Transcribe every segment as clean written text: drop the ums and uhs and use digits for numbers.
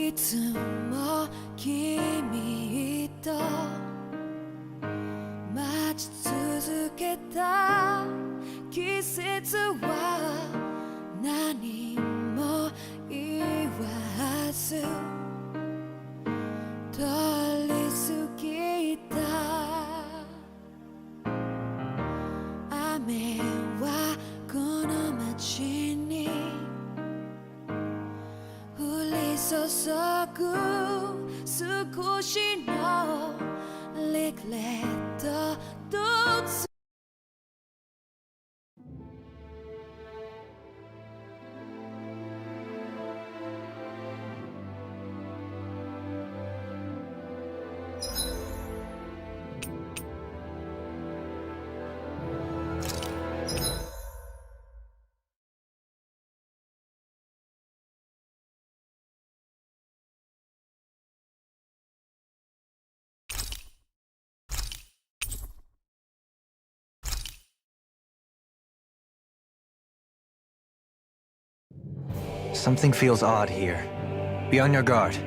いつも君と待ち続けた季節は何も言わず通り過ぎた。雨はこの街に降り注ぐ少しのリグレットとSomething feels odd here. Be on your guard.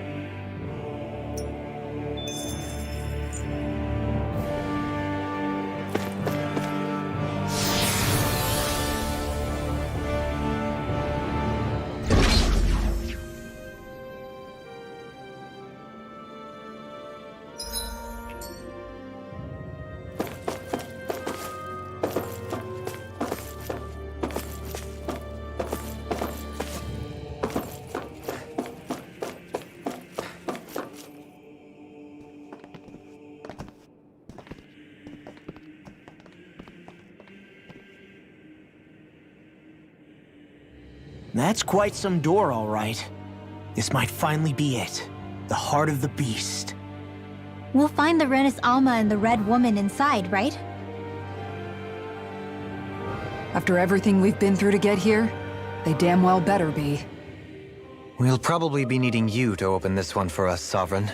That's quite some door, all right. This might finally be it. The heart of the beast. We'll find the Renis Alma and the Red Woman inside, right? After everything we've been through to get here, they damn well better be. We'll probably be needing you to open this one for us, Sovereign.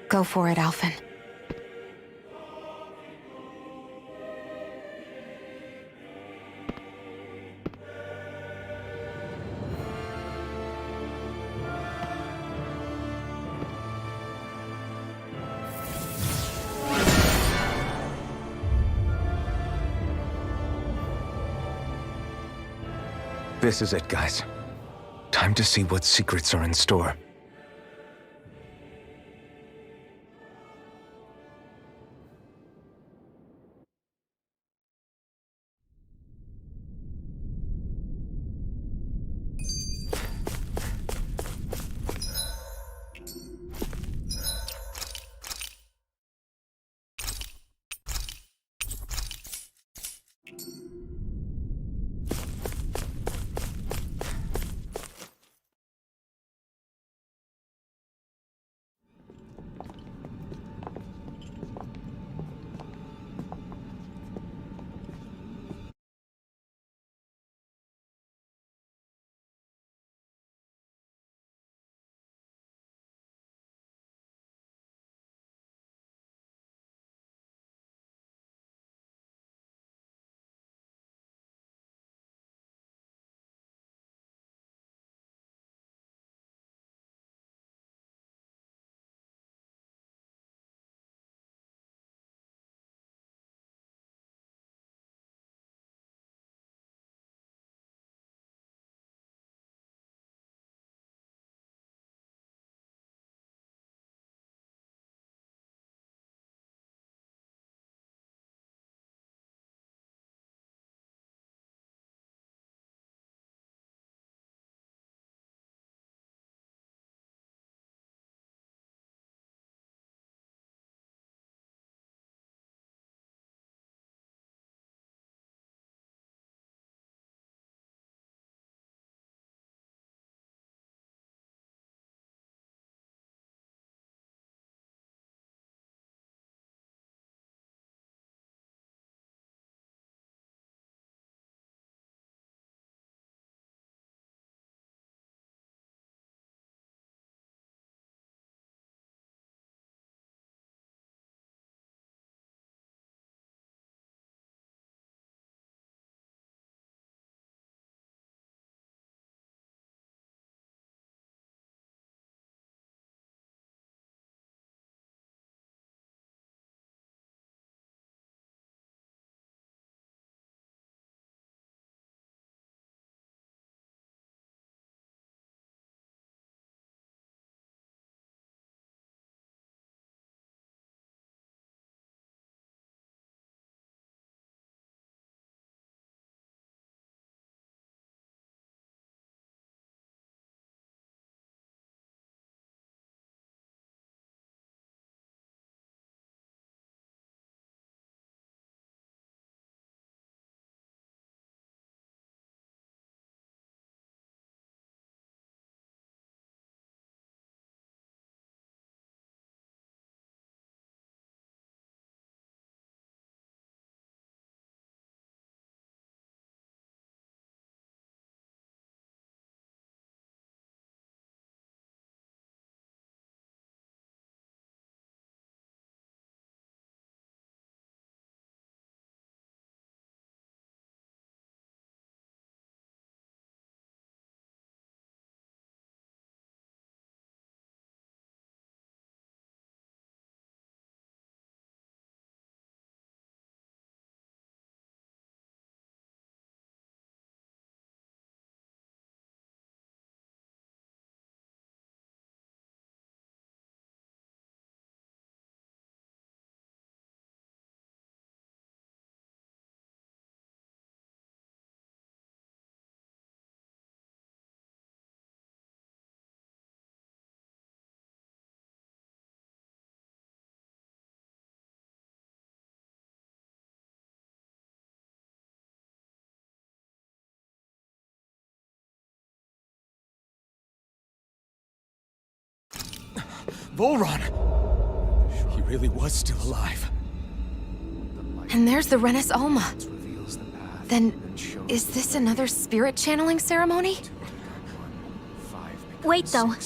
Go for it, Alphen. This is it, guys. Time to see what secrets are in store. Volron! He really was still alive. And there's the Renis Alma. Then, is this another spirit channeling ceremony? Wait, though.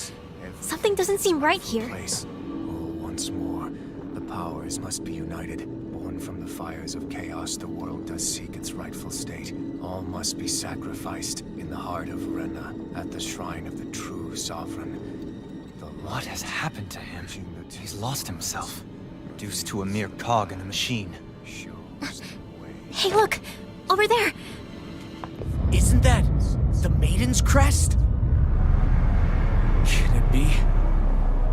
Something doesn't seem right here. Once more, the powers must be united. Born from the fires of chaos, the world does seek its rightful state. All must be sacrificed in the heart of Rena, at the shrine of the true sovereign. What has happened to him? He's lost himself, reduced to a mere cog in a machine. Hey, look! Over there! Isn't that the Maiden's crest? Can it be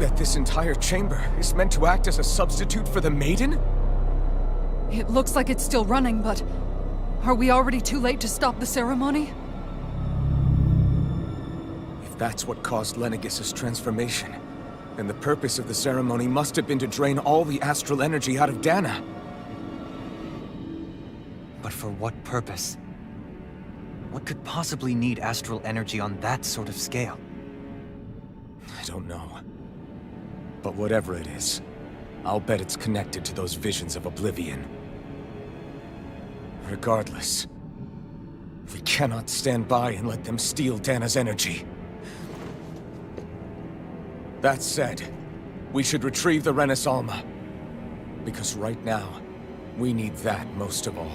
that this entire chamber is meant to act as a substitute for the Maiden? It looks like it's still running, but... Are we already too late to stop the ceremony? If that's what caused Lenegis' transformation, then the purpose of the ceremony must have been to drain all the astral energy out of Dana. But for what purpose? What could possibly need astral energy on that sort of scale? I don't know. But whatever it is, I'll bet it's connected to those visions of oblivion. Regardless, we cannot stand by and let them steal Dana's energy. That said, we should retrieve the Renis Alma. Because right now, we need that most of all.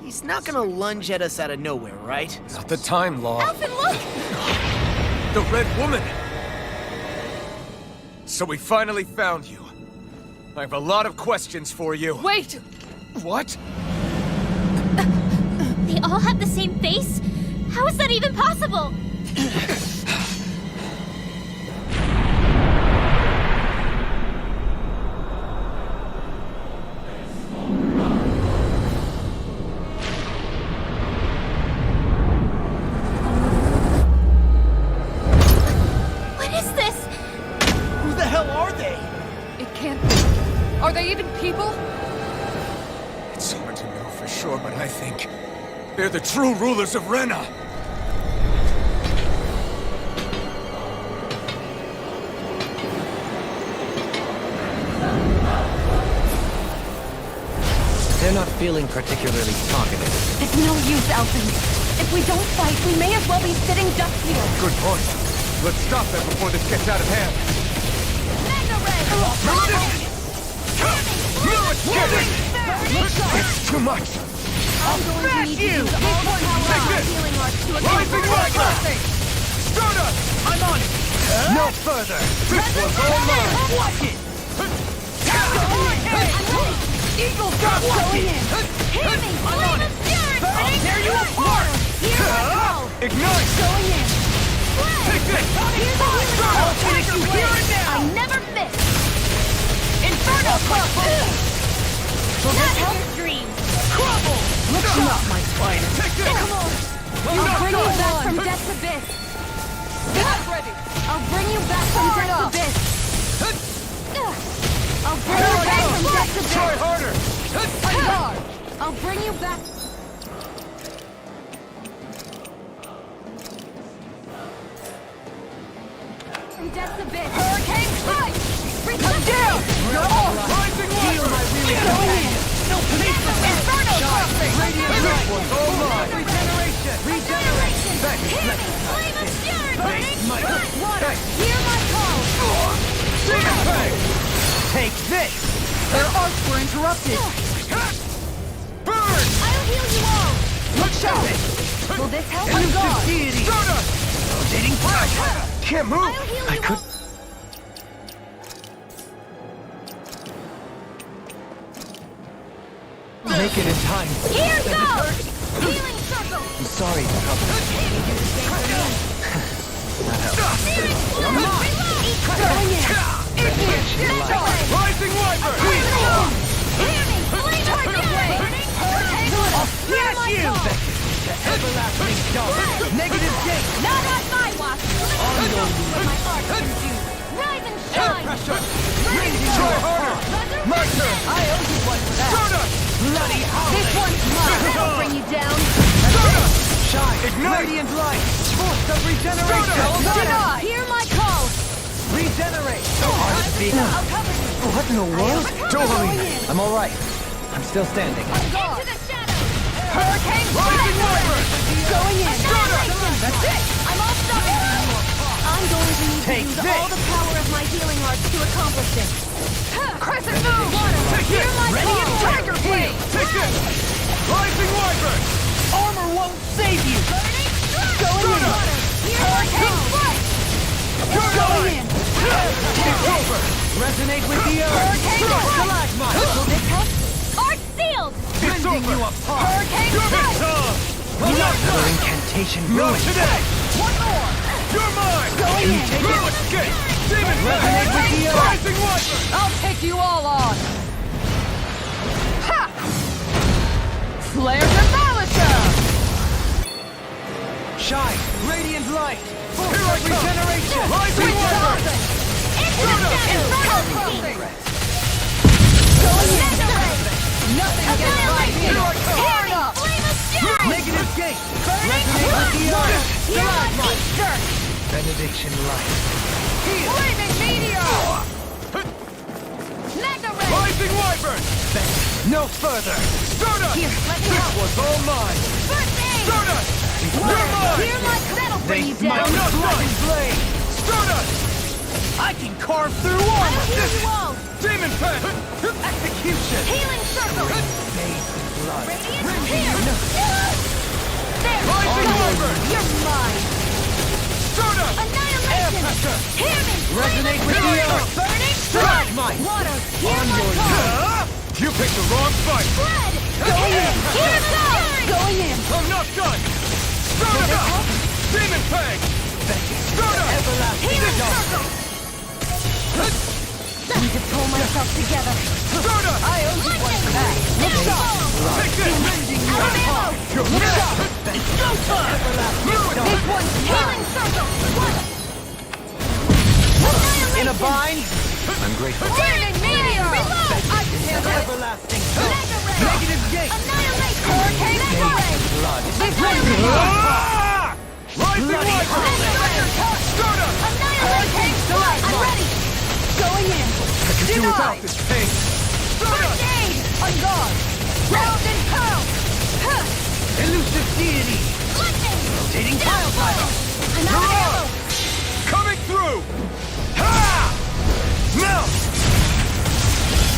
He's not gonna lunge at us out of nowhere, right? Not the time, Law. Alphen, look! The Red Woman! So we finally found you. I have a lot of questions for you. Wait! What? They all have the same face? How is that even possible? What is this? Who the hell are they? It can't be. Are they even people? It's hard to know for sure, but I think they're the true rulers of Rena. They're not feeling particularly talkative. It's no use, Alphen. If we don't fight, we may as well be sitting ducks here. Good point. Let's stop them before this gets out of hand. Mega Ray! It's too much. I'm going to need to use all the power of my healing arts to Rising Rider! Stardust! I'm on it! No further! This one's all mine! Watch it! Eagle drop going in! Hear me! Flame of Fury! I'll tear you apart! Here I go! Ignite! Going in! Take this! Here's the healing I'll arts! finish you here and now! I never miss! Inferno Club! Not in your dreams! Crumble! Look up, my spider! Take this! I'll bring you back from death's abyss! Get ready! I'll bring you back from death's abyss! I'll bring you back from death's abyss! Try harder! I'll bring you back... From death's abyss! Hurricane strike! Come down! You're all Rising Feel Rider! my really no place for that! Inferno crossing! This one's all mine! Regeneration! Regeneration! Hear me! Flame of Fury! Burning strike! Hey! Hear my call! Take this! Their arcs were interrupted! Burn! I'll heal you all! Look out! Will this help? I'm gone! Deity! Stardust! Rotating flash! Can't move! I'll heal you all! Make it in time! Here goes! Healing circle! I'm sorry, Trouble. Searing floor! Going in! Rising Wyvern! Hear me! Flame of Fury! Hurricane order! Hear my call! Everlasting dark! Negative gate! Not on my watch! Let me show you what my art can do! Rise and shine! Ready to Try go! harder! My turn! I owe you one for that! Stardust! Bloody hell! This one's mine! That'll bring you down! Stardust! Shine! Ignite! Radiant light! Force of regeneration! Deny! Hear my call! Regenerate! So hard to speak. I'll cover you! What in the world? Dohalim! I'm alright. I'm still standing. Into the shadows! Hurricane Rising Wyvern! Going in! That's it! I'm all stuck! I'm going to need Take to use this. all the power of my healing arts to accomplish this. Crescent move! Take Hear it! my call! Tiger Blade! Take this! Rising Wyvern! Armor won't save you! Going in! Hurricane strike! Going in! It's over! Resonate with the earth! Hurricane strike! Stalagmite! Will this help? Arc sealed! It's over! You apart! Hurricane It's strike! time! Another incantation Not ruined! today! One more! You're mine! Going in! No escape! Demon Resonate with the earth! Rising Wyvern! I'll take you all on! Ha! Flare Demolisher! Shine! Radiant light! Force Here I of come! regeneration! Rising Wyvern! Into the shadows! Crossing! Going in! Nothing gets by me! Here I come! Hard up! Flame of Shadow! Negative gate! Resonate with the earth! Hear my Easter! Benediction light! Flaming Meteor! Mega Ray! Rising Wyvern! No further! Stardust! Here, let me This help! was all mine! First aid! Stardust! You're mine! Hear my that'll bring They you smite down! I'm not blazing done. blade! Stardust! I can carve through I'll armor! heal you all! Demon Pen! Execution! Healing circle! Bathed in blood! Radiant here! There! Rising Wyvern! You're mine! Stardust! Annihilation! pressure! Hear me! Resonate with Here the I come! earth! Burning Stalagmite! Water! Hear On my your call! You picked the wrong fight! Blood! Going in! Hear the Going in! I'm not done! Stardust! Demon Fang! Stardust! Healing circle! Need to pull myself together. Stardust! I owe you one for that. Look up! Take this! Out of ammo! Look up! Go time! This one's healing circle! What? In a bind? I'm grateful. Flaming meteor! Reload! I can handle it! Everlasting Mega ray! Negative gate! Annihilate! Hurricane mega ray! Blood! Annihilate! Ah! Rising Bloody Wyvern! Mega ray! Stardust! Annihilate! I'm ready! Going in! I can do without this pain! First aid! On guard! Round and pound! Elusive deity! Lightning! Rotating pile driver! I'm out of ammo! Coming through! Ha! Melt!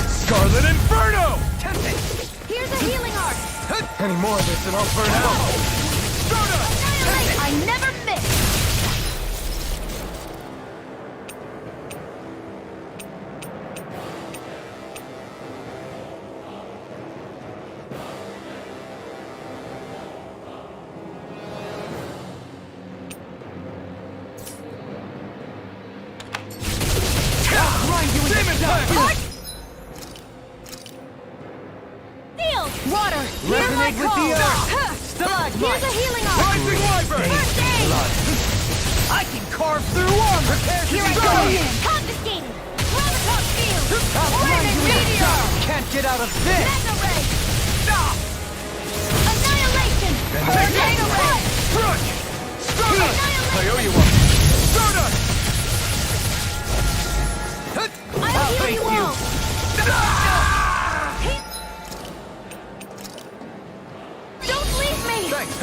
Scarlet Inferno! Tempting! Here's a healing arc! Any more of this and I'll burn out! Stardust! Annihilate! I never miss! Demon Fang! Sealed! Water! Hear my Resonate with call! the earth! Here's Stalagmite! a healing arc! Rising Wyvern! First aid! Blood! I can carve through armor! Here I go! Confiscated! Graviton field! Flaming meteor! Can't get out of this! Mega ray! Annihilation! Mega ray! Crush! Stardust! I owe you one! Stardust! I'll heal you all! Don't leave me! Thanks!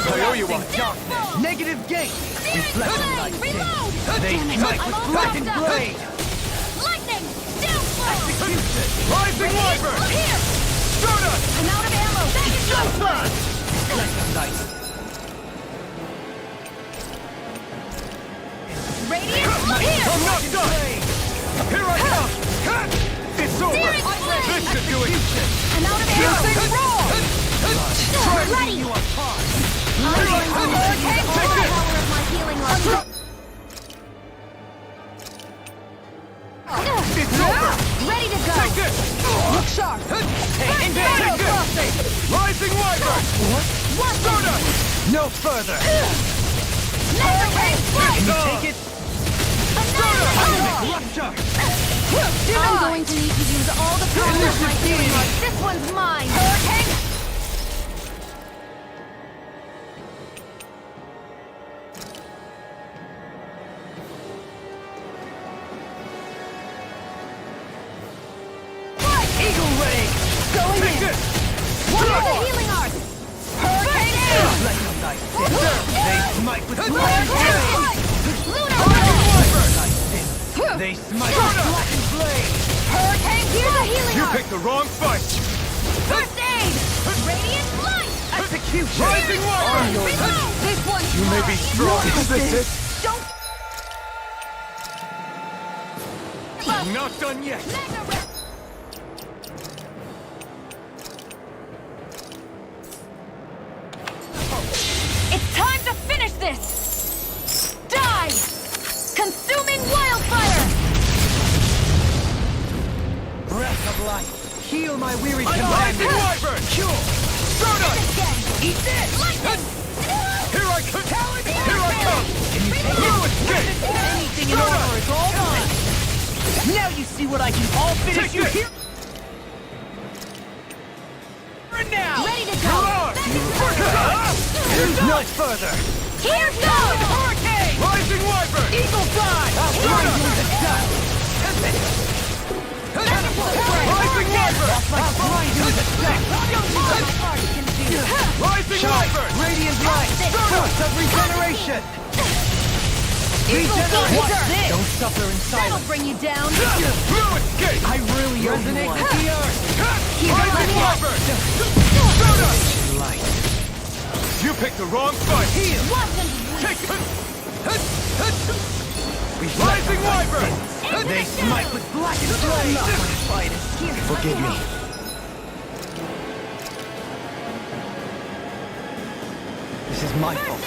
I owe you one! Darkness! Negative gate! Reflecting light! Reload! They Damn it! smite I'm with all blackened wrapped up. blade! Lightning! Downfall! Rising Wyvern! Here! Stardust! I'm out of ammo! Back in Blood! Reflecting light! Radiant! Here! I'm not done! Here I come! It's over! Searing flame! This should do it! I'm out of ammo! Ready! You apart! I'm going to hurricane the power of my healing arc. It's over! Ready to go! Take this! Look sharp! Take this! Rising Wyvern! Stardust! No further! Mega ray! Can you Done. take it? I'm going to need to use all the power of my healing art. This one's mine! Hurricane! Eagle Ray! Going in! One of the healing art! Hurricane! Let them die sin. They smite with black They smite with blackened blade. Hurricane! Here's a healing You art! picked the wrong fight! First aid! Radiant light! Execution! Rising Wyvern! This one's You may be strong. Is this it? Don't... I'm not done yet! It's time to finish this! Die! Consuming wildfire! Breath of life. Heal my weary Rising companion. Wyvern! Cure. Stardust! Eat this! Lightning! Here I come! Here I come! Can you take You escape! anything in order is all mine? Now you see what I can all finish Take you this. here! And now! Ready to go! No further! Here goes! Hurricane! Rising Wyvern! Eagle fly! I'll you to dust! Rising Wyvern! I'll blind you to dust! Rising Shine! Wyvern! Radiant light! Force of regeneration! Regenerate! What's this? Don't suffer in That'll silence! bring you down! You escape! I really resonate with the earth! Rising Wyvern! Light! You picked the wrong fight! Heal! Watch and Take it! Reflect Rising on my Wyvern! sins. They smite with blackened flame! Forgive me. This is my fault.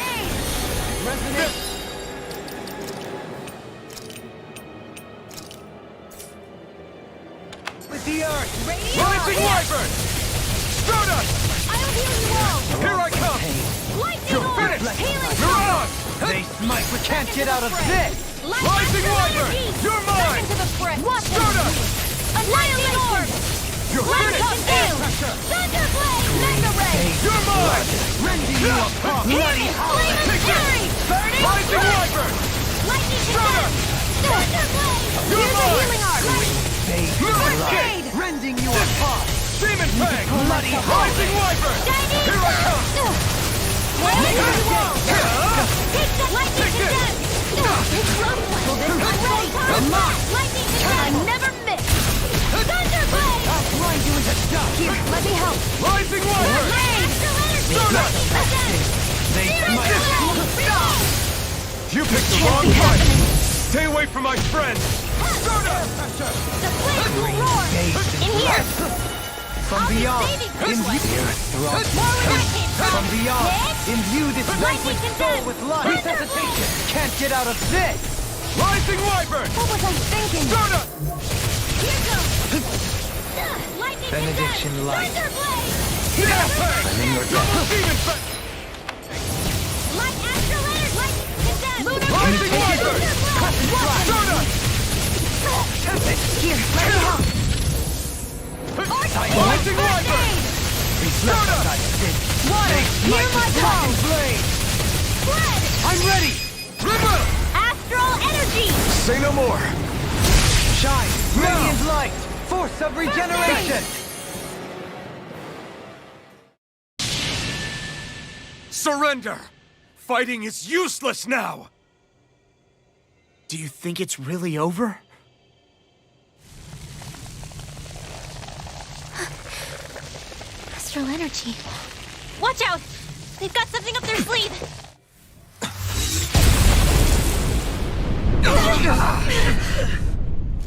Resonate! With the earth! Rising Wyvern! Stardust! I'll heal you all! Here I come! Lightning You're orb! finished! Healing You're on! They smite, we can't get out of this! Rising Wyvern! You're mine! Into the fray! Watch Stardust! Lightning orb! You're finished! Thunderblade! Mega ray! You're mine! Rending you apart! Bloody Flame of Take this! fury! Burning Rising strike! Wyvern! Lightning condemned! Thunderblade! You're Here's a mine! healing art! First aid! Rending you apart! Demon Fang! Bloody Rising Wyvern! Shining Here I come! Lightning wall! Take that! Lightning Take this! condemned! It's rumbling! Lightning I never miss! Thunderblade! I'll blind you into dust! Here, let me help! Rising Wyvern! Stardust! They smite! You picked the wrong fight! Stay away from my friends! Stardust! The flames will roar! In here! From I'll be beyond, saving this imbue one. the earth More where I came From from! beyond, Yes? imbue this Lightning vanquished soul condemned. with life! Resuscitation. Can't get out of this! Rising Wyvern! What was I thinking? Stardust! Here goes! Lightning Benediction condemned. light. Thunderblade! Demon Fang! in your death. Demon Fang! Light astral energy! Lightning condemned! Lunar Rising Wyvern! Thunderblade! Stardust! Here, let me help! Rising Wyvern! Reflect on thy sin. Water, hear my call! Blade! Fled! I'm ready! River! Astral energy! Say no more! Shine! Radiant light! Force of regeneration! Surrender! Fighting is useless now! Do you think it's really over? Astral energy. Watch out! They've got something up their sleeve!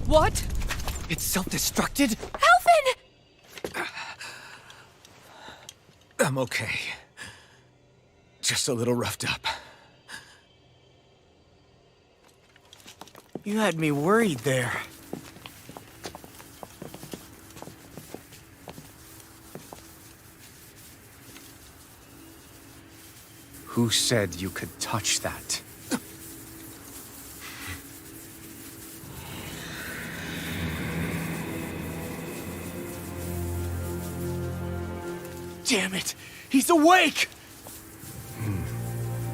What? It's self-destructed? Alphen! I'm okay. Just a little roughed up. You had me worried there. Who said you could touch that? Damn it! He's awake!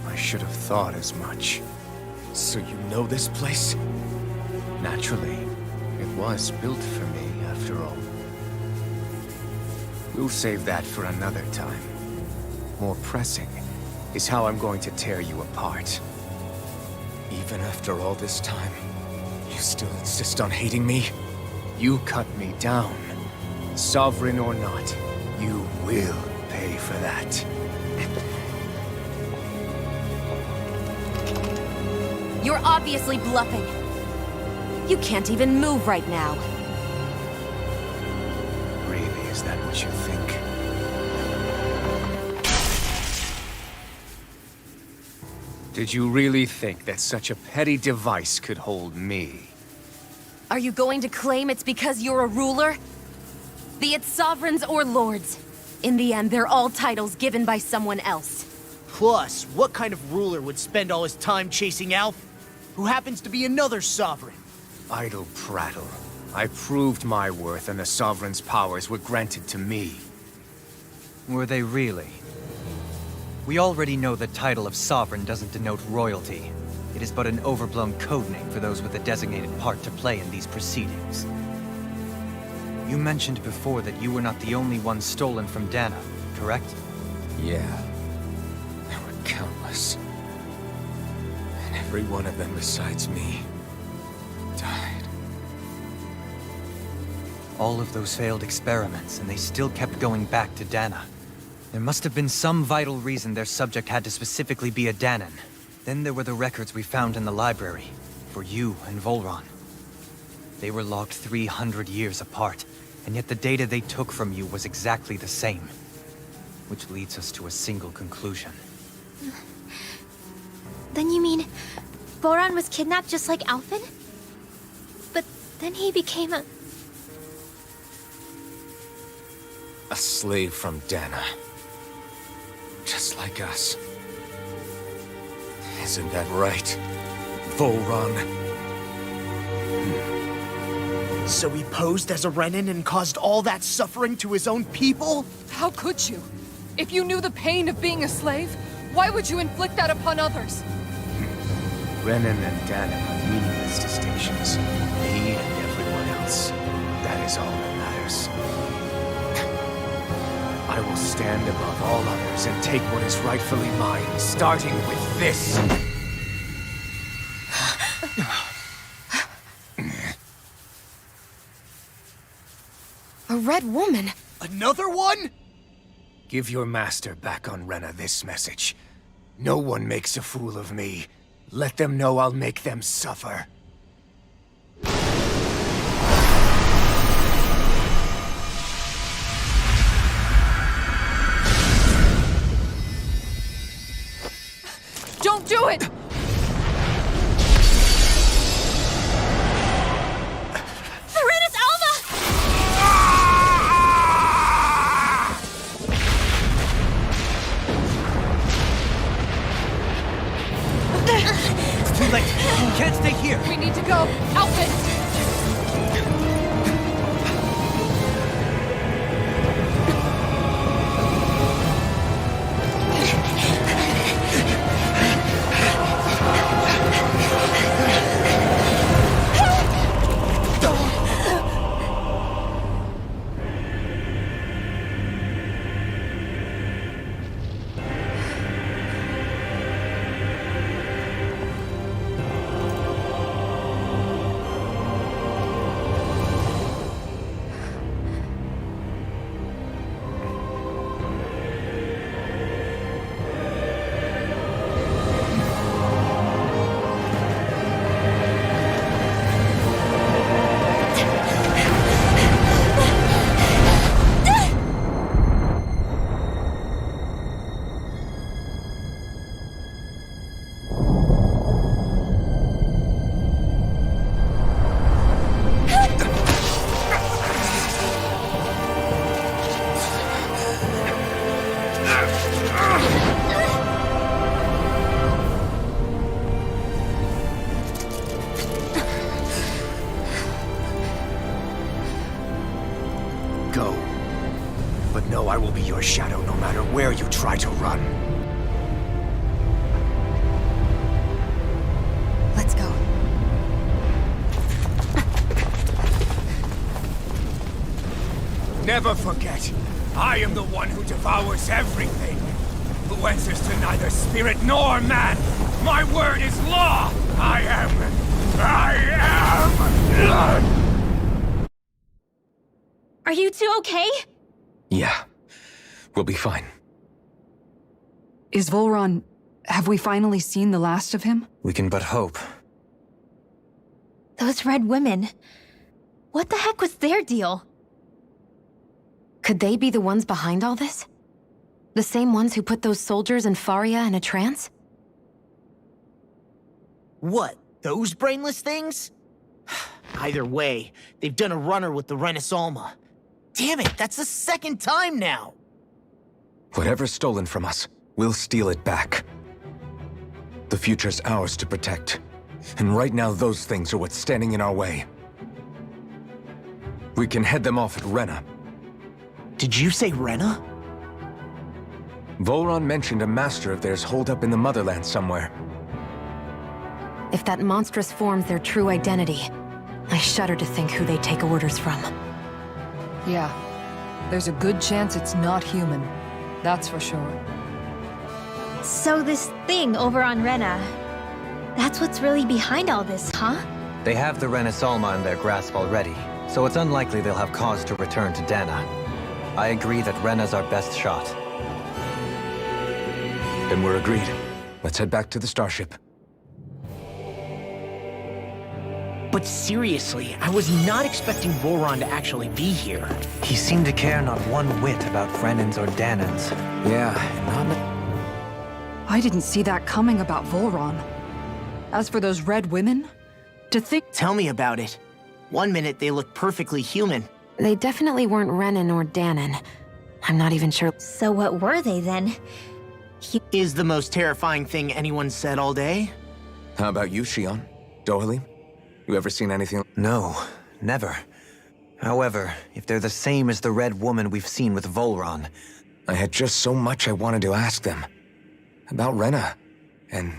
I should have thought as much. So you know this place? Naturally, it was built for me, after all. We'll save that for another time. More pressing is how I'm going to tear you apart. Even after all this time, you still insist on hating me? You cut me down. Sovereign or not, you will pay for that. You're obviously bluffing. You can't even move right now. Really, is that what you think? Did you really think that such a petty device could hold me? Are you going to claim it's because you're a ruler? Be it sovereigns or lords. In the end, they're all titles given by someone else. Plus, what kind of ruler would spend all his time chasing Alph, who happens to be another sovereign? Idle prattle. I proved my worth and the Sovereign's powers were granted to me. Were they really? We already know the title of Sovereign doesn't denote royalty. It is but an overblown codename for those with a designated part to play in these proceedings. You mentioned before that you were not the only one stolen from Dana, correct? Yeah. There were countless. And every one of them besides me died. All of those failed experiments, and they still kept going back to Dana. There must have been some vital reason their subject had to specifically be a Danan. Then there were the records we found in the library, for you and Volron. They were logged 300 years apart, and yet the data they took from you was exactly the same. Which leads us to a single conclusion. Then you mean Voron was kidnapped just like Alphen? But then he became a... A slave from Dana. Just like us. Isn't that right, Volron? So he posed as a Renan and caused all that suffering to his own people? How could you? If you knew the pain of being a slave, why would you inflict that upon others? Renan and Dana are meaningless distinctions. Me and everyone else. That is all that matters. I will stand above all others and take what is rightfully mine, starting with this. A red woman? Another one? Give your master back on Rena this message. No one makes a fool of me. Let them know I'll make them suffer. Don't do it! Serenus Alva! It's too late! You can't stay here! We need to go! Alphen! to run. Let's go. Never forget, I am the one who devours everything. Who answers to neither spirit nor man. My word is law. I am. Are you two okay? Yeah. We'll be fine. Is Volron... Have we finally seen the last of him? We can but hope. Those red women. What the heck was their deal? Could they be the ones behind all this? The same ones who put those soldiers in Faria in a trance? What, those brainless things? Either way, they've done a runner with the Renaissalma. Damn it, that's the second time now! Whatever's stolen from us, we'll steal it back. The future's ours to protect. And right now, those things are what's standing in our way. We can head them off at Rena. Did you say Rena? Volron mentioned a master of theirs holed up in the motherland somewhere. If that monstrous form's their true identity, I shudder to think who they take orders from. Yeah. There's a good chance it's not human. That's for sure. So this thing over on Rena, that's what's really behind all this, huh? They have the Renaissalma in their grasp already, so it's unlikely they'll have cause to return to Dana. I agree that Rena's our best shot. Then we're agreed. Let's head back to the starship. But seriously, I was not expecting Voron to actually be here. He seemed to care not one whit about Brennans or Danans. Yeah, not... I didn't see that coming about Volron. As for those red women, to think... Tell me about it. One minute they look perfectly human. They definitely weren't Renan or Danan. I'm not even sure. So what were they then? Is the most terrifying thing anyone said all day? How about you, Shion? Dohalim? You ever seen anything? No, never. However, if they're the same as the red woman we've seen with Volron... I had just so much I wanted to ask them. About Rena, and...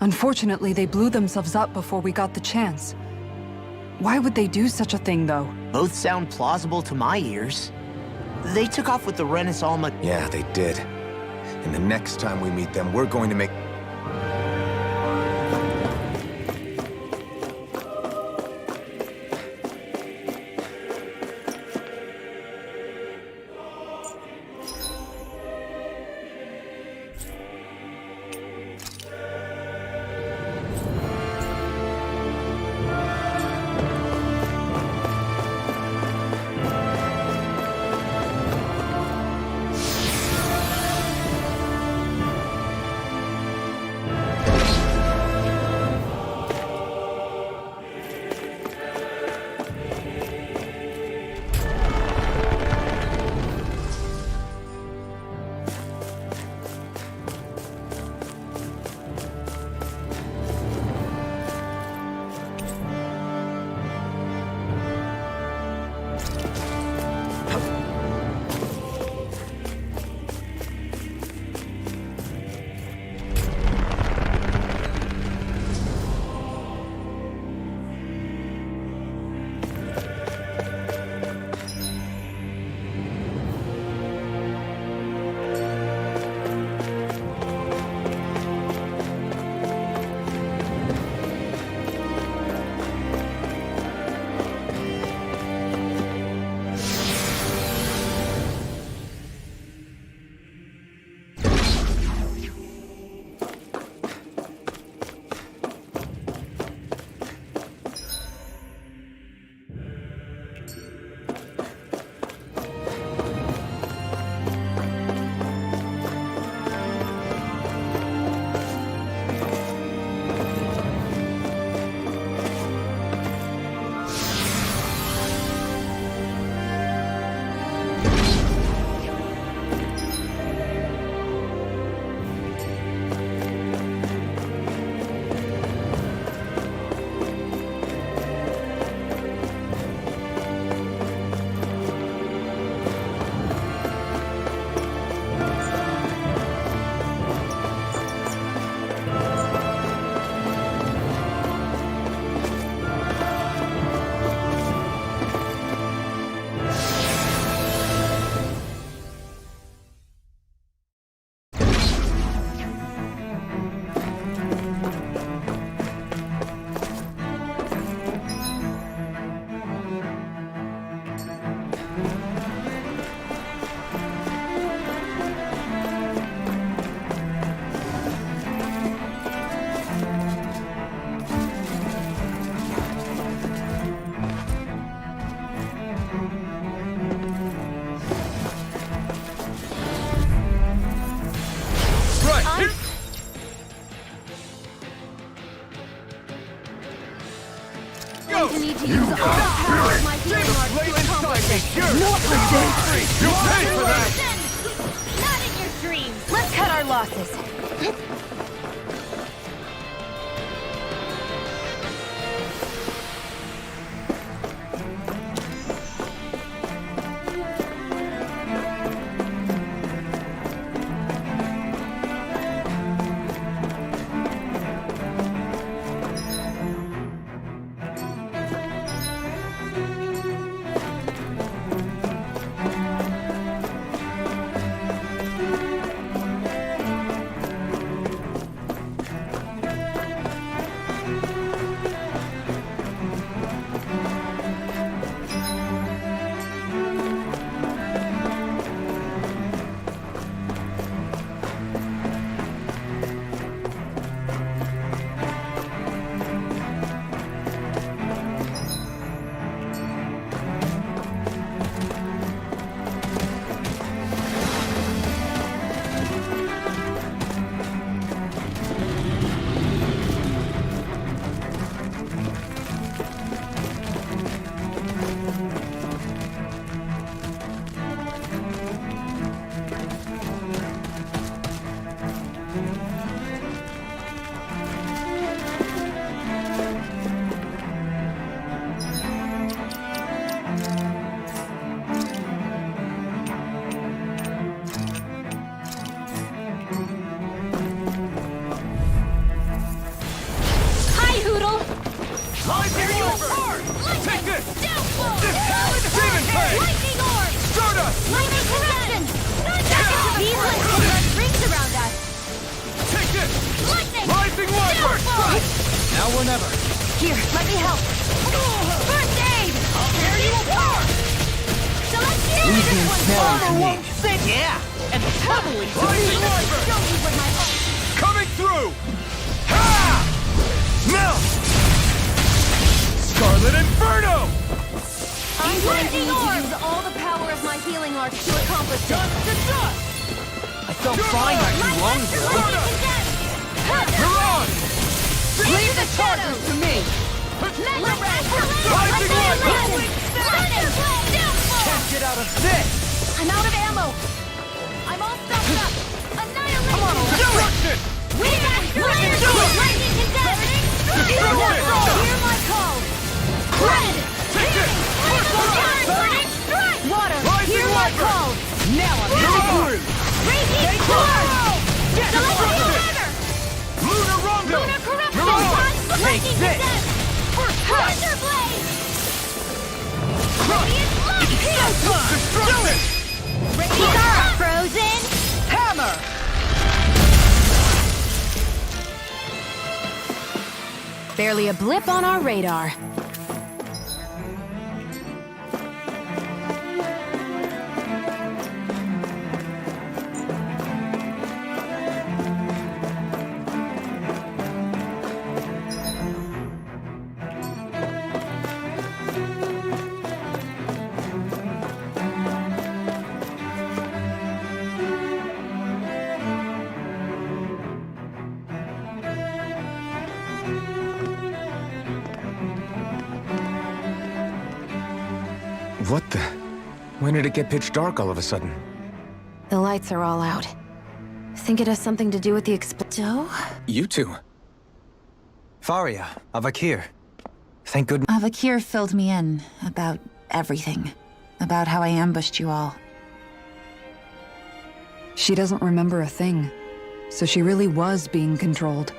Unfortunately, they blew themselves up before we got the chance. Why would they do such a thing, though? Both sound plausible to my ears. They took off with the Renaissalma. Yeah, they did. And the next time we meet them, we're going to make... you need to use all the power of my healing arts to accomplish it. You pay for that! Not in your dreams! Let's cut our losses. Now or never. Here, let me help. First aid! I'll tear you apart! So let's do this one! Yeah, and totally Don't use like my own. Coming through! Ha! Melt! Scarlet Inferno! I'm going to need to use all the power of my healing arts to accomplish this. I felt fine not too long ago. You're on! Leave the charges to me! Rising Lightning! Can't get out of this! I'm out of ammo. I'm all stuffed up. Annihilation! Come on, Destruction! We got lightning condensed! Hear my call! Red! Take it! Water! Rising Hear my Viper! call! Now I'm You're on! Raging Storm! Disrupted! Lunar Rondo! Lunar corruption! You're on! Take this! Thunder Blade! Crush! Radiant Love! Destruction! Radiant Frozen! Hammer! Barely a blip on our radar. What the? When did it get pitch dark all of a sudden? The lights are all out. Think it has something to do with the Doe? You two. Faria, Avakir. Thank goodness. Avakir filled me in about everything. About how I ambushed you all. She doesn't remember a thing. So she really was being controlled.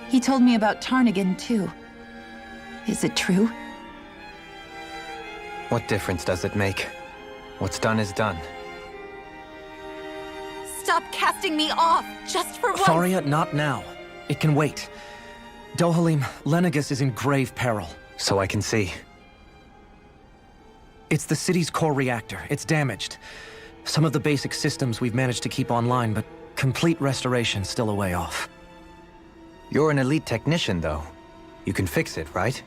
He told me about Tarnigan, too. Is it true? What difference does it make? What's done is done. Stop casting me off, just for once! Faria, not now. It can wait. Dohalim, Lenegis is in grave peril. So I can see. It's the city's core reactor. It's damaged. Some of the basic systems we've managed to keep online, but complete restoration's still a way off. You're an elite technician, though. You can fix it, right?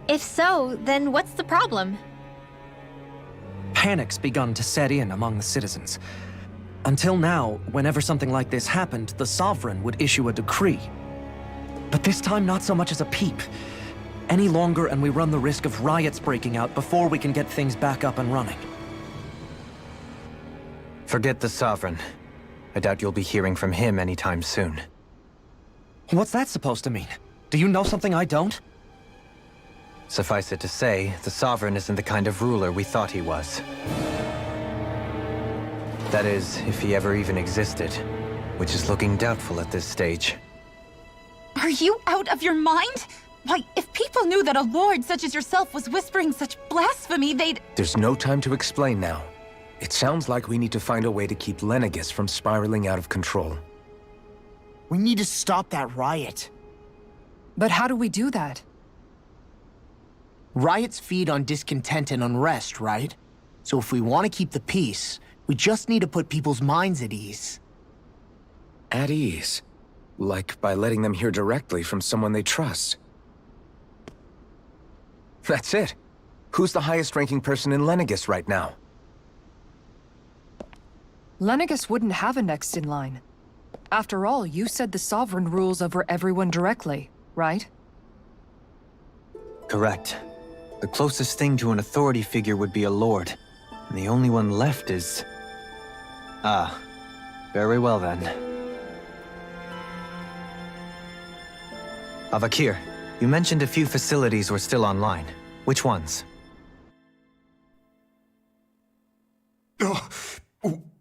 If so, then what's the problem? Panic's begun to set in among the citizens. Until now, whenever something like this happened, the Sovereign would issue a decree. But this time, not so much as a peep. Any longer, and we run the risk of riots breaking out before we can get things back up and running. Forget the Sovereign. I doubt you'll be hearing from him anytime soon. What's that supposed to mean? Do you know something I don't? Suffice it to say, the Sovereign isn't the kind of ruler we thought he was. That is, if he ever even existed, which is looking doubtful at this stage. Are you out of your mind? Why, if people knew that a lord such as yourself was whispering such blasphemy, they'd... There's no time to explain now. It sounds like we need to find a way to keep Lenegis from spiraling out of control. We need to stop that riot. But how do we do that? Riots feed on discontent and unrest, right? So if we want to keep the peace, we just need to put people's minds at ease. At ease? Like by letting them hear directly from someone they trust. That's it. Who's the highest-ranking person in Lenegis right now? Lenegis wouldn't have a next in line. After all, you said the Sovereign rules over everyone directly, right? Correct. The closest thing to an authority figure would be a lord. And the only one left is... Ah. Very well then. Avakir, you mentioned a few facilities were still online. Which ones?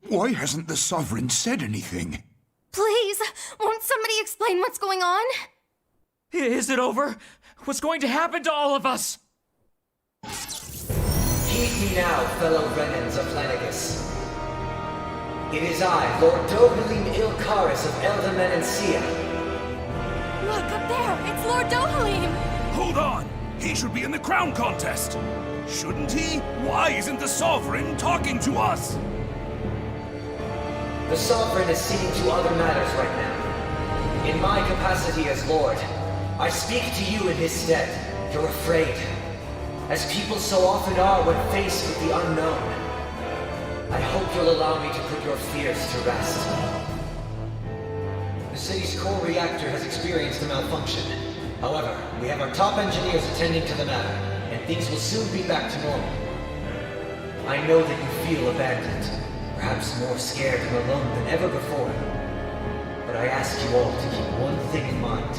Why hasn't the Sovereign said anything? Please, won't somebody explain what's going on? Is it over? What's going to happen to all of us? Heed me now, fellow Renans of Lenegis. It is I, Lord Dohalim Ilkaris of Elda Menancia. Look, up there! It's Lord Dohalim! Hold on! He should be in the crown contest! Shouldn't he? Why isn't the Sovereign talking to us? The Sovereign is seeing to other matters right now. In my capacity as Lord, I speak to you in his stead. You're afraid, as people so often are when faced with the unknown. I hope you'll allow me to put your fears to rest. The city's core reactor has experienced a malfunction. However, we have our top engineers attending to the matter, and things will soon be back to normal. I know that you feel abandoned, perhaps more scared and alone than ever before. But I ask you all to keep one thing in mind.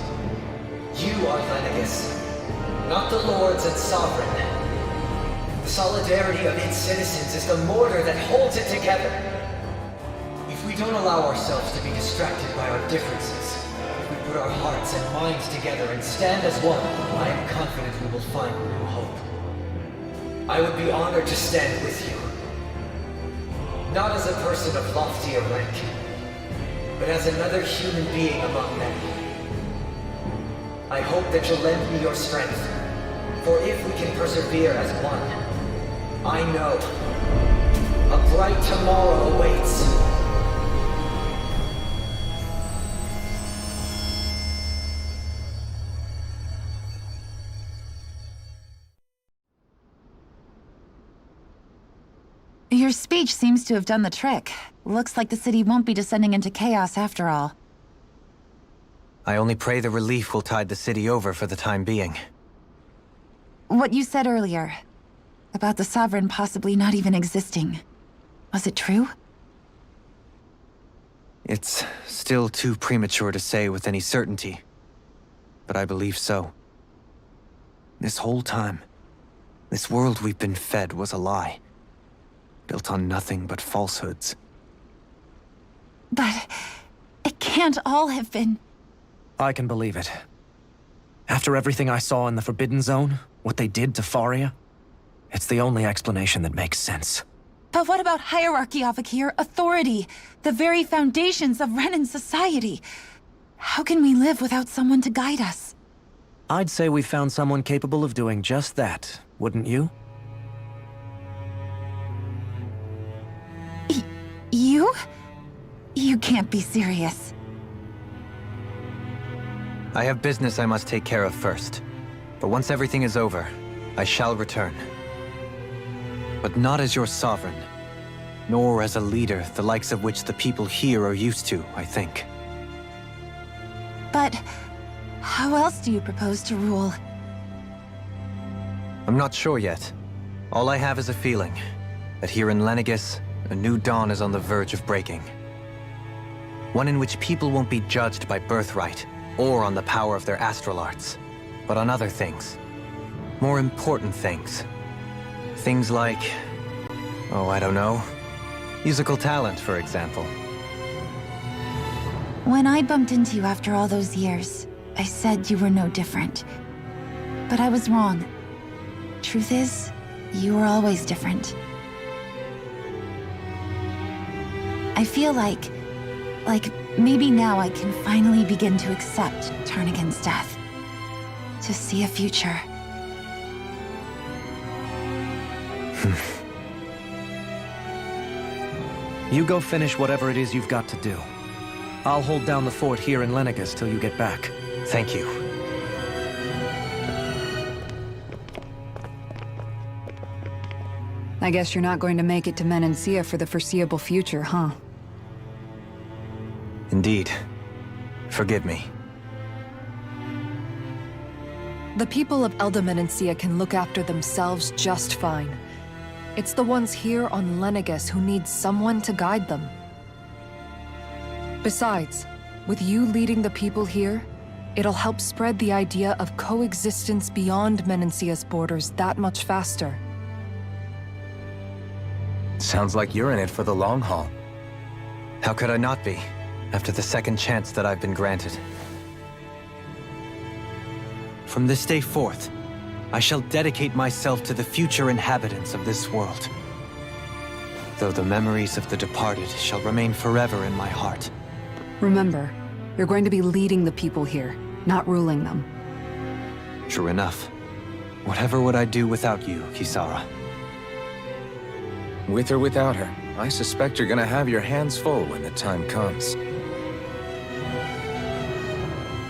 You are Lenegis, not the Lords and Sovereign. The solidarity of its citizens is the mortar that holds it together. If we don't allow ourselves to be distracted by our differences, if we put our hearts and minds together and stand as one, I am confident we will find new hope. I would be honored to stand with you. Not as a person of loftier rank, but as another human being among many. I hope that you'll lend me your strength, for if we can persevere as one, I know a bright tomorrow awaits. Your speech seems to have done the trick. Looks like the city won't be descending into chaos after all. I only pray the relief will tide the city over for the time being. What you said earlier, about the Sovereign possibly not even existing, was it true? It's still too premature to say with any certainty, but I believe so. This whole time, this world we've been fed was a lie, built on nothing but falsehoods. But it can't all have been... I can believe it. After everything I saw in the Forbidden Zone, what they did to Faria, it's the only explanation that makes sense. But what about hierarchy, Avakir? Authority? The very foundations of Renan society? How can we live without someone to guide us? I'd say we found someone capable of doing just that, wouldn't you? You? You can't be serious. I have business I must take care of first. But once everything is over, I shall return. But not as your sovereign, nor as a leader the likes of which the people here are used to, I think. But How else do you propose to rule? I'm not sure yet. All I have is a feeling that here in Lenegis, a new dawn is on the verge of breaking. One in which people won't be judged by birthright or on the power of their astral arts, but on other things. More important things. Things like, oh, I don't know, musical talent, for example. When I bumped into you after all those years, I said you were no different. But I was wrong. Truth is, you were always different. I feel like maybe now I can finally begin to accept Tarnigan's death. To see a future. You go finish whatever it is you've got to do. I'll hold down the fort here in Lenegis till you get back. Thank you. I guess you're not going to make it to Menancia for the foreseeable future, huh? Indeed. Forgive me. The people of Elda Menancia can look after themselves just fine. It's the ones here on Lenegis who need someone to guide them. Besides, with you leading the people here, it'll help spread the idea of coexistence beyond Menancia's borders that much faster. Sounds like you're in it for the long haul. How could I not be, after the second chance that I've been granted? From this day forth, I shall dedicate myself to the future inhabitants of this world. Though the memories of the departed shall remain forever in my heart. Remember, you're going to be leading the people here, not ruling them. True enough. Whatever would I do without you, Kisara? With or without her, I suspect you're gonna have your hands full when the time comes.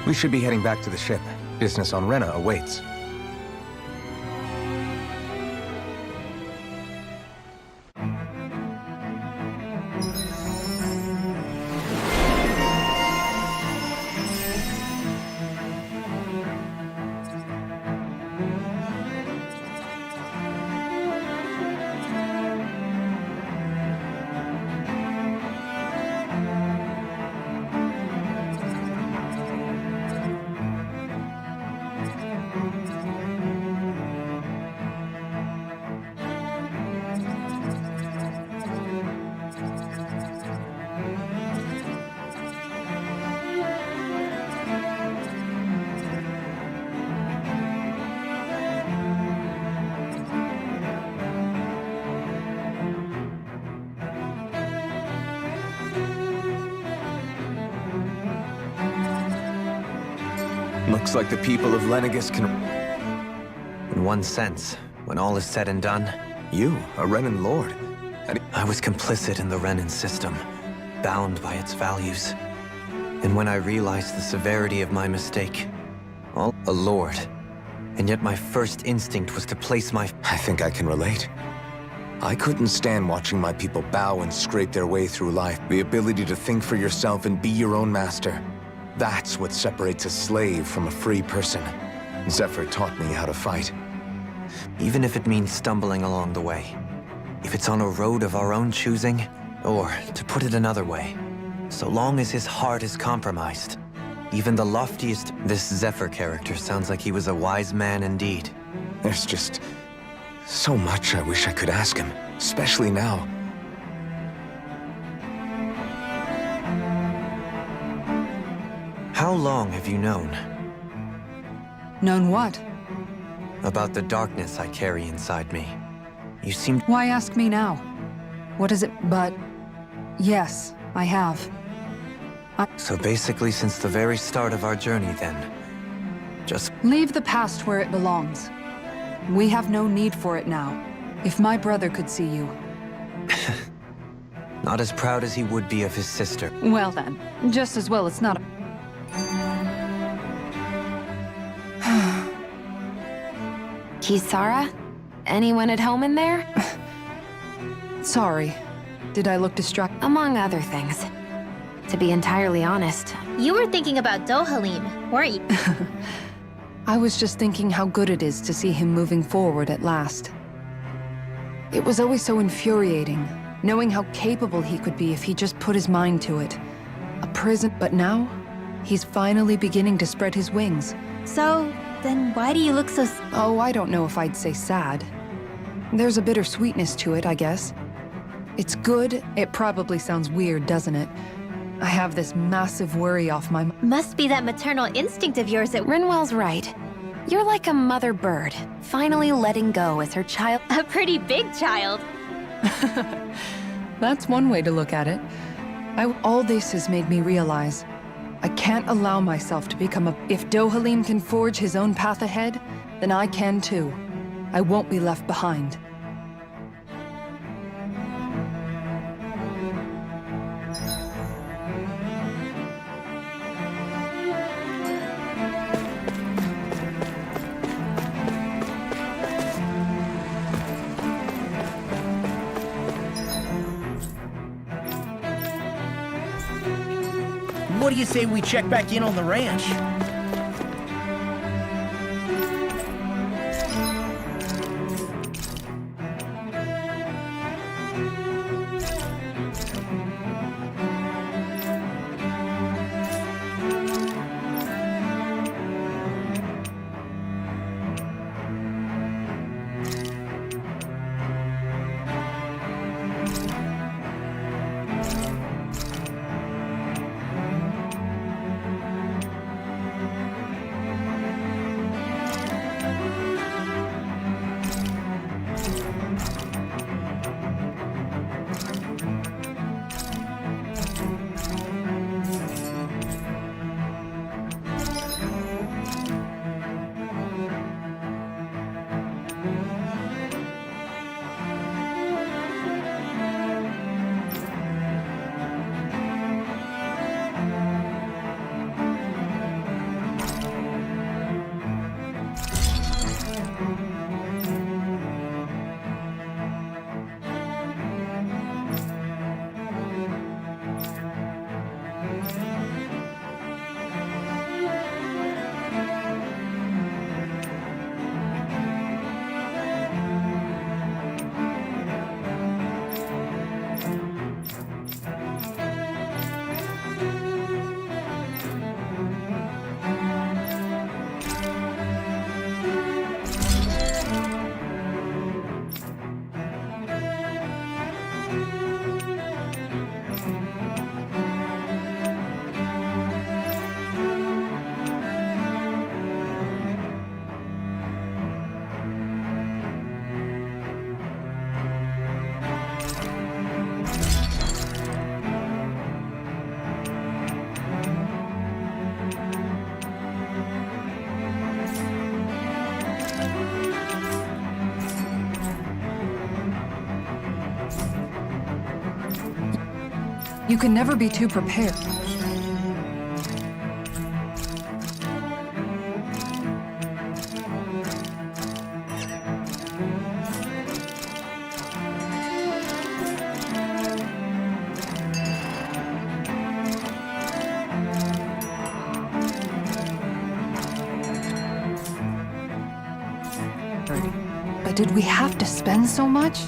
We should be heading back to the ship. Business on Rena awaits. Looks like the people of Lenegis can... In one sense, when all is said and done... You, a Renan Lord. I was complicit in the Renan system, bound by its values. And when I realized the severity of my mistake, a Lord, and yet my first instinct was to place my... I think I can relate. I couldn't stand watching my people bow and scrape their way through life. The ability to think for yourself and be your own master. That's what separates a slave from a free person. Zephyr taught me how to fight. Even if it means stumbling along the way. If it's on a road of our own choosing, or, to put it another way, so long as his heart is compromised. Even the loftiest... This Zephyr character sounds like he was a wise man indeed. There's just... so much I wish I could ask him, especially now. How long have you known? Known what? About the darkness I carry inside me. You seem... Why ask me now? What is it but... Yes, I have. So basically since the very start of our journey then. Just... Leave the past where it belongs. We have no need for it now. If my brother could see you... Not as proud as he would be of his sister. Well then, just as well it's not... Kisara? Anyone at home in there? Sorry. Did I look distracted? Among other things. To be entirely honest. You were thinking about Dohalim, weren't you? I was just thinking how good it is to see him moving forward at last. It was always so infuriating, knowing how capable he could be if he just put his mind to it. A prison, but now, he's finally beginning to spread his wings. So, then why do you look so... Oh, I don't know if I'd say sad. There's a bittersweetness to it, I guess. It's good. It probably sounds weird, doesn't it? I have this massive worry off my mind. Must be that maternal instinct of yours that... Rinwell's right. You're like a mother bird, finally letting go as her child... A pretty big child. That's one way to look at it. All this has made me realize I can't allow myself to become a... If Dohalim can forge his own path ahead, then I can too. I won't be left behind. What do you say we check back in on the ranch? You can never be too prepared. But did we have to spend so much?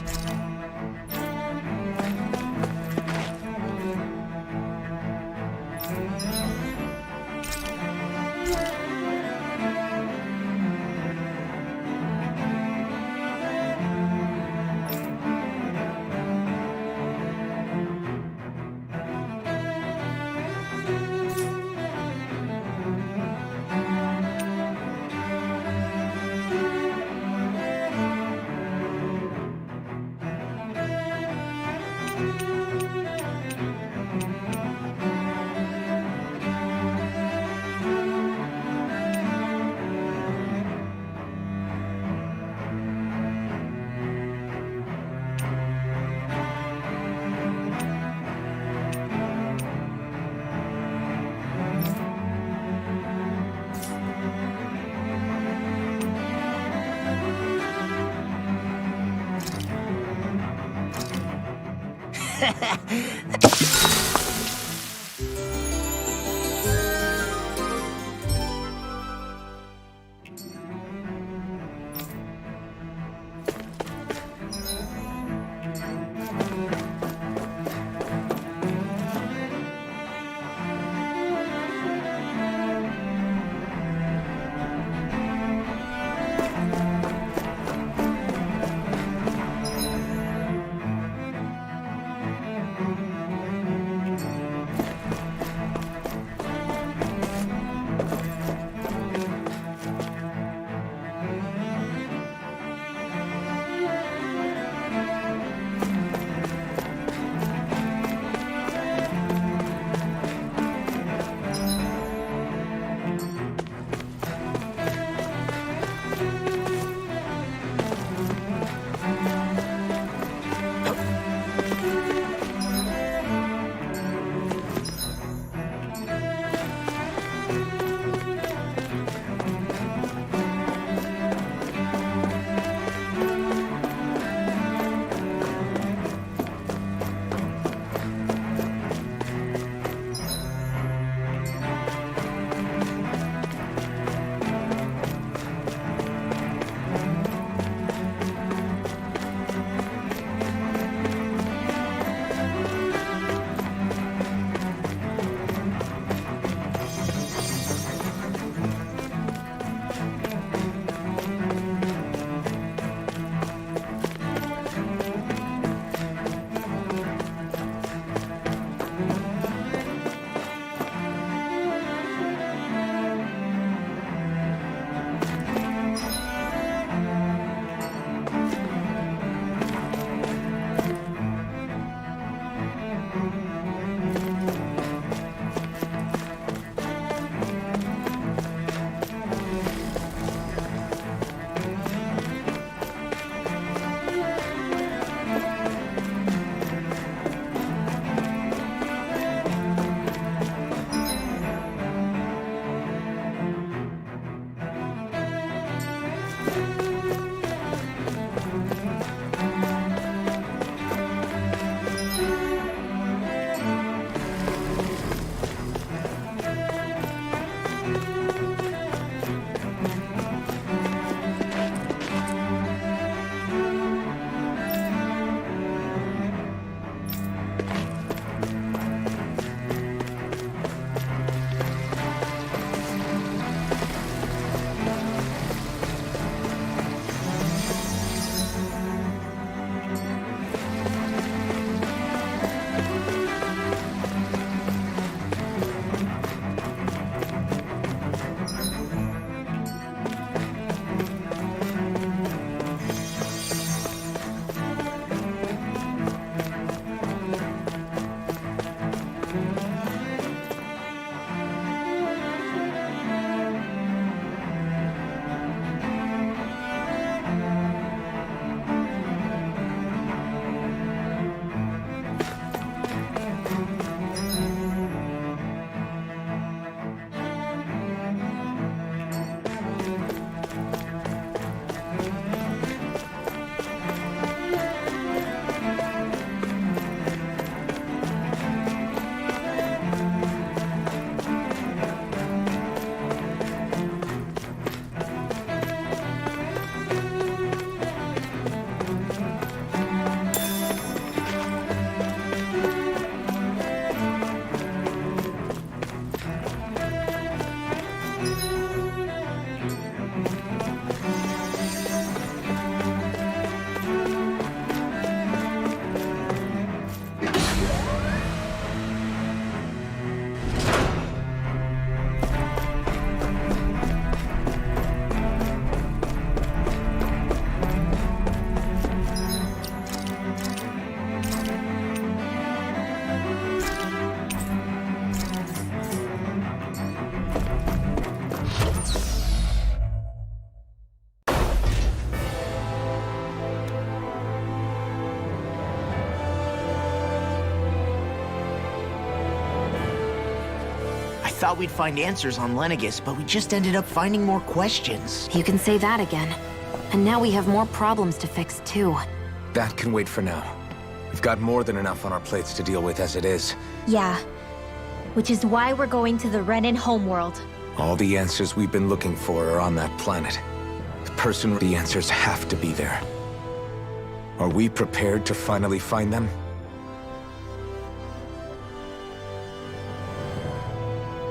thought we'd find answers on Lenegis, but we just ended up finding more questions. You can say that again. And now we have more problems to fix, too. That can wait for now. We've got more than enough on our plates to deal with as it is. Yeah. Which is why we're going to the Renan homeworld. All the answers we've been looking for are on that planet. The person with the answers have to be there. Are we prepared to finally find them?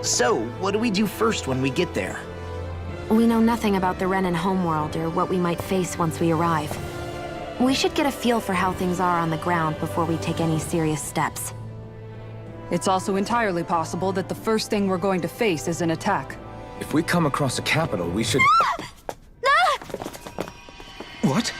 So, what do we do first when we get there? We know nothing about the Renan homeworld or what we might face once we arrive. We should get a feel for how things are on the ground before we take any serious steps. It's also entirely possible that the first thing we're going to face is an attack. If we come across a capital, we should... What?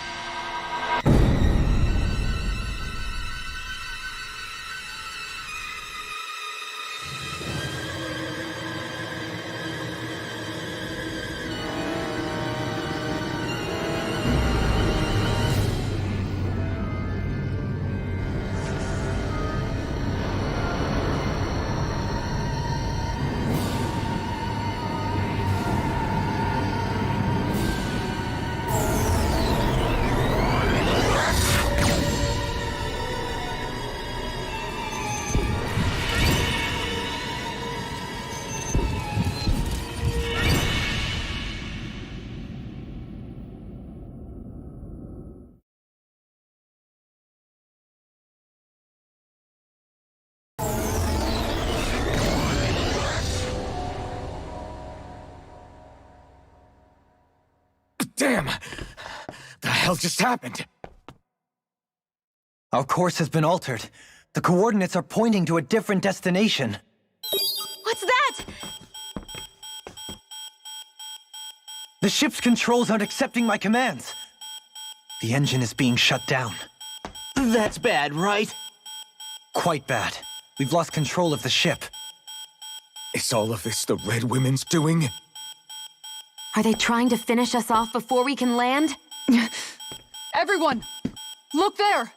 Damn! The hell just happened? Our course has been altered. The coordinates are pointing to a different destination. What's that? The ship's controls aren't accepting my commands. The engine is being shut down. That's bad, right? Quite bad. We've lost control of the ship. Is all of this the Red Women's doing? Are they trying to finish us off before we can land? Everyone! Look there!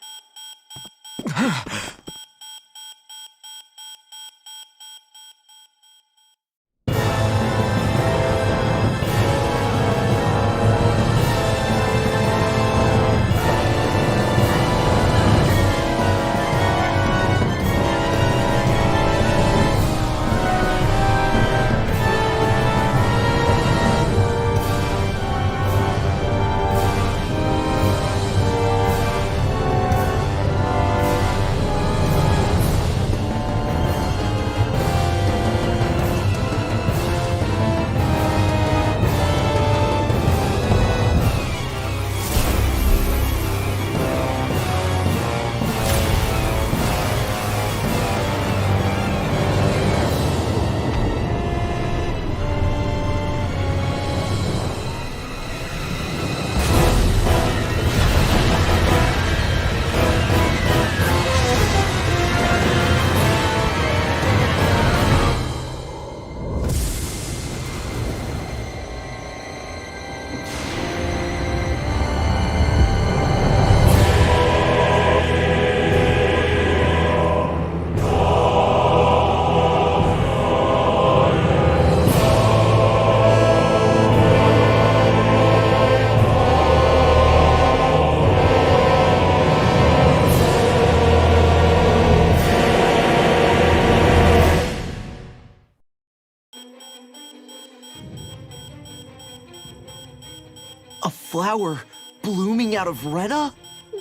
A flower blooming out of Rena?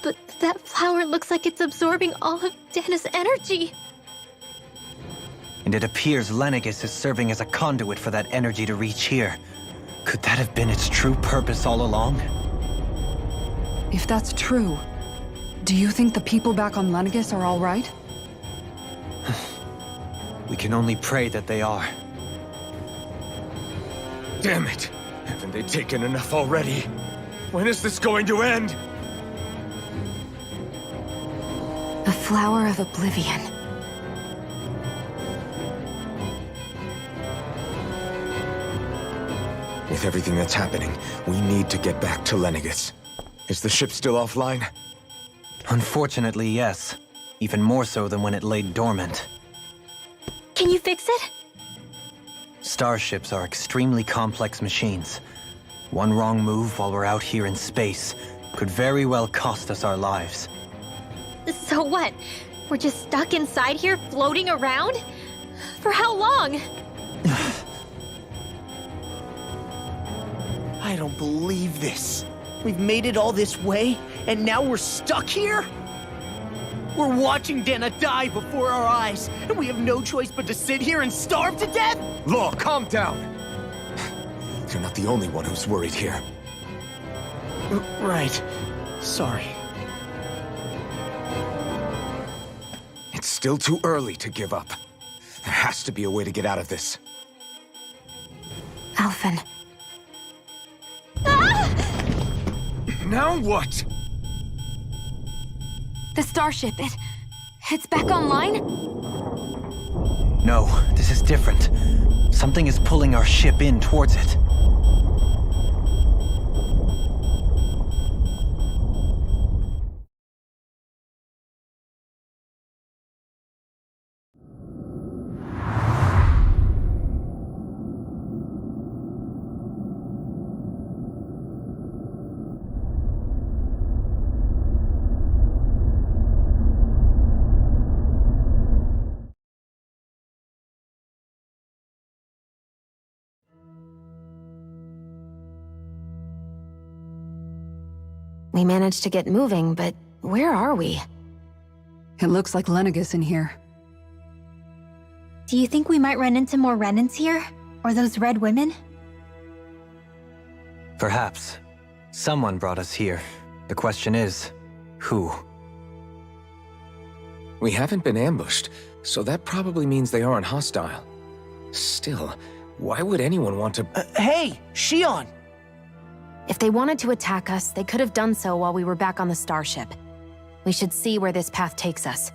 But that flower looks like it's absorbing all of Dana's energy. And it appears Lenegis is serving as a conduit for that energy to reach here. Could that have been its true purpose all along? If that's true, do you think the people back on Lenegis are all right? We can only pray that they are. Damn it! Haven't they taken enough already? When is this going to end? The Flower of Oblivion. With everything that's happening, we need to get back to Lenegis. Is the ship still offline? Unfortunately, yes. Even more so than when it lay dormant. Can you fix it? Starships are extremely complex machines. One wrong move while we're out here in space could very well cost us our lives. So what? We're just stuck inside here, floating around? For how long? I don't believe this. We've made it all this way, and now we're stuck here? We're watching Dana die before our eyes, and we have no choice but to sit here and starve to death? Law, calm down. You're not the only one who's worried here. Right. Sorry. It's still too early to give up. There has to be a way to get out of this. Alphen. Now what? The starship, it's back online? No, this is different. Something is pulling our ship in towards it. We managed to get moving, but where are we? It looks like Lenegis in here. Do you think we might run into more Renans here? Or those red women? Perhaps. Someone brought us here. The question is, who? We haven't been ambushed, so that probably means they aren't hostile. Still, why would anyone want to— Hey, Shion! If they wanted to attack us, they could have done so while we were back on the starship. We should see where this path takes us.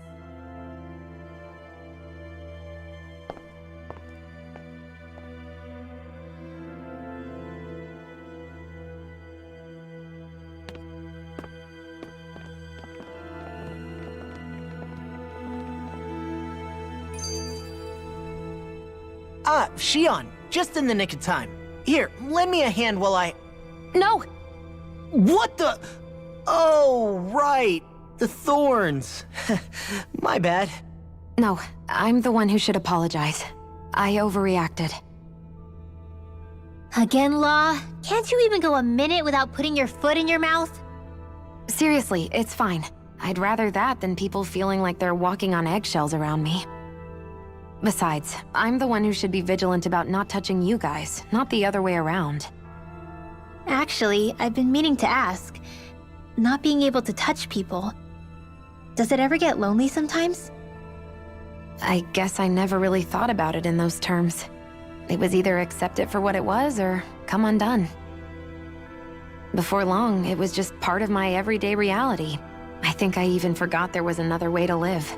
Shion, just in the nick of time. Here, lend me a hand while I— No! What the— Oh, right. The thorns. My bad. No, I'm the one who should apologize. I overreacted. Again, Law? Can't you even go a minute without putting your foot in your mouth? Seriously, it's fine. I'd rather that than people feeling like they're walking on eggshells around me. Besides, I'm the one who should be vigilant about not touching you guys, not the other way around. Actually, I've been meaning to ask. Not being able to touch people, does it ever get lonely sometimes? I guess I never really thought about it in those terms. It was either accept it for what it was or come undone. Before long, it was just part of my everyday reality. I think I even forgot there was another way to live.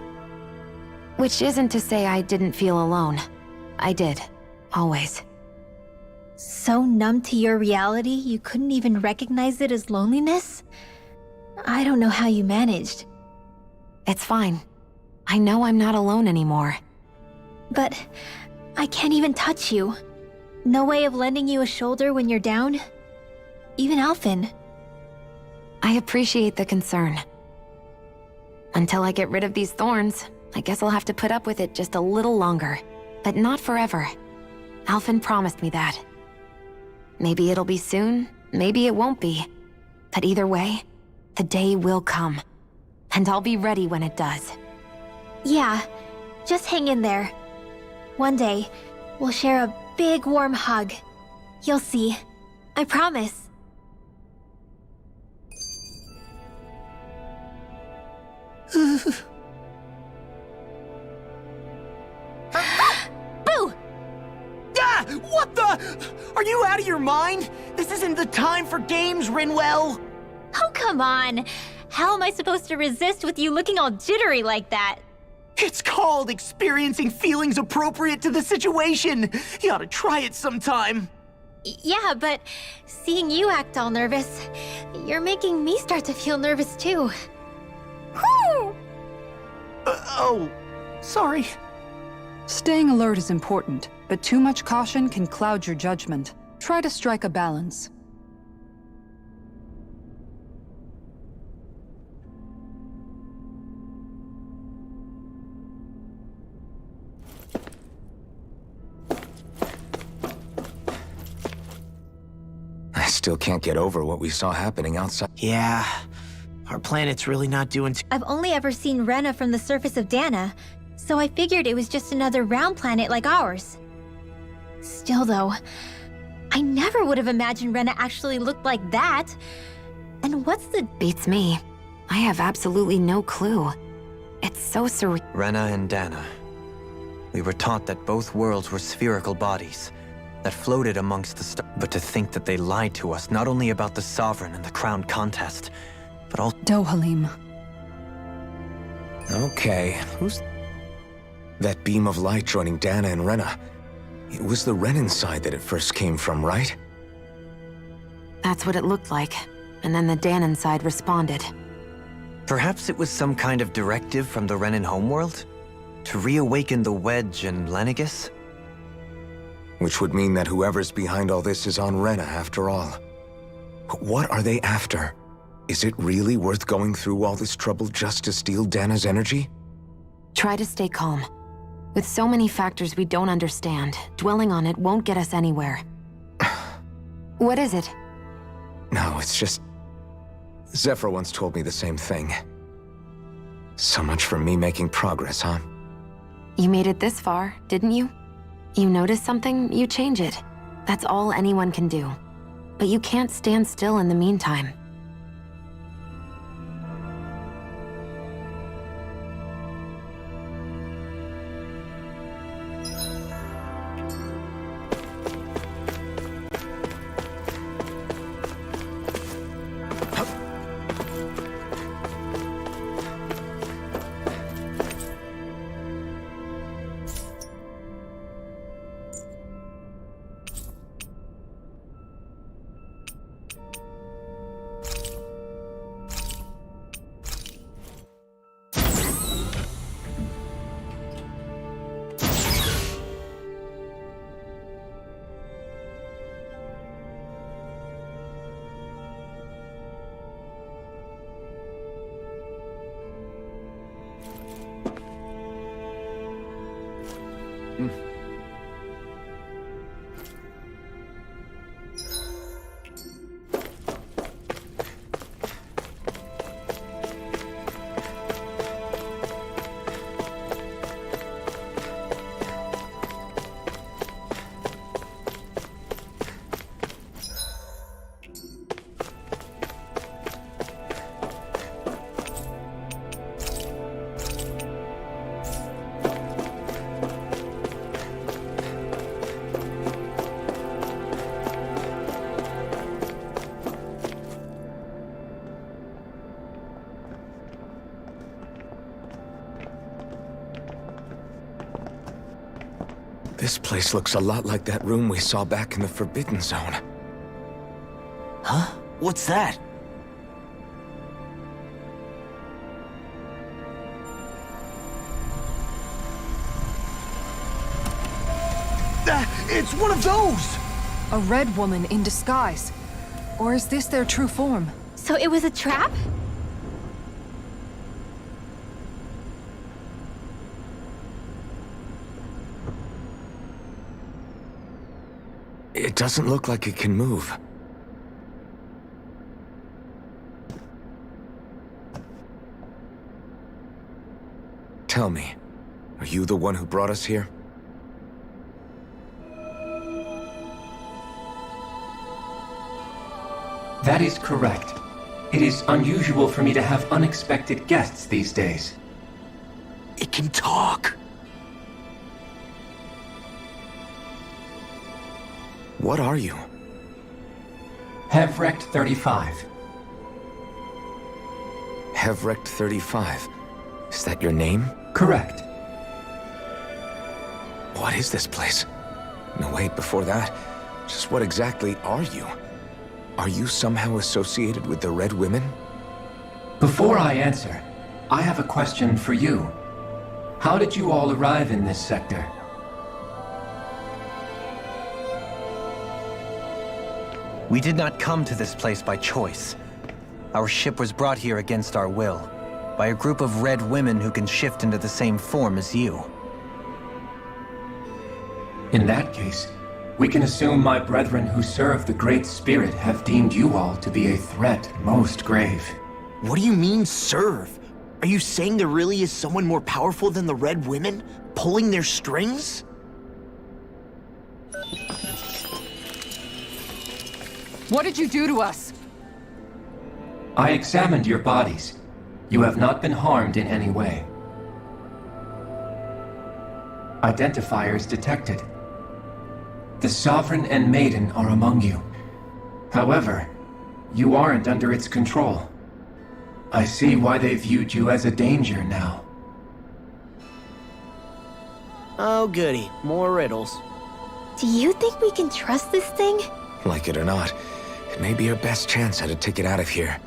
Which isn't to say I didn't feel alone. I did. Always. So numb to your reality, you couldn't even recognize it as loneliness? I don't know how you managed. It's fine. I know I'm not alone anymore. But I can't even touch you. No way of lending you a shoulder when you're down? Even Alphen. I appreciate the concern. Until I get rid of these thorns, I guess I'll have to put up with it just a little longer. But not forever. Alphen promised me that. Maybe it'll be soon, maybe it won't be. But either way, the day will come. And I'll be ready when it does. Yeah, just hang in there. One day, we'll share a big warm hug. You'll see. I promise. Boo! Ah! What the? Are you out of your mind? This isn't the time for games, Rinwell! Oh, come on. How am I supposed to resist with you looking all jittery like that? It's called experiencing feelings appropriate to the situation. You ought to try it sometime. Yeah, but seeing you act all nervous, you're making me start to feel nervous too. Oh, sorry. Staying alert is important, but too much caution can cloud your judgment. Try to strike a balance. I still can't get over what we saw happening outside. Yeah, our planet's really not doing too... I've only ever seen Rena from the surface of Dana, so I figured it was just another round planet like ours. Still though, I never would have imagined Rena actually looked like that. And what's the... Beats me. I have absolutely no clue. It's so surreal. Rena and Dana. We were taught that both worlds were spherical bodies that floated amongst the stars. But to think that they lied to us not only about the Sovereign and the Crown contest, but also... Dohalim. Okay, who's... That beam of light joining Dana and Rena. It was the Renan side that it first came from, right? That's what it looked like. And then the Danon side responded. Perhaps it was some kind of directive from the Renan homeworld? To reawaken the Wedge and Lenegis? Which would mean that whoever's behind all this is on Rena after all. But what are they after? Is it really worth going through all this trouble just to steal Dana's energy? Try to stay calm. With so many factors we don't understand, dwelling on it won't get us anywhere. What is it? No, it's just... Zephyr once told me the same thing. So much for me making progress, huh? You made it this far, didn't you? You notice something, you change it. That's all anyone can do. But you can't stand still in the meantime. This place looks a lot like that room we saw back in the Forbidden Zone. Huh? What's that? It's one of those! A red woman in disguise. Or is this their true form? So it was a trap? It doesn't look like it can move. Tell me, are you the one who brought us here? That is correct. It is unusual for me to have unexpected guests these days. It can talk. What are you? Hevrecht 35. Hevrecht 35. Is that your name? Correct. What is this place? No, wait, before that, just what exactly are you? Are you somehow associated with the Red Women? Before I answer, I have a question for you. How did you all arrive in this sector? We did not come to this place by choice. Our ship was brought here against our will, by a group of red women who can shift into the same form as you. In that case, we can assume my brethren who serve the Great Spirit have deemed you all to be a threat most grave. What do you mean, serve? Are you saying there really is someone more powerful than the Red Women, pulling their strings? What did you do to us? I examined your bodies. You have not been harmed in any way. Identifiers detected. The Sovereign and Maiden are among you. However, you aren't under its control. I see why they viewed you as a danger now. Oh goody, more riddles. Do you think we can trust this thing? Like it or not, it may be our best chance at a ticket out of here.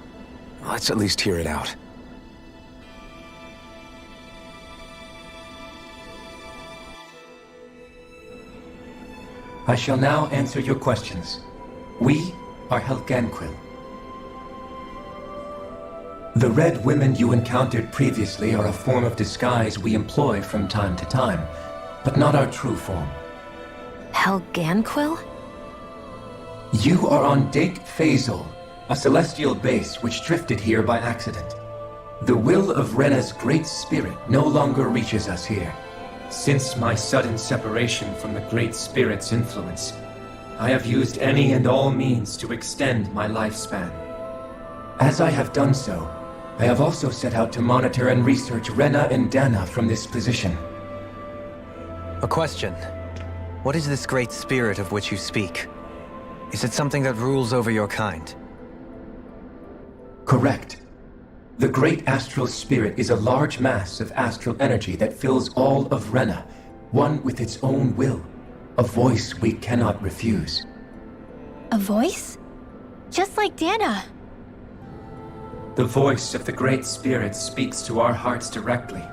Let's at least hear it out. I shall now answer your questions. We are Helganquil. The Red Women you encountered previously are a form of disguise we employ from time to time, but not our true form. Helganquil? You are on Dake Phasol, a celestial base which drifted here by accident. The will of Rena's great spirit no longer reaches us here. Since my sudden separation from the Great Spirit's influence, I have used any and all means to extend my lifespan. As I have done so, I have also set out to monitor and research Rena and Dana from this position. A question. What is this Great Spirit of which you speak? Is it something that rules over your kind? Correct. The Great Astral Spirit is a large mass of astral energy that fills all of Rena, one with its own will, a voice we cannot refuse. A voice? Just like Dana. The voice of the Great Spirit speaks to our hearts directly,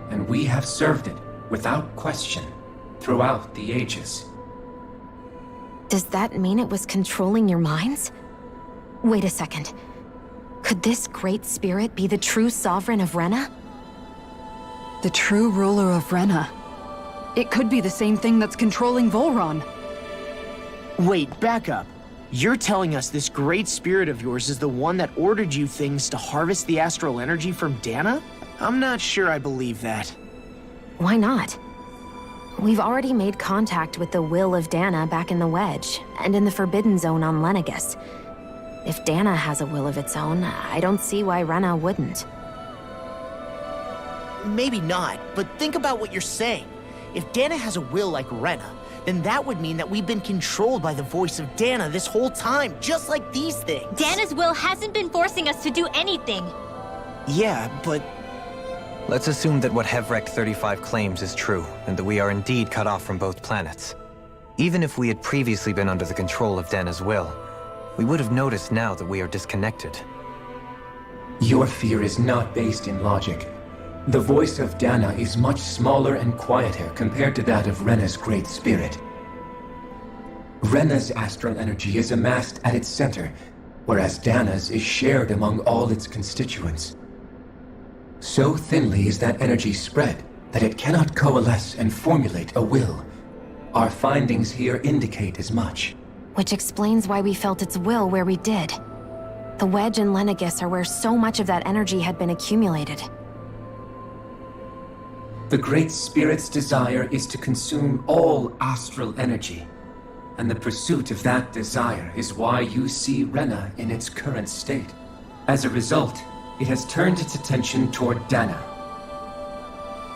and we have served it, without question, throughout the ages. Does that mean it was controlling your minds? Wait a second. Could this Great Spirit be the true Sovereign of Rena? The true ruler of Rena. It could be the same thing that's controlling Volron. Wait, back up. You're telling us this Great Spirit of yours is the one that ordered you things to harvest the astral energy from Dana? I'm not sure I believe that. Why not? We've already made contact with the will of Dana back in the Wedge, and in the Forbidden Zone on Lenegus. If Dana has a will of its own, I don't see why Rena wouldn't. Maybe not, but think about what you're saying. If Dana has a will like Rena, then that would mean that we've been controlled by the voice of Dana this whole time, just like these things. Dana's will hasn't been forcing us to do anything. Yeah, but... Let's assume that what Hevrek 35 claims is true, and that we are indeed cut off from both planets. Even if we had previously been under the control of Dana's will, we would have noticed now that we are disconnected. Your fear is not based in logic. The voice of Dana is much smaller and quieter compared to that of Rena's Great Spirit. Rena's astral energy is amassed at its center, whereas Dana's is shared among all its constituents. So thinly is that energy spread that it cannot coalesce and formulate a will. Our findings here indicate as much. Which explains why we felt its will where we did. The Wedge and Lenegus are where so much of that energy had been accumulated. The Great Spirit's desire is to consume all astral energy, and the pursuit of that desire is why you see Rena in its current state. As a result, it has turned its attention toward Dana.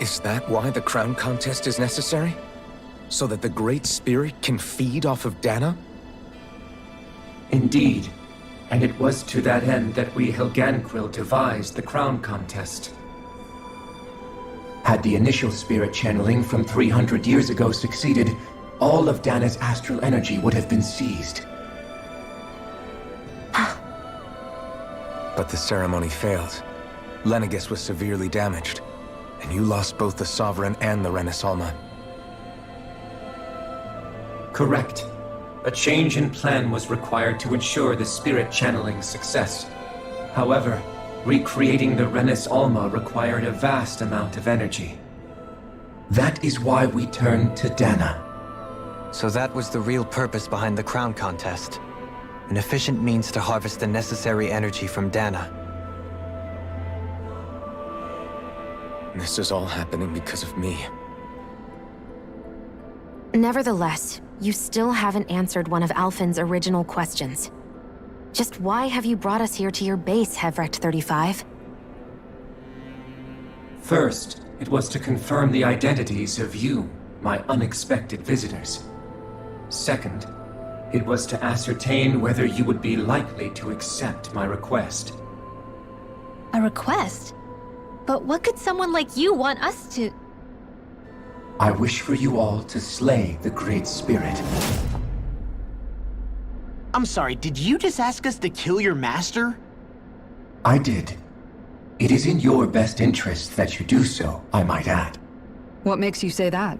Is that why the crown contest is necessary? So that the Great Spirit can feed off of Dana? Indeed, and it was to that end that we Helganquil devised the crown contest. Had the initial spirit channeling from 300 years ago succeeded, all of Dana's astral energy would have been seized. But the ceremony failed. Lenegus was severely damaged. And you lost both the Sovereign and the Renis Alma. Correct. A change in plan was required to ensure the spirit channeling's success. However, recreating the Renis Alma required a vast amount of energy. That is why we turned to Dana. So that was the real purpose behind the crown contest. An efficient means to harvest the necessary energy from Dana. This is all happening because of me. Nevertheless, you still haven't answered one of Alphen's original questions. Just why have you brought us here to your base, Hevrecht 35? First, it was to confirm the identities of you, my unexpected visitors. Second, it was to ascertain whether you would be likely to accept my request. A request? But what could someone like you want us to... I wish for you all to slay the Great Spirit. I'm sorry, did you just ask us to kill your master? I did. It is in your best interest that you do so, I might add. What makes you say that?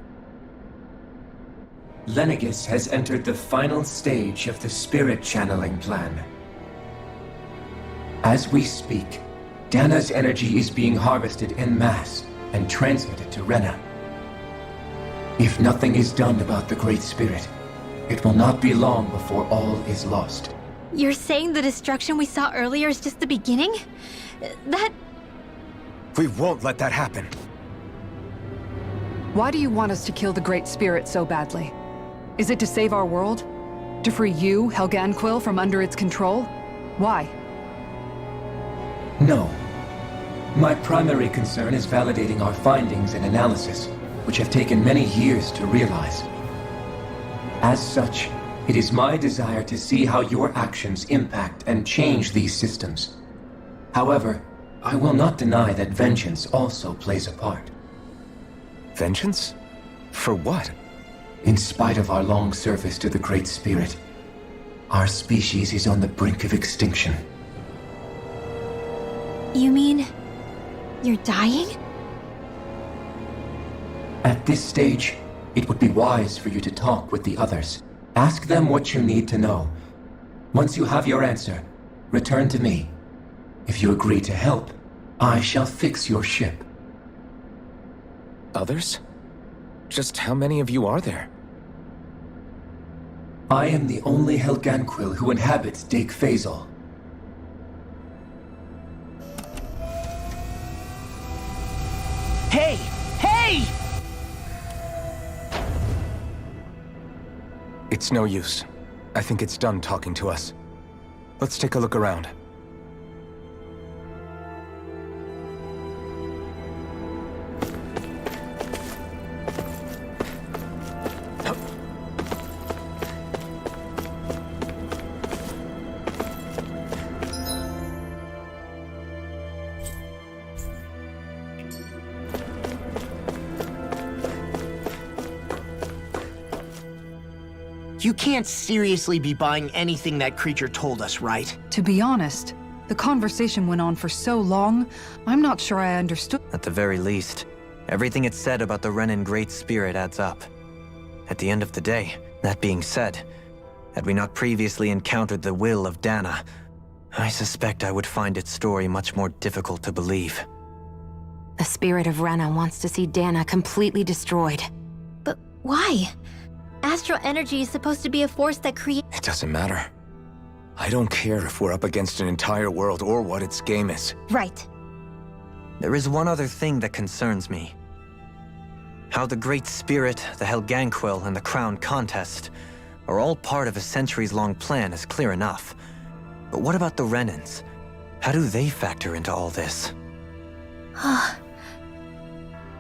Lenegis has entered the final stage of the spirit channeling plan. As we speak, Dana's energy is being harvested en masse and transmitted to Rena. If nothing is done about the Great Spirit, it will not be long before all is lost. You're saying the destruction we saw earlier is just the beginning? That... We won't let that happen. Why do you want us to kill the Great Spirit so badly? Is it to save our world? To free you, Helganquil, from under its control? Why? No. My primary concern is validating our findings and analysis, which have taken many years to realize. As such, it is my desire to see how your actions impact and change these systems. However, I will not deny that vengeance also plays a part. Vengeance? For what? In spite of our long service to the Great Spirit, our species is on the brink of extinction. You mean... you're dying? At this stage, it would be wise for you to talk with the others. Ask them what you need to know. Once you have your answer, return to me. If you agree to help, I shall fix your ship. Others? Just how many of you are there? I am the only Helganquil who inhabits Dake Faisal. Hey! Hey! It's no use. I think it's done talking to us. Let's take a look around. You can't seriously be buying anything that creature told us, right? To be honest, the conversation went on for so long, I'm not sure I understood. At the very least, everything it said about the Renan Great Spirit adds up. At the end of the day, that being said, had we not previously encountered the will of Dana, I suspect I would find its story much more difficult to believe. The spirit of Rena wants to see Dana completely destroyed. But why? Astral energy is supposed to be a force that creates... It doesn't matter. I don't care if we're up against an entire world or what its game is. Right. There is one other thing that concerns me. How the Great Spirit, the Helganquil, and the Crown Contest are all part of a centuries-long plan is clear enough. But what about the Renans? How do they factor into all this?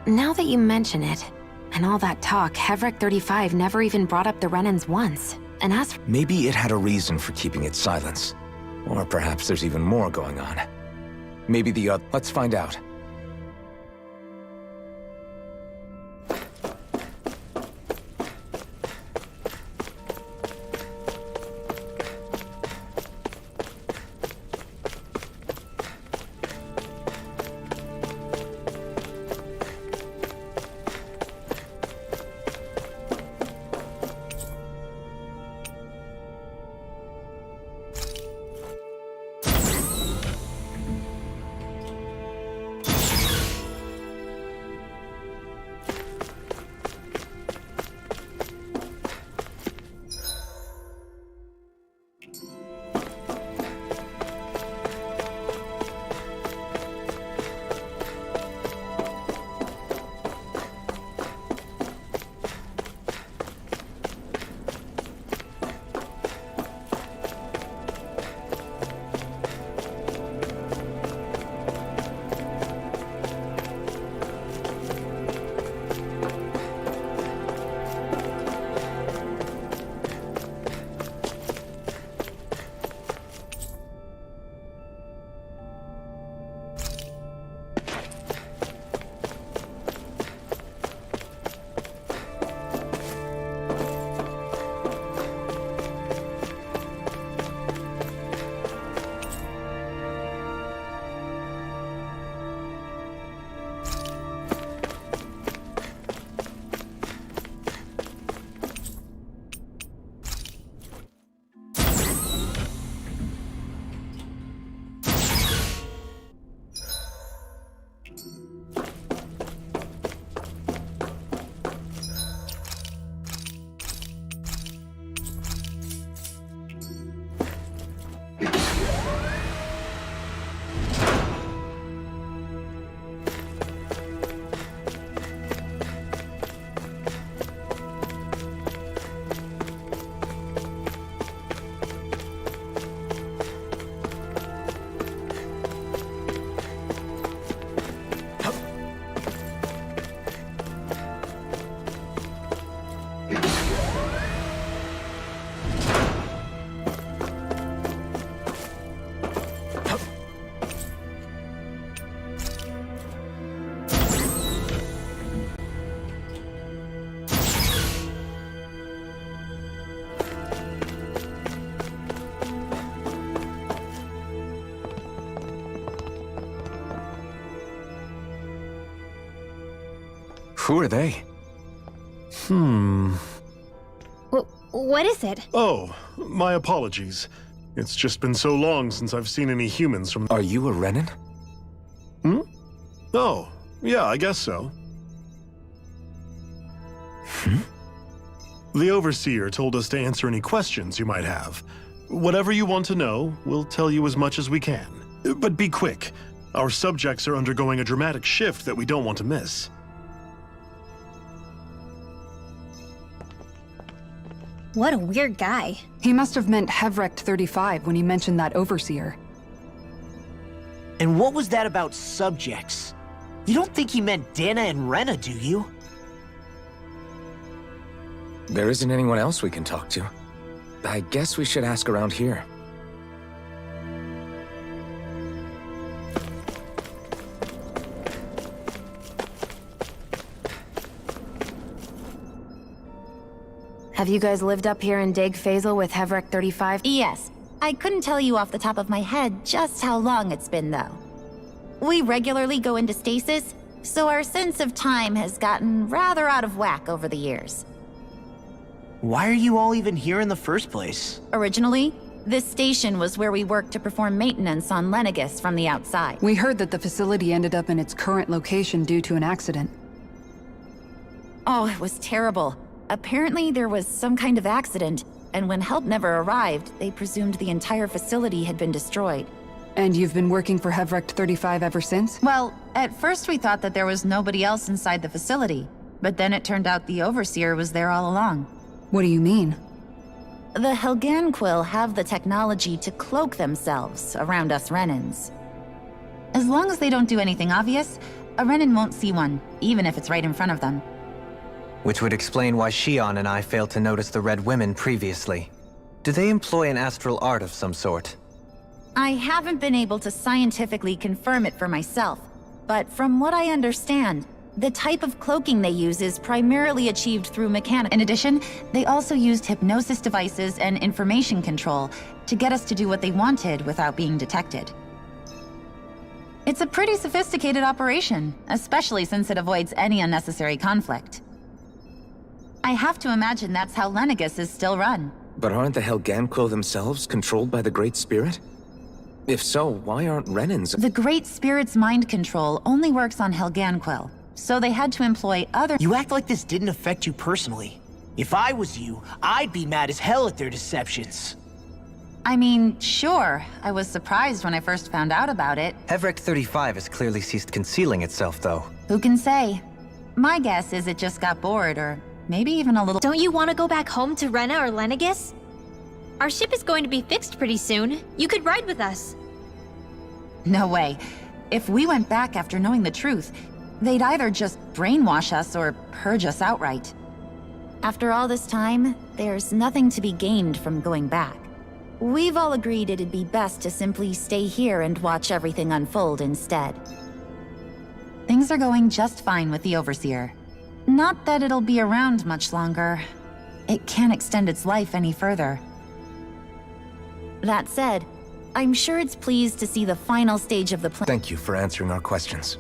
Now that you mention it, and all that talk, Hevrecht 35 never even brought up the Renans once. And as for... Maybe it had a reason for keeping its silence. Or perhaps there's even more going on. Maybe the other... Let's find out. Who are they? What is it? Oh, my apologies. It's just been so long since I've seen any humans from— Are you a Renan? Oh, yeah, I guess so. The Overseer told us to answer any questions you might have. Whatever you want to know, we'll tell you as much as we can. But be quick. Our subjects are undergoing a dramatic shift that we don't want to miss. What a weird guy. He must have meant Hevrecht 35 when he mentioned that Overseer. And what was that about subjects? You don't think he meant Dana and Rena, do you? There isn't anyone else we can talk to. I guess we should ask around here. Have you guys lived up here in Deg Faisal with Hevrecht 35? Yes. I couldn't tell you off the top of my head just how long it's been, though. We regularly go into stasis, so our sense of time has gotten rather out of whack over the years. Why are you all even here in the first place? Originally, this station was where we worked to perform maintenance on Lenegis from the outside. We heard that the facility ended up in its current location due to an accident. Oh, it was terrible. Apparently there was some kind of accident, and when help never arrived, they presumed the entire facility had been destroyed. And you've been working for Hevrecht 35 ever since? Well, at first we thought that there was nobody else inside the facility, but then it turned out the Overseer was there all along. What do you mean? The Helganquil have the technology to cloak themselves around us Renans. As long as they don't do anything obvious, a Renan won't see one, even if it's right in front of them. Which would explain why Shion and I failed to notice the Red Women previously. Do they employ an astral art of some sort? I haven't been able to scientifically confirm it for myself, but from what I understand, the type of cloaking they use is primarily achieved through mechanics. In addition, they also used hypnosis devices and information control to get us to do what they wanted without being detected. It's a pretty sophisticated operation, especially since it avoids any unnecessary conflict. I have to imagine that's how Lenegis is still run. But aren't the Helganquil themselves controlled by the Great Spirit? If so, why aren't Renans— The Great Spirit's mind control only works on Helganquil, so they had to employ other— You act like this didn't affect you personally. If I was you, I'd be mad as hell at their deceptions. I mean, sure, I was surprised when I first found out about it. Hevrecht 35 has clearly ceased concealing itself, though. Who can say? My guess is it just got bored, or maybe even a little— Don't you want to go back home to Rena or Lenegis? Our ship is going to be fixed pretty soon. You could ride with us. No way. If we went back after knowing the truth, they'd either just brainwash us or purge us outright. After all this time, there's nothing to be gained from going back. We've all agreed it'd be best to simply stay here and watch everything unfold instead. Things are going just fine with the Overseer. Not that it'll be around much longer. It can't extend its life any further. That said, I'm sure it's pleased to see the final stage of the plan. Thank you for answering our questions.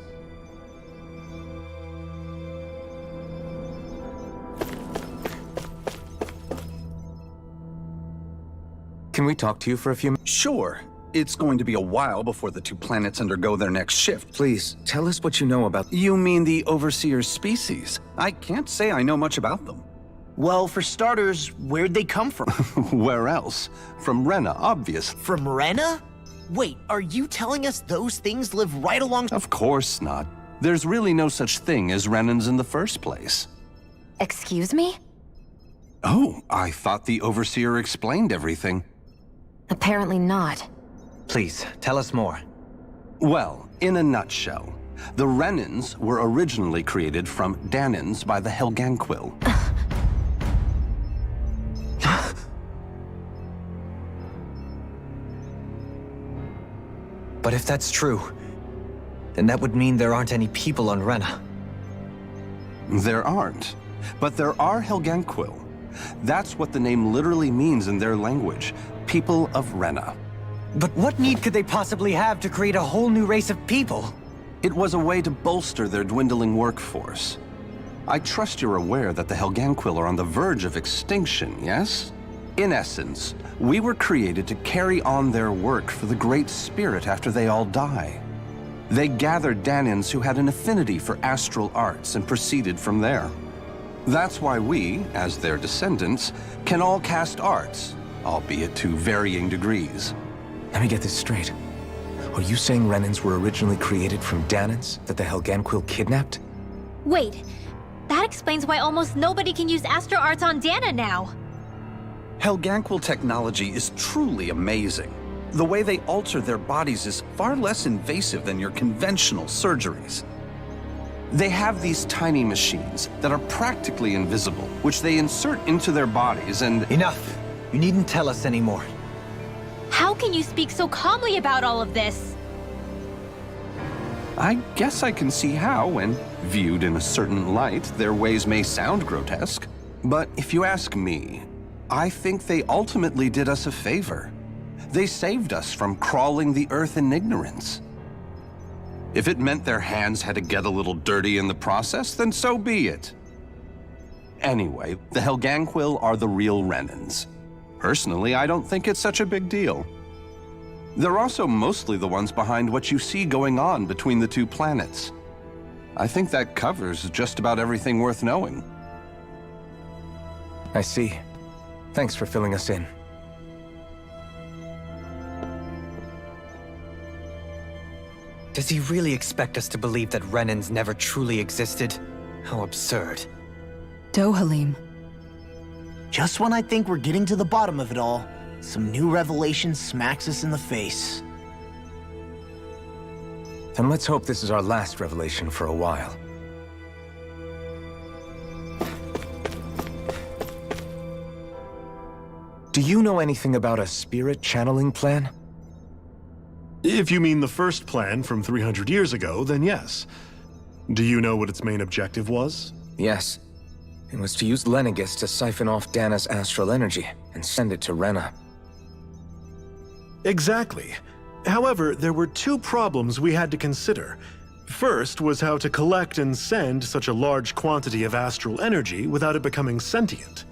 Can we talk to you for a few minutes? Sure. It's going to be a while before the two planets undergo their next shift. Please, tell us what you know about— You mean the Overseer's species? I can't say I know much about them. Well, for starters, where'd they come from? Where else? From Rena, obviously. From Rena? Wait, are you telling us those things live right along— Of course not. There's really no such thing as Renans in the first place. Excuse me? Oh, I thought the Overseer explained everything. Apparently not. Please, tell us more. Well, in a nutshell, the Renans were originally created from Danans by the Helganquil. But if that's true, then that would mean there aren't any people on Rena. There aren't, but there are Helganquil. That's what the name literally means in their language, people of Rena. But what need could they possibly have to create a whole new race of people? It was a way to bolster their dwindling workforce. I trust you're aware that the Helganquil are on the verge of extinction, yes? In essence, we were created to carry on their work for the Great Spirit after they all die. They gathered Danans who had an affinity for astral arts and proceeded from there. That's why we, as their descendants, can all cast arts, albeit to varying degrees. Let me get this straight. Are you saying Renans were originally created from Danans that the Helganquil kidnapped? Wait, that explains why almost nobody can use Astro Arts on Dana now. Helganquil technology is truly amazing. The way they alter their bodies is far less invasive than your conventional surgeries. They have these tiny machines that are practically invisible, which they insert into their bodies and— Enough! You needn't tell us anymore. How can you speak so calmly about all of this? I guess I can see how, when viewed in a certain light, their ways may sound grotesque. But if you ask me, I think they ultimately did us a favor. They saved us from crawling the earth in ignorance. If it meant their hands had to get a little dirty in the process, then so be it. Anyway, the Helganquil are the real Renans. Personally, I don't think it's such a big deal. They're also mostly the ones behind what you see going on between the two planets. I think that covers just about everything worth knowing. I see. Thanks for filling us in. Does he really expect us to believe that Renans never truly existed? How absurd. Dohalim. Just when I think we're getting to the bottom of it all, some new revelation smacks us in the face. Then let's hope this is our last revelation for a while. Do you know anything about a spirit channeling plan? If you mean the first plan from 300 years ago, then yes. Do you know what its main objective was? Yes. It was to use Lenegis to siphon off Dana's astral energy and send it to Rena. Exactly. However, there were two problems we had to consider. First was how to collect and send such a large quantity of astral energy without it becoming sentient.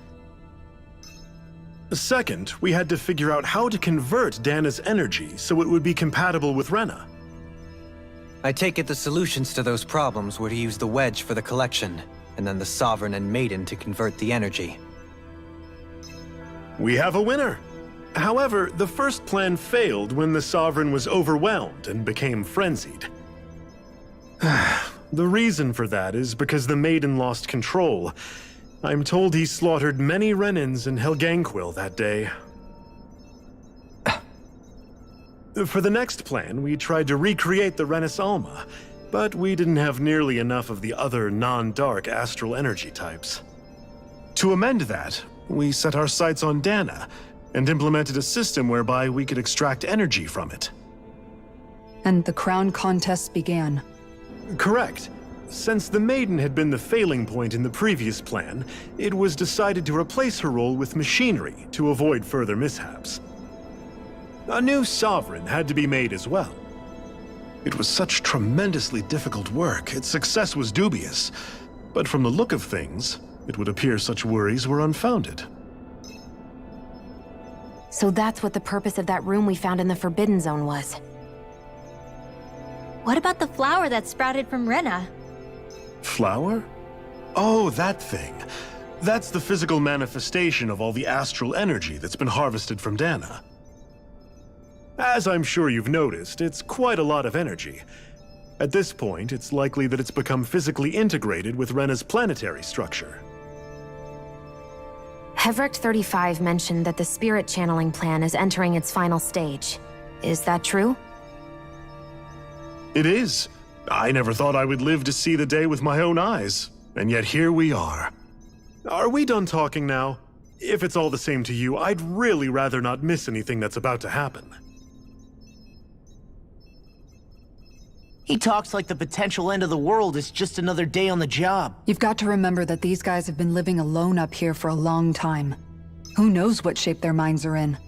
Second, we had to figure out how to convert Dana's energy so it would be compatible with Rena. I take it the solutions to those problems were to use the wedge for the collection, and then the Sovereign and Maiden to convert the energy. We have a winner! However, the first plan failed when the Sovereign was overwhelmed and became frenzied. The reason for that is because the Maiden lost control. I'm told he slaughtered many Renans and Helganquil that day. For the next plan, we tried to recreate the Renis Alma, but we didn't have nearly enough of the other non-dark astral energy types. To amend that, we set our sights on Dana, and implemented a system whereby we could extract energy from it. And the crown contests began. Correct. Since the Maiden had been the failing point in the previous plan, it was decided to replace her role with machinery to avoid further mishaps. A new Sovereign had to be made as well. It was such tremendously difficult work, its success was dubious. But from the look of things, it would appear such worries were unfounded. So that's what the purpose of that room we found in the Forbidden Zone was. What about the flower that sprouted from Rena? Flower? Oh, that thing. That's the physical manifestation of all the astral energy that's been harvested from Dana. As I'm sure you've noticed, it's quite a lot of energy. At this point, it's likely that it's become physically integrated with Rena's planetary structure. Hevrecht 35 mentioned that the spirit channeling plan is entering its final stage. Is that true? It is. I never thought I would live to see the day with my own eyes, and yet here we are. Are we done talking now? If it's all the same to you, I'd really rather not miss anything that's about to happen. He talks like the potential end of the world is just another day on the job. You've got to remember that these guys have been living alone up here for a long time. Who knows what shape their minds are in?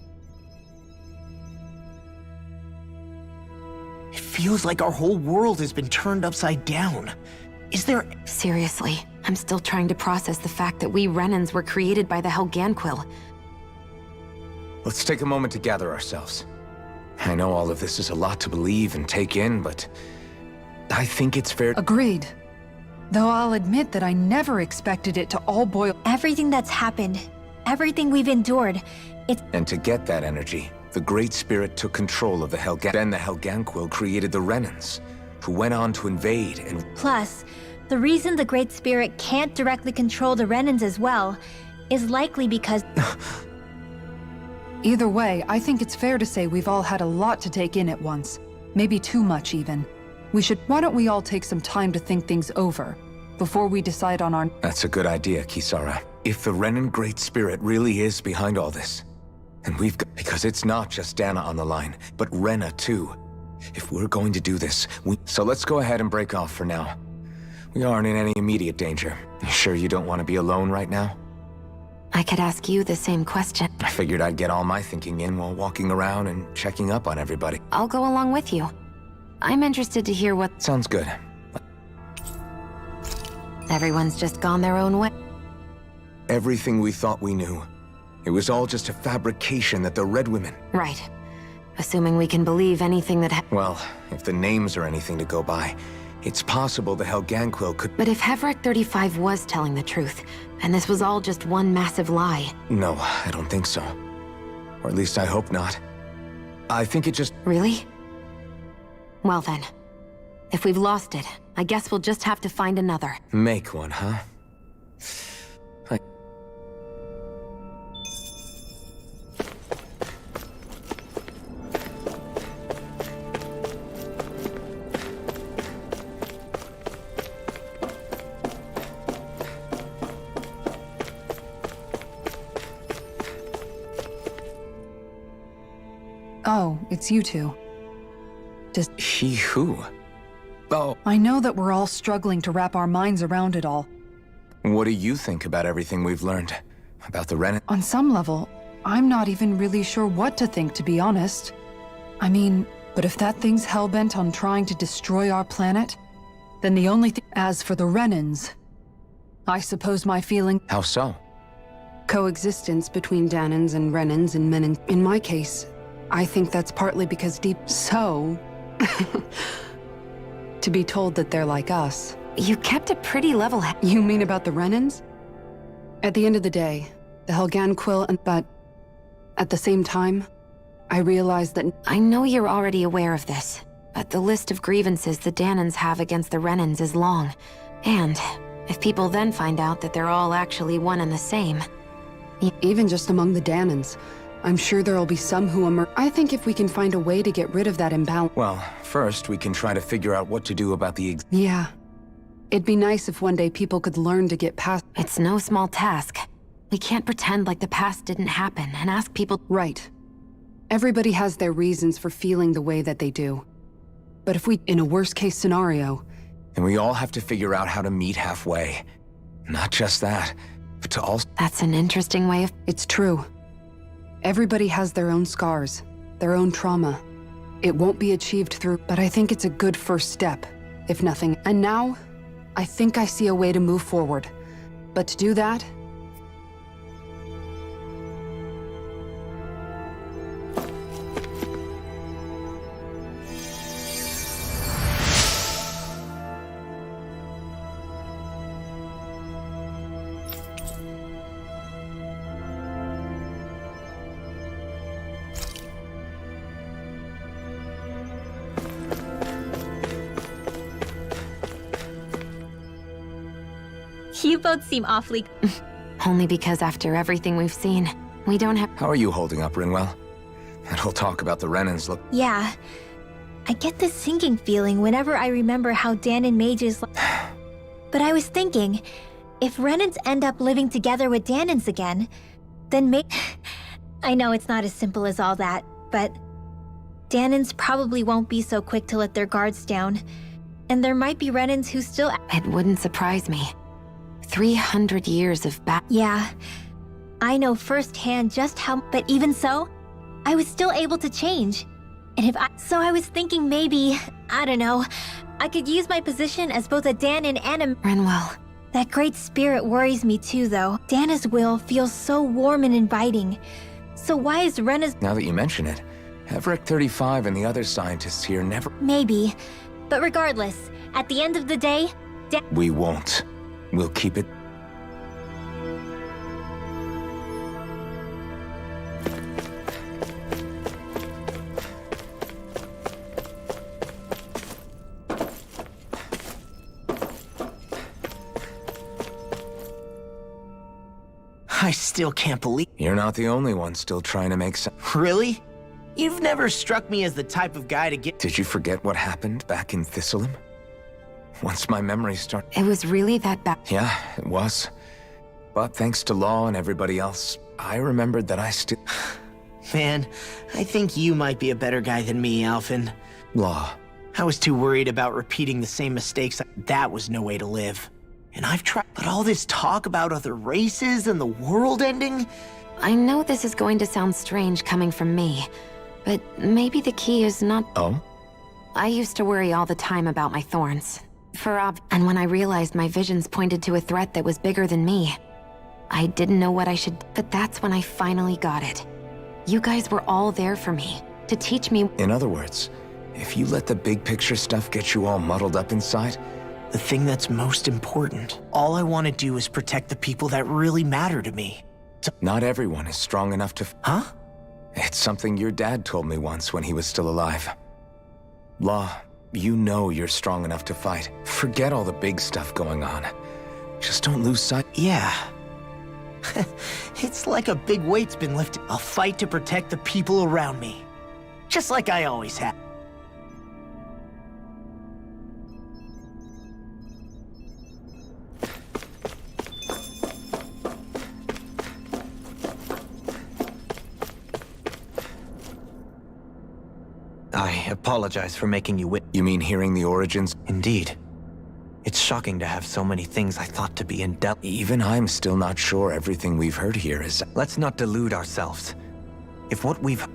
It feels like our whole world has been turned upside down. Is there— Seriously, I'm still trying to process the fact that we Renans were created by the Helganquil. Let's take a moment to gather ourselves. I know all of this is a lot to believe and take in, but I think it's fair. Agreed. Though I'll admit that I never expected it to all boil. Everything that's happened, everything we've endured, And to get that energy, the Great Spirit took control of the Then the Helganquil created the Renans, who went on to invade and... Plus, the reason the Great Spirit can't directly control the Renans as well is likely because... Either way, I think it's fair to say we've all had a lot to take in at once. Maybe too much, even. Why don't we all take some time to think things over, before we decide on our... That's a good idea, Kisara. If the Renan Great Spirit really is behind all this, and we've got... Because it's not just Dana on the line, but Rena too. If we're going to do this, So let's go ahead and break off for now. We aren't in any immediate danger. You sure you don't want to be alone right now? I could ask you the same question. I figured I'd get all my thinking in while walking around and checking up on everybody. I'll go along with you. I'm interested to hear what... Sounds good. Everyone's just gone their own way. Everything we thought we knew. It was all just a fabrication that the Red Women... Right. Assuming we can believe anything that... Well, if the names are anything to go by, it's possible the Helganquil could... But if Heverick 35 was telling the truth, and this was all just one massive lie... No, I don't think so. Or at least I hope not. I think it just... Really? Well then, if we've lost it, I guess we'll just have to find another. Make one, huh? Oh, it's you two. He who? Oh. I know that we're all struggling to wrap our minds around it all. What do you think about everything we've learned? About the Renan? On some level, I'm not even really sure what to think, to be honest. I mean, but if that thing's hellbent on trying to destroy our planet, then the only thing... As for the Renans, I suppose my feeling... How so? Coexistence between Danans and Renans and Menans. In my case, I think that's partly because deep... So... to be told that they're like us. You kept a pretty level head. You mean about the Renans? At the end of the day, the Helganquil and... But... At the same time, I realized that... I know you're already aware of this, but the list of grievances the Danans have against the Renans is long. And if people then find out that they're all actually one and the same... Even just among the Danans, I'm sure there'll be some who emerge. I think if we can find a way to get rid of that imbalance... Well, first we can try to figure out what to do about the... Yeah. It'd be nice if one day people could learn to get past... It's no small task. We can't pretend like the past didn't happen and ask people... Right. Everybody has their reasons for feeling the way that they do. But if we... In a worst-case scenario... And we all have to figure out how to meet halfway. Not just that, but to also... That's an interesting way of... It's true. Everybody has their own scars, their own trauma. It won't be achieved through... But I think it's a good first step, if nothing. And now, I think I see a way to move forward. But to do that... You both seem awfully... Only because after everything we've seen, we don't have... How are you holding up, Rinwell? And we'll talk about the Renans look... Yeah. I get this sinking feeling whenever I remember how Dan and Mage's... But I was thinking, if Renans end up living together with Danans again, then I know it's not as simple as all that, but... Danans probably won't be so quick to let their guards down. And there might be Renans who still... It wouldn't surprise me. 300 years of Yeah. I know firsthand just how... But even so, I was still able to change. And So I was thinking maybe, I don't know, I could use my position as both a Danan and a... Rinwell, That great spirit worries me too, though. Dana's will feels so warm and inviting. So why is Rena's... Now that you mention it, Everett 35 and the other scientists here never... Maybe. But regardless, at the end of the day, We won't. We'll keep it... I still can't believe... You're not the only one still trying to make sense. Really? You've never struck me as the type of guy to get... Did you forget what happened back in Thistleum? Once my memory started... It was really that bad. Yeah, it was. But thanks to Law and everybody else, I remembered that I still... Man, I think you might be a better guy than me, Alphen. Law. I was too worried about repeating the same mistakes. That was no way to live. And I've tried... But all this talk about other races and the world ending... I know this is going to sound strange coming from me, but maybe the key is not... Oh? I used to worry all the time about my thorns. And when I realized my visions pointed to a threat that was bigger than me, I didn't know what I should... But that's when I finally got it. You guys were all there for me, to teach me... In other words, if you let the big picture stuff get you all muddled up inside... The thing that's most important. All I want to do is protect the people that really matter to me. Not everyone is strong enough to... Huh? It's something your dad told me once when he was still alive. Law, you know you're strong enough to fight. Forget all the big stuff going on. Just don't lose sight. Yeah. It's like a big weight's been lifted. I'll fight to protect the people around me. Just like I always have. I apologize for making you wit. You mean hearing the origins? Indeed. It's shocking to have so many things I thought to be Even I'm still not sure everything we've heard here is... Let's not delude ourselves. If what we've...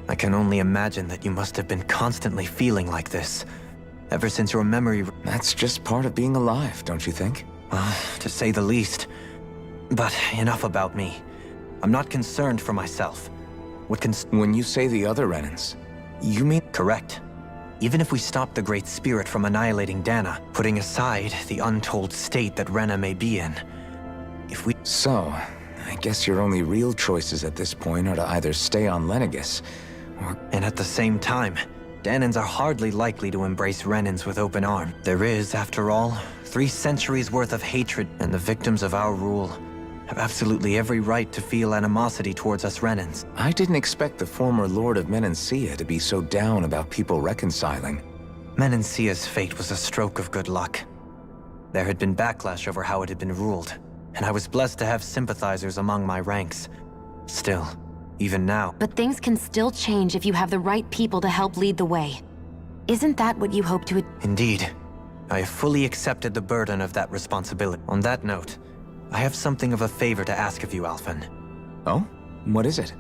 I can only imagine that you must have been constantly feeling like this, ever since your memory... That's just part of being alive, don't you think? Well, to say the least. But enough about me. I'm not concerned for myself. When you say the other Renans, you mean... Correct. Even if we stop the Great Spirit from annihilating Dana, putting aside the untold state that Rena may be in, if we... So, I guess your only real choices at this point are to either stay on Lenegis, or... And at the same time, Danans are hardly likely to embrace Renans with open arms. There is, after all, 3 centuries worth of hatred, and the victims of our rule have absolutely every right to feel animosity towards us Renans. I didn't expect the former Lord of Menancia to be so down about people reconciling. Menancia's fate was a stroke of good luck. There had been backlash over how it had been ruled, and I was blessed to have sympathizers among my ranks. Still, even now... But things can still change if you have the right people to help lead the way. Isn't that what you hope to... Indeed. I have fully accepted the burden of that responsibility. On that note, I have something of a favor to ask of you, Alphen. Oh? What is it?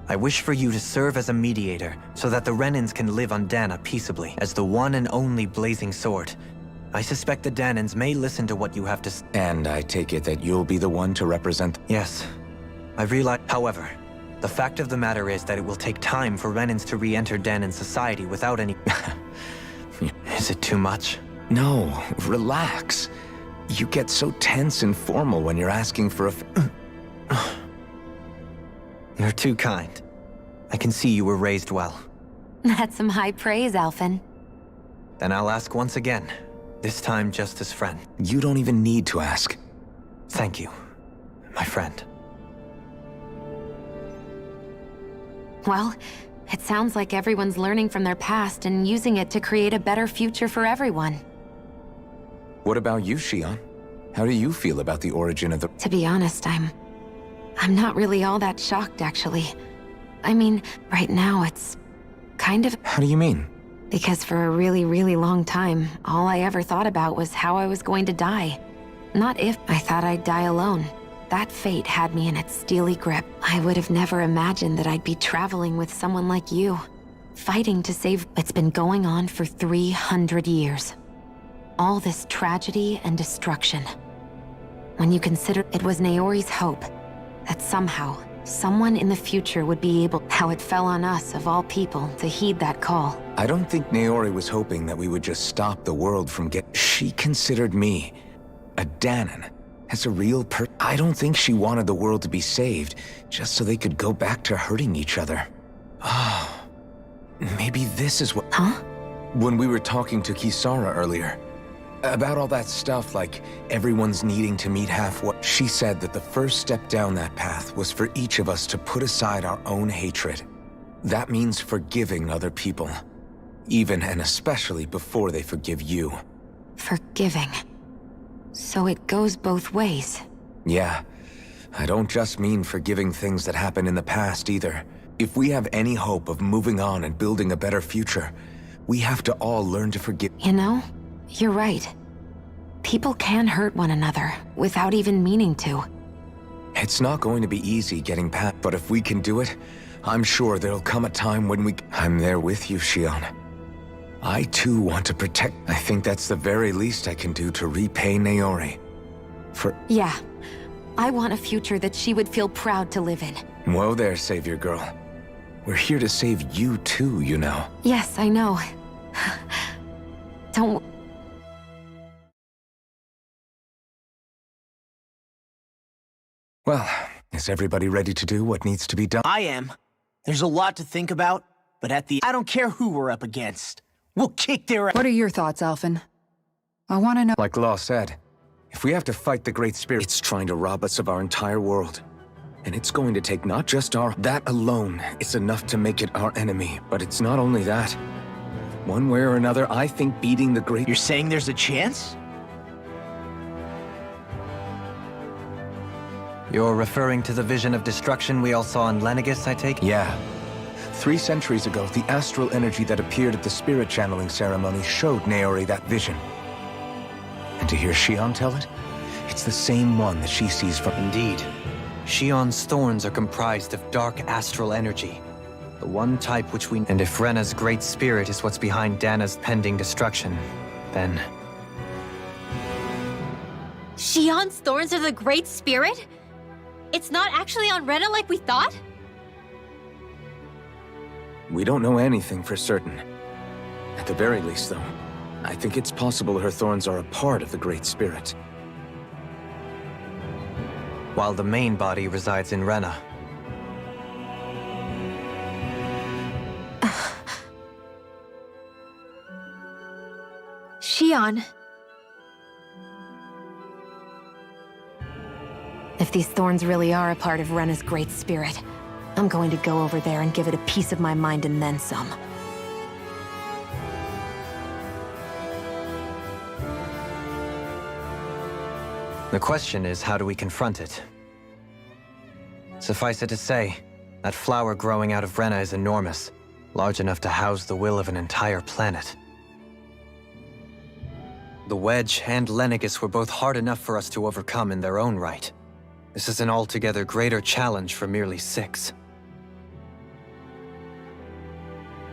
I wish for you to serve as a mediator, so that the Renans can live on Dana peaceably, as the one and only Blazing Sword. I suspect the Danans may listen to what you have to say. And I take it that you'll be the one to represent... Yes. I realize... However, the fact of the matter is that it will take time for Renans to re-enter Danan society without any... Is it too much? No, relax. You get so tense and formal when you're asking for a... You're too kind. I can see you were raised well. That's some high praise, Alphen. Then I'll ask once again, this time just as friend. You don't even need to ask. Thank you, my friend. Well, it sounds like everyone's learning from their past and using it to create a better future for everyone. What about you, Xion? How do you feel about the origin of the... To be honest, I'm not really all that shocked, actually. I mean, right now it's kind of... How do you mean? Because for a really, really long time, all I ever thought about was how I was going to die. Not if. I thought I'd die alone. That fate had me in its steely grip. I would have never imagined that I'd be traveling with someone like you, fighting to save... It's been going on for 300 years. all this tragedy and destruction. When you consider it was Naori's hope that somehow, someone in the future would be able, how it fell on us, of all people, to heed that call. I don't think Naori was hoping that we would just stop the world from She considered me a Dahnan. As a real I don't think she wanted the world to be saved, just so they could go back to hurting each other. Oh, maybe this is what... Huh? When we were talking to Kisara earlier, about all that stuff like everyone's needing to meet halfway, she said that the first step down that path was for each of us to put aside our own hatred. That means forgiving other people, even and especially before they forgive you. Forgiving. So it goes both ways. Yeah. I don't just mean forgiving things that happened in the past either. If we have any hope of moving on and building a better future, we have to all learn to forgive. You know, you're right. People can hurt one another without even meaning to. It's not going to be easy getting past, but if we can do it, I'm sure there'll come a time when I'm there with you, Shion. I too want to protect. I think that's the very least I can do to repay Naori. Yeah. I want a future that she would feel proud to live in. Whoa there, Savior Girl. We're here to save you too, you know. Yes, I know. Don't... Well, is everybody ready to do what needs to be done? I am. There's a lot to think about, but I don't care who we're up against. We'll kick their ass. What are your thoughts, Alphen? I want to know... Like Law said, if we have to fight the Great Spirit, it's trying to rob us of our entire world. And it's going to take not just our... That alone is enough to make it our enemy. But it's not only that. One way or another, I think beating the Great... You're saying there's a chance? You're referring to the vision of destruction we all saw in Lenegis, I take? Yeah. 3 centuries ago, the astral energy that appeared at the spirit channeling ceremony showed Naori that vision. And to hear Shion tell it, it's the same one that she sees from... Indeed. Shion's thorns are comprised of dark astral energy, the one type which we... And if Rena's great spirit is what's behind Dana's pending destruction, then... Shion's thorns are the Great Spirit? It's not actually on Rena like we thought? We don't know anything for certain. At the very least, though, I think it's possible her thorns are a part of the Great Spirit. While the main body resides in Rena. Shion. If these thorns really are a part of Rena's great spirit, I'm going to go over there and give it a piece of my mind and then some. The question is, how do we confront it? Suffice it to say, that flower growing out of Rena is enormous, large enough to house the will of an entire planet. The Wedge and Lenegis were both hard enough for us to overcome in their own right. This is an altogether greater challenge for merely 6.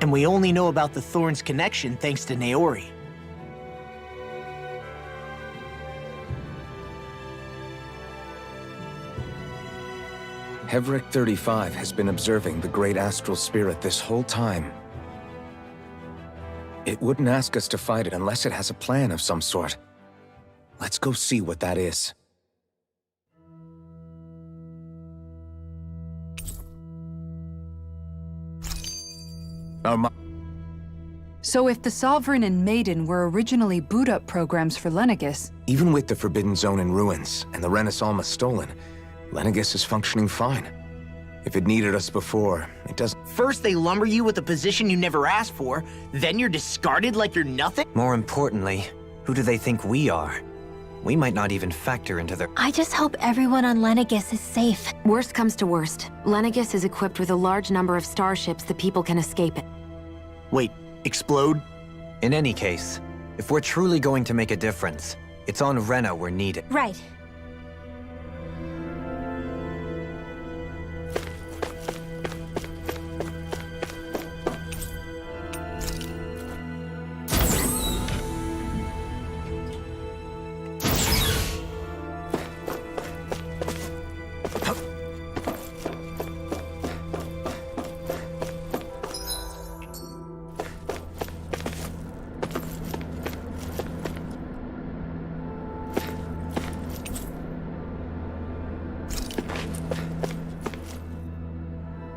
And we only know about the Thorns connection thanks to Naori. Hevric 35 has been observing the Great Astral Spirit this whole time. It wouldn't ask us to fight it unless it has a plan of some sort. Let's go see what that is. So if the Sovereign and Maiden were originally boot-up programs for Lenegis... Even with the Forbidden Zone in ruins and the Renaissance stolen, Lenegis is functioning fine. If it needed us before, it doesn't... First they lumber you with a position you never asked for, then you're discarded like you're nothing? More importantly, who do they think we are? We might not even factor into their... I just hope everyone on Lenegis is safe. Worst comes to worst, Lenegis is equipped with a large number of starships that people can escape in. Wait, explode? In any case, if we're truly going to make a difference, it's on Rena we're needed. Right.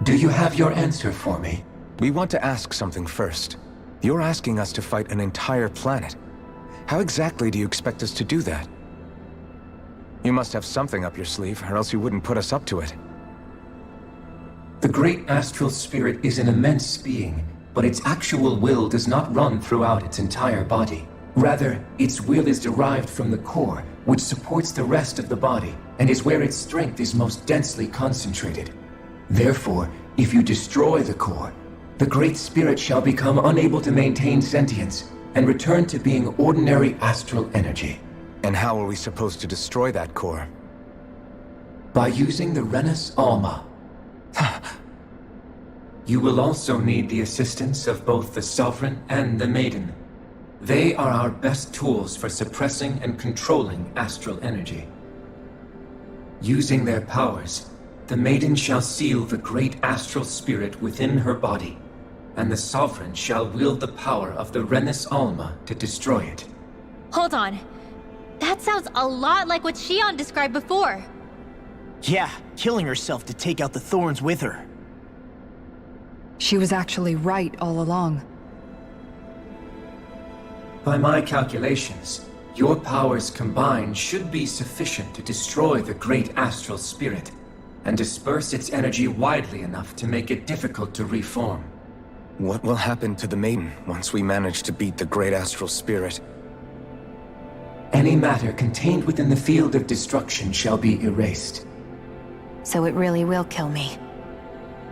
Do you have your answer for me? We want to ask something first. You're asking us to fight an entire planet. How exactly do you expect us to do that? You must have something up your sleeve, or else you wouldn't put us up to it. The great astral spirit is an immense being, but its actual will does not run throughout its entire body. Rather, its will is derived from the core, which supports the rest of the body, and is where its strength is most densely concentrated. Therefore, if you destroy the core, the Great Spirit shall become unable to maintain sentience, and return to being ordinary astral energy. And how are we supposed to destroy that core? By using the Renus Alma. You will also need the assistance of both the Sovereign and the Maiden. They are our best tools for suppressing and controlling astral energy. Using their powers, the Maiden shall seal the great astral spirit within her body, and the Sovereign shall wield the power of the Renus Alma to destroy it. Hold on. That sounds a lot like what Shion described before. Yeah, killing herself to take out the thorns with her. She was actually right all along. By my calculations, your powers combined should be sufficient to destroy the great astral spirit, and disperse its energy widely enough to make it difficult to reform. What will happen to the Maiden once we manage to beat the great astral spirit? Any matter contained within the field of destruction shall be erased. So it really will kill me.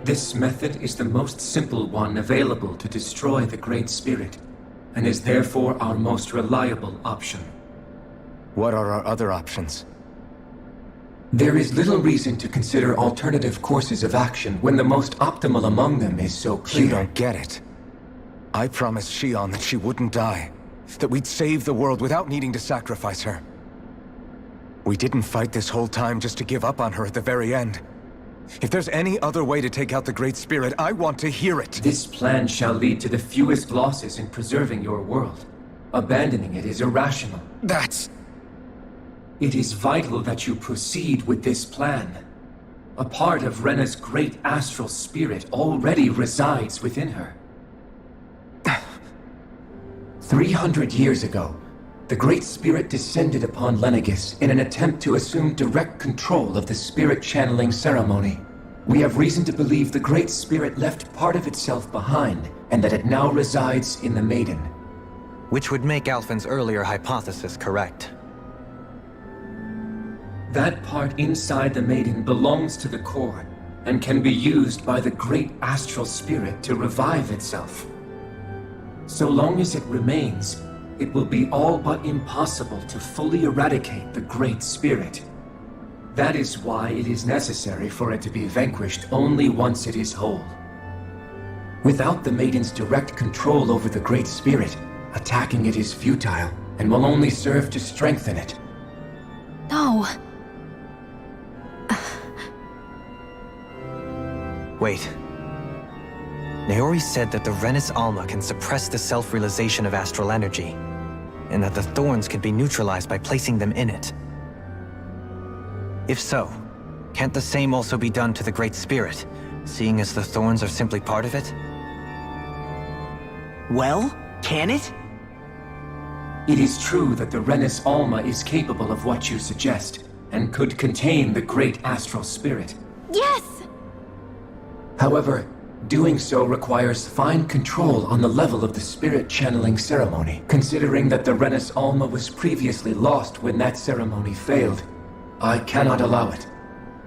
This method is the most simple one available to destroy the Great Spirit, and is therefore our most reliable option. What are our other options? There is little reason to consider alternative courses of action when the most optimal among them is so clear. You don't get it. I promised Shion that she wouldn't die, that we'd save the world without needing to sacrifice her. We didn't fight this whole time just to give up on her at the very end. If there's any other way to take out the Great Spirit, I want to hear it. This plan shall lead to the fewest losses in preserving your world. Abandoning it is irrational. It is vital that you proceed with this plan. A part of Rena's great astral spirit already resides within her. 300 years ago, the Great Spirit descended upon Lenegis in an attempt to assume direct control of the spirit channeling ceremony. We have reason to believe the Great Spirit left part of itself behind, and that it now resides in the Maiden. Which would make Alphen's earlier hypothesis correct. That part inside the Maiden belongs to the core, and can be used by the great astral spirit to revive itself. So long as it remains, it will be all but impossible to fully eradicate the Great Spirit. That is why it is necessary for it to be vanquished only once it is whole. Without the Maiden's direct control over the Great Spirit, attacking it is futile, and will only serve to strengthen it. No. Wait. Naori said that the Renus Alma can suppress the self-realization of astral energy, and that the thorns can be neutralized by placing them in it. If so, can't the same also be done to the Great Spirit, seeing as the thorns are simply part of it? Well, can it? It is true that the Renus Alma is capable of what you suggest, and could contain the great astral spirit. Yes! However, doing so requires fine control on the level of the spirit channeling ceremony, considering that the Renus Alma was previously lost when that ceremony failed. I cannot allow it.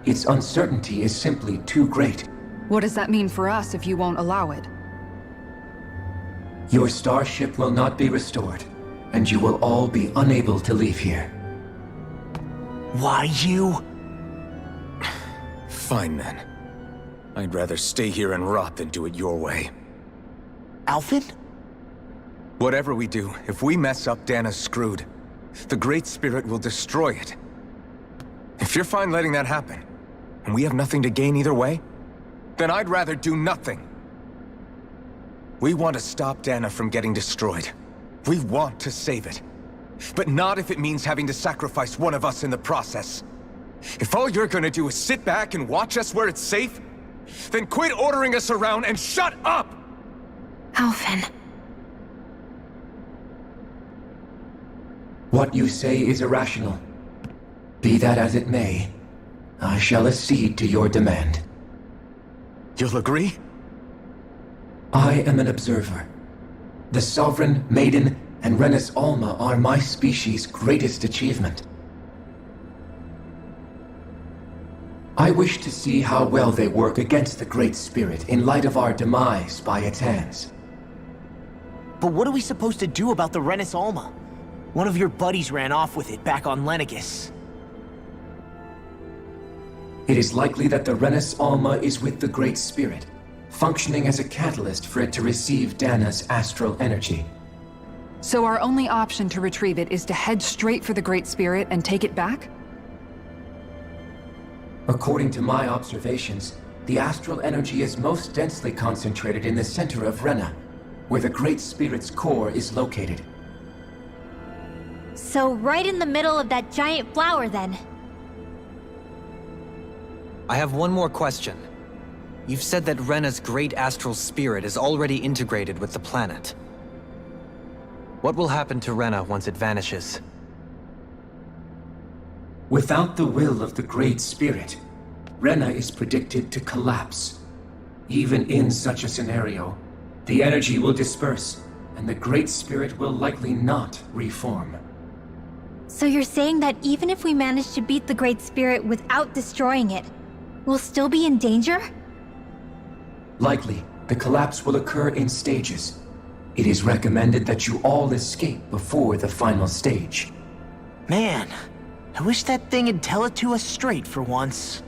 Its uncertainty is simply too great. What does that mean for us if you won't allow it? Your starship will not be restored, and you will all be unable to leave here. Why you? Fine then. I'd rather stay here and rot than do it your way. Alphen? Whatever we do, if we mess up, Dana's screwed. The Great Spirit will destroy it. If you're fine letting that happen, and we have nothing to gain either way, then I'd rather do nothing. We want to stop Dana from getting destroyed. We want to save it. But not if it means having to sacrifice one of us in the process. If all you're gonna do is sit back and watch us where it's safe, Then quit ordering us around and shut up! Alphen. What you say is irrational. Be that as it may, I shall accede to your demand. You'll agree? I am an observer. The Sovereign, Maiden, and Renis Alma are my species' greatest achievement. I wish to see how well they work against the Great Spirit in light of our demise by its hands. But what are we supposed to do about the Renis Alma? One of your buddies ran off with it back on Lenegis. It is likely that the Renis Alma is with the Great Spirit, functioning as a catalyst for it to receive Dana's astral energy. So our only option to retrieve it is to head straight for the Great Spirit and take it back? According to my observations, the astral energy is most densely concentrated in the center of Rena, where the Great Spirit's core is located. So right in the middle of that giant flower, then. I have one more question. You've said that Rena's great astral spirit is already integrated with the planet. What will happen to Rena once it vanishes? Without the will of the Great Spirit, Rena is predicted to collapse. Even in such a scenario, the energy will disperse, and the Great Spirit will likely not reform. So you're saying that even if we manage to beat the Great Spirit without destroying it, we'll still be in danger? Likely, the collapse will occur in stages. It is recommended that you all escape before the final stage. Man, I wish that thing would tell it to us straight for once.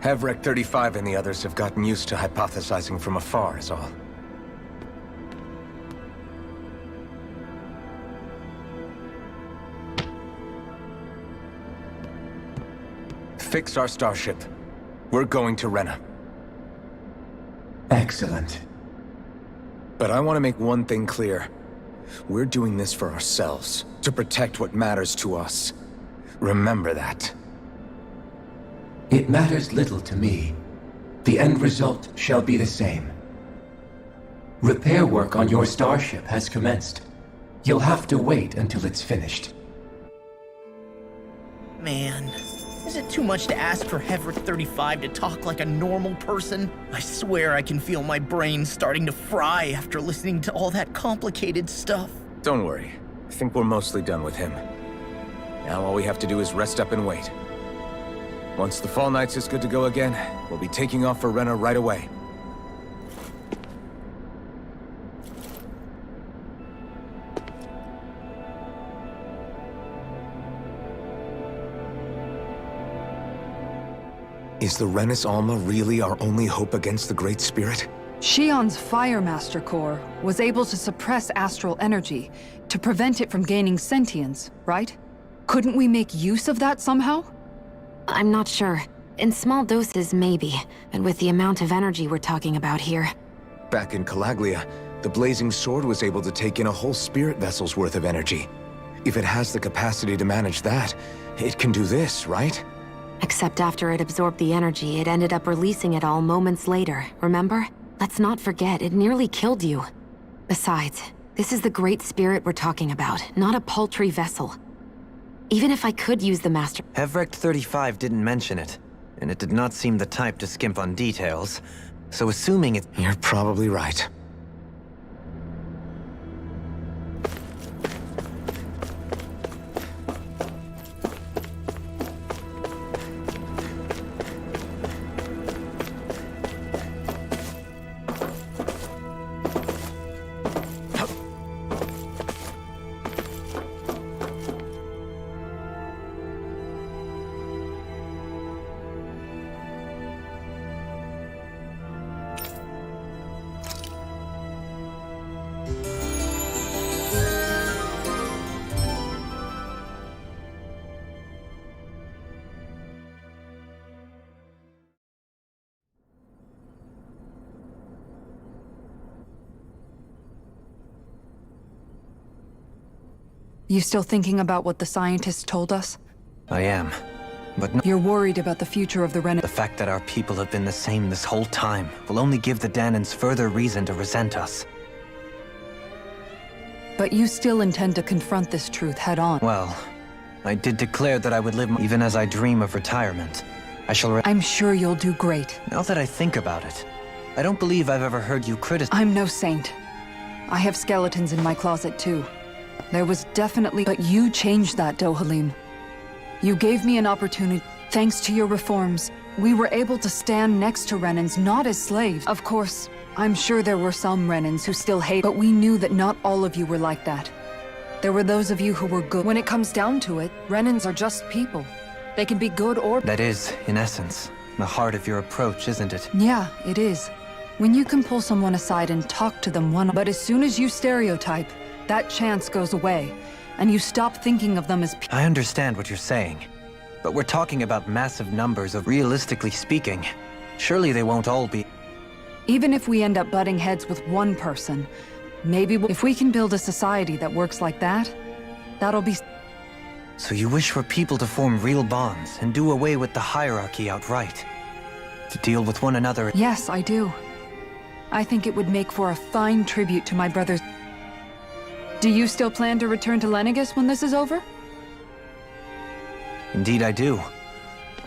Hevrek 35 and the others have gotten used to hypothesizing from afar, is all. Fix our starship. We're going to Rena. Excellent. But I want to make one thing clear. We're doing this for ourselves, to protect what matters to us. Remember that. It matters little to me. The end result shall be the same. Repair work on your starship has commenced. You'll have to wait until it's finished. Man, is it too much to ask for Hevrek 35 to talk like a normal person? I swear I can feel my brain starting to fry after listening to all that complicated stuff. Don't worry. I think we're mostly done with him. Now all we have to do is rest up and wait. Once the Fall Knights is good to go again, we'll be taking off for Rena right away. Is the Renis Alma really our only hope against the Great Spirit? Shion's Firemaster Core was able to suppress astral energy to prevent it from gaining sentience, right? Couldn't we make use of that somehow? I'm not sure. In small doses, maybe. And with the amount of energy we're talking about here. Back in Calaglia, the Blazing Sword was able to take in a whole spirit vessel's worth of energy. If it has the capacity to manage that, it can do this, right? Except after it absorbed the energy, it ended up releasing it all moments later, remember? Let's not forget, it nearly killed you. Besides, this is the Great Spirit we're talking about, not a paltry vessel. Even if I could use the Master... Hevrek 35 didn't mention it, and it did not seem the type to skimp on details. So assuming it... You're probably right. You still thinking about what the scientists told us? I am. But no, You're worried about the future of the Ren. the fact that our people have been the same this whole time will only give the Danans further reason to resent us. But you still intend to confront this truth head on. Well, I did declare that I would live even as I dream of retirement. I shall I'm sure you'll do great. Now that I think about it, I don't believe I've ever heard you criticize. I'm no saint. I have skeletons in my closet too. There was definitely... But you changed that, Dohalim. You gave me an opportunity. Thanks to your reforms, we were able to stand next to Renans, not as slaves. Of course, I'm sure there were some Renans who still hate, but we knew that not all of you were like that. There were those of you who were good. When it comes down to it, Renans are just people. They can be good or... That is, in essence, the heart of your approach, isn't it? Yeah, it is. When you can pull someone aside and talk to them one... But as soon as you stereotype, that chance goes away, and you stop thinking of them as people. I understand what you're saying, but we're talking about massive numbers of... Realistically speaking, surely they won't all be... Even if we end up butting heads with one person, maybe if we can build a society that works like that, that'll be... So you wish for people to form real bonds and do away with the hierarchy outright? To deal with one another? Yes, I do. I think it would make for a fine tribute to my brothers. Do you still plan to return to Lenegis when this is over? Indeed I do.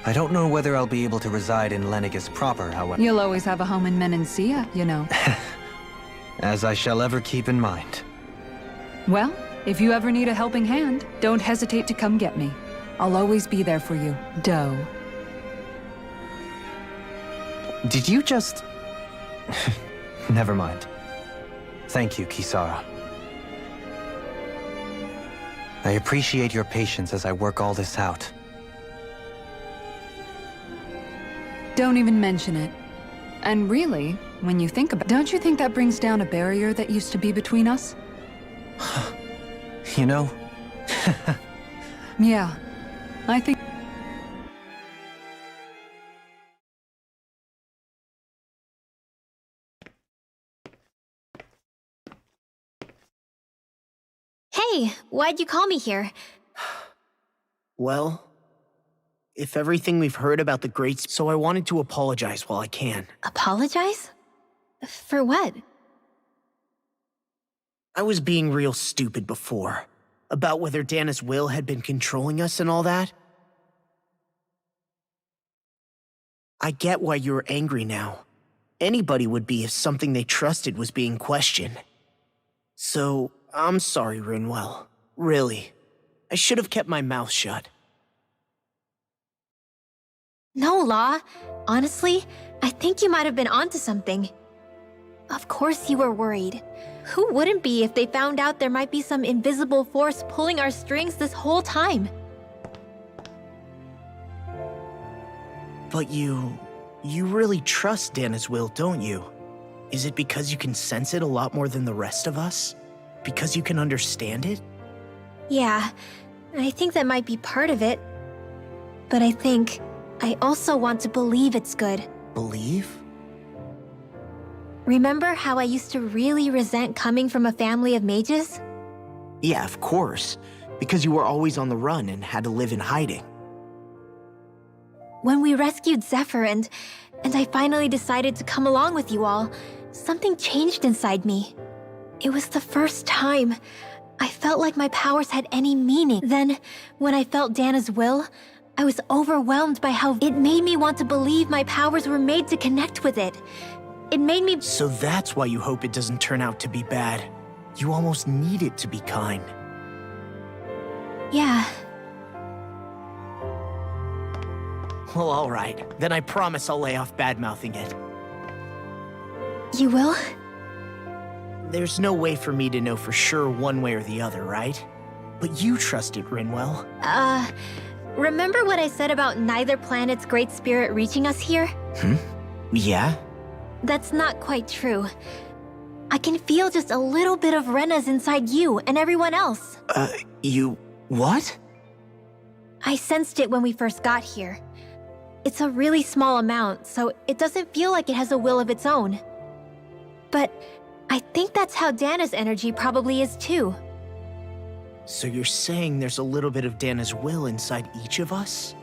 I don't know whether I'll be able to reside in Lenegis proper, however. You'll always have a home in Menancia, you know. As I shall ever keep in mind. Well, if you ever need a helping hand, don't hesitate to come get me. I'll always be there for you, Doe. Did you just... Never mind. Thank you, Kisara. I appreciate your patience as I work all this out. Don't even mention it. And really, when you think about it, don't you think that brings down a barrier that used to be between us? You know... Yeah, I think... Hey, why'd you call me here? Well, if everything we've heard about the Great... So I wanted to apologize while I can. Apologize? For what? I was being real stupid before. About whether Dana's will had been controlling us and all that. I get why you're angry now. Anybody would be if something they trusted was being questioned. So, I'm sorry, Rinwell. Really. I should have kept my mouth shut. No, Law. Honestly, I think you might have been onto something. Of course you were worried. Who wouldn't be if they found out there might be some invisible force pulling our strings this whole time? But you really trust Dana's will, don't you? Is it because you can sense it a lot more than the rest of us? Because you can understand it? Yeah, I think that might be part of it. But I think I also want to believe it's good. Believe? Remember how I used to really resent coming from a family of mages? Yeah, of course. Because you were always on the run and had to live in hiding. When we rescued Zephyr and I finally decided to come along with you all, something changed inside me. It was the first time I felt like my powers had any meaning. Then, when I felt Dana's will, I was overwhelmed by how it made me want to believe my powers were made to connect with it. It made me... So that's why you hope it doesn't turn out to be bad. You almost need it to be kind. Yeah. Well, alright. Then I promise I'll lay off bad-mouthing it. You will? There's no way for me to know for sure one way or the other, right? But you trusted Rinwell. Remember what I said about neither planet's great spirit reaching us here? Yeah? That's not quite true. I can feel just a little bit of Rena's inside you and everyone else. You... what? I sensed it when we first got here. It's a really small amount, so it doesn't feel like it has a will of its own. But I think that's how Dana's energy probably is too. So you're saying there's a little bit of Dana's will inside each of us?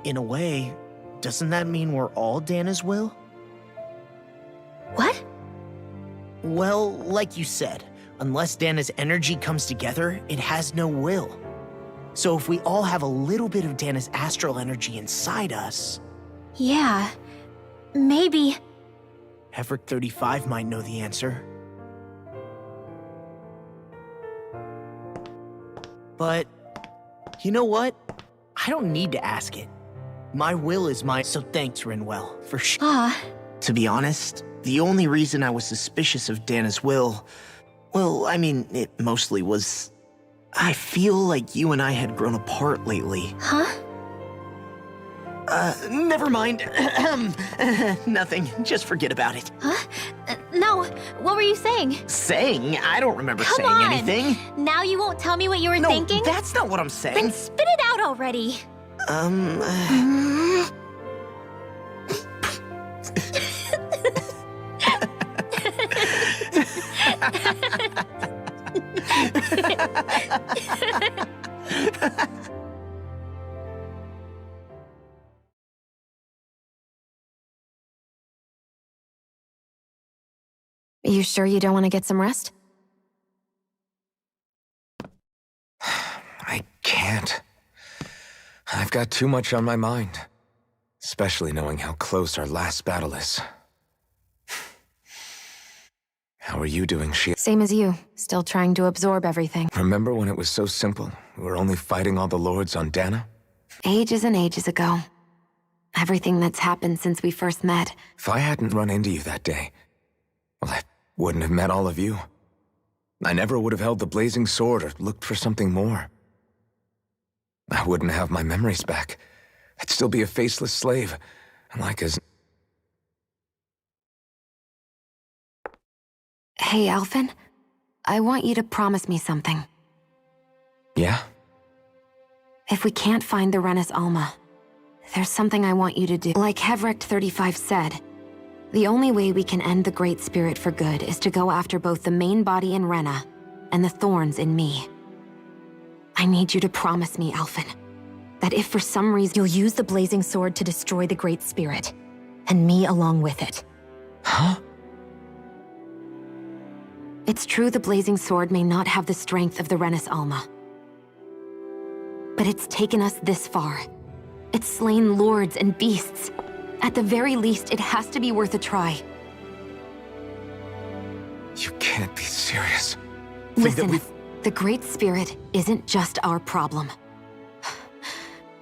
in a way, doesn't that mean we're all Dana's will? What? Well, like you said, unless Dana's energy comes together, it has no will. So if we all have a little bit of Dana's astral energy inside us... Yeah, maybe... Heverick 35 might know the answer. But, you know what? I don't need to ask it. My will is mine, so thanks, Rinwell, for To be honest, the only reason I was suspicious of Dana's will, well, I mean, it mostly was... I feel like you and I had grown apart lately. Huh? Never mind. Nothing. Just forget about it. Huh? No, what were you saying? Saying? I don't remember Come saying on. anything. Now you won't tell me what you were thinking? No, that's not what I'm saying. Then spit it out already. You sure you don't want to get some rest? I can't. I've got too much on my mind. Especially knowing how close our last battle is. How are you doing, Shia? Same as you. Still trying to absorb everything. Remember when it was so simple? We were only fighting all the lords on Dana? Ages and ages ago. Everything that's happened since we first met. If I hadn't run into you that day, well, I wouldn't have met all of you. I never would have held the blazing sword or looked for something more. I wouldn't have my memories back. I'd still be a faceless slave, like as... Hey, Alphen. I want you to promise me something. Yeah? If we can't find the Renis Alma, there's something I want you to do. Like Heverick 35 said, the only way we can end the Great Spirit for good is to go after both the main body in Rena and the thorns in me. I need you to promise me, Alphen, that if for some reason you'll use the Blazing Sword to destroy the Great Spirit, and me along with it. Huh? It's true the Blazing Sword may not have the strength of the Renis Alma. But it's taken us this far. It's slain lords and beasts. At the very least, it has to be worth a try. You can't be serious. Listen, the Great Spirit isn't just our problem.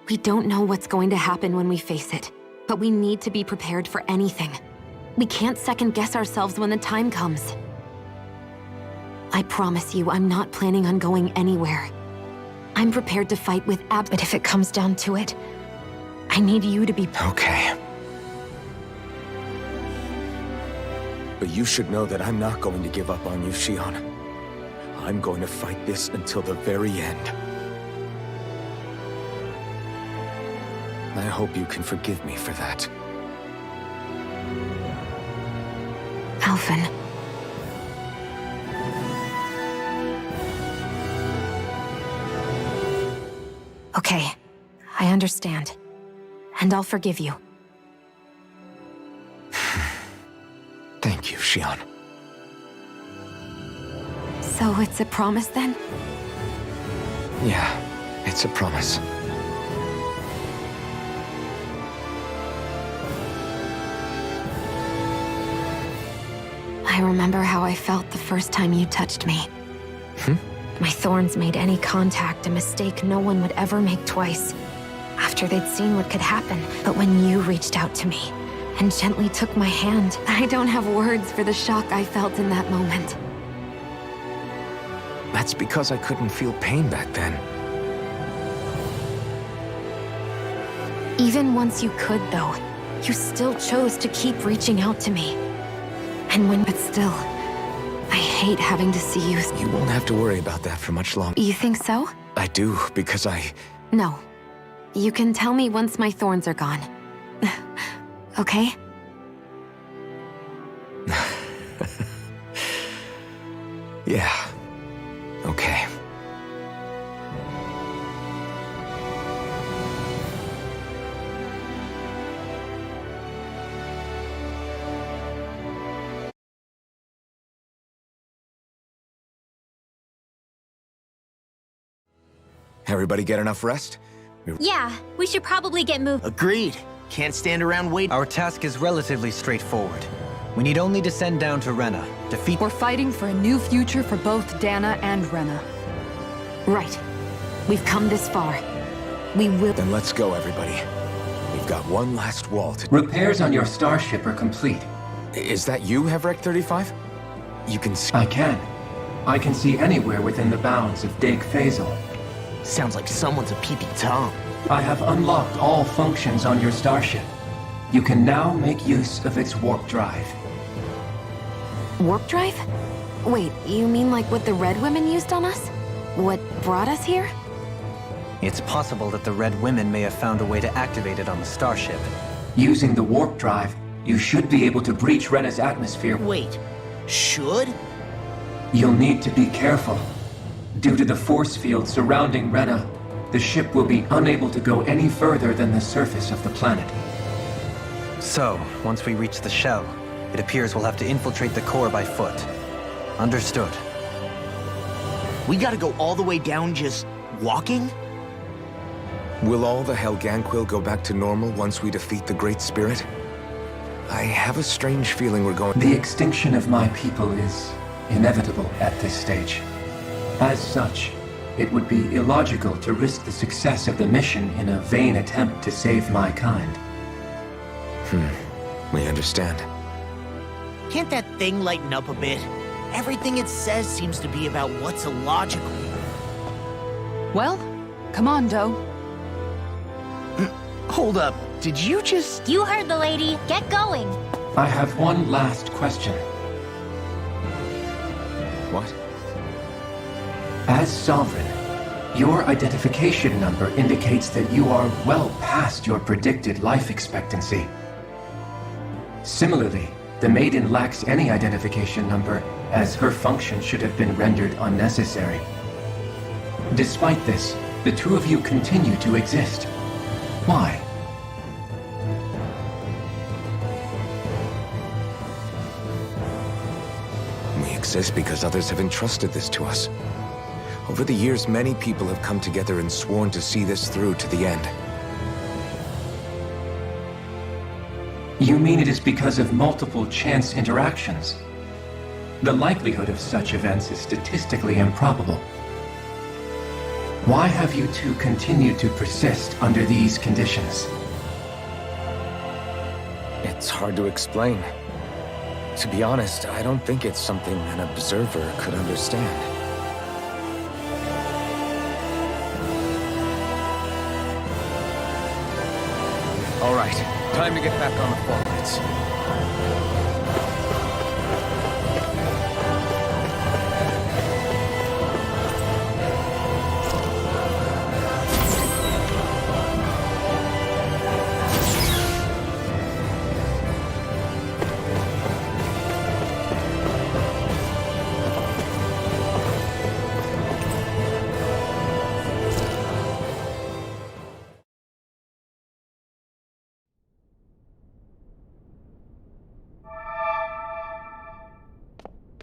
We don't know what's going to happen when we face it, but we need to be prepared for anything. We can't second-guess ourselves when the time comes. I promise you, I'm not planning on going anywhere. I'm prepared to fight with but if it comes down to it, I need you to be... Okay. But you should know that I'm not going to give up on you, Shion. I'm going to fight this until the very end. I hope you can forgive me for that. Alphen. Okay, I understand. And I'll forgive you. Thank you, Shion. So it's a promise then? Yeah, it's a promise. I remember how I felt the first time you touched me. My thorns made any contact a mistake no one would ever make twice, after they'd seen what could happen. But when you reached out to me and gently took my hand, I don't have words for the shock I felt in that moment. That's because I couldn't feel pain back then. Even once you could, though, you still chose to keep reaching out to me. But still, I hate having to see you. You won't have to worry about that for much longer. You think so? I do, because No. You can tell me once my thorns are gone. Okay? Yeah. Okay. Everybody get enough rest? Yeah, we should probably get moving. Agreed. Can't stand around waiting. Our task is relatively straightforward. We need only to send down to Rena, defeat... We're fighting for a new future for both Dana and Rena. Right. We've come this far. We will... Then let's go, everybody. We've got one last wall to... Repairs on your starship are complete. Is that you, Hevrek 35? You can see... I can. I can see anywhere within the bounds of Dig Faisal. Sounds like someone's a peepee Tom. I have unlocked all functions on your starship. You can now make use of its warp drive. Warp drive? Wait, you mean like what the Red Women used on us? What brought us here? It's possible that the Red Women may have found a way to activate it on the starship. Using the warp drive, you should be able to breach Rena's atmosphere. Wait, should? You'll need to be careful. Due to the force field surrounding Rena, the ship will be unable to go any further than the surface of the planet. So, once we reach the shell, it appears we'll have to infiltrate the core by foot. Understood. We gotta go all the way down just walking? Will all the Helganquil go back to normal once we defeat the Great Spirit? I have a strange feeling we're going... The extinction of my people is inevitable at this stage. As such, it would be illogical to risk the success of the mission in a vain attempt to save my kind. We understand. Can't that thing lighten up a bit? Everything it says seems to be about what's illogical. Well, come on, Doe. Hold up, did you just... You heard the lady. Get going. I have one last question. What? As Sovereign, your identification number indicates that you are well past your predicted life expectancy. Similarly, the Maiden lacks any identification number, as her function should have been rendered unnecessary. Despite this, the two of you continue to exist. Why? We exist because others have entrusted this to us. Over the years, many people have come together and sworn to see this through to the end. You mean it is because of multiple chance interactions? The likelihood of such events is statistically improbable. Why have you two continued to persist under these conditions? It's hard to explain. To be honest, I don't think it's something an observer could understand. All right, time to get back on the forwards.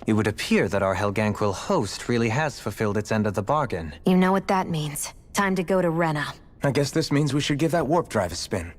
It would appear that our Helganquil host really has fulfilled its end of the bargain. You know what that means. Time to go to Rena. I guess this means we should give that warp drive a spin.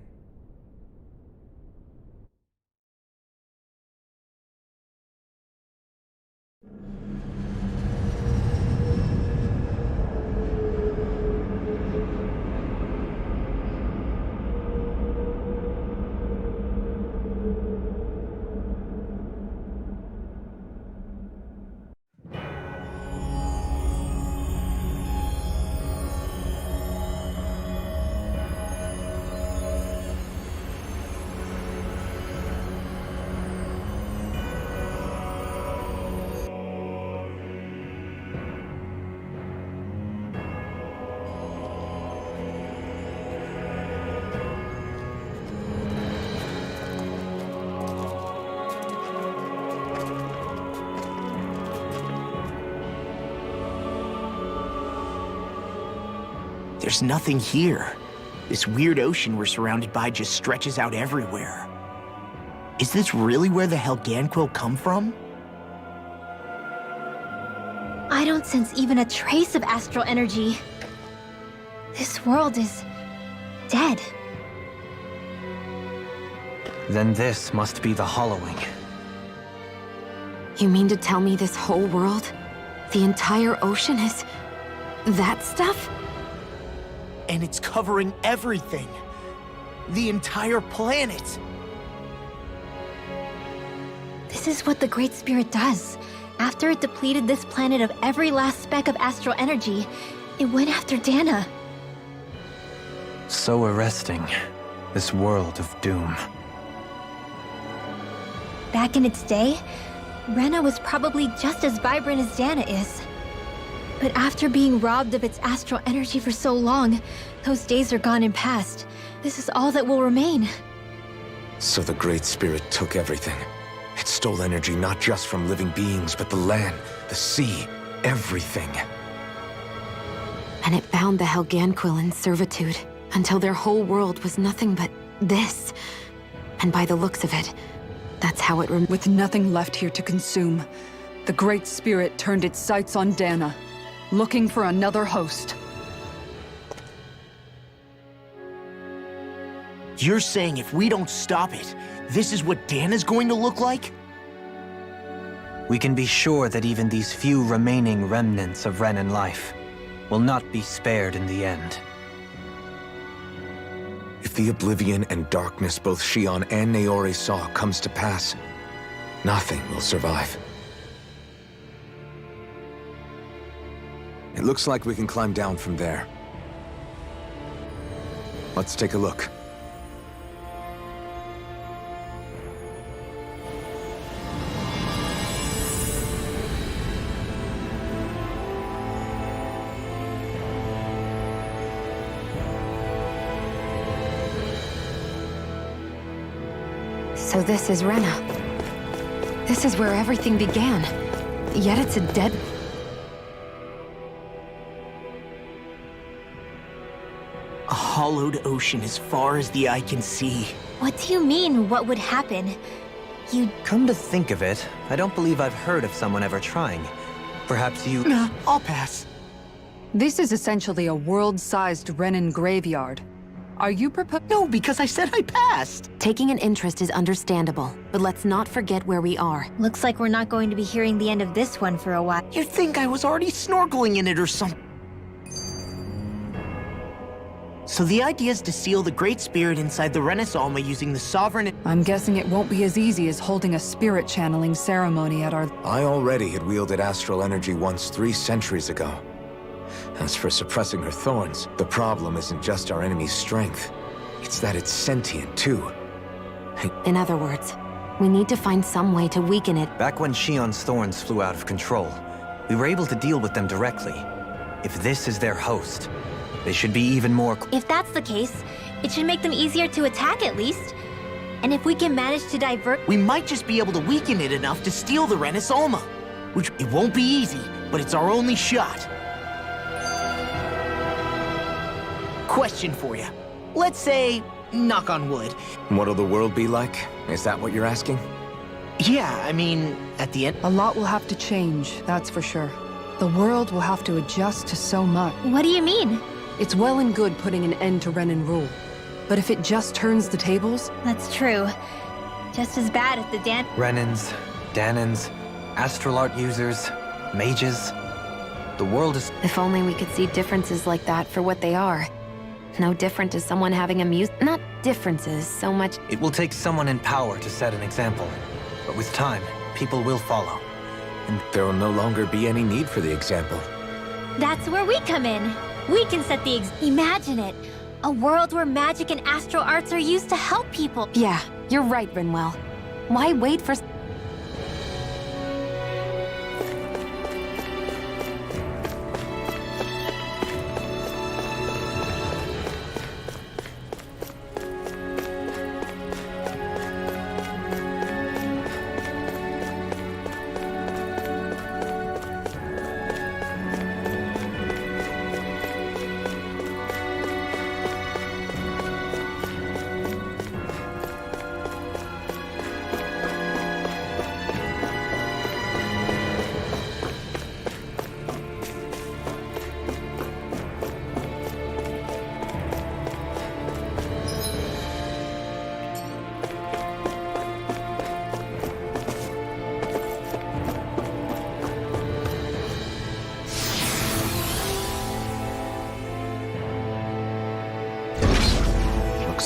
There's nothing here. This weird ocean we're surrounded by just stretches out everywhere. Is this really where the Helganquil come from? I don't sense even a trace of astral energy. This world is dead. Then this must be the Hollowing. You mean to tell me this whole world, the entire ocean is that stuff? And it's covering everything. The entire planet. This is what the Great Spirit does. After it depleted this planet of every last speck of astral energy, it went after Dana. So arresting. This world of doom. Back in its day, Rena was probably just as vibrant as Dana is. But after being robbed of its astral energy for so long, those days are gone and past. This is all that will remain. So the Great Spirit took everything. It stole energy not just from living beings, but the land, the sea, everything. And it bound the Helganquil in servitude until their whole world was nothing but this. And by the looks of it, that's how it With nothing left here to consume, the Great Spirit turned its sights on Dana, looking for another host. You're saying if we don't stop it, this is what Dana's going to look like? We can be sure that even these few remaining remnants of Renan life will not be spared in the end. If the oblivion and darkness both Shion and Naori saw comes to pass, nothing will survive. It looks like we can climb down from there. Let's take a look. So this is Rena. This is where everything began. Yet it's a dead... A hollowed ocean as far as the eye can see. What do you mean, what would happen? Come to think of it, I don't believe I've heard of someone ever trying. Perhaps you... Nah, I'll pass. This is essentially a world-sized Renan graveyard. Are you No, because I said I passed! Taking an interest is understandable, but let's not forget where we are. Looks like we're not going to be hearing the end of this one for a while. You'd think I was already snorkeling in it or something. So the idea is to seal the Great Spirit inside the Renaissance using the Sovereign... I'm guessing it won't be as easy as holding a spirit channeling ceremony at our... I already had wielded astral energy once 3 centuries ago. As for suppressing her thorns, the problem isn't just our enemy's strength. It's that it's sentient, too. In other words, we need to find some way to weaken it. Back when Shion's thorns flew out of control, we were able to deal with them directly. If this is their host, they should be even more... If that's the case, it should make them easier to attack at least. And if we can manage to divert... We might just be able to weaken it enough to steal the Renaissance. Which, it won't be easy, but it's our only shot. Question for you. Let's say, knock on wood. What'll the world be like? Is that what you're asking? Yeah, I mean, at the end... A lot will have to change, that's for sure. The world will have to adjust to so much. What do you mean? It's well and good putting an end to Renan rule. But if it just turns the tables... That's true. Just as bad as the Renans, Danans, astral art users, mages. The world is... If only we could see differences like that for what they are. No different as someone having a not differences so much... It will take someone in power to set an example. But with time, people will follow. And there will no longer be any need for the example. That's where we come in. We can set the Imagine it. A world where magic and astral arts are used to help people. Yeah, you're right, Rinwell. Why wait for...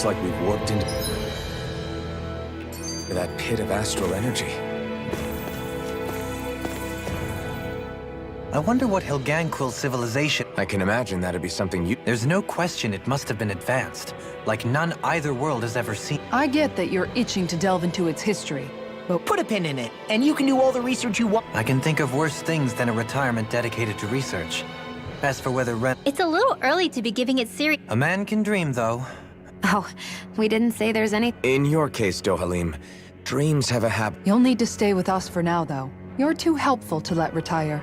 Looks like we've warped into that pit of astral energy. I wonder what Helganquil civilization... I can imagine that'd be something you... There's no question it must have been advanced, like none either world has ever seen. I get that you're itching to delve into its history, but Put a pin in it, and you can do all the research you want. I can think of worse things than a retirement dedicated to research. As for whether It's a little early to be giving it serious. A man can dream, though. Oh, we didn't say there's any... In your case, Dohalim, dreams have a habit... you'll need to stay with us for now, though. You're too helpful to let retire.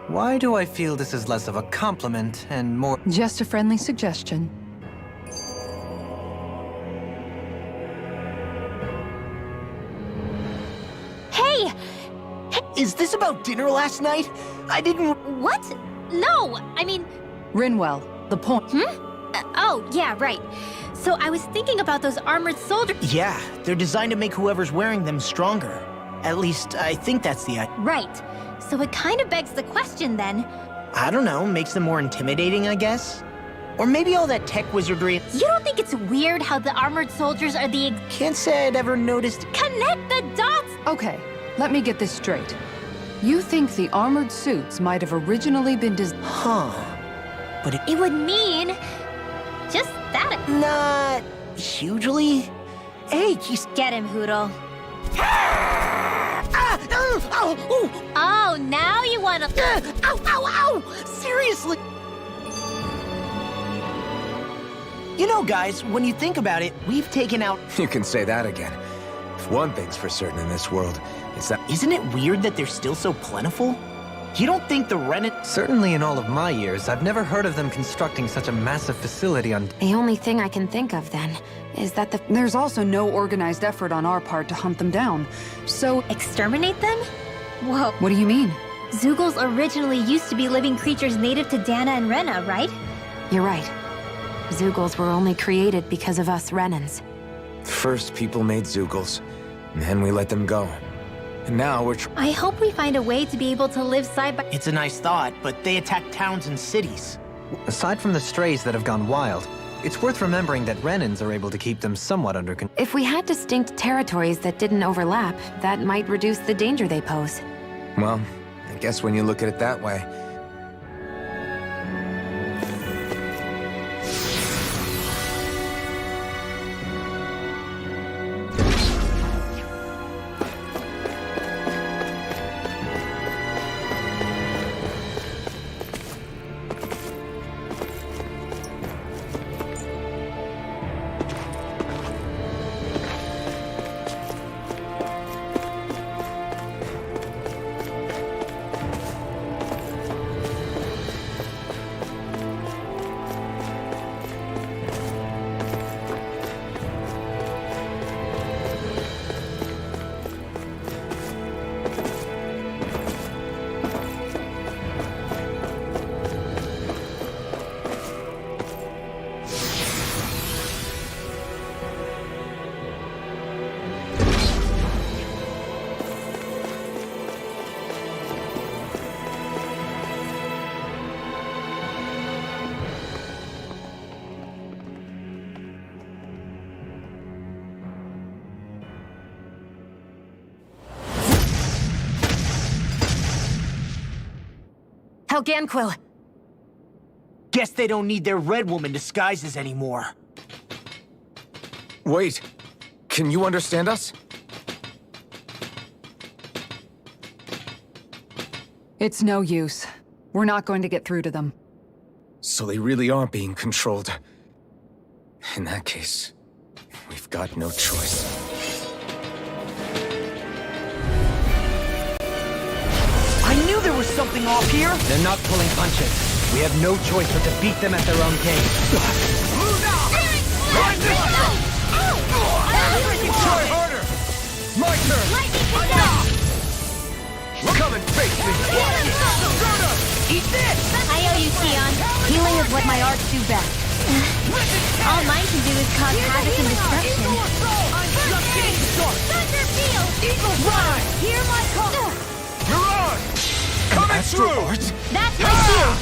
Why do I feel this is less of a compliment and more... Just a friendly suggestion. Hey! Is this about dinner last night? I didn't... What? No, I mean... Rinwell, the point... oh, yeah, right. So I was thinking about those armored soldiers... Yeah, they're designed to make whoever's wearing them stronger. At least, I think that's the idea. Right. So it kind of begs the question, then. I don't know, makes them more intimidating, I guess? Or maybe all that tech wizardry... You don't think it's weird how the armored soldiers are the... Can't say I'd ever noticed... Connect the dots! Okay, let me get this straight. You think the armored suits might have originally been Huh. But it would mean... just that. Not... hugely? Hey, he's... Get him, Hootle. Oh, Oh, now you wanna... Ow, ow, ow! Seriously! You know, guys, when you think about it, we've taken out... You can say that again. If one thing's for certain in this world, it's that... Isn't it weird that they're still so plentiful? You don't think the Renan... Certainly in all of my years, I've never heard of them constructing such a massive facility on... The only thing I can think of, then, is that There's also no organized effort on our part to hunt them down. So... Exterminate them? Whoa. What do you mean? Zeugles originally used to be living creatures native to Dana and Rena, right? You're right. Zeugles were only created because of us Renans. First, people made Zeugles, and then we let them go. And now we're I hope we find a way to be able to live side by... It's a nice thought, but they attack towns and cities. Aside from the strays that have gone wild, it's worth remembering that Renans are able to keep them somewhat under control. If we had distinct territories that didn't overlap, that might reduce the danger they pose. Well, I guess when you look at it that way... Helganquil! Guess they don't need their Red Woman disguises anymore. Wait, can you understand us? It's no use. We're not going to get through to them. So they really are being controlled. In that case, we've got no choice. I knew there was something off here! They're not pulling punches. We have no choice but to beat them at their own game. Try harder! My turn! Come and face me! Eat this! I owe you, Tion. Healing is what my arts do best. All mine can do is cause havoc and destruction. Thunderfield! Eagle Ride! Hear my call! Mirage! Coming through! That's my cue!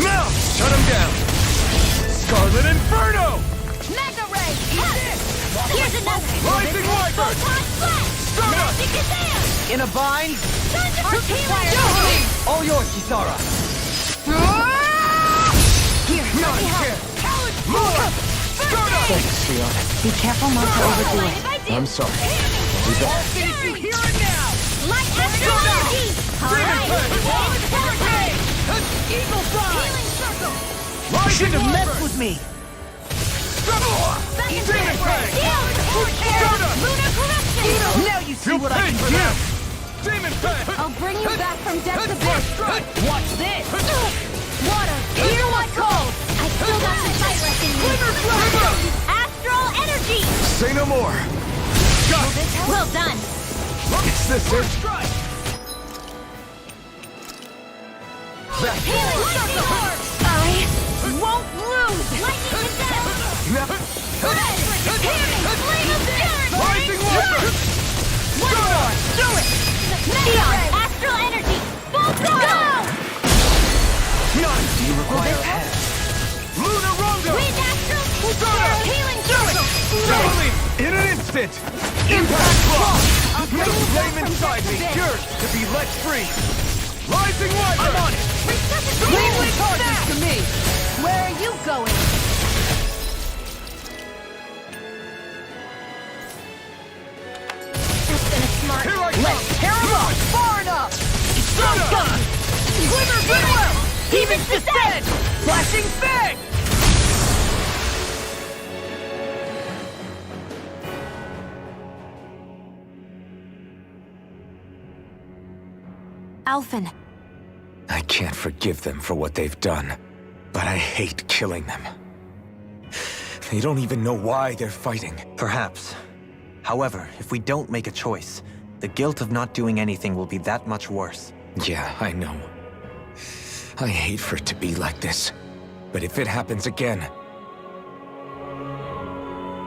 Now! Shut him down! Scarlet Inferno! Mega Ray! Rising Wyvern! In a bind? All yours, Kisara. Here, let me help. Thanks, Fiona. Be careful not to overdo it. I'm sorry. I'll be back. Here and now! Light astral energy! Eagle Fly! Healing circle! You shouldn't have messed with me! Demon Fang! Lunar corruption! Now you see what I can do! Demon Fang! I'll bring you back from depth abyss! Watch this! Water! Hear what calls! I still got the fight left in me! Astral energy! Say no more. Well done. It's the search. Healing circle! I won't lose! Lightning attack! Healing flame of spirit! Rising Wyvern! One more! Do it! Neon! Astral energy! Full throttle! None! Do you require help? Lunar Rondo! Wind astral! Healing circle! In an instant! Impact Claw! I'll bring you back Flame from inside depth me, abyss! yours to be let free! Rising Wyvern! I'm on it! Leave the charges to me! Where are you going? That's been a smart... Here I come! Let's tear him up! Far enough! Done! Glimmer Goodwill! Demon's Descent! Flashing Fang! Alphen, I can't forgive them for what they've done, but I hate killing them. They don't even know why they're fighting. Perhaps. However, if we don't make a choice, the guilt of not doing anything will be that much worse. Yeah, I know. I hate for it to be like this. But if it happens again...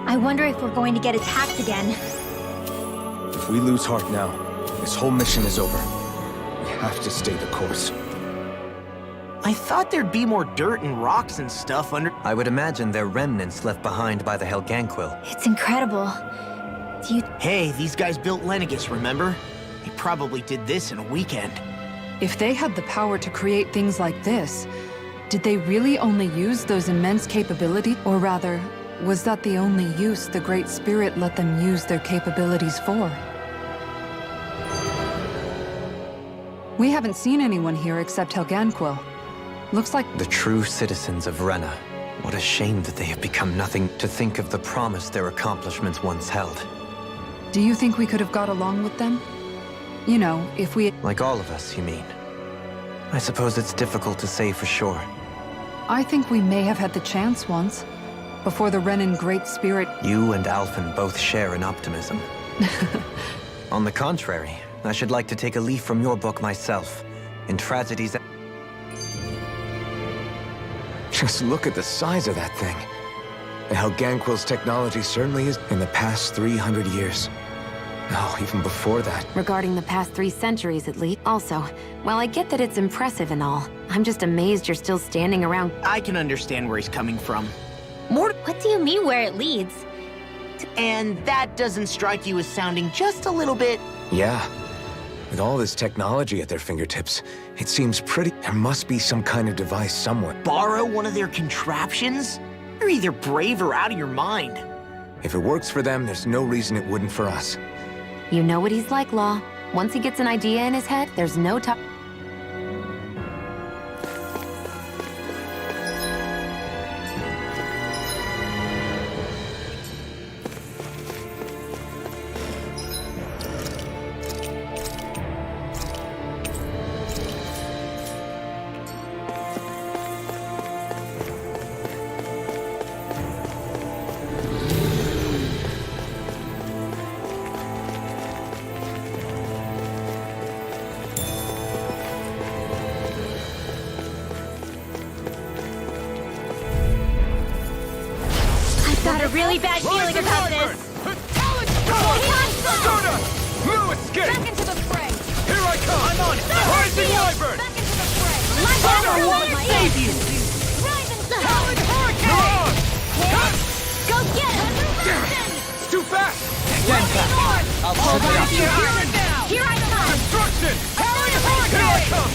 I wonder if we're going to get attacked again. If we lose heart now, this whole mission is over. We have to stay the course. I thought there'd be more dirt and rocks and stuff under... I would imagine they're remnants left behind by the Helganquil. It's incredible. Do you... Hey, these guys built Lenegus, remember? They probably did this in a weekend. If they had the power to create things like this, did they really only use those immense capabilities? Or rather, was that the only use the Great Spirit let them use their capabilities for? We haven't seen anyone here except Helganquil. Looks like... The true citizens of Renna. What a shame that they have become nothing. To think of the promise their accomplishments once held. Do you think we could have got along with them? You know, if we... Like all of us, you mean? I suppose it's difficult to say for sure. I think we may have had the chance once. Before the Renan Great Spirit... You and Alphen both share an optimism. On the contrary, I should like to take a leaf from your book myself. In tragedies... Just look at the size of that thing. The Helganquil's technology certainly is in the past 300 years. No, even before that. regarding the past 3 centuries at least. Also, while I get that it's impressive and all, I'm just amazed you're still standing around. I can understand where he's coming from. What do you mean where it leads? And that doesn't strike you as sounding just a little bit... Yeah. With all this technology at their fingertips, it seems pretty... There must be some kind of device somewhere. Borrow one of their contraptions? You're either brave or out of your mind. If it works for them, there's no reason it wouldn't for us. You know what he's like, Law. Once he gets an idea in his head, there's no time. Got a really bad feeling about this. No escape! Back into the fray! Here I come! I'm on it! Rising Wyvern! Back into the fray! Light Thunder astral won't energy! save you! Rising sun! Hurricane! Go get him! Damn it! It's too fast! Hold on to your armor. Here I come! Destruction!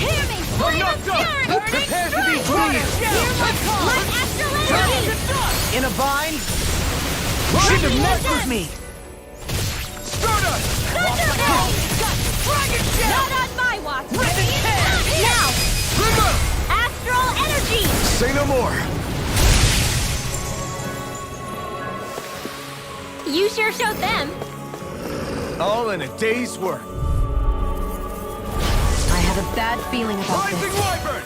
Hear me! Flame of fury! Prepare to be bleeding! Hear my call! Let astral energy! In a bind? Should have messed with me! Stardust! Thunderbolt! Dragon Shell! Not on my watch! Risen Head! Now! Limbo! Astral energy! Say no more. You sure showed them. All in a day's work. I have a bad feeling about Rising this. Wyvern!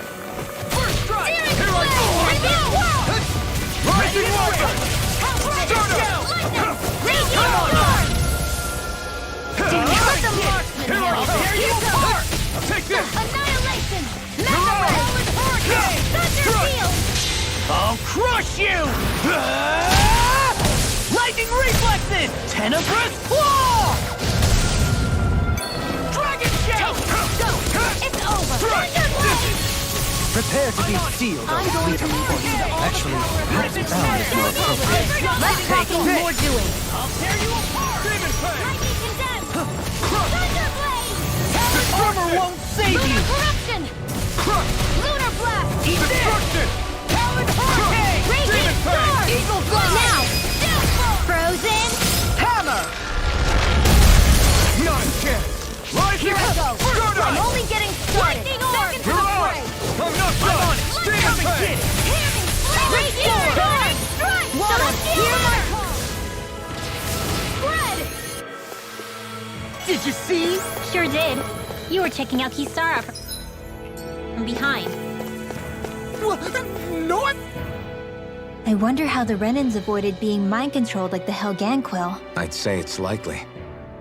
First strike! Searing Here I flame! go! Radiant whirl! Rising Wyvern! Stardust! Radiant storm! Let the marksman Here I hill! come! Here you go! Take this! Annihilation! Mega ray! Hurricane! Thunder field! I'll crush you! Lightning reflexes! Tenebrous claw! Dragon Shell! Go! It's over! Strike! Thunderblade! Prepare to be sealed, I'm O going fleet to of need force. to use all Actually, the power. perhaps bound is more appropriate. Less talking, more doing! I'll tear you apart! Demon Fang! Lightning condemned! Thunderblade! Armor won't save Lunar you! corruption! Crush! Lunar blast! Destruction! Talon hurricane! Radiant storm! Eagle fly! Now! Frozen! Hammer! Not a chance! Rising! Here I go! Stardust! I'm only getting started! Lightning orb! Second to the fray! I'm not done! Demon Come and Fang! get it! Radiant storm! Strike! Water, Hear my call! Spread! Did you see? Sure did. You were checking out Kisara from behind. No! I wonder how the Renans avoided being mind-controlled like the Helganquil. I'd say it's likely.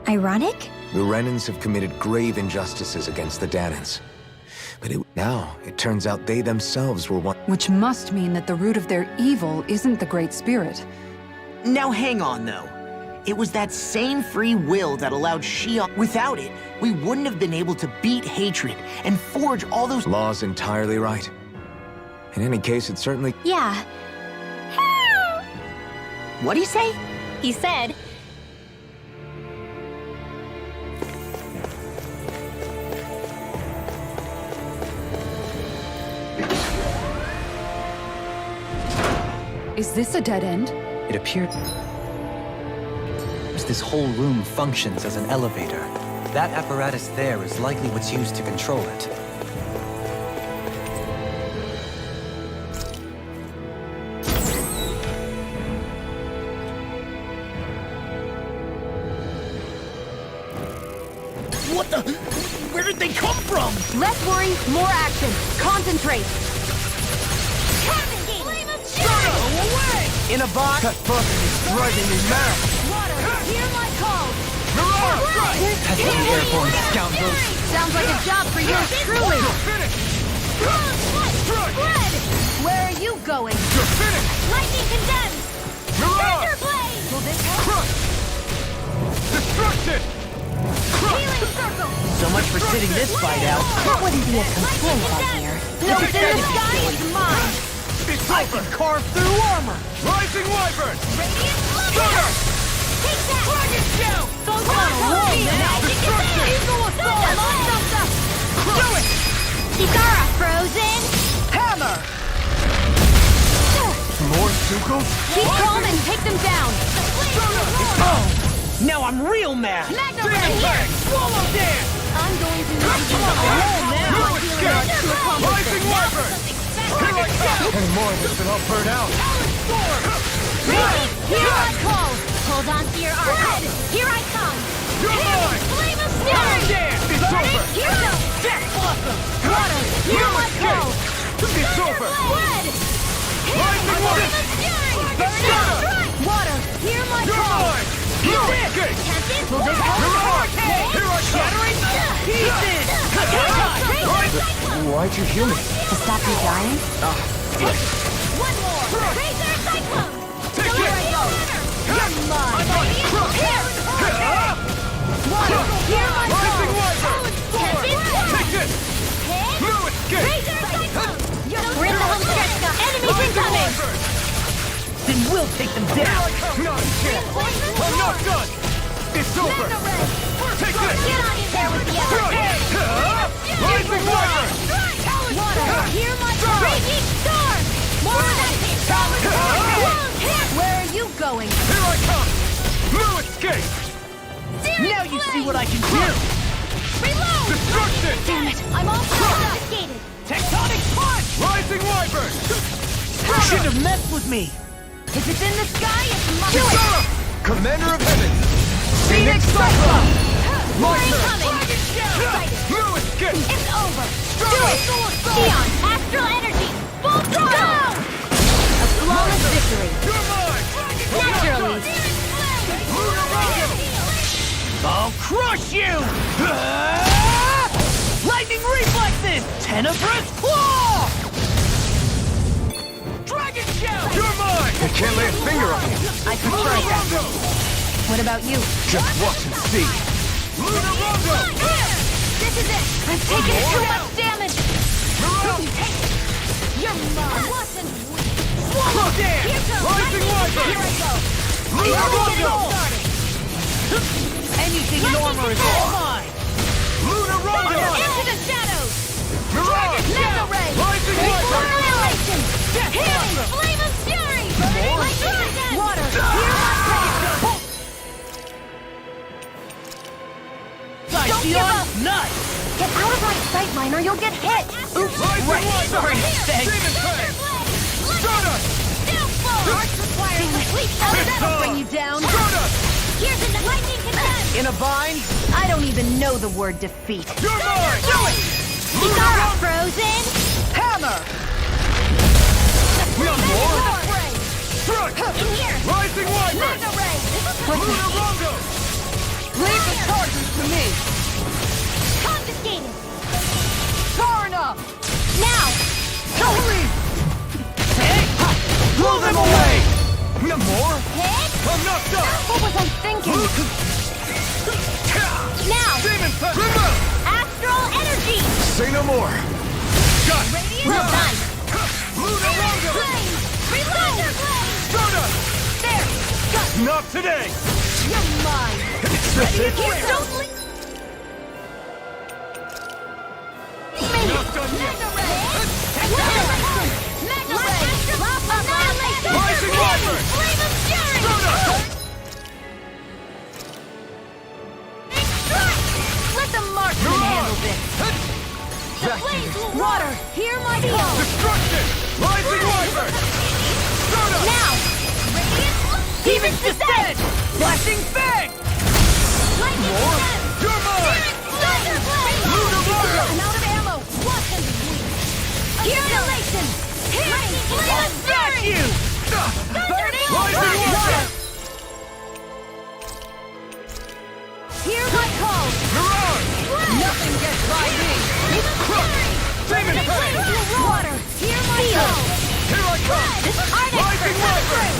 Ironic? The Renans have committed grave injustices against the Danans. But now, it turns out they themselves were one. Which must mean that the root of their evil isn't the Great Spirit. Now hang on, though. It was that same free will that allowed Shion. Without it, we wouldn't have been able to beat hatred and forge all those. Law's entirely right. In any case, it certainly. Yeah. What'd he say? He said, Is this a dead end? It appeared this whole room functions as an elevator. That apparatus there is likely what's used to control it. What the? Where did they come from? Less worry, more action. Concentrate. In a box? That buzzing is driving me mad! Water, hear my call. That's the airborne scoundrels. Sounds like a job for yours truly. You're finished! Spread. Where are you going? You're finished! Lightning condemned. Thunder blade. Will this help? Crush! Destruction! Healing circle. So much for sitting this fight out. That wouldn't be a complaint, my dear. No, in the sky is mine. It's I over! can carve through armor. Rising Wyvern! Radiant Stardust! Take that. Dragon Shell! Focus on a wall now. Eagle assault. Do it! Kisara, frozen! Hammer! More Zuko's? Keep calm and take them down. Oh! Now I'm real mad! Magna ray here. Swallow dance! I'm going to need to go alone now. No I'm feeling escape! hard to accomplish Rising this. Wyvern! Here I come! And more of us been all burnt out. Ready? Here I call. Hold on to your armor. Here I come. You're mine! Flame of fury. Dance! It's over! Here I go. Jack Blossom! Water. Here I call. It's over! Spread. Rising Wyvern! Flame of fury. Shut up! Water. Hear my You're call. mine! No escape! Will this help? You're on! Here I Shattering pieces! Why'd you heal me? To stop you dying? One more. Razor cyclone. Take Here it! I go. You're mine. I'm on it! Here. Water. Here I go. Rising Wyvern! Take this! No escape! Razor cyclone. We're in the home stretch now. Enemies Rising incoming! Wyvern! Then we'll take them down! Not a chance! I'm not done! this over! Take this! Get on in there with the other! Rising Wyvern! Water, hear my call! Raging storm! More of that hit! Where are you going? Here I come! No escape! Now you see what I can do! Reload! Destruction! Damn it, I'm all confiscated! Tectonic punch! Rising Wyvern! You should have messed with me! If it's in the sky, it's mine! Do it! Commander of Heaven! Phoenix Cyclone! My Flame turn! coming! Excited! No escape! It's over! Do it! Xeon, astral energy! Full throttle! A flawless victory! You're mine! Naturally! Lunar Rondo! I'll crush you! Lightning reflexes! Tenebrous claw! Dragon shell! You're mine! I can't lay a finger on you. I could try that. What about you? Just watch and see. Lunar Rondo! This is it! I'm taking too much damage! You're mine! Watson! Swallow dance! Here goes! Rising Wyvern! Here I go! Lunar Rondo! Anything in armor is all mine! Lunar Rondo! Into the shadows! Mirage! Mega ray! Rising Wyvern! Annihilation! Healing! Flame of fury! Water! Hear my call! Don't give up! Nice! Get out of my sight line or you'll get hit! Oops, Rising right, Wyvern! sorry, thanks. Demon Fang! Stardust! Arch requires complete that'll bring you down! Stardust! Here's a lightning contest! In a bind? I don't even know the word defeat. You're mine! Do it! Zara frozen! Hammer! No more! Fray! Strike! In here! Rising Wyvern! Mega ray! Lunar Rondo! Leave the charges to me! Confiscated! Karna! Now! Holy! Hey! Blow them away! No more! Hit! I'm knocked up! What was I thinking? Now! Demon Fang! Astral energy! Say no more. Got it! Well done! Lunar Rondo! Flame! Reload! Stardust! There! Got it! Not today! You're mine! Here, don't leave! Not done yet! Mega ray! Mega ray! Annihilation! Rising Wyvern! Flame of fury! Let the marksman handle this! Water, hear my call! Destruction! Rising Wyvern! Stardust! Now! Demon's Descent! Flashing Fang! Lightning More? Descent! You're mine! Thunder blade! Lunar Rondo! I'm out of ammo! Watch him bleed! Annihilation! Lightning Flame of Got fury! you! Burning! Rising Wyvern! Hear my call! Mirage! Nothing gets by me! Demon Fang! Water! Hear my call! Here I come! Rising Wyvern!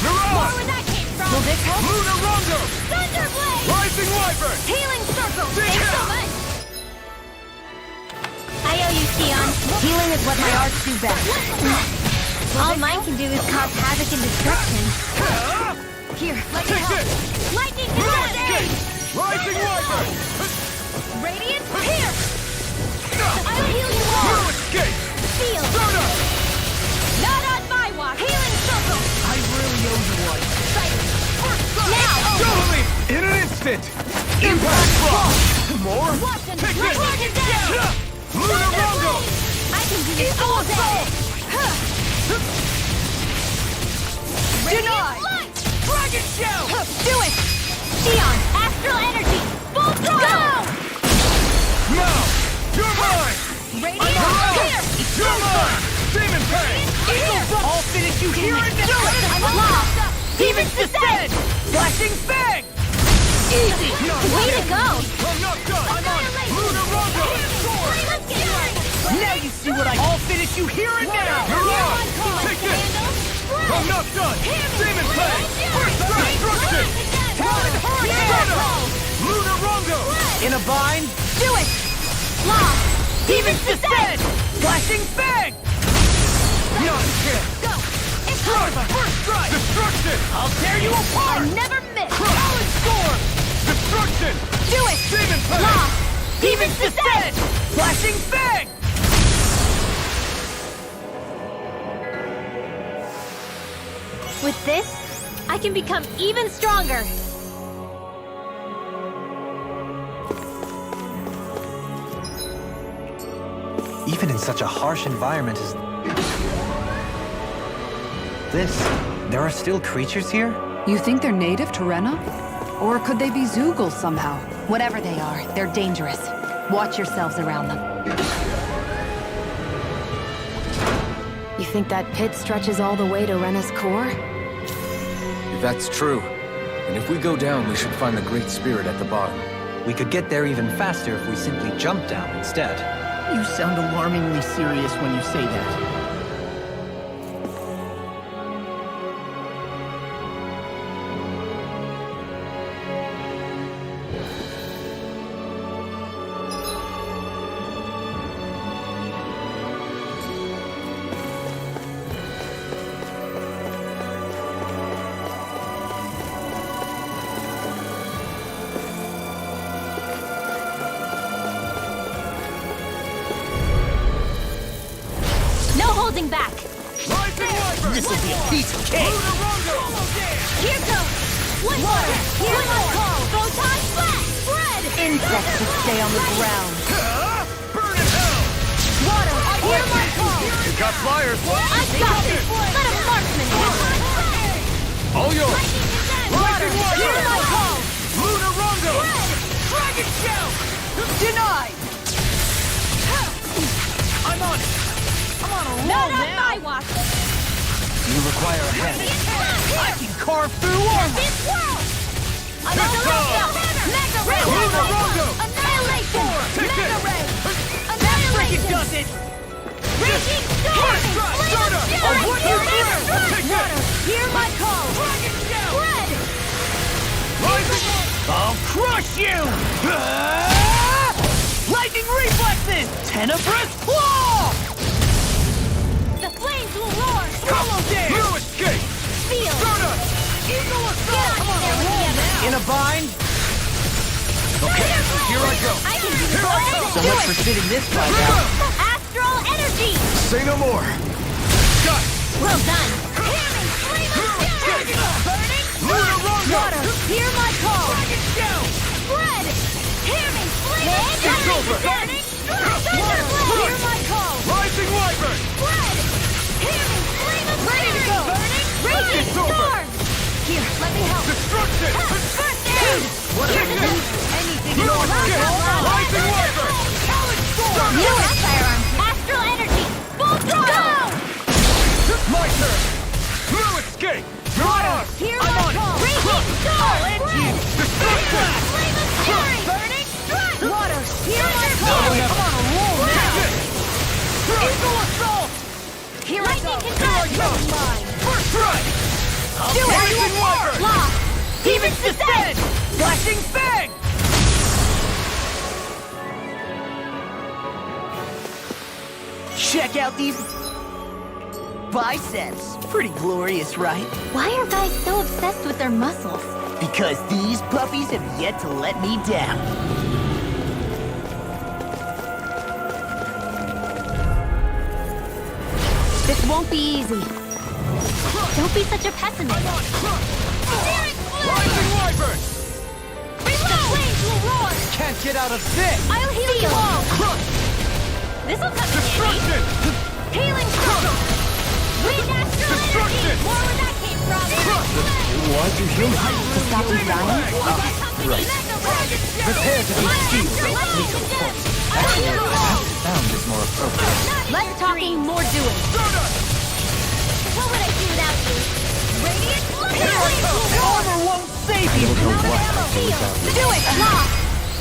More Mirage! where that came from! Will this help? Lunar Rondo! Thunder blade! Rising Wyvern! Healing circle! Dig Thanks so out! much! I owe you, Sion. Healing is what my arts do best. All mine can do is cause havoc and destruction. Here, let me Take help. this! Lightning No Descent! escape! Rising Wyvern! Radiant here! I'll heal you No all! escape! Seal! Stardust! Not on my watch! Healing circle! I really owe you one. Now! Totally! In an instant! Impact block! More? Watson, Take this! Lightning down! Lunar Rondo! I can do this all day! Denied! Light! Dragon Shell! Do it! Sion, astral energy! Full throttle! Now! You're mine! Radiant here! You're mine! Demon Fang! I'll finish you here and now! I'm lost! Demon's Descent! Flashing Fang! Easy! Way to go! I'm not done! I'm on it! Lunar Rondo! Now you see what I'll finish you here and now! Mirage! Take this! I'm not done! Demon Fang! First destruction! Talon Hurricane! Lunar Rondo! In a bind? Do it! Lost! Demon's Descent! Flashing Fang! Not a chance! Go! It's Strike! over! First strike! Destruction! I'll tear you apart! I never miss! Talon Storm! Demon's Descent! Flashing Fang! With this, I can become even stronger. Even in such a harsh environment as this, there are still creatures here? You think they're native to Rena? Or could they be Zeugles somehow? Whatever they are, they're dangerous. Watch yourselves around them. You think that pit stretches all the way to Rena's core? If that's true, and if we go down, we should find the Great Spirit at the bottom. We could get there even faster if we simply jump down instead. You sound alarmingly serious when you say that. Holding back. This will be a piece of cake. Here goes. One more. One more. Photon flash. Spread. Insects should stay on the ground. Burn in hell! Water. Hear my call. You got flyers. I got this. Let a marksman hit. All yours. Water. Hear my call. Lunar Rondo. Dragon Shell! Denied! I'm on it! I'm on a roll Not on now! my watch. You require a hand. I can carve through armor! This world. I'm on the left. Mega ray. Lunar Rondo. Annihilation. Mega ray. Freaking Annihilation. does it! Raging storm. Flame of fury. I'll put you Flame of through. strike. Water. Hear my call. Dragon Shell! Spread. I'll crush you! Lightning reflexes! Tenebrous claw! The flames will roar. Swallow dare! Blue escape! Seal. Eagle assault! Get on there with the others. In a bind? Okay, here I go. I can do this. So much for sitting this guy out. Astral energy. Say no more. Got it. Well done. Hamming flame of fury. Burning Lunar Rondo. water. Hear my call. Dragon Shell! Spread. Hamming flame of It's over. burning water. Hear my call. Rising Wyvern. Spread. Hamming flame of ready to go. Burning raging It's over. storm. Here, let me help. Destruction. First aid. What Here, is this? anything Blue you want. escape. Rising Wyvern. U.S. firearms. Astral energy. Full throttle. My turn. Blue escape. You're on. Hear I'm my on it. call. Raging storm. Spread. Destruction. Flame of fury. Burning strike. Water. Hear my I'm call. on a roll now! Spread. Eagle assault! Here I go. Mine. First strike. Do it. Rising Wyvern. Lock. Demon's Descent! Flashing Fang! Check out these biceps. Pretty glorious, right? Why are guys so obsessed with their muscles? Because these puppies have yet to let me down. This won't be easy. Don't be such a pessimist. Rising Wyvern. The flames will roar. Can't get out of this! I'll heal you all. This'll come in handy. Healing circle. Wind astral energy. More where that came from. Why'd you heal me? To stop you dying? Right. Prepare to be sealed. Actually, sound is more appropriate. Less talking, more doing. What would I do without you? Radiant flames. Armor won't save you! Do it, Lock.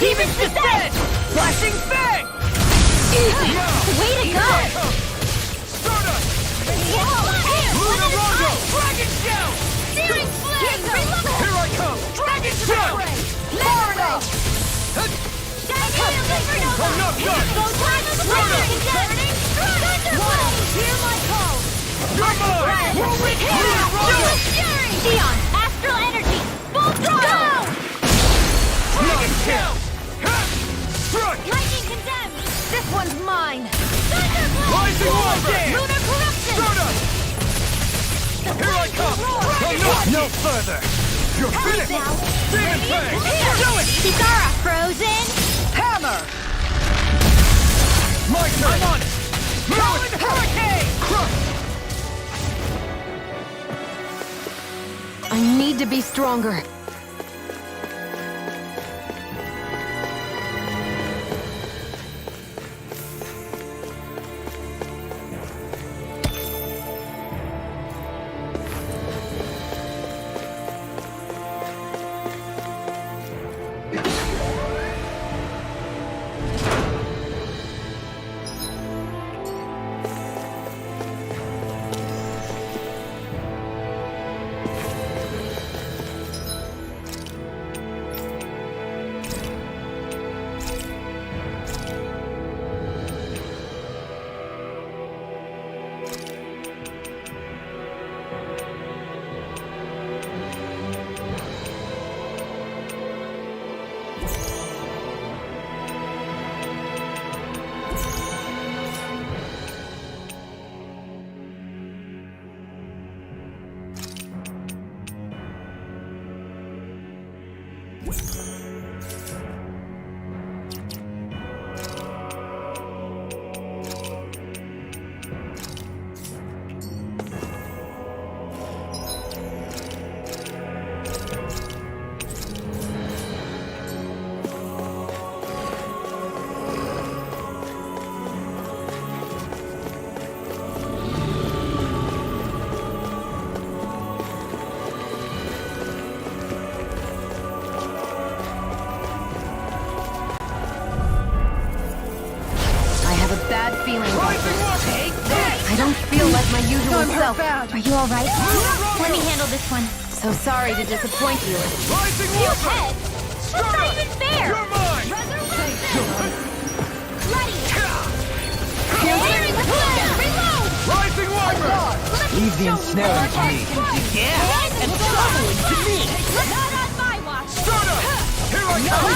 Demon's Descent! Flashing Fang! Easy. Way to go. Lunar Rondo. Dragon Shell! Searing flames. Here I come. Dragon Shell! Far enough! Enough done. Go time of burning. Hear my call. You're mine. Lunar Rondo. Fury. Dion, astral energy. Full throttle. Dragon Shell. Struck. No further! You're finished! Demon Fang! Do it! Kisara, frozen! Hammer! My turn! I'm on it! Rolling Hurricane! I need to be stronger. I don't feel like my usual self. Are you alright? Let me handle this one. So sorry to disappoint you. Rising You Warper! head! That's not even fair! You're mine! Bloody! Clearing the plan! Reload! Rising Warper! Leave the ensnaring to me. Yeah, and traveling to me. Not on my watch! Start up! Here I come!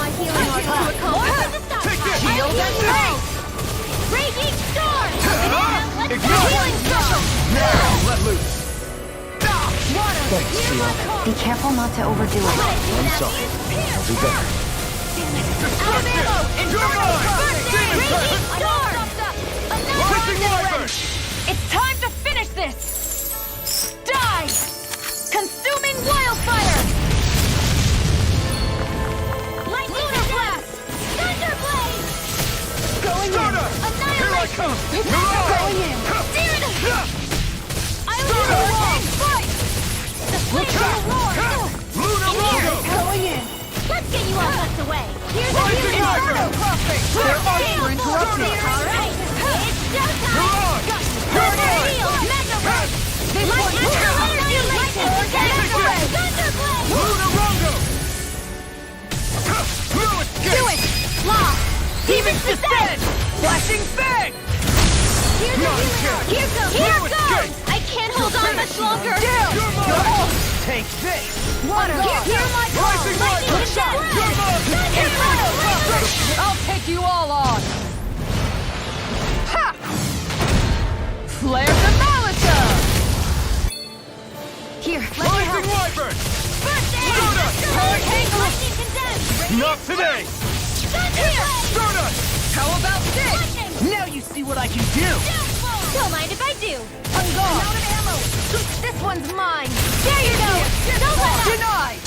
My healing art to a cone. Take this! Shield and strength! Raging storm! Let's go! Healing circle! Now, let loose! Be careful not to overdo it. I'm sorry. I'll do better. You're mine! Raging storm! Rising Wyvern! It's time to finish this! Die! Consuming wildfire! Lightning blast! Thunder blade! Going in! Here I come! Going in! I will do it! Fight! The flame will roar! Luna Rogo! Going in! Let's get you all tucked away! Here's a Rising healing Wyvern! They're also interrupting! Alright! It's showtime! You're mine! Heal! Mega Ray! This Light one's energy! Mega Ray! Thunderblade! Luna Rogo! Do it! Lock! Demons descend! Flashing Fang! Here's a healing! Here goes! Here goes! I can't hold on much longer! You're mine! Take this. Water! Here my Rising Wyvern! You're mine! I'll take you all on! Ha! Flare the Malata! Here, let me Rising help! Wyvern! First aid! Hurricane! Lightning condemned! Not today! Stardust! How about this? Now you see what I can do. Don't mind if I do! On guard! Out of ammo! This one's mine! There you go! Don't let up! Denied!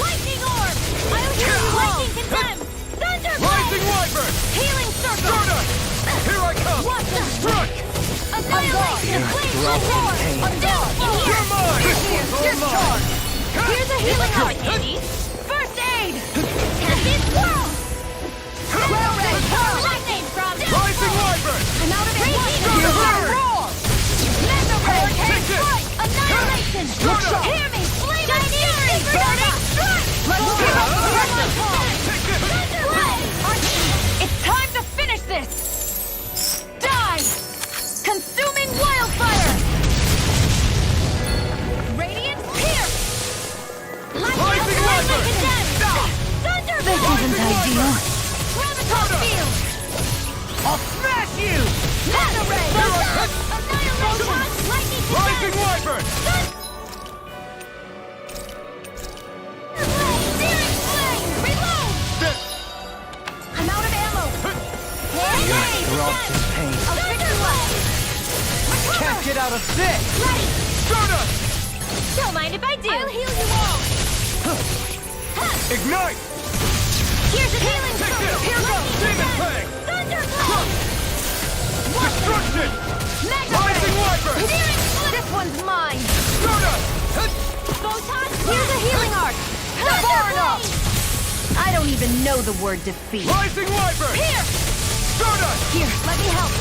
Lightning orb! I'll heal you! Lightning condemned! Thunderblade! Rising Wyvern! Healing circle! Stardust! Here I come! Struck! Annihilation! Flames will roar! You're mine! Discharge! Here's a healing art, Andy! First aid! Tempest Swirl! Well read! Lightning from... Rising Wyvern! I'm out of ammo! Raging Roar! Mega Ray! Take this! Annihilation! Stardust! Hear me! Flame and fury! Burning Strike! Let's give up the pressure! Take this! Thunderblade! It's time to finish this! Die! Consuming wildfire! Radiant pierce! Rising Wyvern! Thunderblade! This isn't ideal. Graviton field! I'll smash you. Mega Ray! Annihilation! Lightning Rising Wyvern! I'm out of ammo! Pain. I'll fix you up! Can't get out of this! Ready! Stardust! Don't mind if I do. I'll heal you all! Ignite! Here's a healing Take circle! this! Here goes! Demon Fang! Thunderblade! Destruction! Mega Rising Ray! Wyvern! This one's mine! Stardust! Photon! Here's a healing arc! Far enough! I don't even know the word defeat. Rising Wyvern! Here! Stardust! Here, let me help.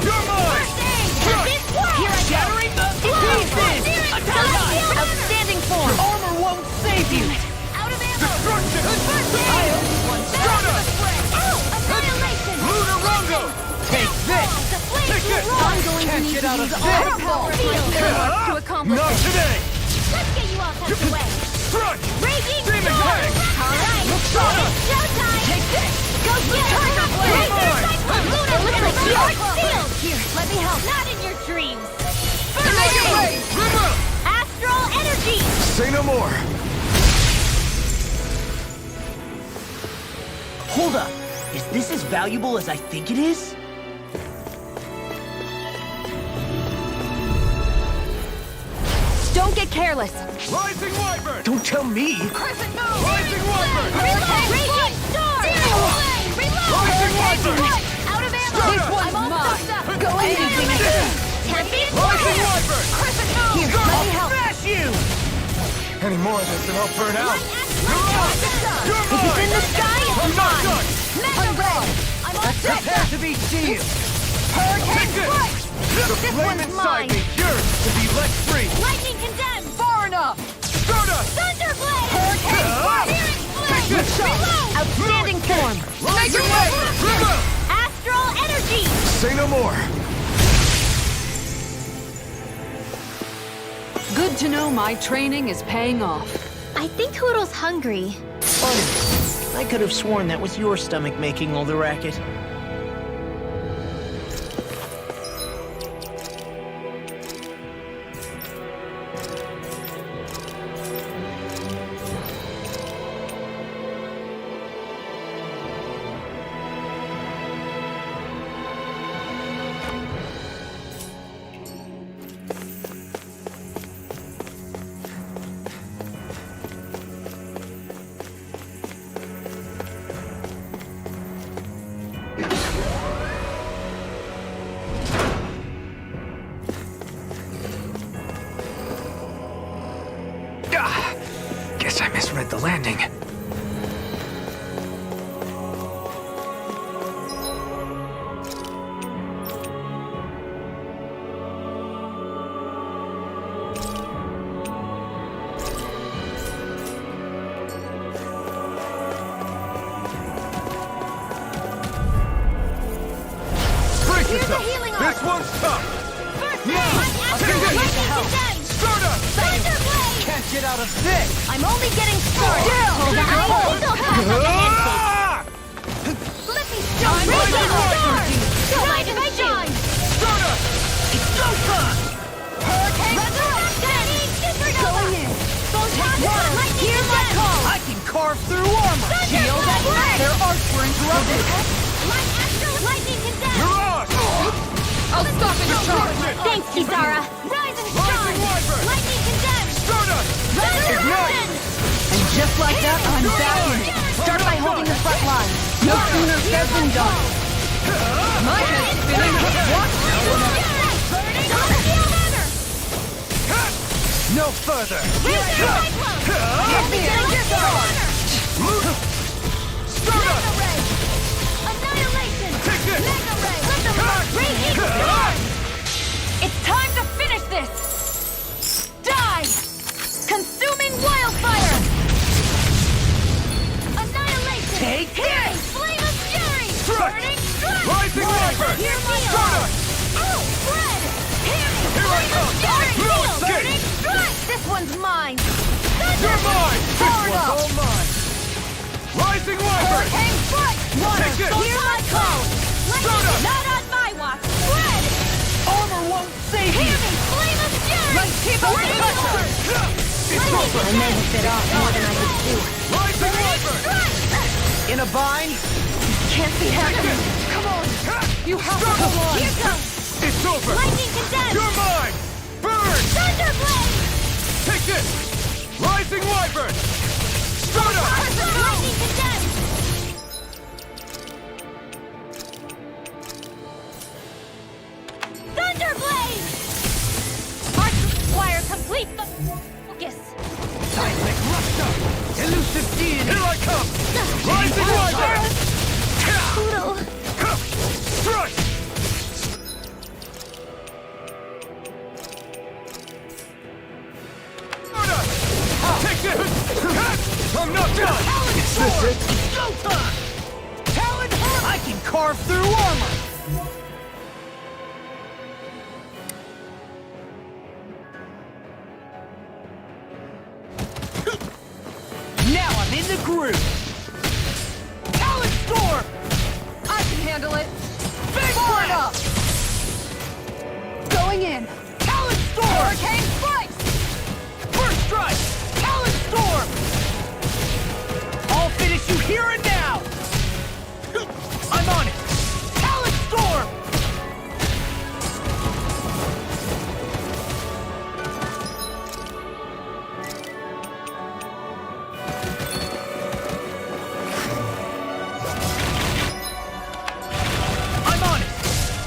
You're mine! First aid! This way! Here I go! Shattering the pieces! Outstanding form! Your armor won't save you! Out of ammo! Destruction! First aid! I only want Stardust! Annihilation! Lunar Rongo! Take this! Take this! I'm going to Can't need get to out of use this! all the power of my earmark to accomplish Not this. today! Let's get you all tucked away. Crunch! Raging Demon Storm! Fang! All right, Stardust! it's showtime! Take this! Go get Tiger Blade! Come on! Luna, look like you are sealed! Here, let me help. Not in your dreams! Make it rain! River! Astral energy! Say no more. Hold up. Is this as valuable as I think it is? Don't get careless! Rising Wyvern! Don't tell me! Crescent moon! Rising Wyvern! Raging Storm! Reload! Rising Wyvern! Out of ammo! This I'm one's all mine. fucked up! Go anything I can. Champion Rising fire! Wyvern! Crescent moon! Here, Let me I'll help! smash you! Any more of this and I'll burn out. You're If it's in the sky, it's I'm not mine! done! Mega Red! I'm all set! Prepare to be sealed! Hurricane Take this! Strike! The This flame one's inside mine! me yearns to be let free! Lightning condemned! Far enough! Stardust! Thunderblade! Hurricane Strike! Take this! Reload! Outstanding form! Make it way! River! Astral energy! Say no more. Good to know my training is paying off. I think Toodle's hungry. Funny. I could have sworn that was your stomach making all the racket. Guess I misread the landing. Brace Here's yourself! a healing This arc. one's tough! First Now! aid! Take this! Lightning condemned! Stardust! Thunderblade! Can't get out of this! I'm only getting started! Hold on! I still have a handshake! Ah! Let me show you! Rising Wyvern! Don't mind if I shine! Stardust! It's go time! Hurricane Resurrection! Going in! Photon! Lightning Hear my condemned! call! I can carve through armor! Shield at rest! Their arcs were interrupted! Light Astral! Lightning condemned! Mirage! I'll stop in your charge! Thanks, Kisara. Rise and Rising shine! Wyvern! Lightning condemned! Stardust! Resurrection! And just like that, I'm back in it! Start by holding the front line! No sooner said than done! My head's spinning! What? No further! Here's your cyclone! Help me get your sword! Stardust! Mega Ray! Annihilation! Take this! Mega Ray! Let them run! Raging Storm! It's time to finish this! Die! Consuming wildfire! Annihilation! Take Hearing flame of fury! Strike! Burning strike! Rising Wyvern! Hear me! Stardust! Oh, Fred! Hearing Here I flame of come! fury! Reload! Burning strike! This one's mine! You're mine! This Powered one's up! all mine! Rising Wyvern! Hurricane strike! Water! Take this! Hear my call! Stardust! Not on my watch! Fred! Armor won't save Hear you! me! Flame of Keep up the pressure! I may have bit off more than I could chew. In a bind? Can't be happening. Come on. You have to come on. Here goes. It's over! Lightning condensed. You're mine! Burn! Thunderblade. Take this! Rising Wyvern! Start up! Lightning condensed. Thunderblade. Arch wire complete. Focus. Seismic Rupture! Elusive Deity! Here I come! Rising Wyvern! Poodle. Strike! Take this! I'm not done! Is this it? Showtime! Talon Herb! I can carve through armor! Now I'm in the groove! Talon Storm! I can handle it. Big Forward up! Going in. Talon Storm! Hurricane Slice! First strike! Talon Storm! I'll finish you here and now! I'm on it! Talon Storm! I'm on it!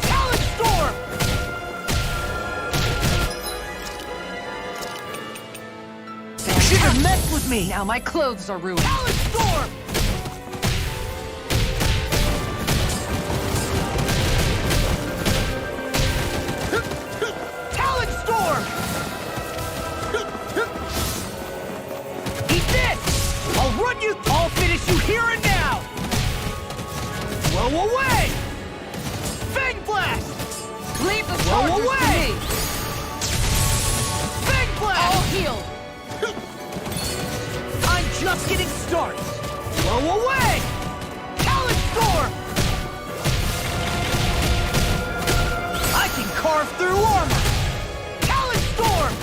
Talon Storm! Should have messed with me! Now my clothes are ruined. Talon Storm! Talon Storm! Eat this! I'll run you! I'll finish you here and now! Blow away! Fang Blast! Leave the Blow charges away! to me. Fang Blast! All healed. I'm just getting started! Blow away! Talon Storm! I can carve through armor! Talon Storm!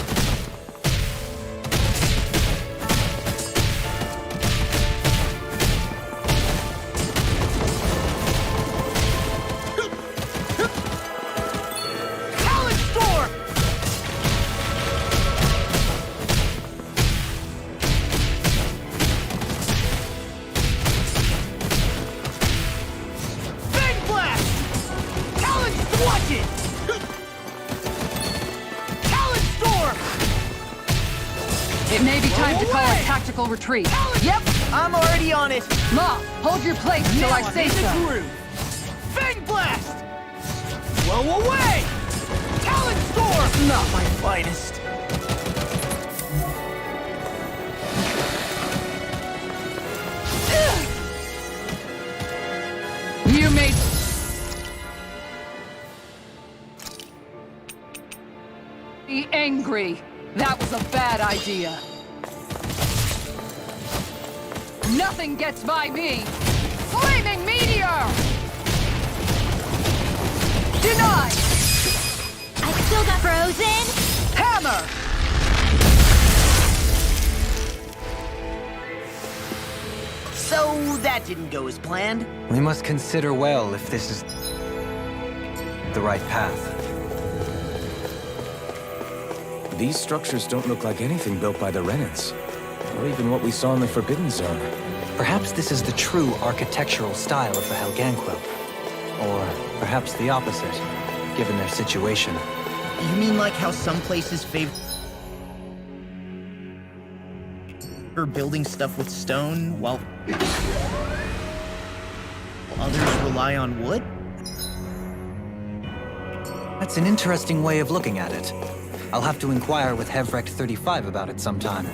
Talon Storm! Fang Blast! Talon Watch it! Talon Storm! It may be time to call a tactical retreat. Yep, I'm already on it. Ma, hold your place till Now I I'm say in the so. groove. Fang Blast! Blow away! Talon Storm! Not my finest. You may... be angry. That was a bad idea. Nothing gets by me. Flaming meteor! Denied! I still got frozen. Hammer! So that didn't go as planned. We must consider well if this is the right path. These structures don't look like anything built by the Renans, or even what we saw in the Forbidden Zone. Perhaps this is the true architectural style of the Helganquil. Or perhaps the opposite, given their situation. You mean like how some places favor building stuff with stone, while others rely on wood? That's an interesting way of looking at it. I'll have to inquire with Hevrecht 35 about it sometime.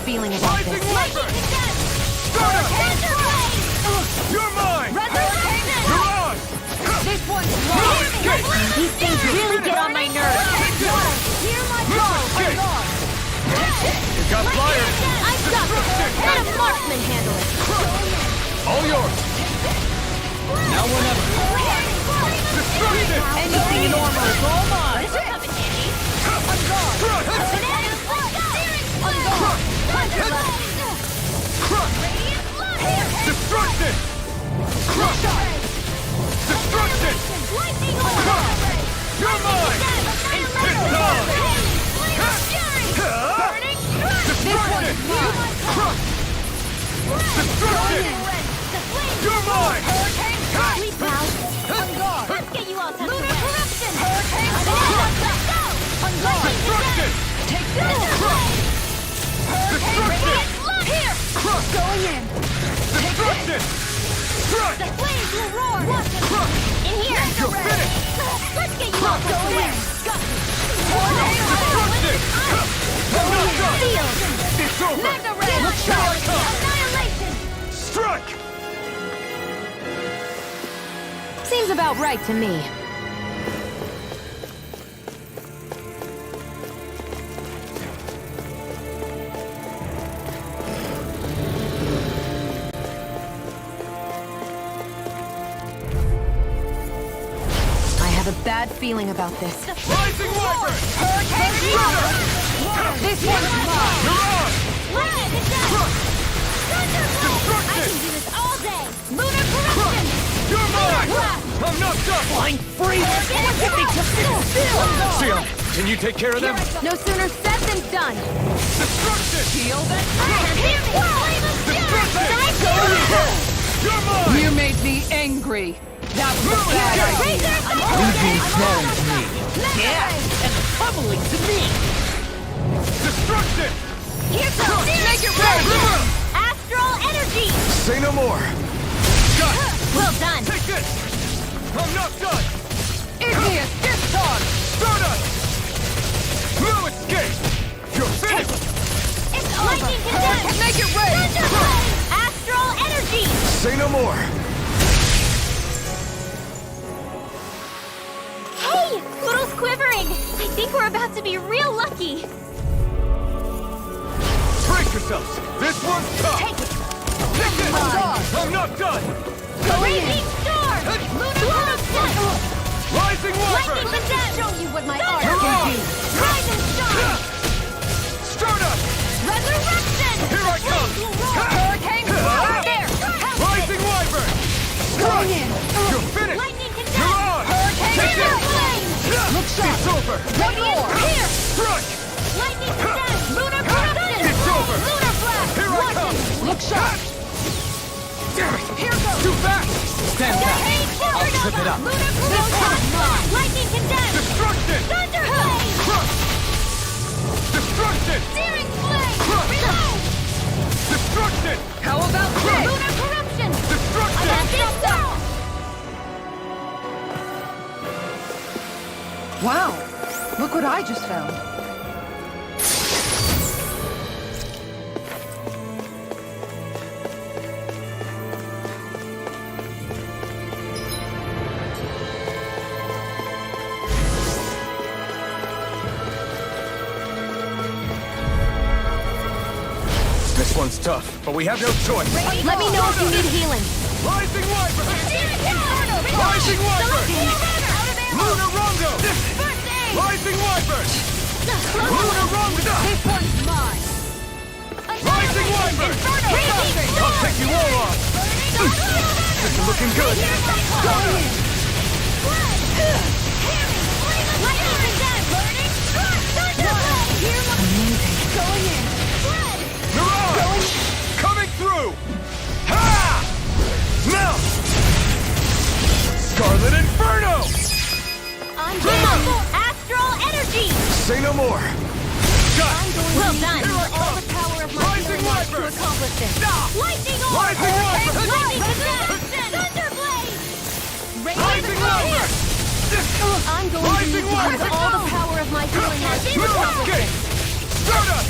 feeling about this. You're mine! You're on! This one's mine! These things really get on my nerves. Hear my call! You got flyers! I've got this! Let a marksman handle it! All yours! Now or never. Destruction! Anything normal is all mine! Destruction! Destruction! You're mine! It's on! Destruction! Destruction! You're mine! Let's get you all tucked away! Destruction! Take this! Destruction! Here! Going in! Destruction! The flames will roar! In here! You're finished! Let's get you all tucked away! Destruction! I'm not done! Sealed! It's over! Mega Ray! Here I come! Annihilation! Strike! Seems about right to me. I have a bad feeling about this. Rising Wyvern! This one's mine! You're on! I can do this all day! Lunar corruption! You're mine! I'm not done! Flying free! Seal, can you take care of them? No sooner said than done. Destruction! Heal that You're mine! You made me angry. That was a bad idea. Legion crawling to me. Yeah! And pummeling to me! Destruction! Here goes! Make it River! Astral energy! Say no more. Got it! Well done! Take this! I'm not done! Igneous discharge! Stardust! No escape! You're finished! It's lightning condensed! Make it rain! Thunderblade! Astral energy! Say no more. Hey! Poodle's quivering! I think we're about to be real lucky! Brace yourselves! This one's tough! Take it! Take this! I'm not done! Raging storm! Lunar corruption! Rising Lightning Wyvern! condensed! Show you what my art You're can on! do! Rise and shine! Stardust! Resurrection! Here I come! Hurricane! There! Rising Wyvern! Going in! You're finished! Lightning You're condensed! on! Hurricane! Take this! Look sharp! It's over! One more! Here! Strike! Lightning condensed! Lunar corruption! It's over! Lunar blast! Here I come! Look sharp! Damn it! Here goes! Too fast! Stand back. I'll trip it up. Lunar corruption! Lightning condensed! Destruction! Thunderblade! Destruction! Searing flame! Reload! Destruction! How about this? Lunar corruption! Destruction! Wow! Look what I just found. This one's tough, but we have no choice. Let me know if you need healing. Rising Wyvern! Rising Wyvern! Lunar Rondo! Rising Wyvern! Lunar Rondo! This one's mine! Rising Wyvern! I'll take you all off! This is looking good! Mirage! Coming through! Ha! Now! Scarlet Inferno! Unbeatable astral energy! Say no more. Well done! Here I All come! the power of my Rising healing arts to Wyvern! accomplish this! Lightning orb! Rising Wyvern! Lightning condensed! Thunderblade! Rising Wyvern! I'm going to Rising use Wyvern! all the power of my healing arts to No accomplish escape! this! Stardust!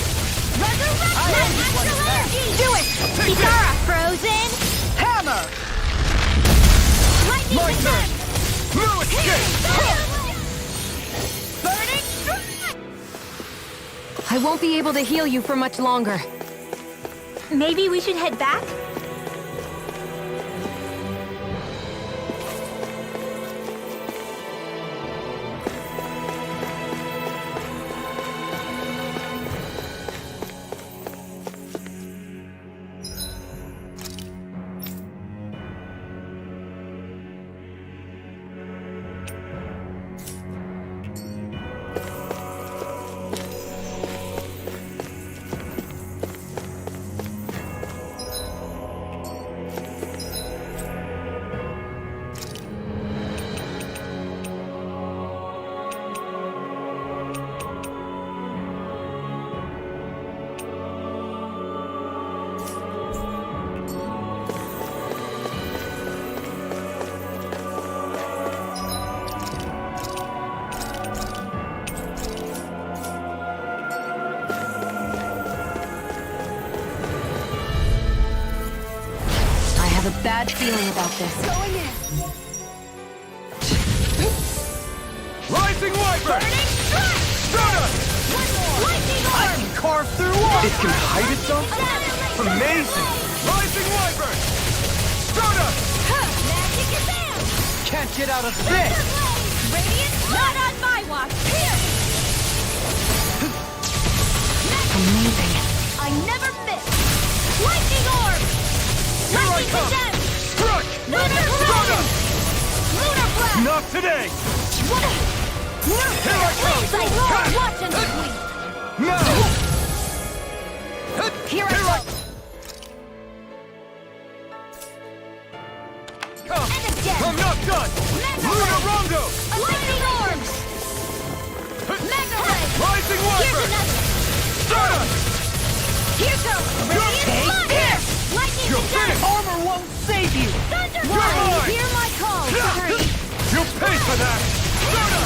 Do it! Kitara, frozen! Hammer! Lightning My turn! descent! No escape! Burning strike! I won't be able to heal you for much longer. Maybe we should head back? Bad feeling about this. Going in! Rising Wyvern! Burning strike! Soda! One more! Lightning orb! I can carve through walls! It can hide itself? Amazing! Rising Wyvern! Soda! Magic advance! Can't get out of this! Radiant not on my watch! Here! Amazing. I never miss! Lightning orb! Here I Lightning come! descent! Struck! Lunar Soda! Lunar blast! Not today! Here I come! Watch and sleep! Now! Here I go! Come! And again! I'm not done! Mega Lunar Rondo! Lightning orbs! Mega ray! Rising Here's Wyvern! another! Soda! Here goes! Radiant blood! Here! Lightning You're descent! finished! Armor won't save you! Thunder You're blast! mine! Hear my call! Hurry! You'll pay for that! Soda!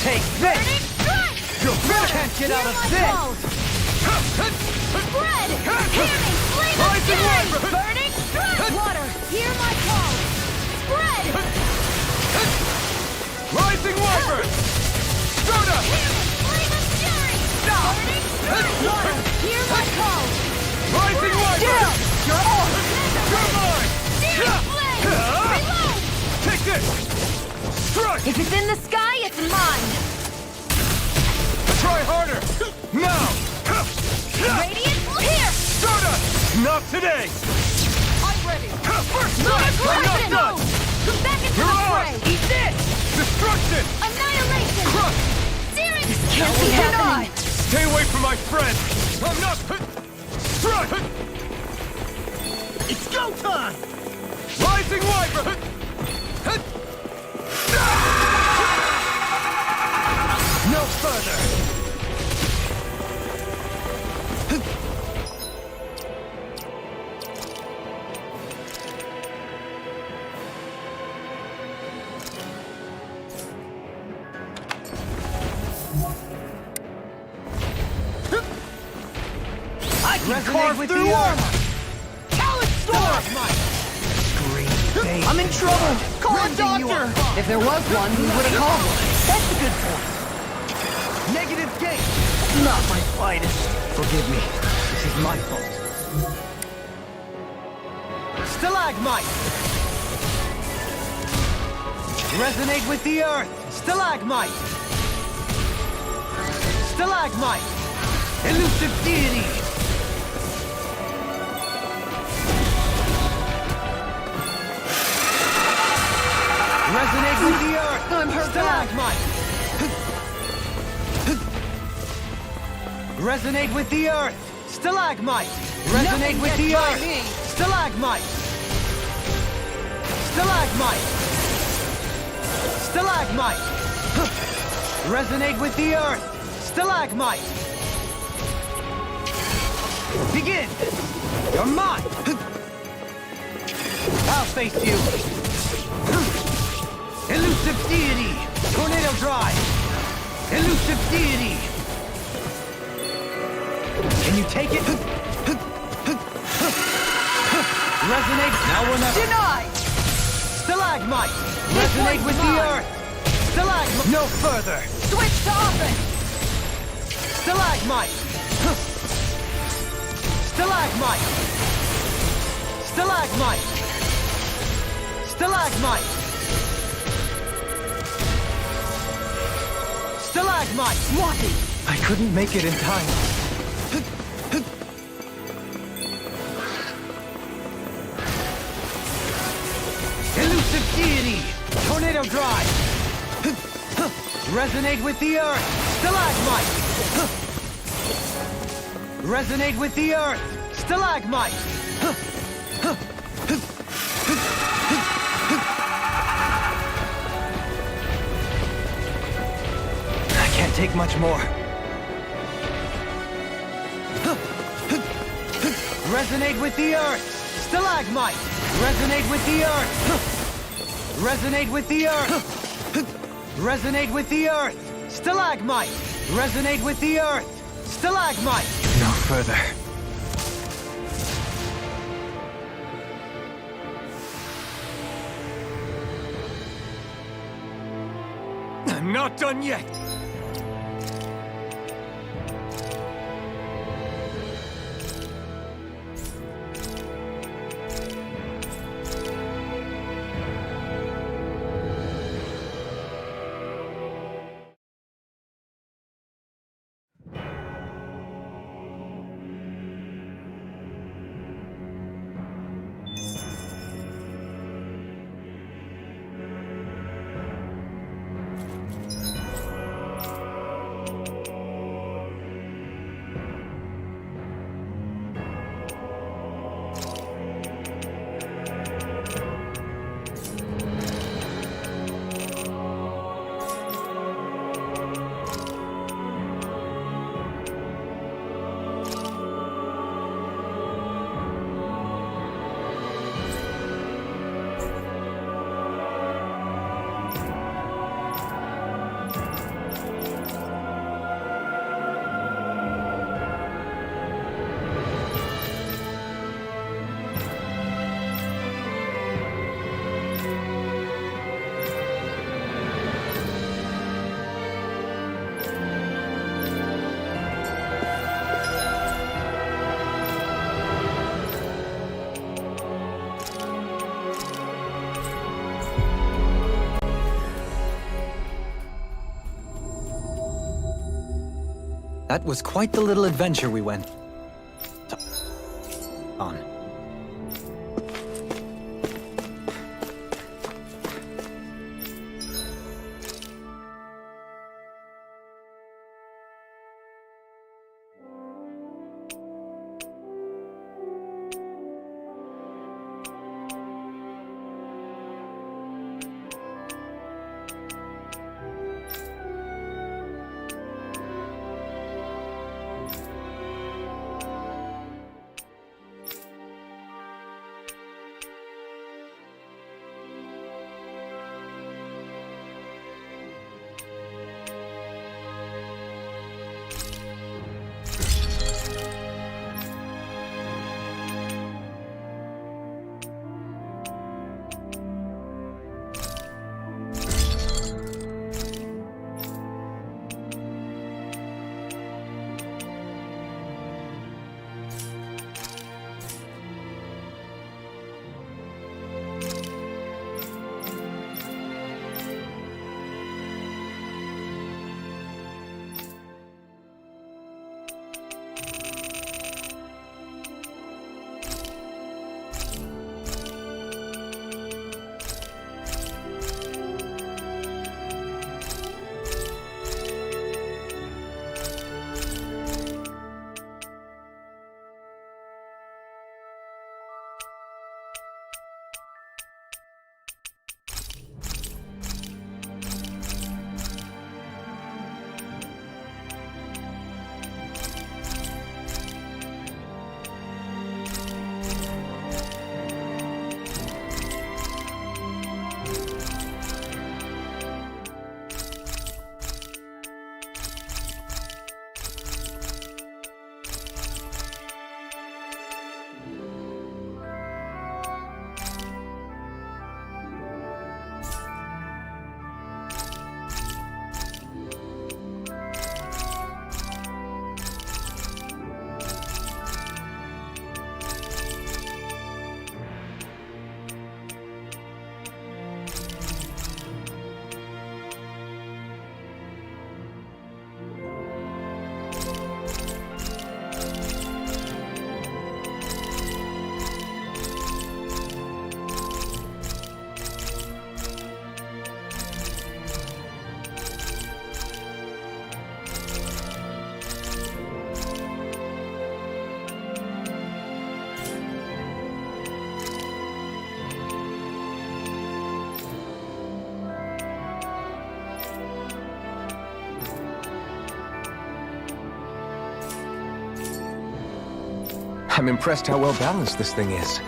Take Burning this! strike! You can't get out of this! Spread! Hear me! Flame of Rising fury! Wyvern! Burning strike! Water! Hear my call! Spread! Rising Wyvern! Soda! Flame of fury! Burning strike! Water! Hear my call! Rising Wyvern! You're on! You're mine! Searing flame! Reload! Take this! Strike! If it's in the sky, it's mine! Try harder! Now! Radiant here! Soda! Not today! I'm ready! First Lunar strike! I'm not collision! done! Back into You're the on! fray! Eat this! Destruction! Annihilation! Crush! Searing! This can't be happening! Stay away from my friend! I'm not... Strike! It's go time! Rising Wyvern! No further! I can Resonate carve with through the armor! Talent storm! I'm in trouble! Call a doctor! If there was one, we would have called one. That's a good point. Negative gate! Not my finest. Forgive me. This is my fault. Stalagmite! Resonate with the earth! Stalagmite! Stalagmite! Elusive deity! Resonate with the earth! I'm hurt Stalagmite! Resonate with the earth! Stalagmite! Resonate with the earth! Stalagmite! Stalagmite! Stalagmite! Resonate with the earth! Stalagmite! Begin! You're mine! I'll face you! Elusive deity! Tornado drive! Elusive deity! Can you take it? Resonate! Now or never! Denied! Stalagmite! Resonate with the earth! Stalagmite! No further! Switch to offense! Stalagmite! Stalagmite! Stalagmite! Stalagmite! Stalagmite! Swati! I couldn't make it in time. Elusive deity! Tornado drive! Resonate with the earth! Stalagmite! Resonate with the earth! Stalagmite! I can't take much more. Resonate with the earth! Stalagmite! Resonate with the earth! Resonate with the earth! Resonate with the earth! Stalagmite! Resonate with the earth! Stalagmite! No further. I'm not done yet! That was quite the little adventure we went on. I'm impressed how well balanced this thing is.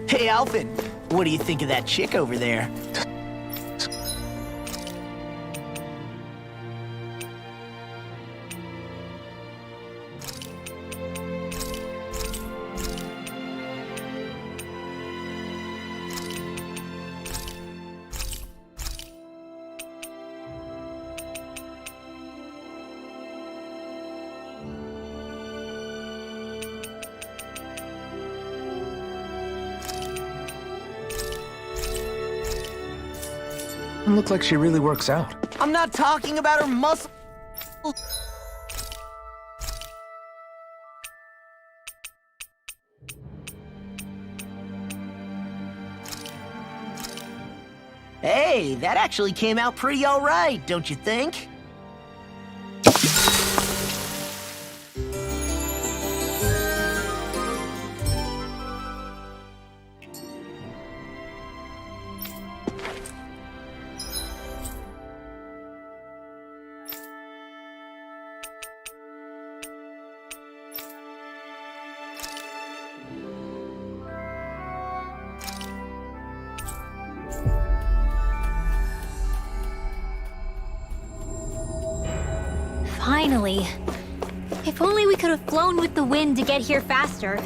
Hey, Alphen, what do you think of that chick over there? Look like she really works out. I'm not talking about her muscle. Hey, that actually came out pretty all right, don't you think? Finally. If only we could have flown with the wind to get here faster.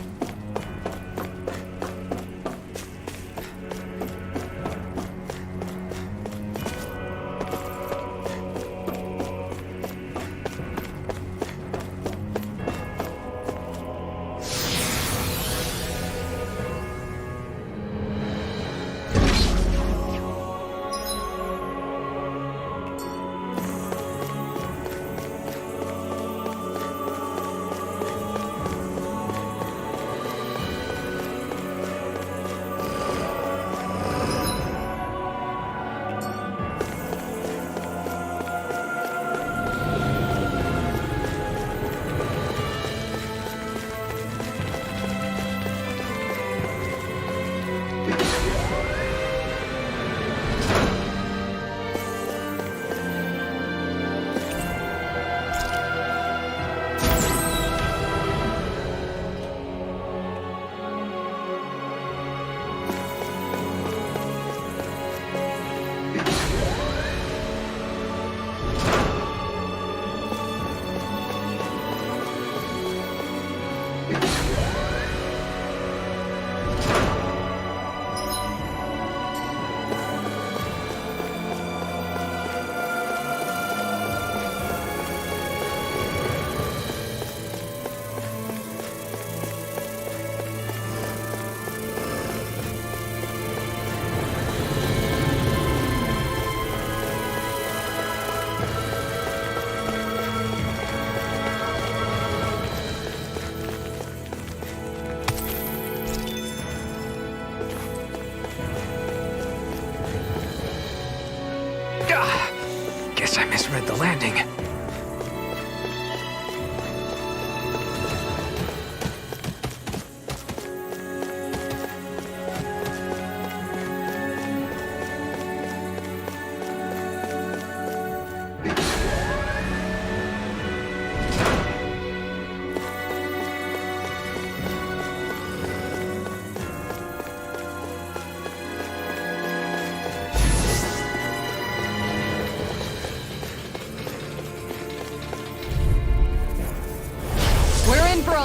Guess I misread the landing.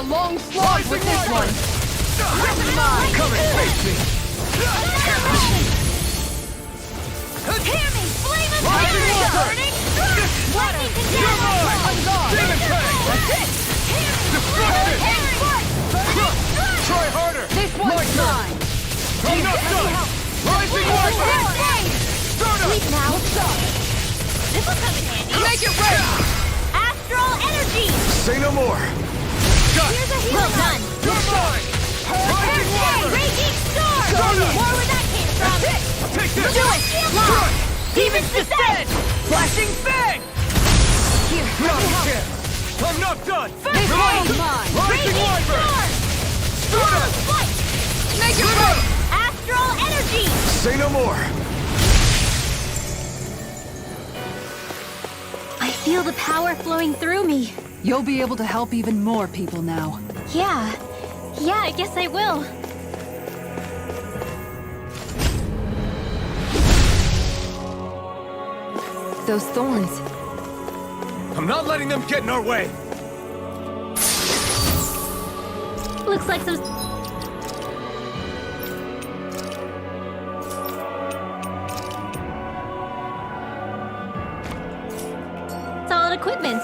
a long slog with this one! Come and face me! Hear me! Flame of fire! Burning! Lightning condemned! Demon Tank! Destruction! Try harder! This one's mine! I'm not done! Rising Wiper! Sleep now. This will come in handy. Make it rain! Astral energy! Say no more! Here's a heal gun! You're mine! Rising Wiper! Raging storm! More where that came from! Take this! Do it! Lock! Demon's descent! Flashing Fang! Not a chance! I'm not done! This one's mine! Rising Wiper! Fight! Make it rain! Astral energy! Say no more! I feel the power flowing through me. You'll be able to help even more people now. Yeah, I guess I will. Those thorns. I'm not letting them get in our way! Looks like some... solid equipment.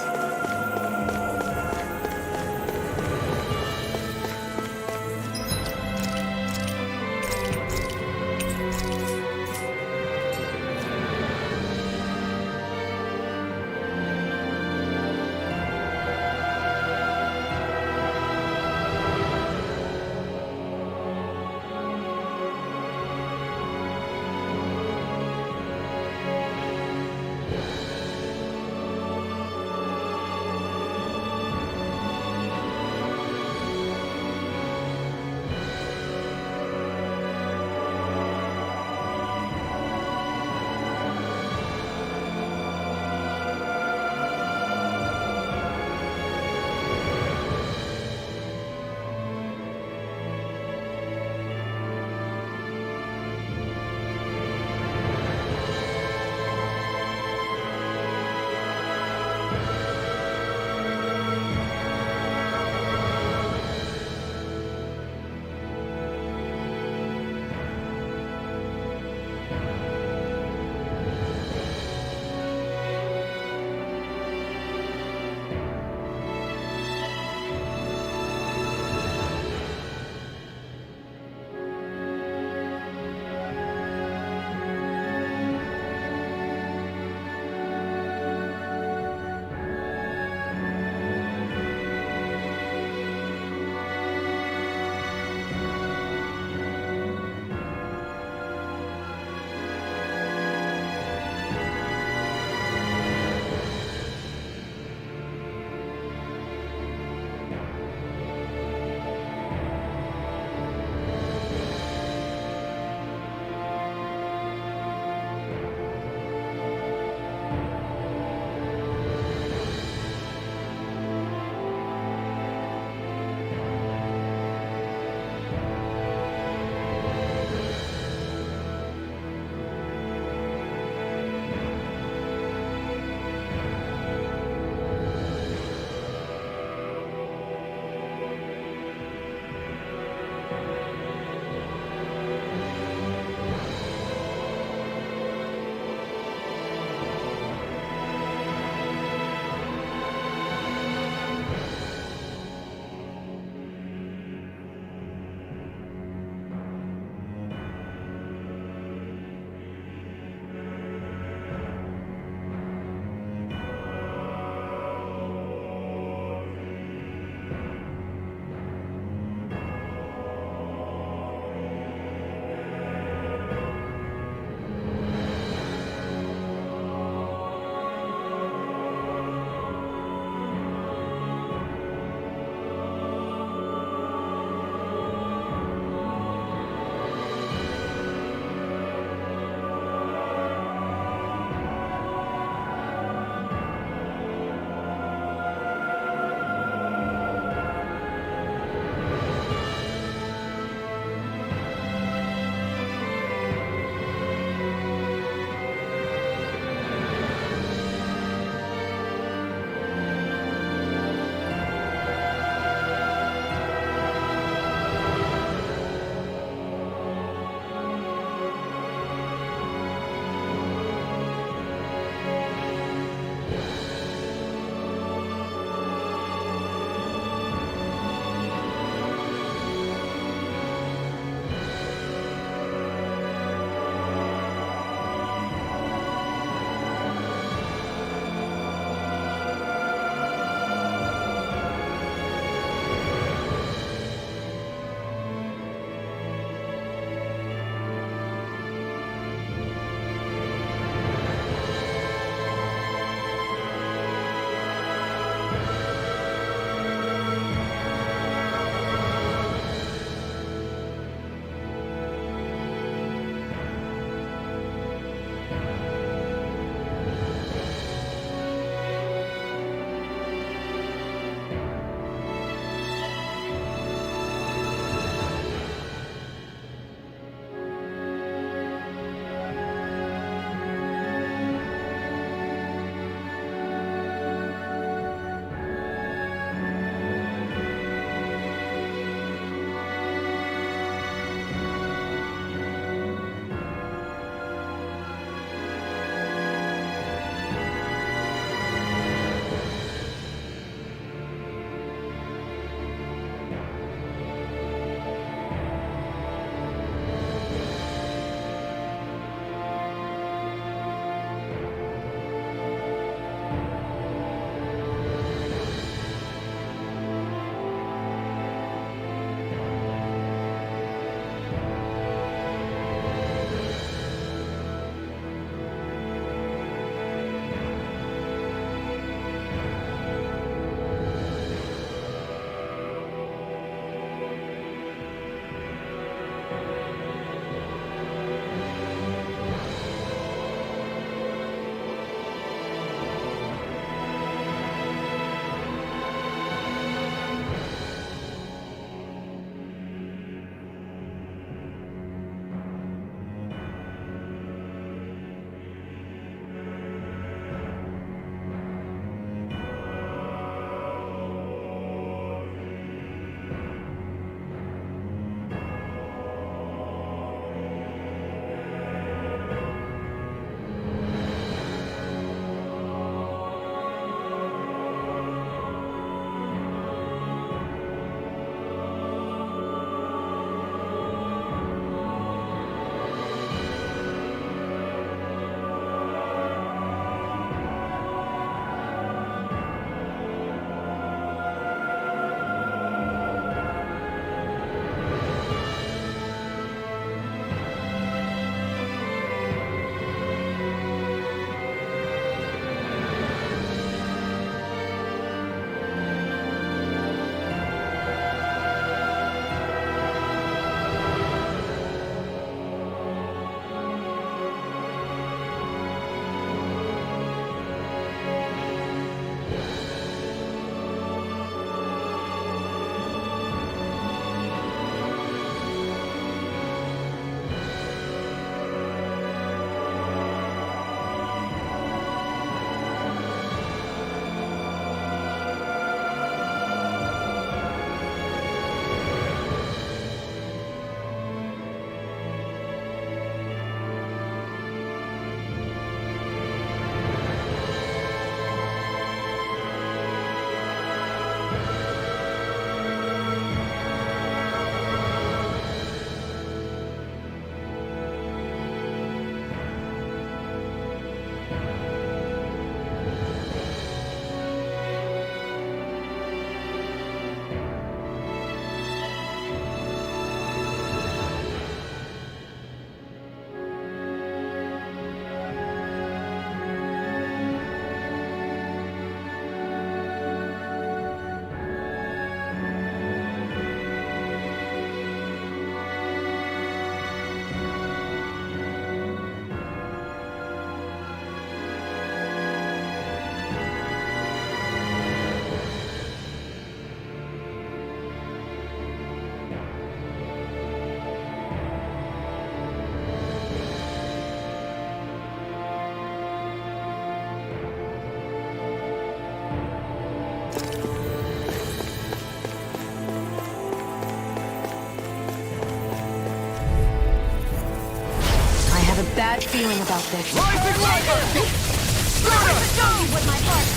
have a bad feeling about this. Rising Viper!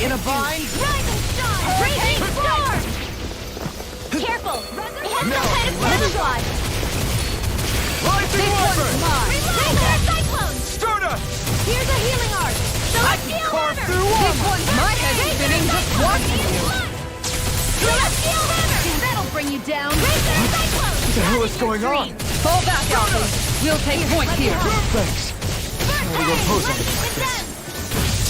In a bind? Rising Storm! Raging Storm! Careful! He has some kind of camouflage! Rising Viper! Laser Cyclone! Stardust! Here's a healing art! I can carve through This one's my head's spinning just watching you! Celestial Hammer! That'll bring you down! Laser Cyclone! What the hell is going on? Fall back, Alpha! We'll take point here! Thanks. How we gonna pose on this like this?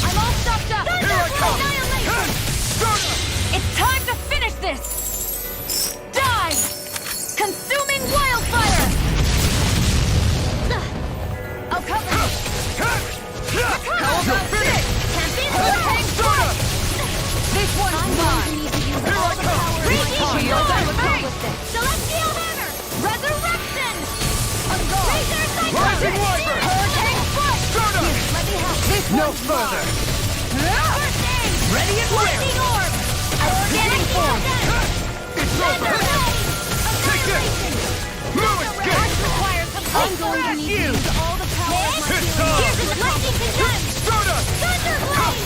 I'm all stocked up! Here I come! Annihilation! Stardust! It's time to finish this! Die! Consuming wildfire! I'll cover you! How about this? Hurricane Strike! This one's mine! Here I come! Shield and face! Celestial Hammer! Resurrection! Rising Viper! Hurricane Foot! Stardust! This No one's further! mine! Ready and Lightning Orb! Organic form. It's over! Take this! No escape! I'm going to need to use all the power of my It's healing. on! Here's the lightning condemned! Stardust! Thunderblade!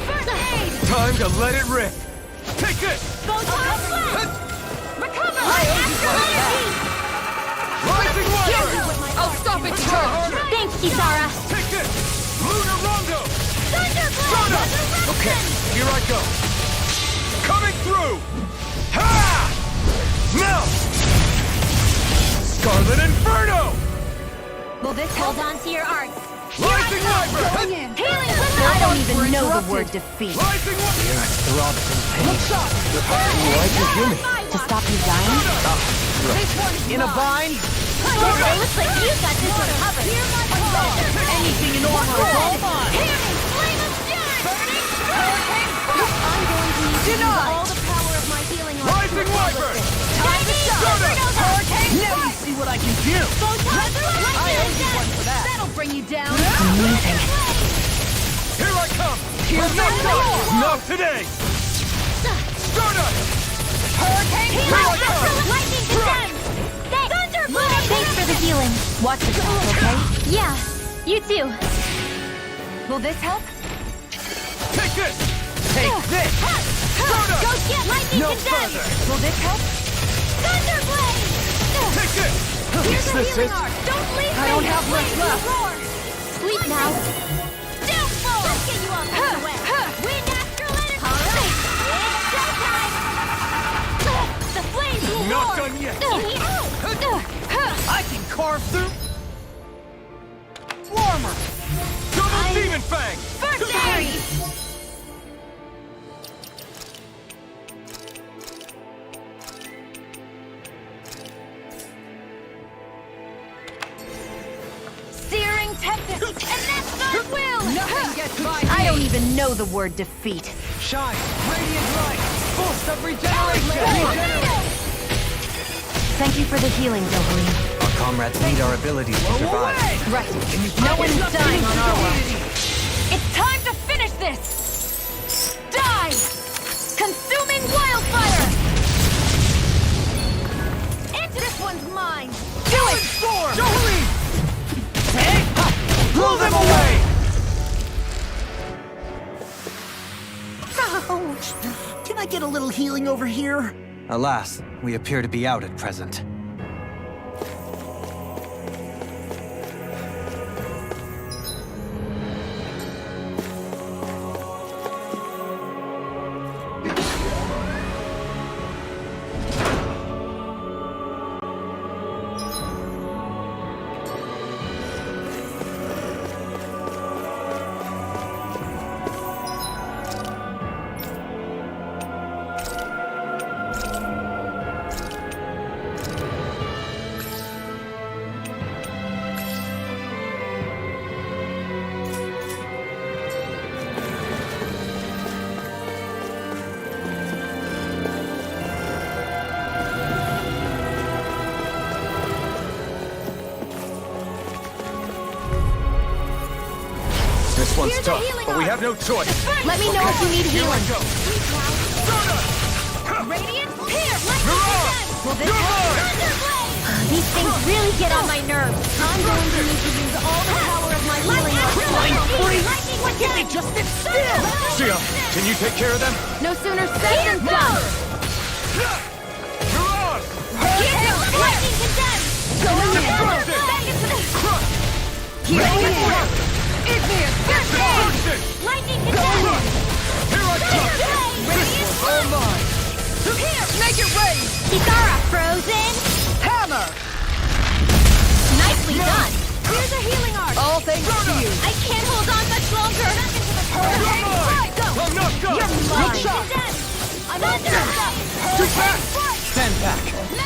First aid! Time to let it rip! Take this! Photon Blast! Recover! Astral energy! Rising Viper! I'll stop its charge! Thanks, Kisara! Take this! Lunar Rondo! Thunderblade! Stardust! Resurrection! Okay, here I go! Coming through! Ha! Now! Scarlet Inferno! Will this hold on to your arts? Rising Viper! Healing I don't even know the word defeat. Rising Viper! Why'd you heal me? To stop you dying? In a bind? It looks like you've got this one covered. Anything in order is all mine! Flame of Fury! I'm going to need to use all the power of my healing arts. Rising Viper! Time to Stardust! Now you see what I can do! I owe you one for that. That'll bring you down! Amazing. Here I come! Here's no time! Not today! Stardust! Hurricane! Lightning condemned! Thunderblade! Thanks for the healing. Watch yourself, okay? Yeah, you too. Will this help? Take this! Take this! Stardust! Go get lightning No condemned! further! Will this help? Thunderblade! Take this! Here's Is a this healing it? art. Don't leave I me. don't have much Flames left. will roar. Sleep now. Downfall. Let's get you off the way. Wind astral energy. All right. It's showtime. The flames will roar. Not done yet! I can carve through... Warmer! Double Demon Fang! First aid. Searing tempest! And that's the will. Nothing gets by I me. don't even know the word defeat. Shine! Radiant light! Boost of regeneration! Thank you for the healing, Zoe. Our comrades need our abilities to survive. Right. No one's dying on our watch. It's time to finish this! Die! Consuming wildfire! This one's mine! Do it! Jolene! Blow them away! Ouch! Can I get a little healing over here? Alas, we appear to be out at present. This one's tough, but we have no choice. Let me know if you need healing. Go! Radiant, here! Lightning condemned! Will this help? Thunderblade! These things really get on my nerves. I'm going to need to use all the power of my healing art. Flying freeze! Why can't they just sit still? Shia, can you take care of them? No sooner said than done. Lightning condemned! Go in! Back into the... Here I am! Igneous! Lightning condemned! Here I come! This one's all mine! Here! Make it rain! Kitara, frozen! Hammer! Nicely done! Here's a healing art! All thanks to you. I can't hold on much longer! Go! I'm not done! You're mine! Condemned! I'm all turned up! Too fast! Stand back.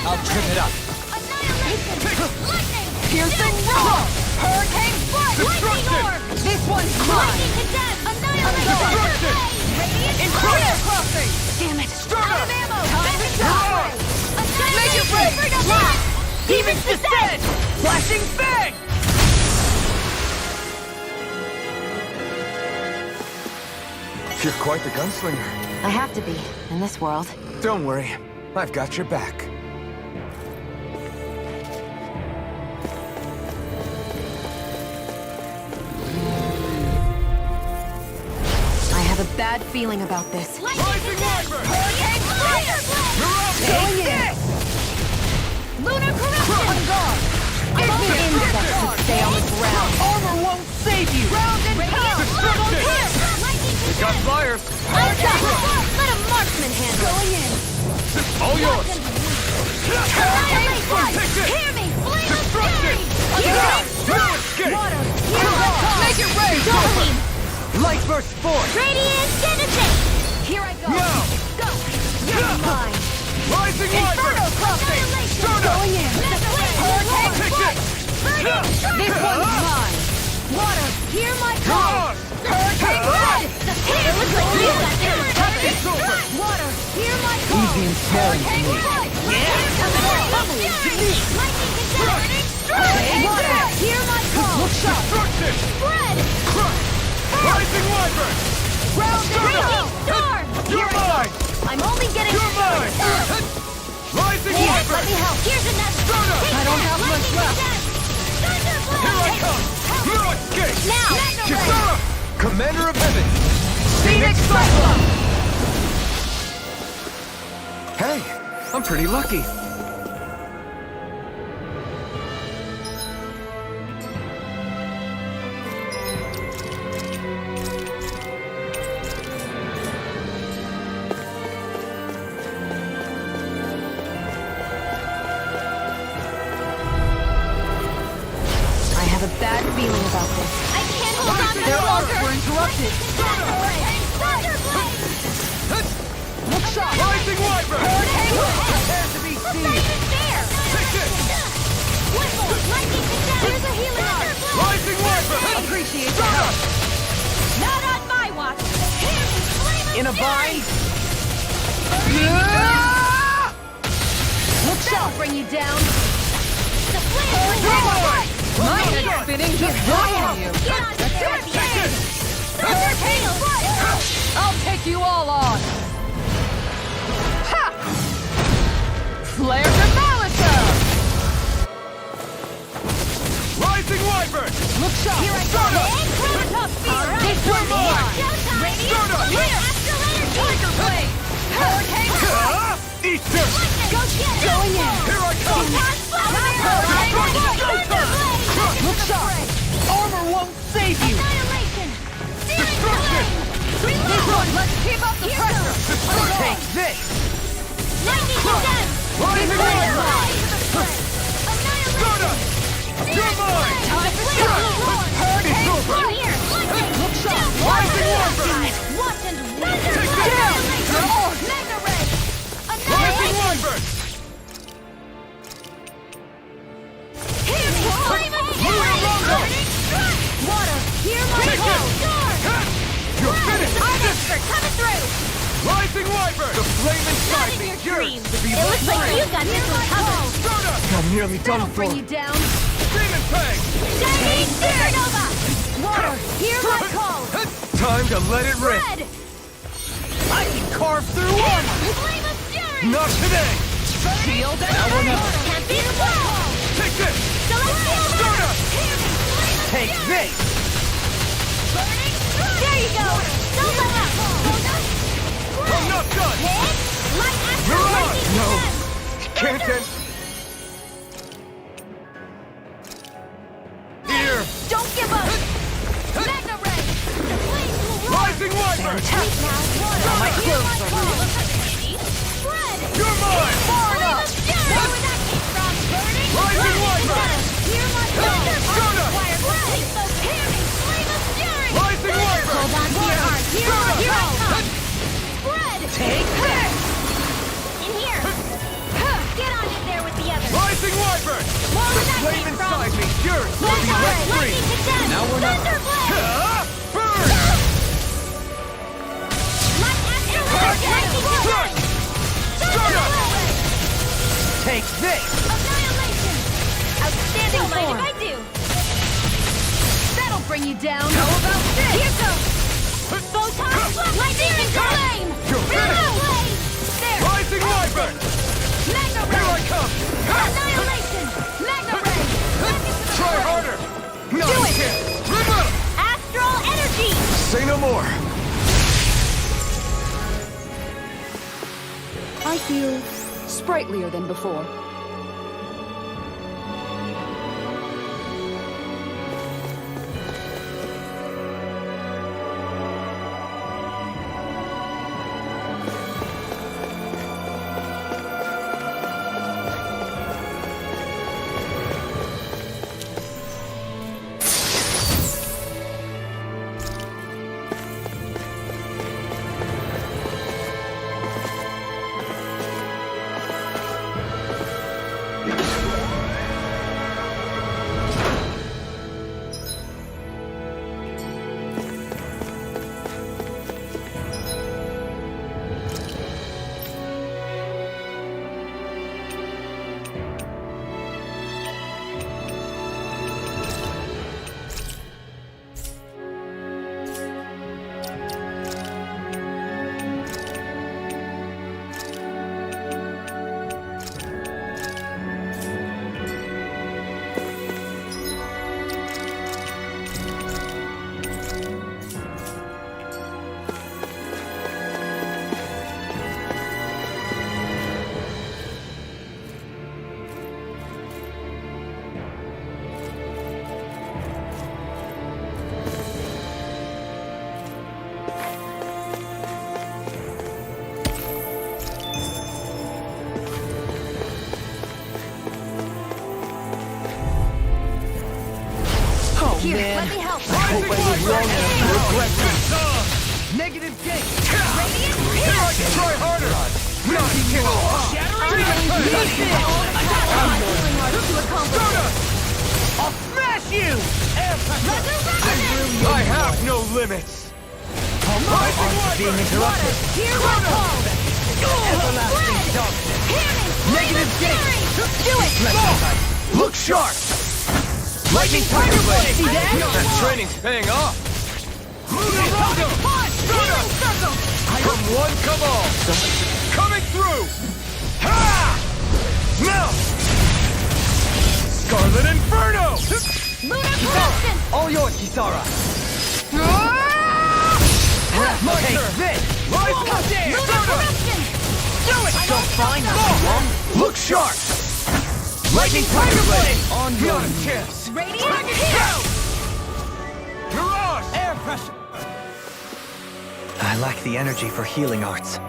I'll trip it up. Annihilation! Lightning! Piercing roar! Hurricane foot! Lightning orb! This one's mine! Lightning condemned! Annihilation! Destruction! Radiant Fire crossing! Damn it! Start Out up! of ammo! Time to die! Make it Annihilation! rain! Lock! Demons descend! Flashing fang! You're quite the gunslinger. I have to be, in this world. Don't worry. I've got your back. I have a bad feeling about this. Rising Wyvern! Hurricane fire! Going in! Lunar corruption! On guard! Insects would stay on the ground. Armor won't save you! Round and pound! We got fires! Let a marksman handle. Going in. All yours! Annihilation! Hear me! Flame of fury! No escape! Water! Here I come! Make it rain! Going! Light burst forth! Radiant Genesis! Here I go! Now! Go! You're mine! Rising Wyvern! Inferno crossing! Going in! Hurricane Take foot! Burning This one's mine! Water! Hear my Come call! on! Hurricane foot! Here looks like you got this! It's over! Water! Hear my call! Easy and sparing to me. Water! Hear my call! Destruction! Spread! Rising Wyvern! Round and round! Storm! You're mine! I'm only getting You're mine! started! Rising Here, Wyvern! let me help! Here's a nest! I don't have much left. Here I come! No escape! Now! Kisara! Commander of Heaven! Phoenix Cyclone! Hey, I'm pretty lucky. I have a bad feeling about this. I can't hold on much longer! We're interrupted! Look sharp! Rising Wyvern! Prepare to be seized! Take this! Here's a healing art! Rising Wyvern! Appreciate the help! Not on my watch! Here's flame of In a bind! Look sharp! bring you down! The flame! My head's spinning just watching you! Get on Scorpion! Hurricane foot! I'll take you all on! Ha! Flare Demolitor! Rising Wyvern! Look sharp! Here I go! This one's mine! Radiant! Here! Astral energy! Tiger Blade! Hurricane! Eat this! Go get it! Going in! Here I come! Look sharp! Armor won't save you! Annihilation! Destruction! This one, let's keep up the pressure! Take this! Lightning condemned! Rising Wyvern! Stardust! You're mine! Time to shine! It's over! Here! Lightning! Look sharp! Rising Wyvern! Watch and wonder! Take this! Annihilation! Mega ray! Rising Annihilation! Wyvern! Here! Flame of fury! Water! Hear my Take call! it! Storm! You're finished! Armister coming through! Rising Wyvern! The flame inside Not in me your yearns dreams! to be It looks lit. like you got this one covered! Stardust! I'm nearly done for. Bring you down! Demon Fang! Shining Supernova! Water! Hear my call! Time to let it rip. Red! I can carve through armor! Flame of fury! Not today! Shield and Can't be the wall! Take this! There you go! Don't let up! I'm not done! Light astral lightning No! again! Can't end... Here! Don't give up! Mega ray! The flames will roar! Rising Wyvern! Fantastic! Now, My hear clothes my are call! Spread! You're mine! Flame of fury! Where would that came from? Burning! Rising Wyvern! Hear my call! Shona! Spread! So hear me! Flame of fury! Rising Wyvern! Hold on to your heart! Here I come! Spread! Take this! In here! Get on in there with the others! Rising Wyvern! Where would that Flame came from? inside me! Yours! Will be Thunder! rent free! Lightning to death! Now we're not... Thunderblade! Burn! Light astral lightning to death! Thunderblade! Take this! Annihilation! Outstanding, mind if I do? That'll bring you down. How about this? Here goes! Photon lightning into flame! You're Thunderblade! There! Rising Wyvern! Mega ray! Here I come! Annihilation! Mega ray! Try harder! No Do it! chance! Astral energy! Say no more! I feel sprightlier than before. Here, let me help. Hope I live long enough to regret this. Negative gate! Radiant Here I can try harder! Not kill! I'll smash you! I have no limits! Being interrupted. Here I call. Everlasting darkness. Negative gate! Do it! Look sharp! Lightning Tiger Blade! See that? That training's paying off! Healing circle! Come one, come all! Coming through! Ha! Now! Scarlet Inferno! Lunar corruption! All yours, Kisara! Take this! Rise up there! Lunar corruption! Do it! Don't find us! Look sharp! Lightning Tiger Blade! On your tips! Radiant hit! Mirage! Air pressure! I lack the energy for healing arts.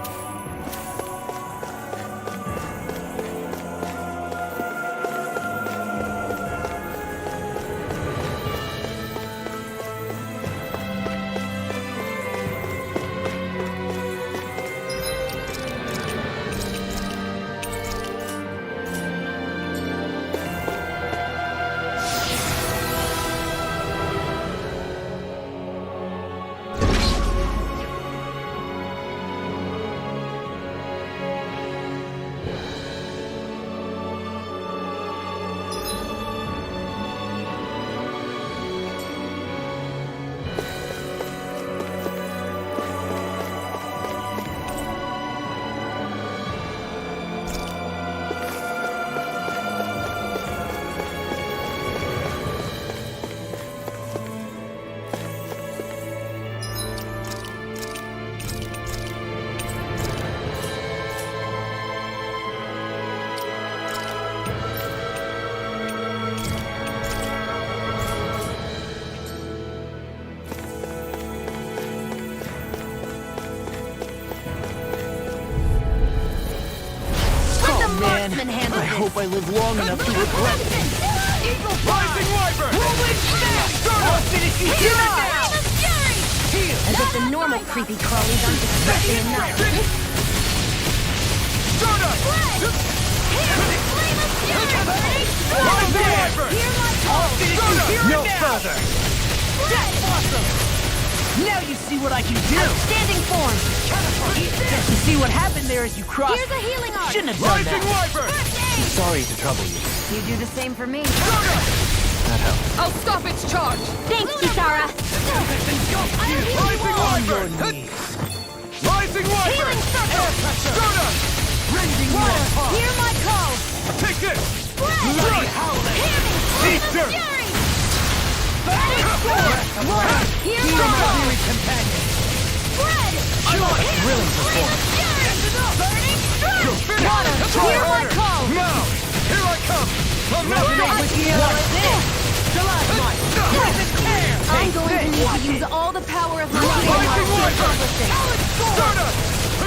I live long enough to regret things. Eagle Rising Wyvern! Rolling Smash! I'll finish you here now! As if the normal creepy crawlies aren't disgusting enough. Stardust! Rising Wyvern! I'll finish you here No now! further! That's awesome! Now you see what I can do! Outstanding form! You see what happened there as you crossed? Here's a healing arc! Shouldn't have done Rising that. Wyvern! Sorry to trouble you. You do the same for me. That helps. I'll stop its charge! Thanks, Kisara. Rising Wyvern! Rising Wyvern! Healing circle! Stardust! Rending Water, your hear my call! Take this! bloody howling! Eat dirt! Water, hear Be my my call! weary companion! Spread! Thrilling performance. Water, hear my call! Now! Here I come! I'm not Resonate with the earth! Stalagmite! I'm going to need to use all the power of my healing arc to accomplish this. Stardust!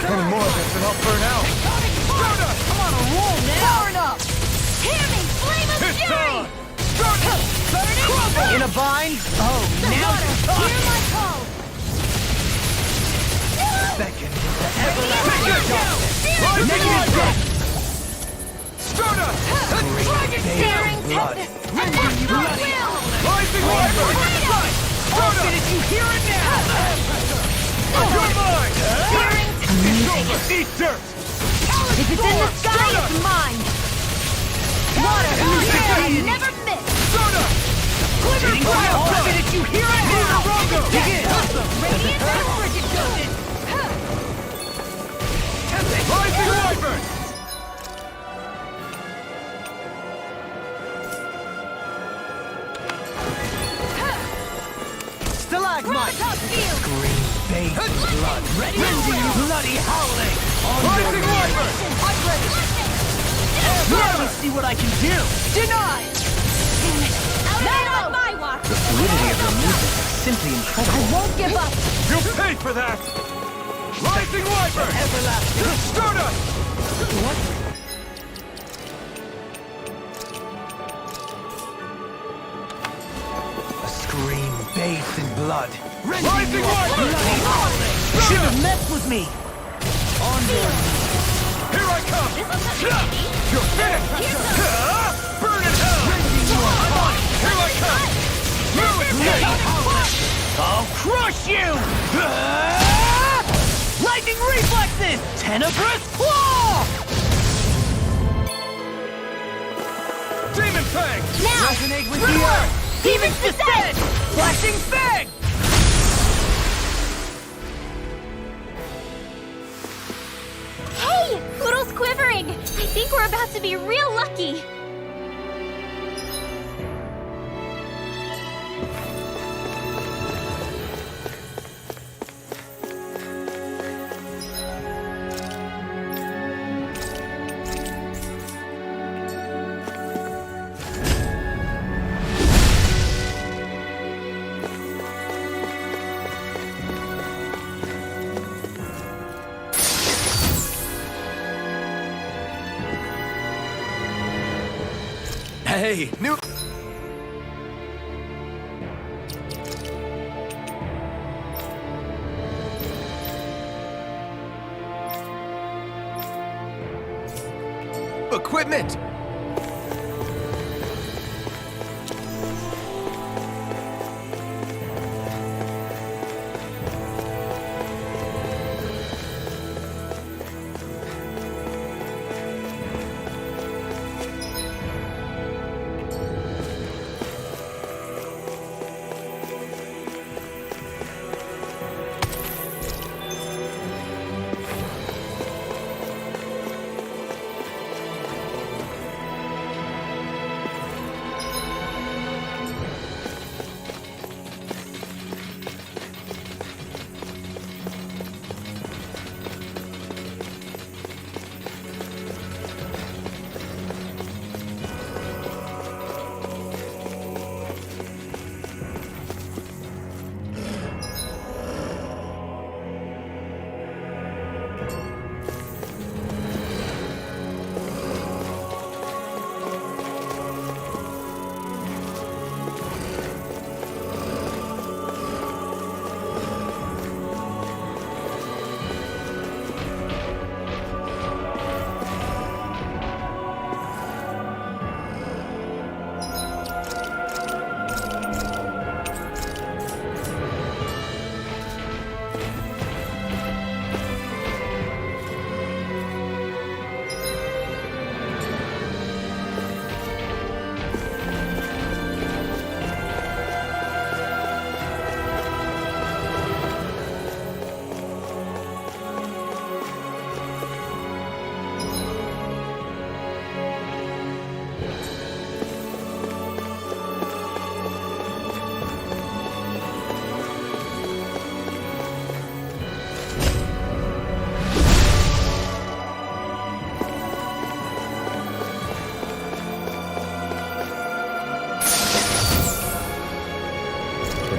Any more of this and I'll burn out. Stardust! I'm on a roll now! Powering up! Hear me, flame of It's fury! on! Stardust! In a bind? Oh, now Water, you're talking! hear my call! Beckon into everlasting darkness! Rising Wyvern! Stardust! Dragon Searing blood! tempest! Rending you bloody Rising Wyvern! I'll finish you here and now! You're mine! Searing It's over! Eat dirt! If it's in the sky, it's mine! Water, Succeeded. never miss! Stardust! Quivering fire! I'll finish you here and now! Rongo! Begin! Radiant frigid dosage! Rising Wyvern! Stalagmite! Top field! Green bathed blood! Rending you bloody howling! Rising Wyvern! I'm ready! Let me see what I can do! Denied! Not on my watch! The fluidity of your movement is simply I incredible. won't give up! You'll pay for that! Rising Wyvern! Everlasting! Stardust! A scream bathed in blood! Rending Rising you up Wyvern! bloody howling! Should have messed with me! On your Here I come! You're finished! Burn in hell! Here I come! I'll crush you! Lightning reflexes! Tenebrous claw! Demon Fang! Now! Resonate with the earth! Demon's descent! Flashing fang! Hey! Poodle's quivering! I think we're about to be real lucky! Hey, new... Equipment!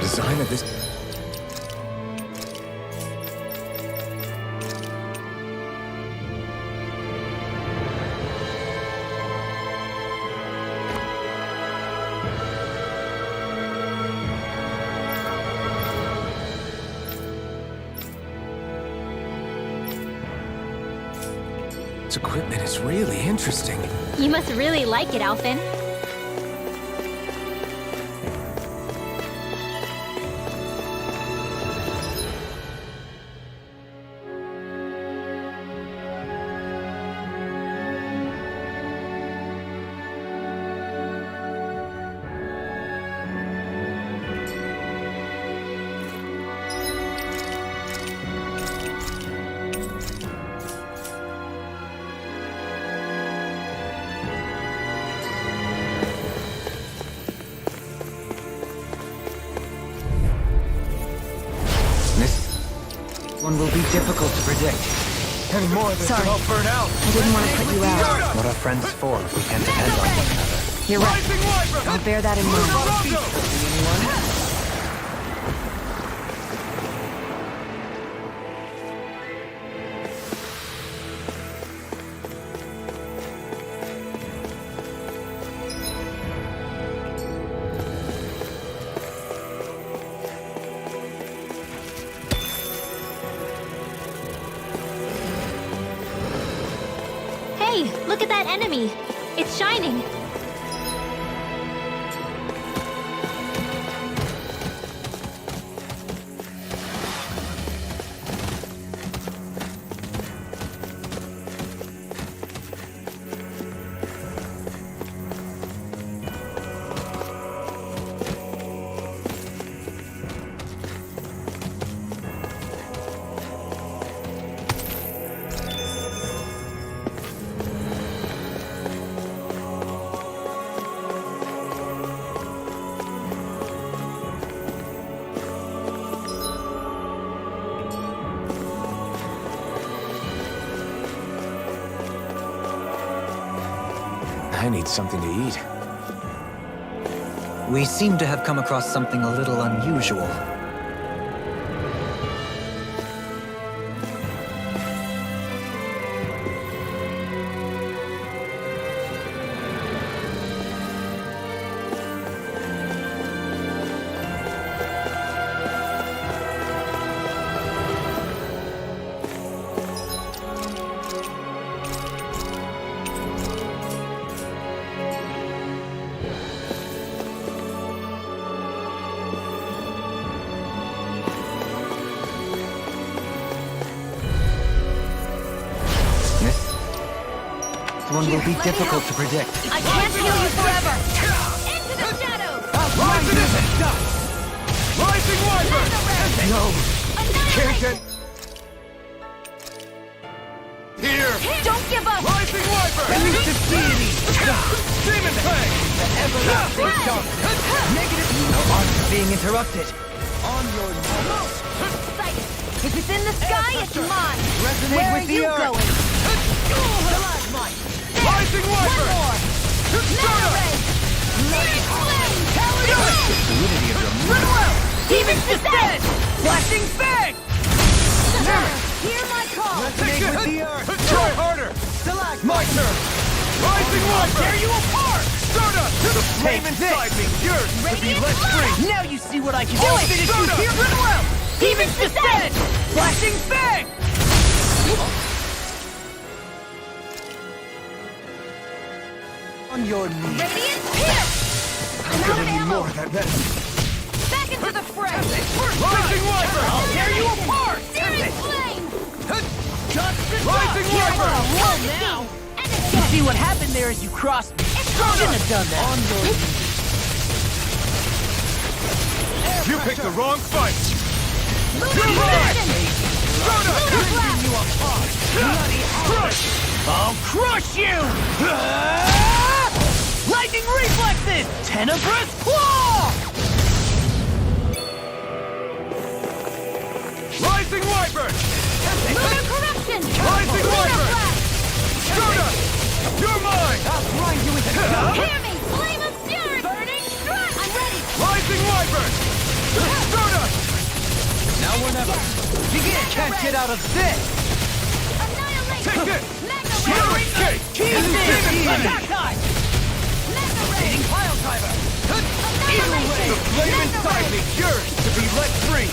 design of this... This equipment is really interesting. You must really like it, Alphen. One will be difficult to predict. Any more of this Sorry. and I'll burn out. I didn't want to put you out. What are friends for if we can't depend on one another? You're right. I'll bear that in mind. Hey, look at that enemy. It's shining. I need something to eat. We seem to have come across something a little unusual. One will be difficult to predict. I can't heal you forever! Into the shadows! Rising Wyvern! No! Can't get... Here! Don't give up! Rising Wyvern! Elusive deity! Demon Fang! The everlasting dark! Negative... No arms are being interrupted. On your nose! If it's in the sky, it's mine! Resonate Where with are the you earth. going? Stalagmite! Rising Wyvern! One more! Mana ray! Searing flame! The fluidity of your movement. Demon's descent! Flashing Fang! Hear my call! Resonate with the earth! Try harder! Stalagmite! My turn! Rising Wyvern! Tear you apart! Stardust! The flame inside me yearns to be let free! Now you see what I can Do do! it! Finish you Stardust! here, Rinwell! Demon's descent! Flashing Fang! On your knees! Radiant pierce! I'm gonna need more of that medicine! Back into the fray! Rising Wyvern! I'll tear you apart! Searing flame! Rising Wyvern! One now! And You again! see what happened there as you crossed me? Shouldn't have done that. On your You picked the wrong fight! Lunar Dimension! Lunar Blast! you apart! Bloody crush! I'll crush you! Lightning reflexes! Tenebrous claw! Rising Wyvern! Lunar corruption! Rising Lunar Wyvern! blast! Stardust! You're mine! I'll grind you into Hear me! Flame of fury! Burning strike! I'm ready! Rising Wyvern! Now or never. Begin! Can't get out of this! Take it! Shattering gate! Attack time! Hitting pile driver! Either way, the flame inside me yearns to be let free!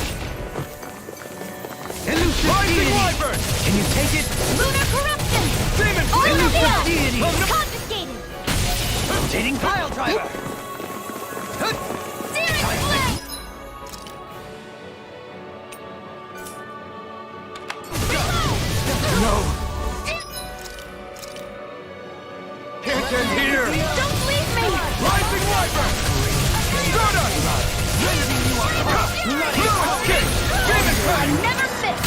Elusive Rising Wyvern! Can you take it? Lunar corruption! Demon! Elusive deity! Confiscated! Rotating pile driver! Searing flame! No! Can't end here! Don't leave me! Rising Wyvern! Stardust! Raising you up! Okay! Demon Crash! Never miss!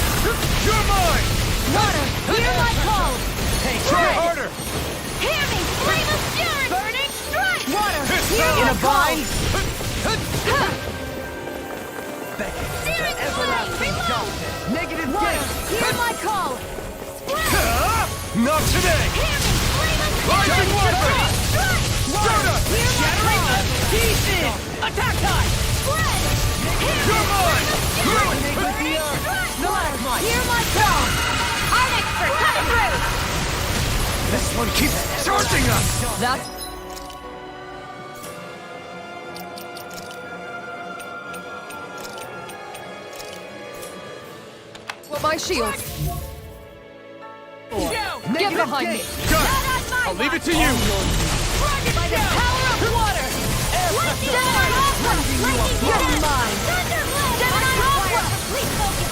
You're mine! Water, hear my call! Hey, try harder! Hear me! Flame of fury! Burning strike! Water, hear In my a call! bind! Searing flame! Reload! Negative Water, gate! hear my call! Not today! Hear me! Flame of fury! Rising Wyvern! Strike! Stardust! Hear my Shattering call! pieces! Attack time! Spread! Hear me! You're mine! Flame of Resonate with the earth! Stalagmite! Hear my call! Arctic for cutting through! This one keeps charging us! That's My shield. Get behind me. I'll leave it to you! by the power of water! Lightning Aqua! Lightning mine! Gemini Aqua! Complete focus!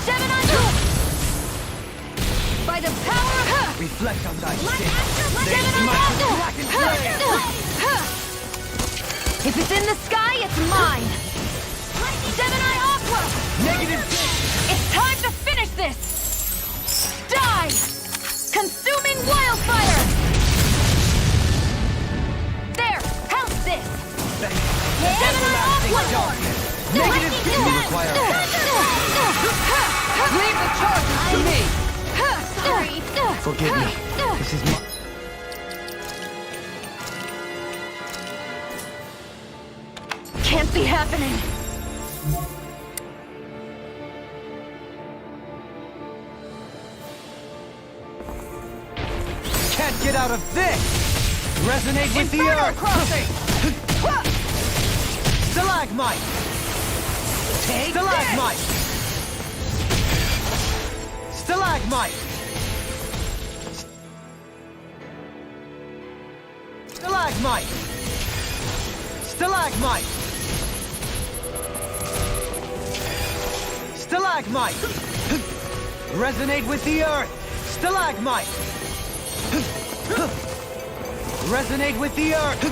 Gemini by the power of... Reflect on thy Light sin. Astro Gemini Aqua! If it's in the sky, it's mine! Gemini Aqua! Negative It's time to finish this! Die! Consuming wildfire! There! Help this! Gemini Aqua! Negative Leave the charges to me. Sorry! Forgive me. This is my... Can't be happening! Can't get out of this! Resonate with the earth! Crossing! Stalagmite! Take Stalagmite! Stalagmite! Stalagmite! Stalagmite! Stalagmite! Resonate with the earth! Stalagmite! Resonate with the earth!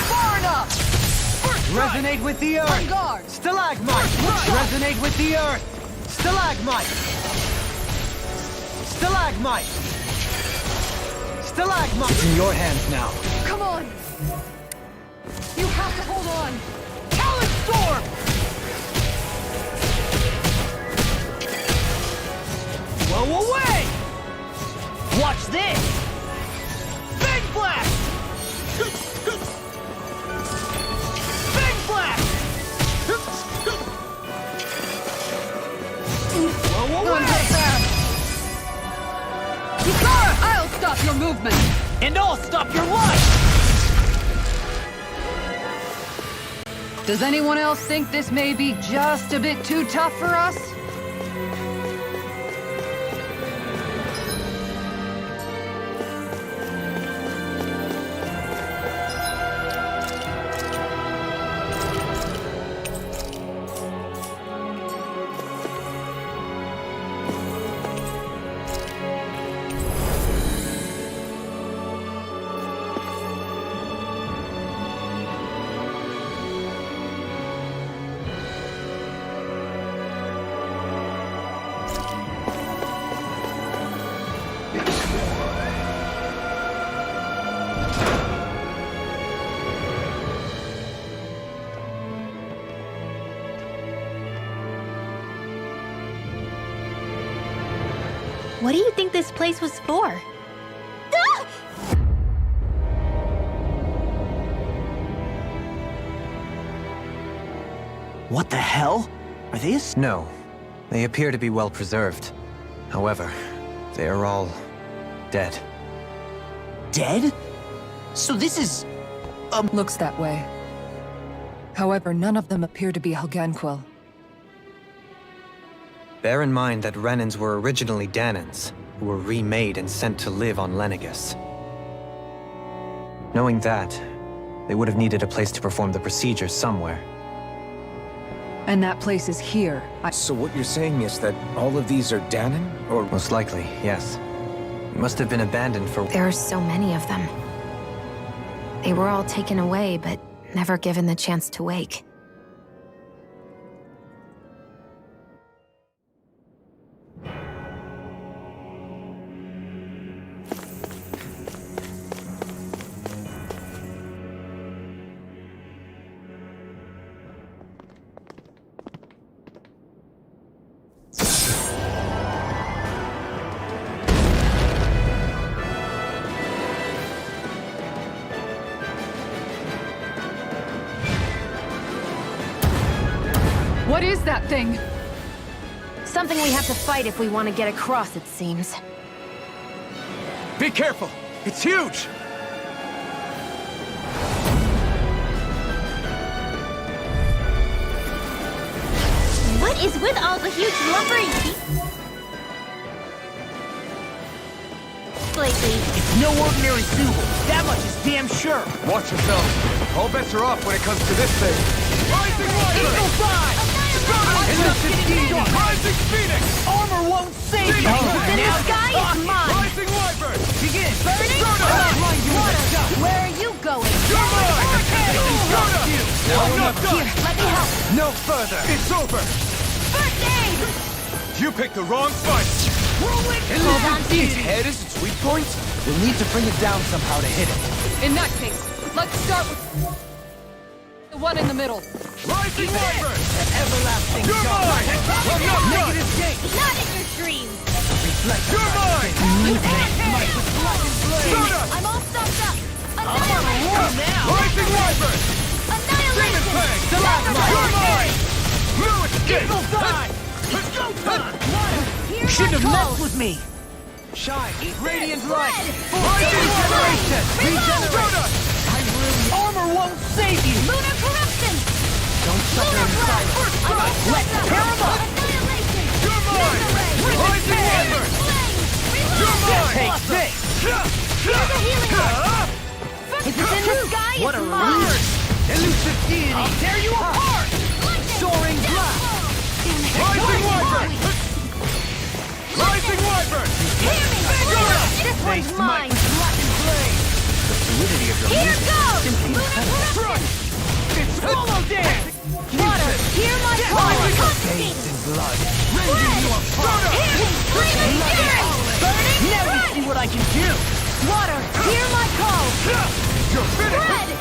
Far enough. Resonate with the earth! On guard. Stalagmite! Resonate with the earth! Stalagmite! Stalagmite! Stalagmite! It's in your hands now. Come on. You have to hold on. Talon Storm. Blow away! Watch this! Big Blast! Big Blast! Blow away! Kisara, I'll stop your movement. And I'll stop your life! Does anyone else think this may be just a bit too tough for us? What do you think this place was for? What the hell? Are they No. They appear to be well preserved. However, they are all dead. dead? So this is... Looks that way. However, none of them appear to be Helganquil. Bear in mind that Renans were originally Danans, who were remade and sent to live on Lenegus. Knowing that, they would have needed a place to perform the procedure somewhere. And that place is here. So what you're saying is that all of these are Danan? Or most likely, yes. It must have been abandoned for... There are so many of them. They were all taken away, but never given the chance to wake. What is that thing? Something we have to fight if we want to get across, it seems. Be careful! It's huge! What is with all the huge lumbering pieces lately? It's no ordinary Zooble. That much is damn sure. Watch yourself. All bets are off when it comes to this thing. Rising Eagle Fly! Rising Phoenix! Armor won't save you! What's in the sky is mine! Rising Wyvern! Begin! Burning water! Where are you going? You're mine! Now I'm not done! Here, let me help! No further! It's over! First aid! You picked the wrong fight! Hold on, Its head is its weak point? We'll need to bring it down somehow to hit it. In that case, let's start with the one in the middle. Rising Wyvern! An everlasting You're mine! I'm not done! Negative gate! Not in your dreams! You're mine! I'm all stuffed up! now! Rising Wyvern! Demon Fang! You're mine! Blue escape! Eagle Fly! Here Shouldn't I have go! messed with me! Shine! Radiant Red! light! Rising Regeneration! Regenerate! Armor won't save you! Lunar corruption! Don't suffer in silence! Let's tear him up! Annihilation! You're mine! Rising Wyvern! You're mine! Take this! Here's a healing heart! If it's in the sky, What a it's mine! relief! Elusive deity! I'll tear you apart! Soaring blast! Rising Wyvern! Rising Wyvern! This one's mine! The fluidity of your Here movement goes! simply Lunar incredible. corruption! It's swallow dance! Water, hear my call! Constantine! Bathed in blood, rending you apart! Healing! Flaming fury! Burning Now you red! see what I can do! Water, hear my call! You're finished! Red!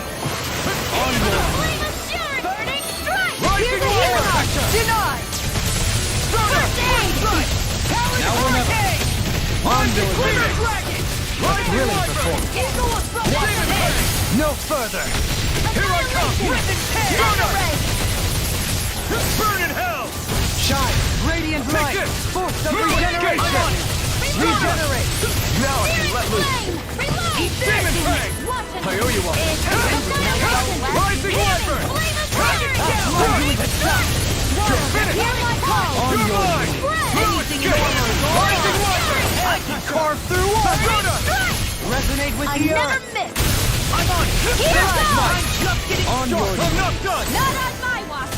Flame of fury! Burning strike! Rising Here's a healing Wyvern! heart! Denied! First aid! Now remember, Onward Clear Dragon! Rising Wyvern! Eagle assault! Demon Fang! No further! Here I come! Thunder ray! Burn in hell! Shine! Radiant Take light! this! Force of Blue escape! regeneration! Regenerate! Now I can let loose! Eat Demon this! Fang! I owe you one! Rising Wyvern! Undoing attack! You're finished! You're mine! Blue escape! Rising Wyvern! I can carve through walls! Resonate with I the never earth! miss! I'm on! Here goes! I'm just getting started! I'm not done! Not on my watch!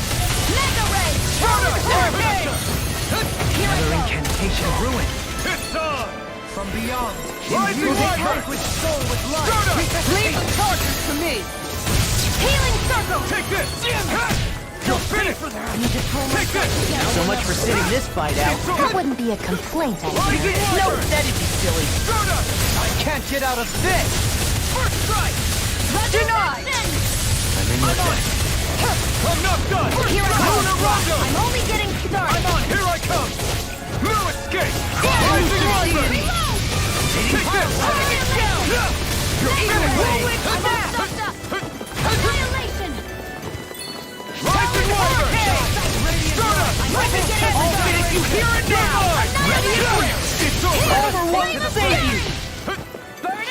Mega ray! Here I Another go! incantation ruined! It's on! From beyond! Rising Imbue the Wyvern! vanquished soul with life! Shut Leave the charges to me! Healing circle! Take this! You're finished! Take this! So much for sitting this fight out! That wouldn't be a complaint, I think. No, that'd be silly! Soda! I can't get out of this! First strike! Denied! I'm in your debt. I'm not done! Here I Lunar go! Rondo! I'm only getting started! I'm on! Here I come! Blue escape! Rising Wyvern! Take this! You're finished! I'm all stuffed up! Annihilation! Rising Wyvern! I'll finish you here and now! Ready and grip! It's over won't save you!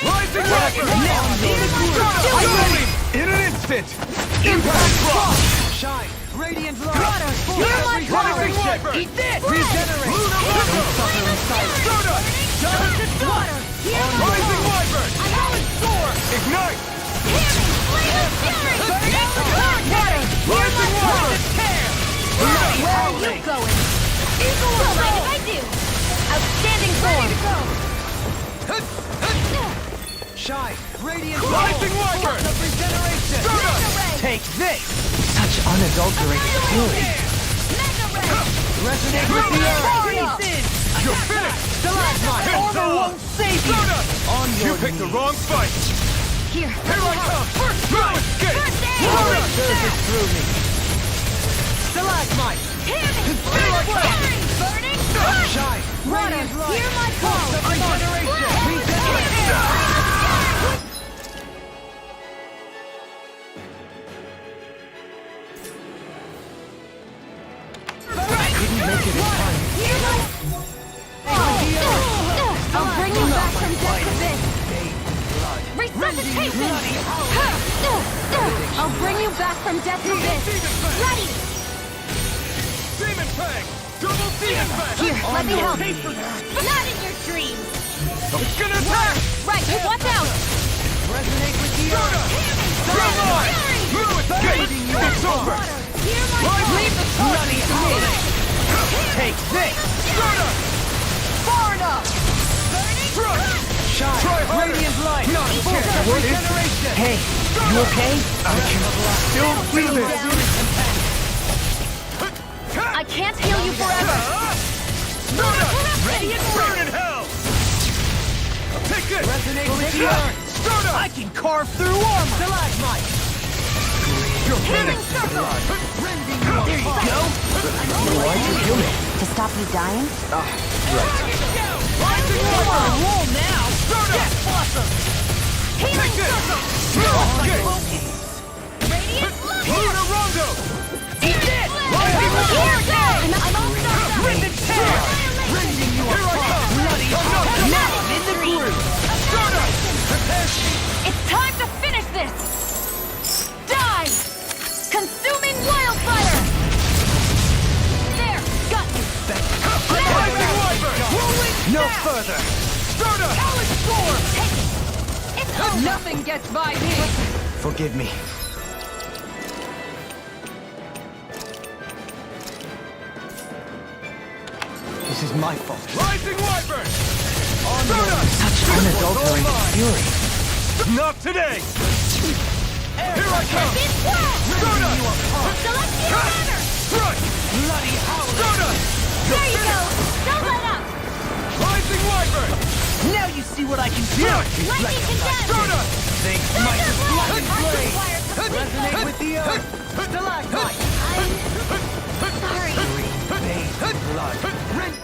Rising Viper! Now need a grip! In an instant! Impact Cross! Shine! Radiant Light! Hear my Rising Viper! Eat this! Regenerate! Luna Viper! Stardust! Rising Viper! Ignite! Rising Viper! Where are you going? So mind if I do? Outstanding form! Shine! Radiant Rising Viper! Force of regeneration! Stardust! Take this! Such unadulterated fury! Resonate with the earth! You're finished! Stalagmite! Armor won't save you! On You your picked the knees. wrong fight! Here, Here I come! First blood! Escape! Power surges through me! Stalagmite! Shine! Radiant light! hear my call! Force of regeneration! Regeneration! Couldn't make it in time. I'll bring you back from death to this! Resuscitation! I'll bring you back from death to this! Ready! Demon Fang! Double Demon Fang! Here, let me help. Not in your dreams! It's gonna attack! Right, watch out! Resonate with the earth! Come on! Move escape! It's over! Leave the bloody to me! Take this! Far enough! Shine! Try harder! Radiant light! Not Force scared. of What is- regeneration! Hey, you okay? I can still feel this! I can't heal you forever! Ready and burn in hell! Take this! Resonate with the earth! Stardust! I can carve through armor! Stalagmite! You're finished! Rending you apart! There you go! Why'd you heal me? To stop you dying? Rising Come on, Viper! roll now! Stardust! Death Blossom! Take this! Escape! Luna Rondo! Eat this! Rising Viper! I'm all stuck! Rend and tear! Rending you Here I apart! come! Bloody hell! Now I'm in the groove! Stardust! Prepare! It's time to finish this! Die! Consuming wildfire! There! Got you! Rising Viper! No further! Stardust! Hellish Storm! It's over! Nothing gets by me! Forgive me. This is my fault. Rising Viper! Stardust! Such unadulterated fury. Not today! Here I come! Rending you apart! Celestial Runner! Crush! Bloody howl! Stardust! There you go! Don't let up! Rising Viper! Now you see what I can do! Lightning condemned! Stardust! Think might is blood and blade! Resonate with the earth! Stalagmite! Sorry. Bathed blood! Rend...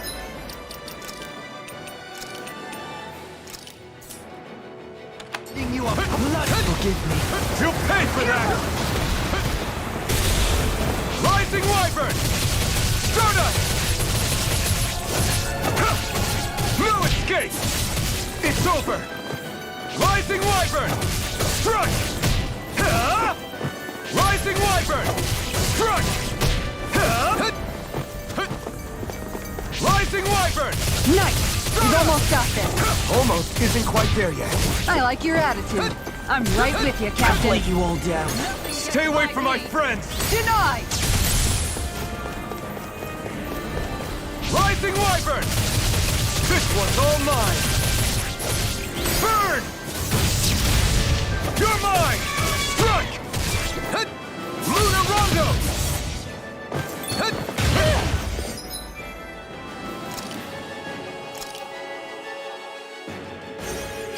Rending you apart! Blood! Forgive me! You'll pay for that! Rising Viper! Stardust! No escape! It's over! Rising Viper! Strike! Rising Viper! Strike! Rising Viper! Nice! We've almost got this. Almost isn't quite there yet. I like your attitude. I'm right with you, I'll Captain. lay you all down. Stay away from my friends! Denied! Rising Viper! This one's all mine! Burn! You're mine! Strike! Luna Rondo!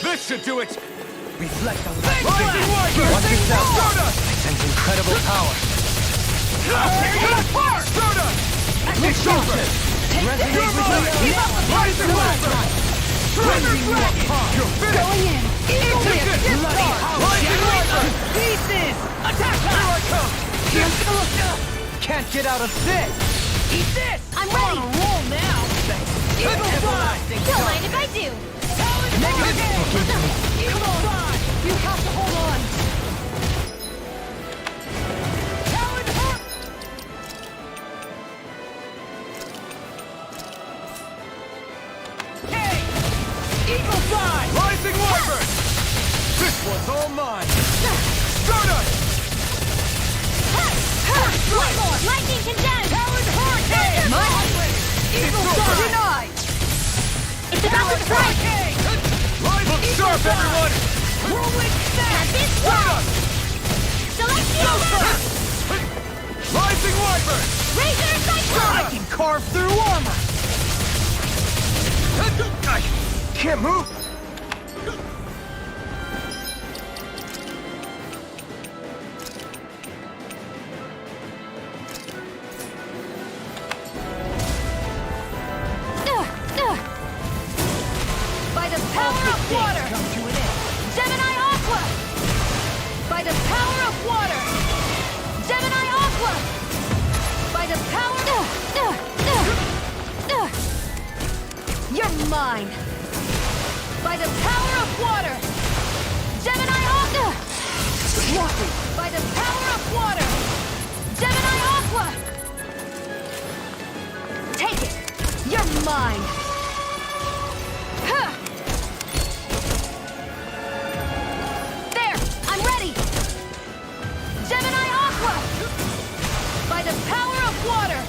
This should do it! Reflect on that! Rising Viper! Watch yourself! Stardust! I sense incredible power! Stardust! It's over! Resonate with the earth! Rising Viper! Rending you apart! You're finished! Going in! Bloody howl! Rising Viper! Pieces! Attack! Here I come! Can't get out of this! Eat this! I'm ready! On a roll now! Everlasting Don't mind if I do! Come on! You have to hold on! Talon Hook! Hey! Eagle Side! Rising Wyvern! This one's all mine! Stardust! One more! Lightning condemned! Talon Hurricane! Eagle Side denied! It's about to strike! Look sharp, everyone! Whirlwind Snap! Have this one! Celestial! Rising Wyvern! Razor Cyclone! I can carve through armor! I can't move! By the power of water! Gemini Aqua! By the power of water! Gemini Aqua! By the power You're mine! By the power of water! Gemini Aqua! By the power of water! Gemini Aqua! Take it! You're mine! Huh. There! I'm ready! Gemini Aqua! By the power of water!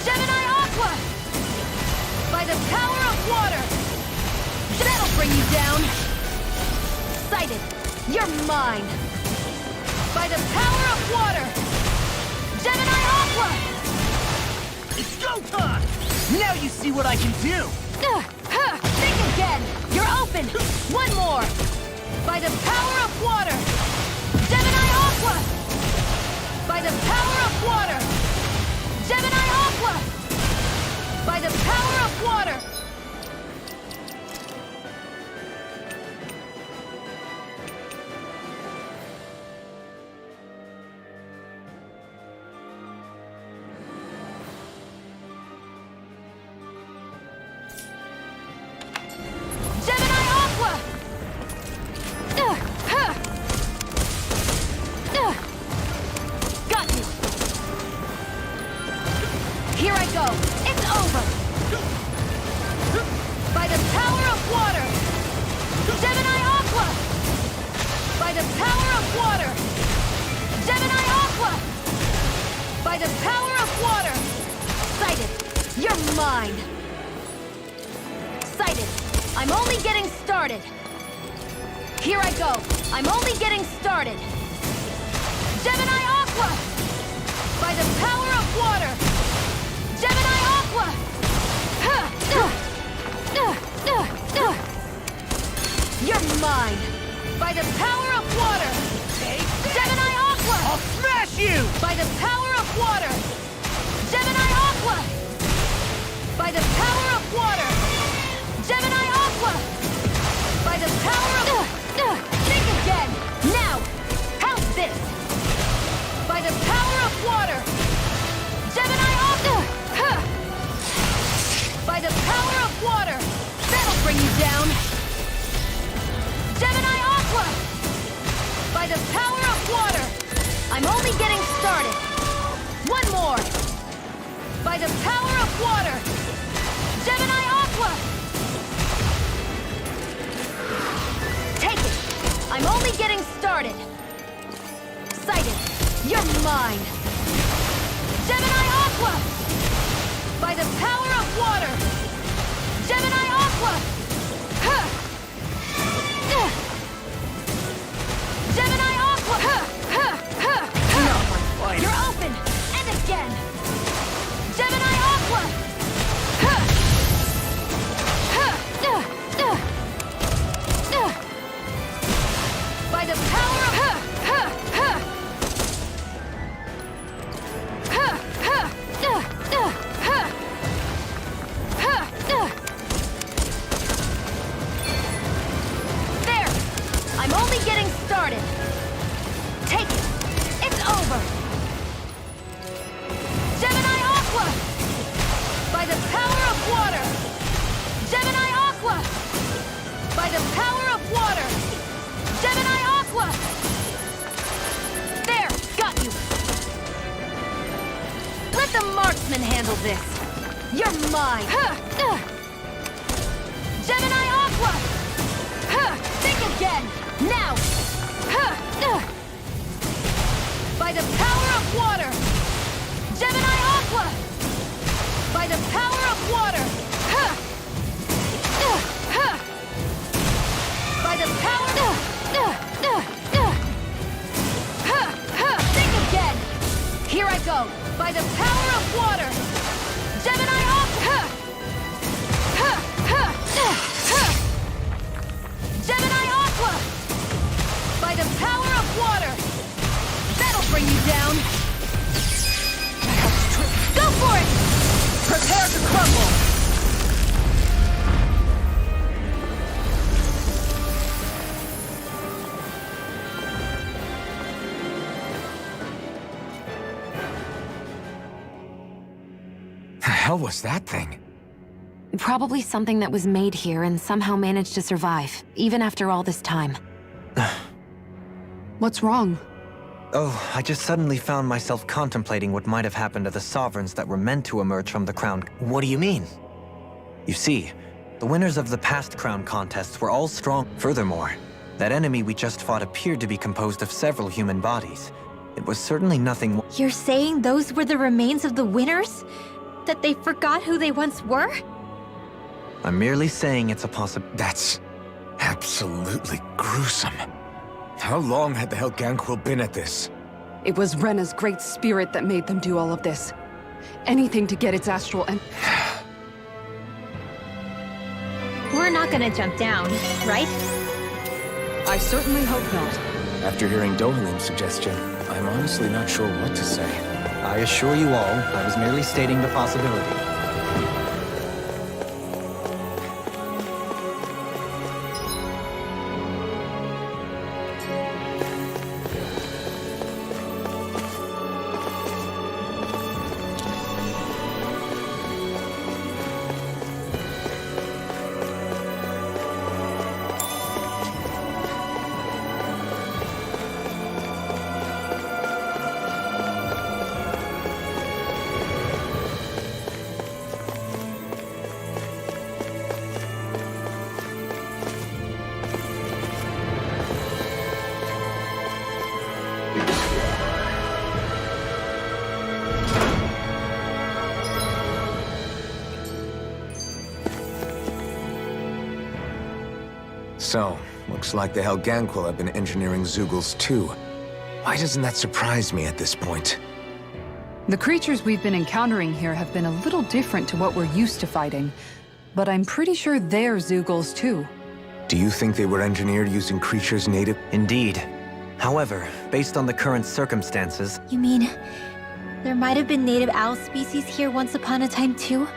Gemini Aqua! By the power of water! That'll bring you down! Sighted! You're mine! By the power of water! Gemini Aqua! It's go time! Now you see what I can do! Think again! You're open! One more! By the power of water! Gemini Aqua! By the power of water! Gemini Aqua! By the power of water! Gemini Aqua! Got you! Here I go! It's over! By the power of water! Gemini Aqua! By the power of water! Gemini Aqua! By the power of water! Sighted! You're mine! Sighted! I'm only getting started! Here I go! I'm only getting started! Gemini Aqua! By the power of water! Gemini Aqua! You're mine! By the power of water! Gemini Aqua! I'll smash you! By the power of water! Gemini Aqua! By the power of water! Gemini Aqua! By the power of... Think again! Now! How's this? By the power of water! Gemini Aqua! By the power of water! That'll bring you down! Gemini Aqua! By the power of water! I'm only getting started! One more! By the power of water! Gemini Aqua! Take it! I'm only getting started! Sighted! You're mine! Gemini Aqua! By the power of water! Gemini Aqua! Gemini Aqua! You're open! And again! Gemini Aqua! By the power of... There! I'm only getting started! Take it! It's over! Gemini Aqua! the power of water! Gemini Aqua! By the power of water! Gemini Aqua! There! Got you! Let the marksman handle this! You're mine! Gemini Aqua! Think again! Now! By the power of water! Gemini Aqua! By the power of water! By the power... Think again! Here I go! By the power of water! Gemini Aqua! Gemini Aqua! By the power of water! That'll bring you down! Go for it! Prepare to crumble! The hell was that thing? Probably something that was made here and somehow managed to survive, even after all this time. What's wrong? Oh, I just suddenly found myself contemplating what might have happened to the sovereigns that were meant to emerge from the crown. What do you mean? You see, the winners of the past crown contests were all strong. Furthermore, that enemy we just fought appeared to be composed of several human bodies. It was certainly nothing. You're saying those were the remains of the winners? That they forgot who they once were? I'm merely saying it's a possibility. That's absolutely gruesome. How long had the Helganquil been at this? It was Rena's great spirit that made them do all of this. Anything to get its astral and... We're not gonna jump down, right? I certainly hope not. After hearing Dohalim's suggestion, I'm honestly not sure what to say. I assure you all, I was merely stating the possibility. So, looks like the Helganquil have been engineering Zeugles too. Why doesn't that surprise me at this point? The creatures we've been encountering here have been a little different to what we're used to fighting, but I'm pretty sure they're Zeugles too. Do you think they were engineered using creatures native? Indeed. However, based on the current circumstances... You mean, there might have been native owl species here once upon a time too?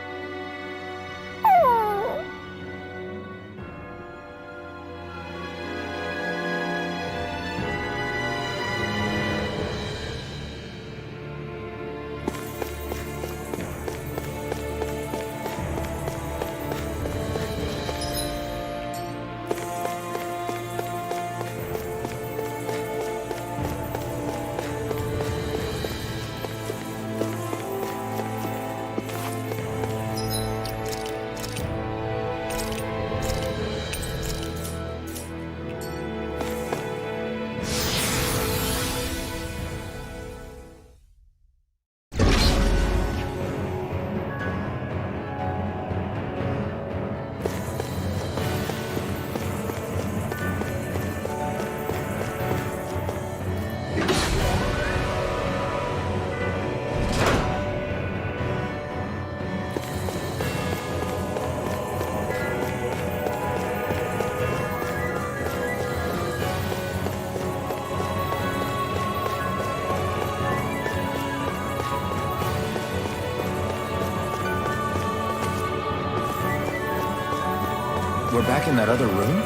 We're back in that other room?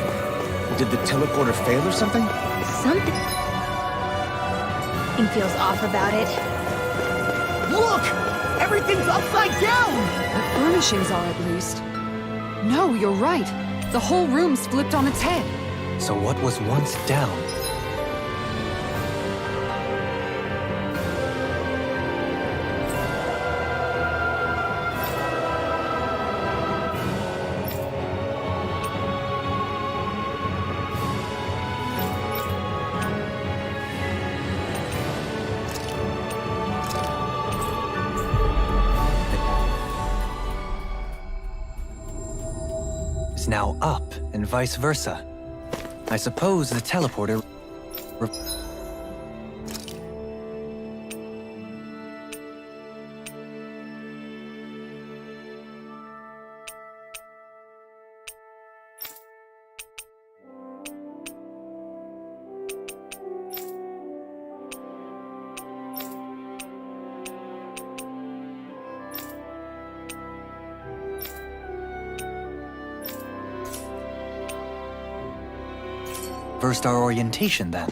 Did the teleporter fail or something? Something feels off about it. Look! Everything's upside down! The furnishings are, at least. No, you're right. The whole room's flipped on its head. So what was once down? Is now up, and vice versa. I suppose the teleporter... Reversed our orientation, then.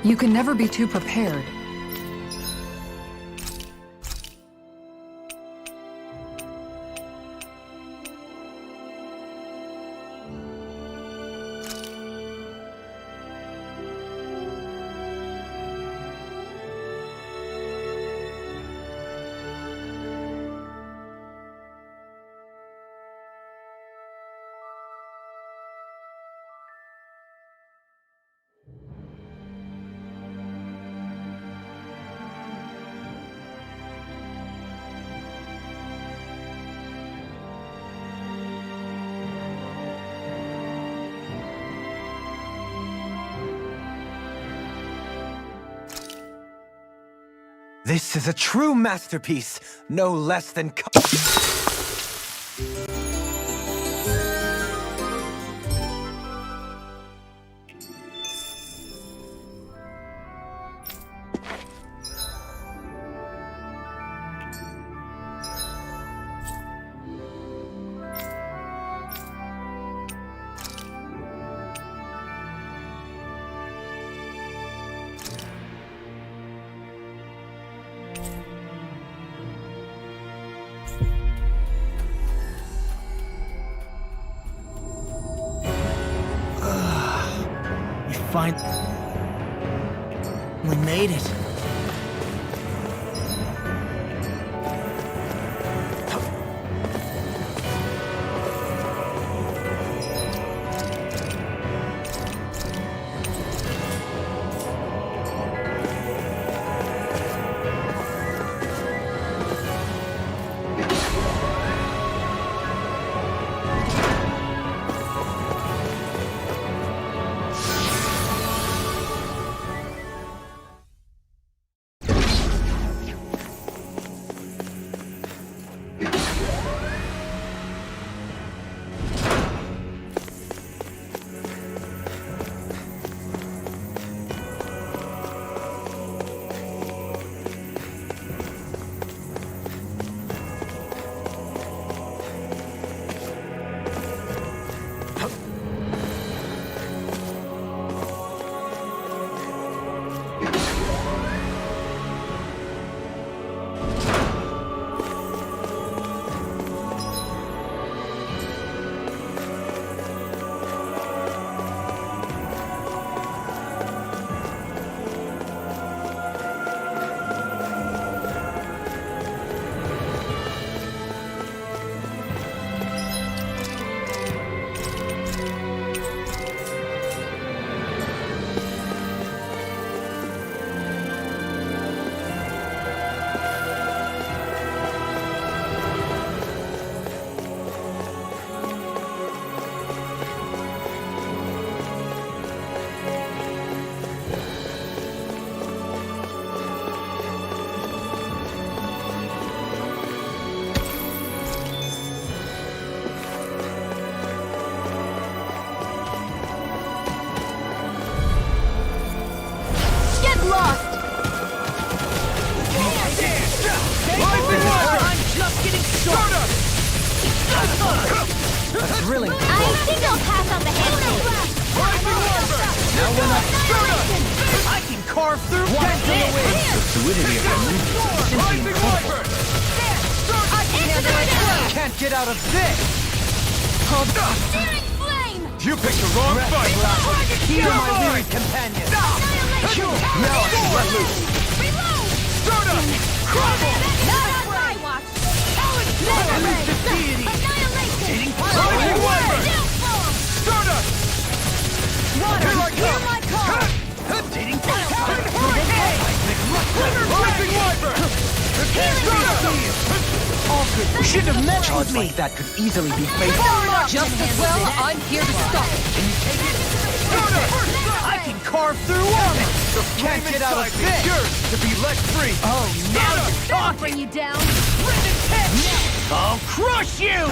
You can never be too prepared. This is a true masterpiece, no less than... We made it. Thrilling. I think I'll pass on the handshake. Now we're not... I can carve through pencil away. The fluidity of the movement is simply incredible. Can't get out of this. Searing flame! You picked the wrong fight. Heal my weary companion. Now I can let loose. Reload! Stardust! Crumble! Not on my watch! Elusive deity! Annihilation! Rising Wyvern! Stardust! Water, Here I hear come! my call! Dating Rising Wyvern! All good. You shouldn't have messed Charge with me. like that could easily be fatal. Just as well, I'm here to stop it. I can carve through armor! Can't get out of this! Yours to be let free! Oh, now you're I'll talking. bring you down. I'll crush you!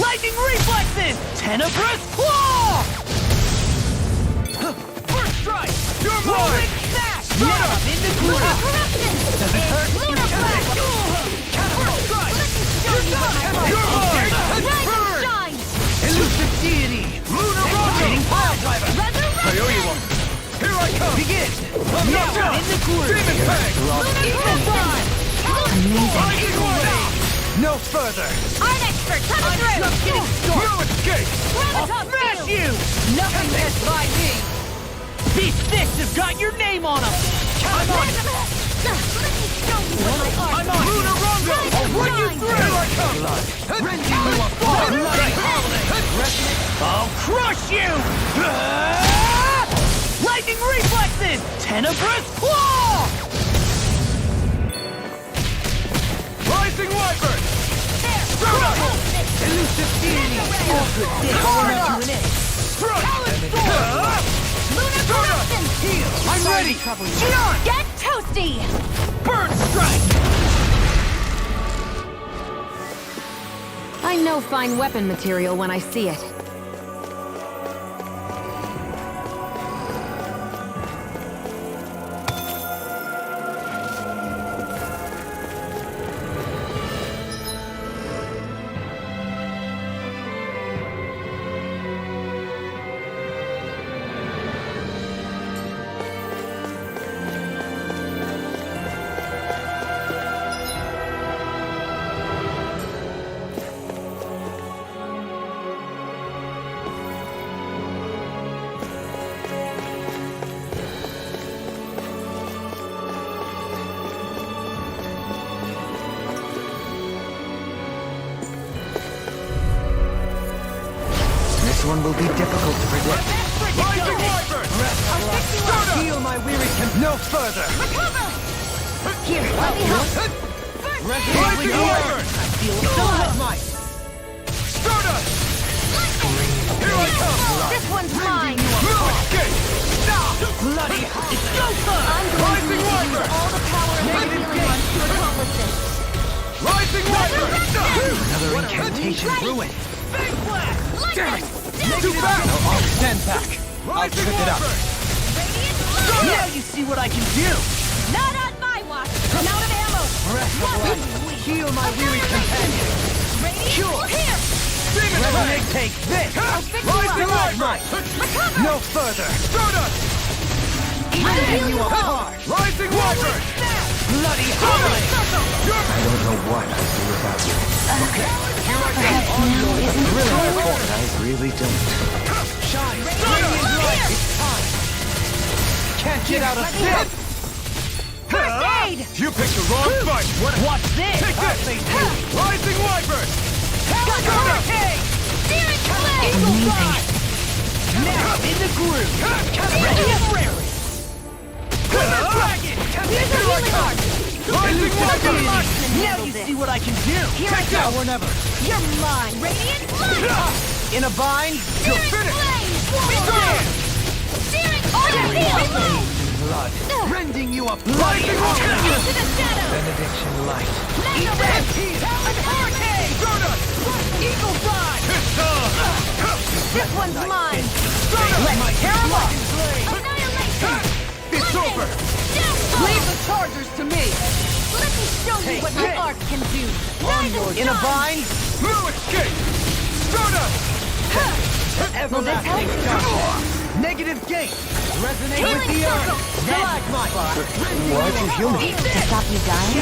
Lightning reflexes! Tenebrous claw! First strike! You're Rolling mine! smash! Now I'm in the Luna groove! corruption! Luna blast! First strike! You're mine! Rise and shine! Elusive deity! Lunar rocket! Pile driver! I owe you one! begin! Now in the groove! No further! Art expert, coming through! Just getting started! No escape! I'll smash you! Nothing gets by me! These fists have got your name on them! I'm on it! I'm on Lunar Rongo! I'll run you through! Here I come! Rending you apart! I'll crush you! Lightning reflexes! Tenebrous claw! Rising Wyvern! Elusive enemy! All good things come to an end! Lunar corruption! I'm ready! Get toasty! Burn strike! I know fine weapon material when I see it. This one will be difficult to predict. Rising Wyvern! Heal my weary no further! Here, let me help! Resonate with the earth! I feel dynamite! Stardust! Here I come! This one's mine! No escape! Bloody Explosive! I'm going to use all the power of my healing ones to accomplish this! Rising Wyvern! Another incantation ruined. Fake blast! Damn it! Too fast! I'll stand back. I'll Rising trip it up. Wyvern! Now you see what I can do! Not on my watch! I'm out of ammo! Heal my weary companion! Cure! Here! Resonate, take this! Rising Wyvern! No further! Stardust! Rending you apart! Rising Wyvern! Bloody howling! I don't know what I'd do without you. Perhaps now isn't the time. I really don't. Shine! Radiant light! It's time! Can't get out of this! First aid! You picked the wrong fight! Watch this! Take this! Rising Wyvern! Got hurricane! Steering play! Eagle fly! Now in the groove! Ready as rarely! Dragon! Here's a healing arc! Rising Wyvern! Now you see what I can do! Here I Now go! or never! You're mine! Radiant light! In a bind! You're Steering finished! flame! Stand! Steering order! Reload! Blood. Rending you up! Rising Wyvern! Into the shadow! Benediction light. Mega red! Hurricane! Stardust! Eagle fly! This one's mine! Let's tear 'em up! Annihilation! It's over! Leave the chargers to me! Let me show you what my arc can do! In a bind! No escape! Stardust! Everlasting darkness! Negative gate! Resonate with the earth! Stalagmite! Why'd you heal me? To stop you dying?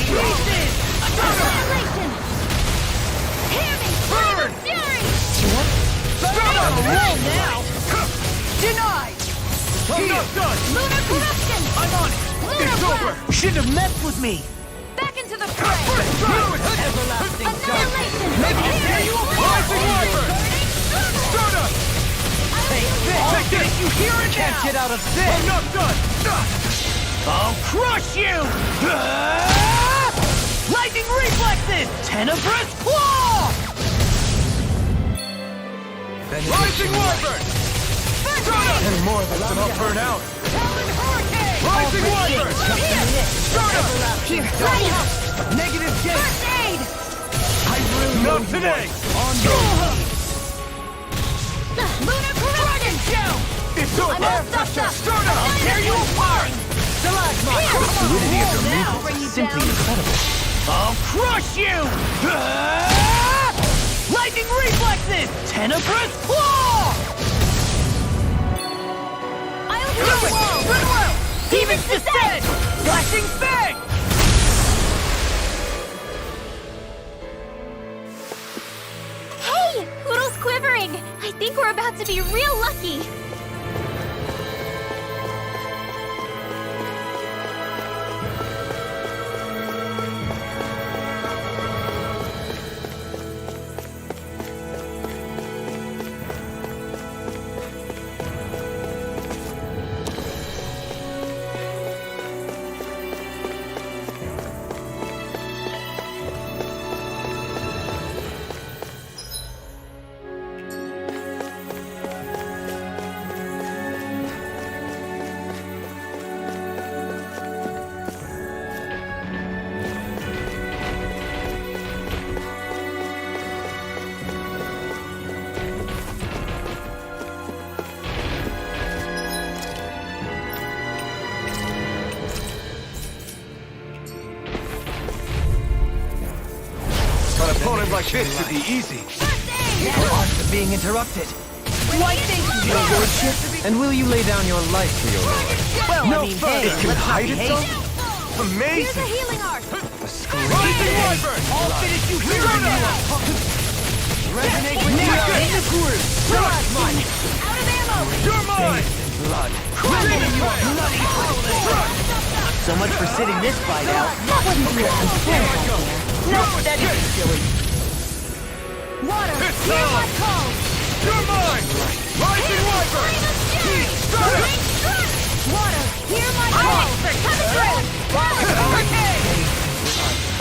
Pieces! Annihilation! Hear me! Flame of fury! Roll now! Denied! I'm not done! Lunar corruption! I'm on it! It's over! Shouldn't have messed with me! Back into the fray! Everlasting Annihilation! Rising Wyvern! Stardust! Take this! You hear it now! Can't get out of this! I'm not done! I'll crush you! Lightning reflexes! Tenebrous claw! Rising Wyvern! And more that's gonna burn out. Rising Wyvern! Stardust! Here, negative gate! First aid! I really Not today! On your Lunar corruption! It's over! I'm all stuffed up! Stardust! I'll tear you apart! Stalagmite! Here! Fluidity of your Now, movement bring is you simply down. incredible. I'll crush you! Lightning reflexes! Tenebrous claw! I'll do it! Amazing thing! Hey! Poodle's quivering! I think we're about to be real lucky! An opponent like this should be easy. Odds of being interrupted. Why thank you, your lordship? And will you lay down your life for your lord? Well, No I mean, further. hey, It can let's not hide be itself? hasty. Here's a Amazing! healing art! A screaming wyvern! I'll finish you here. Resonate with the earth! Stalagmite! Out of ammo! You're mine! Blood! Bloody howling! So much for sitting this fight out. That wouldn't be a concern. No, that isn't silly. Water, hear my call! You're mine! Rising wyvern! Water, hear my call! Coming through!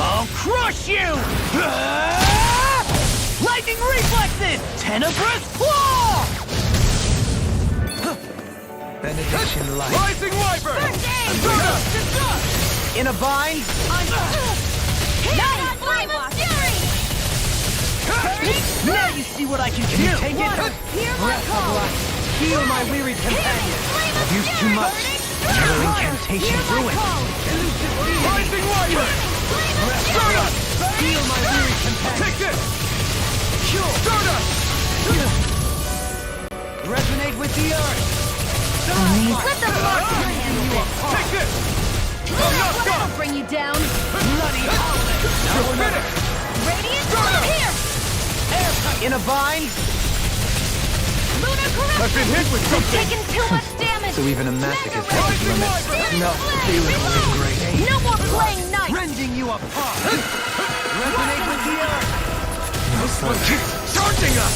I'll crush you! Lightning reflexes! Tenebrous claw! Benediction light! Rising wyvern! In a bind? Not flame of fury! Now you see what I can do. Take Water, it. hear my call! Heal my weary companion. I've used too much. Another incantation through it. Rising wyvern! Stardust! Heal my weary companion. Take this! Stardust! Resonate with the earth. Let the mark Take this! That'll bring you down! Bloody howling. Radiant from here! In a bind? Lunar corruption! I've been hit with You've something! taken too much damage! So even a magic is held to limit. No, feeling was great. No more playing nice! Rending you apart. Resonate with the earth. This one keeps charging us!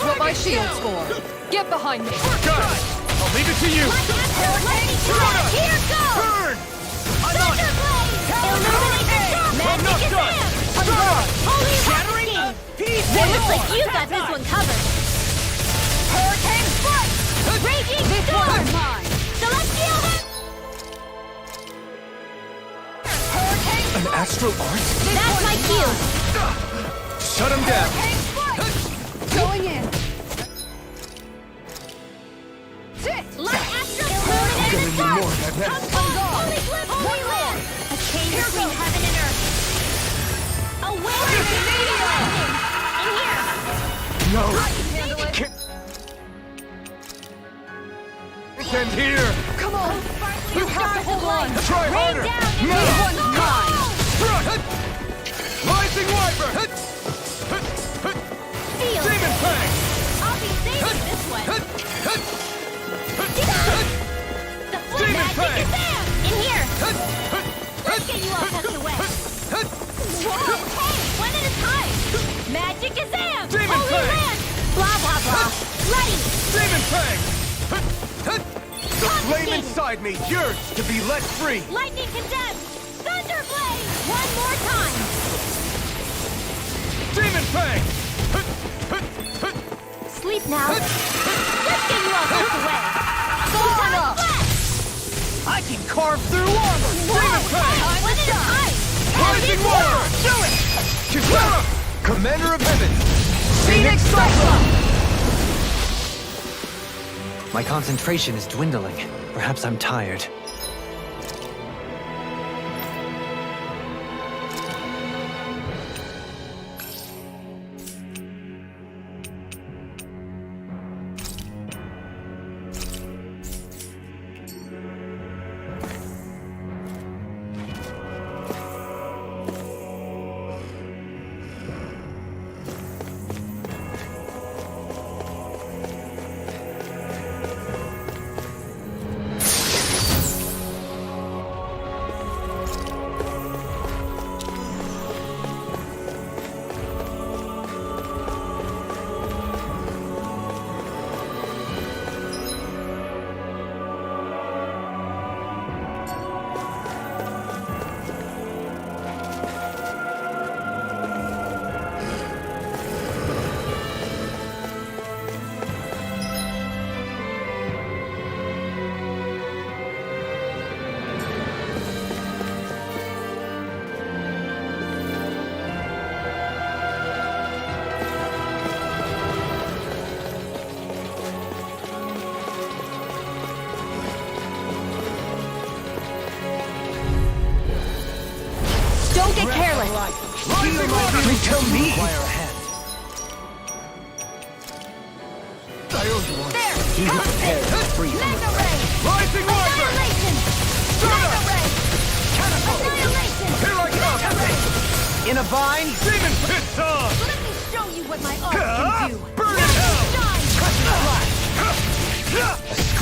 What my shield score! Get behind me! Guys, I'll leave it to you! Here goes! Burn! Thunderblade! Illuminate the dark! Magic is in! Holy Shattering Husky! peace. It looks like you got this one covered. Hurricane Strike! Raging Storm! Mine. Celestial! Hurricane An astral art? That's my cue. Shut him down! Going in! Light Astral! Illuminate the dark! Holy flip! Holy land! A chain between heaven and earth. Awareness is landing. In here. No! Handle it! Stand here! Come on! You have to hold on! Try harder! Down No! this one's mine! Rising wyvern! Feel Demon it! Fang! I'll be saving this one! The flip Demon magic Fang! is there! In here! Let's get you all tucked away! Whoa! Hey! One at a time! Magic is there! Demon Holy Fang! land! Blah blah blah! Ready! Demon Fang! The flame inside me yearns to be let free! Lightning condemned! Thunderblade! One more time! Demon Fang! Sleep now. Let's get you all tucked away! Thorn Time up! flash! I can carve through armor. Demon Fang! One at a time! Rising water! Do it! Kisara! Commander of Heaven! Phoenix Cyclone! My concentration is dwindling. Perhaps I'm tired. tell me! Require a hand. There! Be prepared to freeze. Magna Ray! Rising Wiper! Annihilation! Magna Ray! Annihilation! Here I come! In a bind, Demon Piston! Let me show you what my art can do! Burn in hell!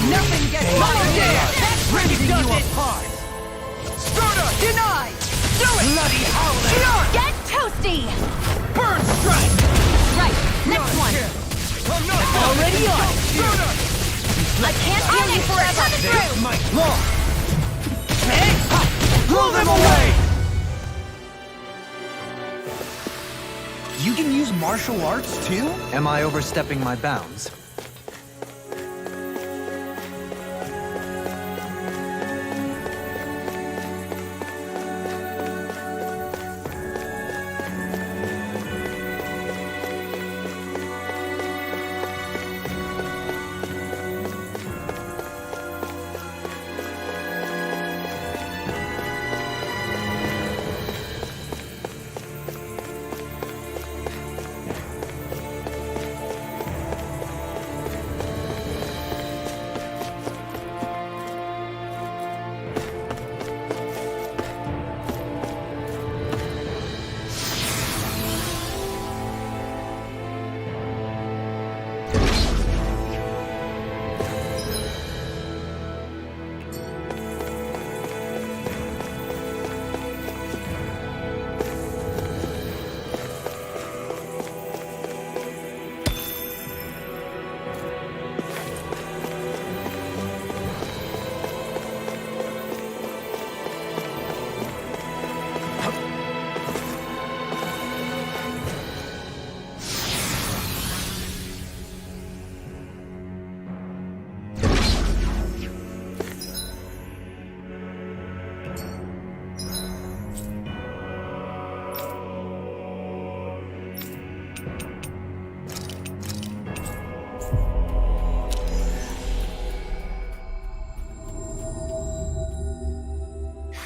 Nothing gets my dare! That's ripping you apart! Stardust! Denied! Do it! Bloody howling! Get toasty! Burn strike! Right, next one! I'm not Already on! Stardust! I can't heal you forever! This might long! Blow them away! You can use martial arts too? Am I overstepping my bounds?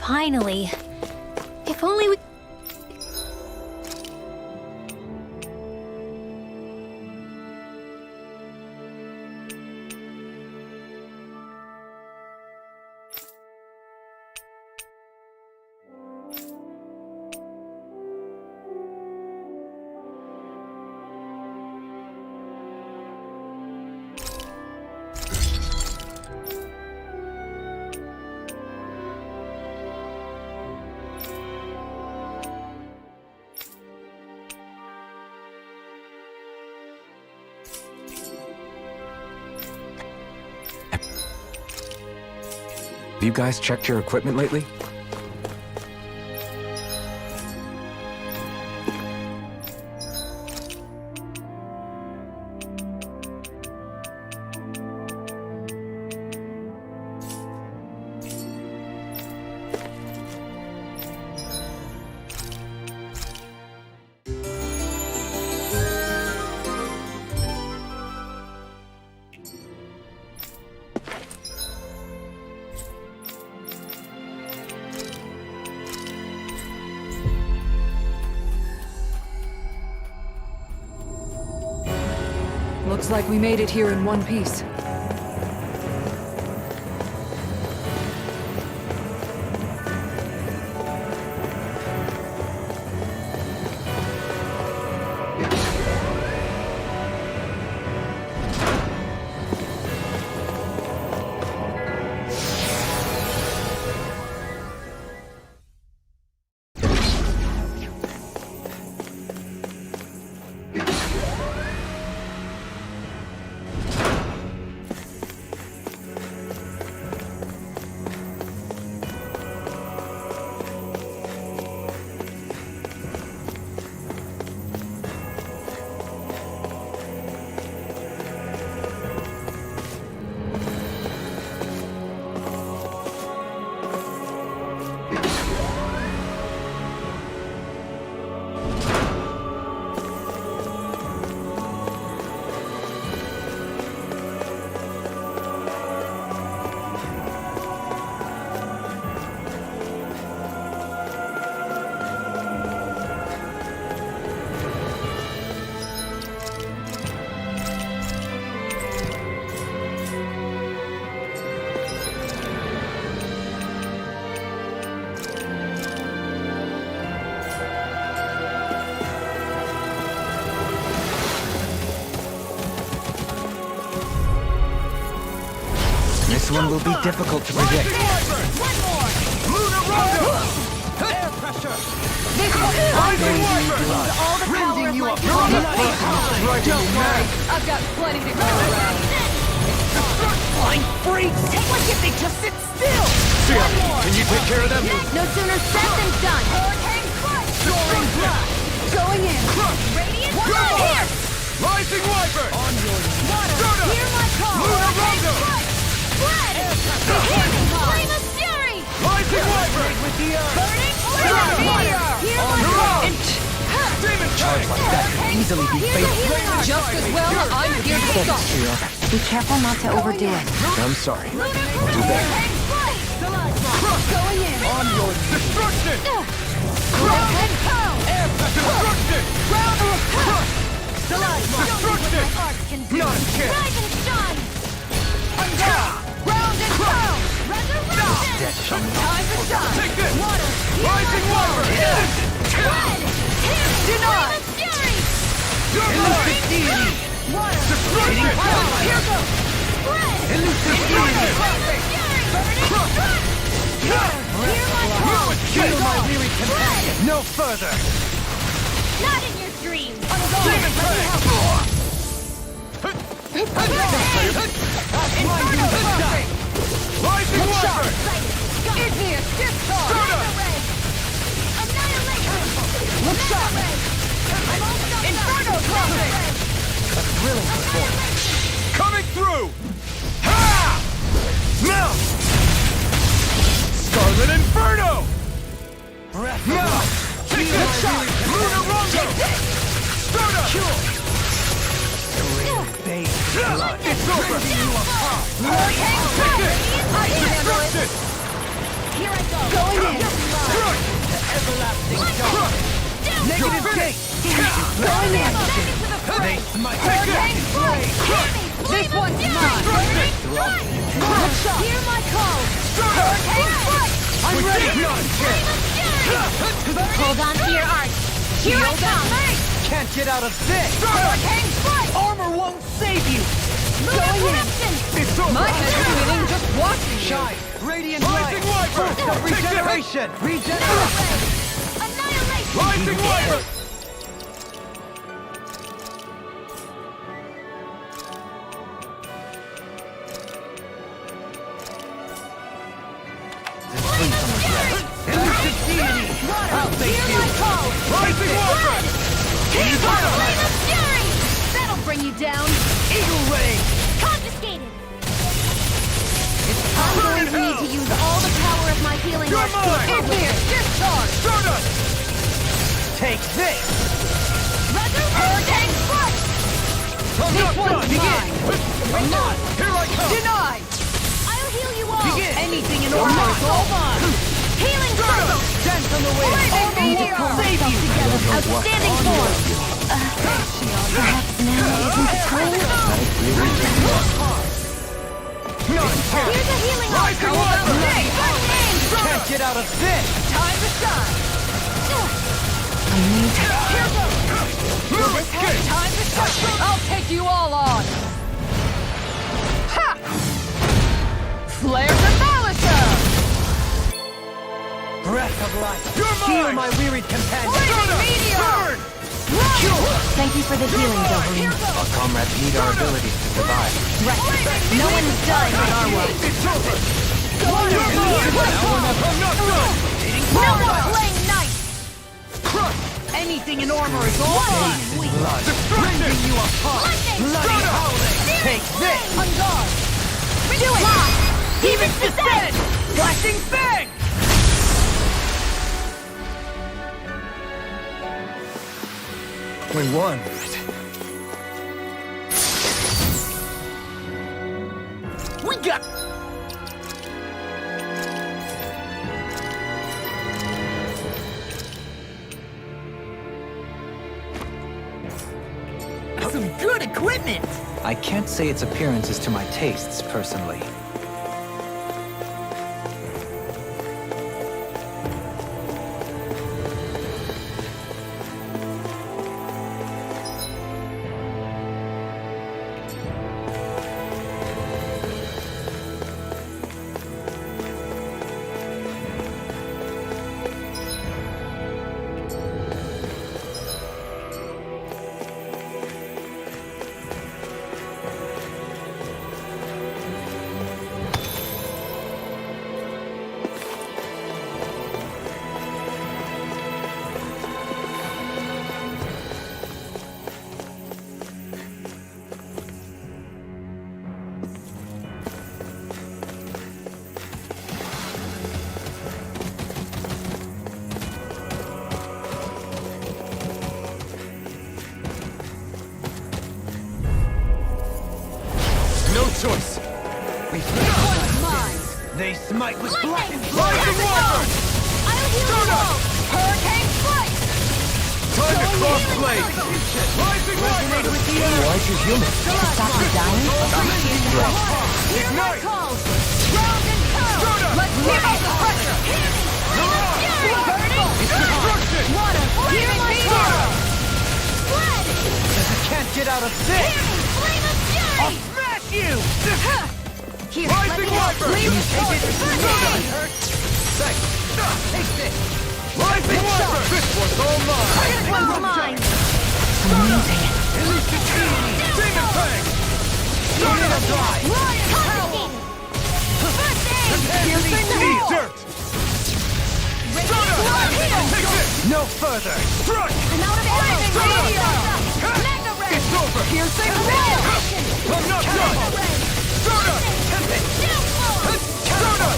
Finally. If only we... Have you guys checked your equipment lately? Looks like we made it here in one piece. This one will be difficult to predict. One more! Lunar Rondo! Air pressure! This one is all the power of my Don't worry, I've got plenty to go around. Flying freaks! Take one if they just sit still! One more! Can you take care of them? No sooner said than done! Hurricane Crush! Soaring Blast! Going in! Radiant Blast! Here! Rising Wyvern! On your Water! Hear my call! Lunar Hurricane Rondo! Crush! Spread! Healing call! Flame of Fury! Rising Wyvern! with the earth! Burning Flame! Meteor! Hear my call! Demon Charge like that can easily be fatal. Just as well, I'm here to stop. Be careful not to overdo it. I'm sorry. Do better. Going in. On your destruction! Hurricane Pound! Air destruction! Round of Destruction! my arts can do. None can. Rise and shine! Round and pound! Resurrection! Time to shine! Take this! Water! Rising Wyvern! Red! Deny! Fury! Elusive deity! Water! Destruction! Here goes! Spread! Elusive deity! Fury! Burning strike! Hear my call! Kill my weary Spread! companion! No further! Not in your dreams! Demon Plague! Inferno Crossing! Rising Wyvern! Igneous Discharge! Annihilation! Look sharp! Inferno Crossing! A thrilling performance! Coming through! Ha! Melt! Scarlet Inferno! Breath of life! Take this! Lunar Rondo! Stardust! Blood! It's over! Hurricane Strike! I can handle it! Destruction! Here I go! Going in! The everlasting dark! Negative gate! Going in! They smite! Hurricane Strike! This one's mine! Burning Strike! Hear my call! Hurricane Strike! I'm ready! Hold on to your arch! Here I come! Can't get out of this! Hurricane Strike! Armor won't save you! Lunar Corruption! It's over! My head is spinning just watching you! Shine! Radiant light! Burst of regeneration! Regeneration! Annihilation! Rising Wyvern! Elusive deity! I'll face Hear you! my call! Rising Wyvern! Keep on Flame of Fury! That'll bring you down! Eagle Ray! Confiscated! I'm going to need to use all the power of my healing You're arts to mine! accomplish discharge! Stardust! Take this! Hurricane Strike! This one's Begin! mine. Not! Here I come! Denied! I'll heal you all! Begin! Anything in You're order mine. is all mine! Healing circle! Dance on the wind! Flaming meteor! Save you! Outstanding form! Perhaps now isn't the time? Here's a healing arc! Rising How about Wyvern! this? Can't get out of this! Time to shine! I need to... Here goes! Will this have time to shine? I'll take you all on! Ha! Flare Demolisher! Breath of life! Heal my wearied companion! Flaming meteor! Thank you for the healing, Doverine. Our comrades need our abilities to survive. Right. No one's dying on our way. It's over! I'm not done! No more playing nice! Crush! Anything in armor is all mine! Destruction! You apart! Lightning! Bloody howling! Take this! On guard! Do it! Demon's Descent! Flashing Fang! We won. We got... Some good equipment! I can't say its appearance is to my tastes, personally. They smite with Lightning! black and Rising Wyvern! I'll heal you all! Hurricane Slice! Time to cross blade! Rising Resonate with the earth! Why'd you heal me? To stop the dying? Hear my calls! Ground and curl! Let's give out the pressure! Destruction! Water! Hear my calls! Fled! You can't get out of this! Flame of fury! I'll smash you! Here, Rising Wyvern! Flame of Take it! fury! Thanks! Take this! Rising Wyvern! This one's all mine! This one's mine! Amazing! Elucidate! Demon Fang! Start it dry! Riot Howl! First aid! Piercing Heal! dirt! Take this! No further! Strike! I'm out of ammo! Mega Ray! It's over! Piercing Annihilation! I'm not done! Soda! Soda!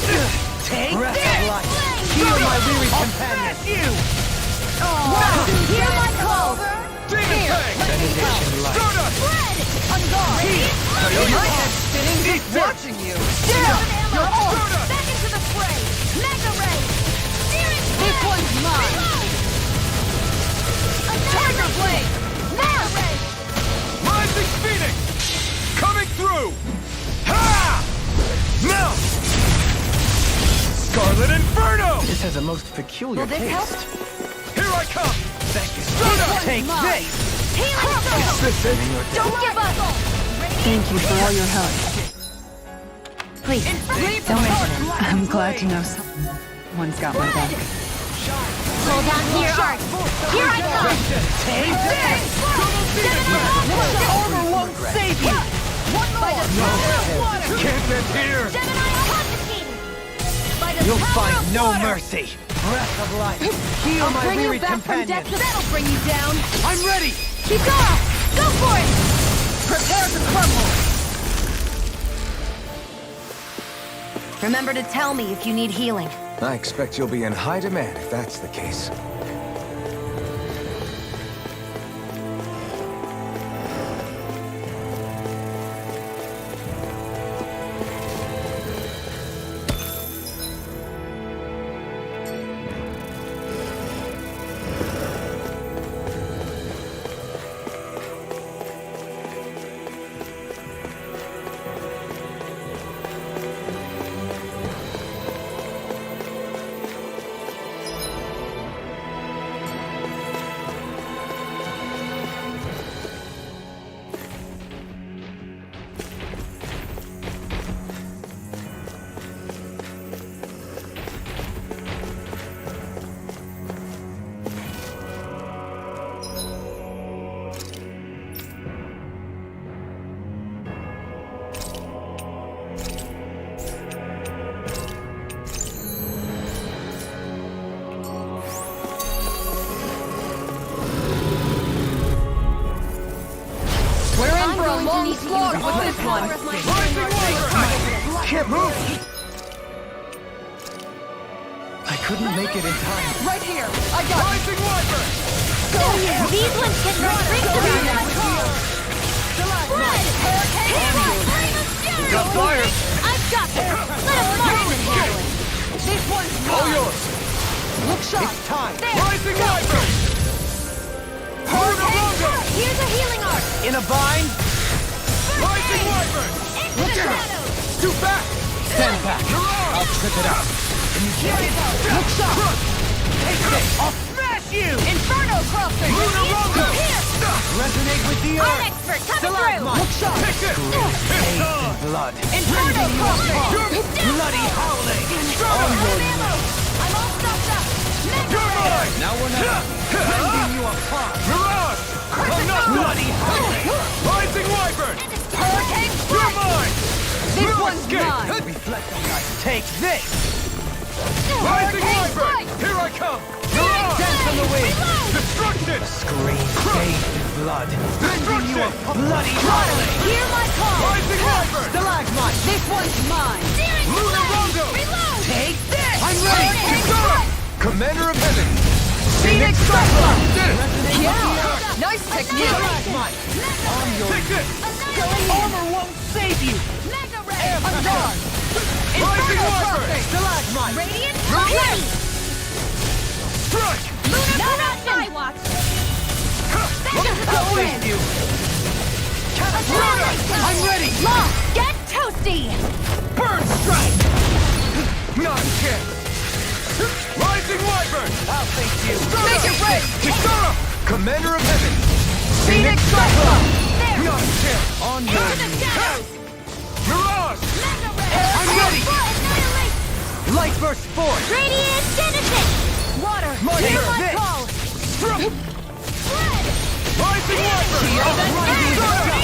Take Breath this! of life! Heal my weary I'll companion! smash you! Hear my call! Demon Fang! Benediction light. Soda! Fred! On guard! My head's spinning just watching you! Out of ammo! Back into the fray! Mega Ray! This one's mine! Tiger Blade! Mega Ray! Rising Phoenix! Coming through! Ha! Melt! Scarlet Inferno! This has a most peculiar Will this help? taste. Here I come! Thank you. Soda! Take this! Healing Circle! Don't give up! Thank you for all your help. Please, don't mention it. I'm glad to know someone's got my back. Hold on to your art! Here I come! Take this! Armor won't save you! By the power of water! Can't end here! Gemini confiscated! By the You'll power find of no water! mercy! Breath of life! Heal I'll my bring you weary back from companion! death. That'll bring you down! I'm ready! Kikara! Go for it! Prepare to crumble! Remember to tell me if you need healing. I expect you'll be in high demand if that's the case. Long slog with this one! Can't move! I couldn't make it in time. Right here! I got it! Rising Wyvern! Go here! These ones can run rings around us! Fred! Hurricane! Got fire! I've got this! Let us marksman handle it! This one's mine! All yours! Look sharp! It's time! There! Rising Go! Wyvern! Hurricane! Here's a healing arc! In a bind? Rising Wyvern! Into the shadows! Two back! Stand back! I'll trip it out! Here we go! Look sharp! Take this! I'll smash you! Inferno crosser! Luna Rondo! Here! Resonate with the I'm earth! expert! Coming Stalagmite! through! Look sharp! Take it! It's on! Blood! Inferno crosser! Bloody howling! Out of ammo! I'm all stopped up! You're mine! Now we're not rending you apart! Mirage! I'm not Bloody howling! Rising Wyvern! Hurricane You're strike! mine! This No one's escape! mine! Reflect the light! Take this! Rising Hurricane Wyvern! strike! Here I come! Mirage! Dance on the wind! Destruction! Scream bathed in blood! Rending you apart! Bloody howling! Hear my call! Rising Wyvern! Stalagmite! This one's mine! Luna Rondo! Reload! Take this! I'm ready! Hurricane Go! strike! Commander of Heaven! Phoenix Cyclone! Resonate Yeah! with the earth! Nice technique! Stalagmite! On your Take this! armor won't save you! Mega Ray! On guard! Rising Wyvern! Stalagmite! Radiant Ready! Strike! Lunar corruption! My watch! I'll face you! I'm ready! Law, get toasty! Burn strike! Not a chance! Rising Wyvern! I'll face you! Make it rain! Kisara! Commander of Heaven! Phoenix Cyclone! There! Not a chance! On Into your the shadows! Mirage! Mega Ray! I'm ready! Annihilate! Light burst forth! Radiant Genesis! Water! My Hear turn. my This. call! Spread! Rising Wyvern!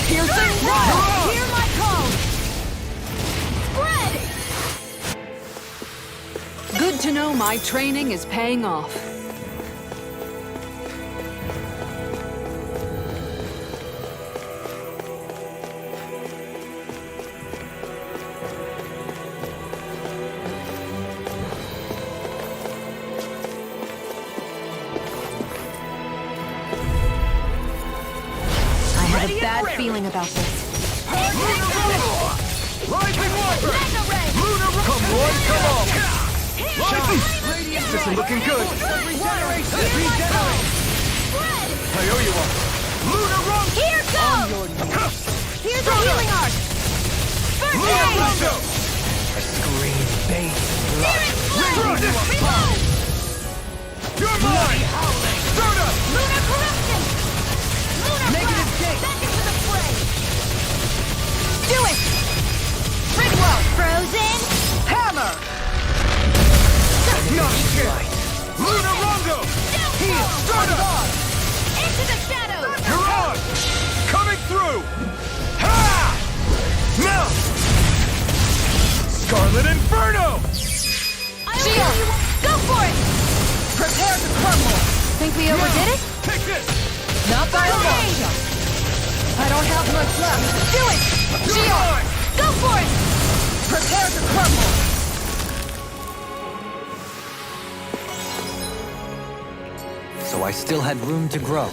Piercing Water! Hear my call! Spread! Good to know my training is paying off. I have a bad feeling about this. Rising Wyvern! Mega Ray! Come one, come all! Shine! This is looking good! Regeneration! Regenerate! Spread! I owe you one! Lunar Rumble! Here goes! Here's a healing arc! First Lunar aid! Rumble! I scream base Spirit Reload! Reload! You're mine! Start up! Lunar corruption! Lunar Negative blast! gate. Back into the fray! Do it! Ridwell! Frozen! Hammer! Not a chance! Lunar Rondo! Heal! Start up! Into the shadows! Mirage! Coming through! Ha! Melt! Scarlet Inferno! Shield! Go for it! Prepare to crumble! Think we overdid it? Take this! Not by a long shot. I don't have much left. Do it! Shield! Go for it! Prepare to crumble! So I still had room to grow.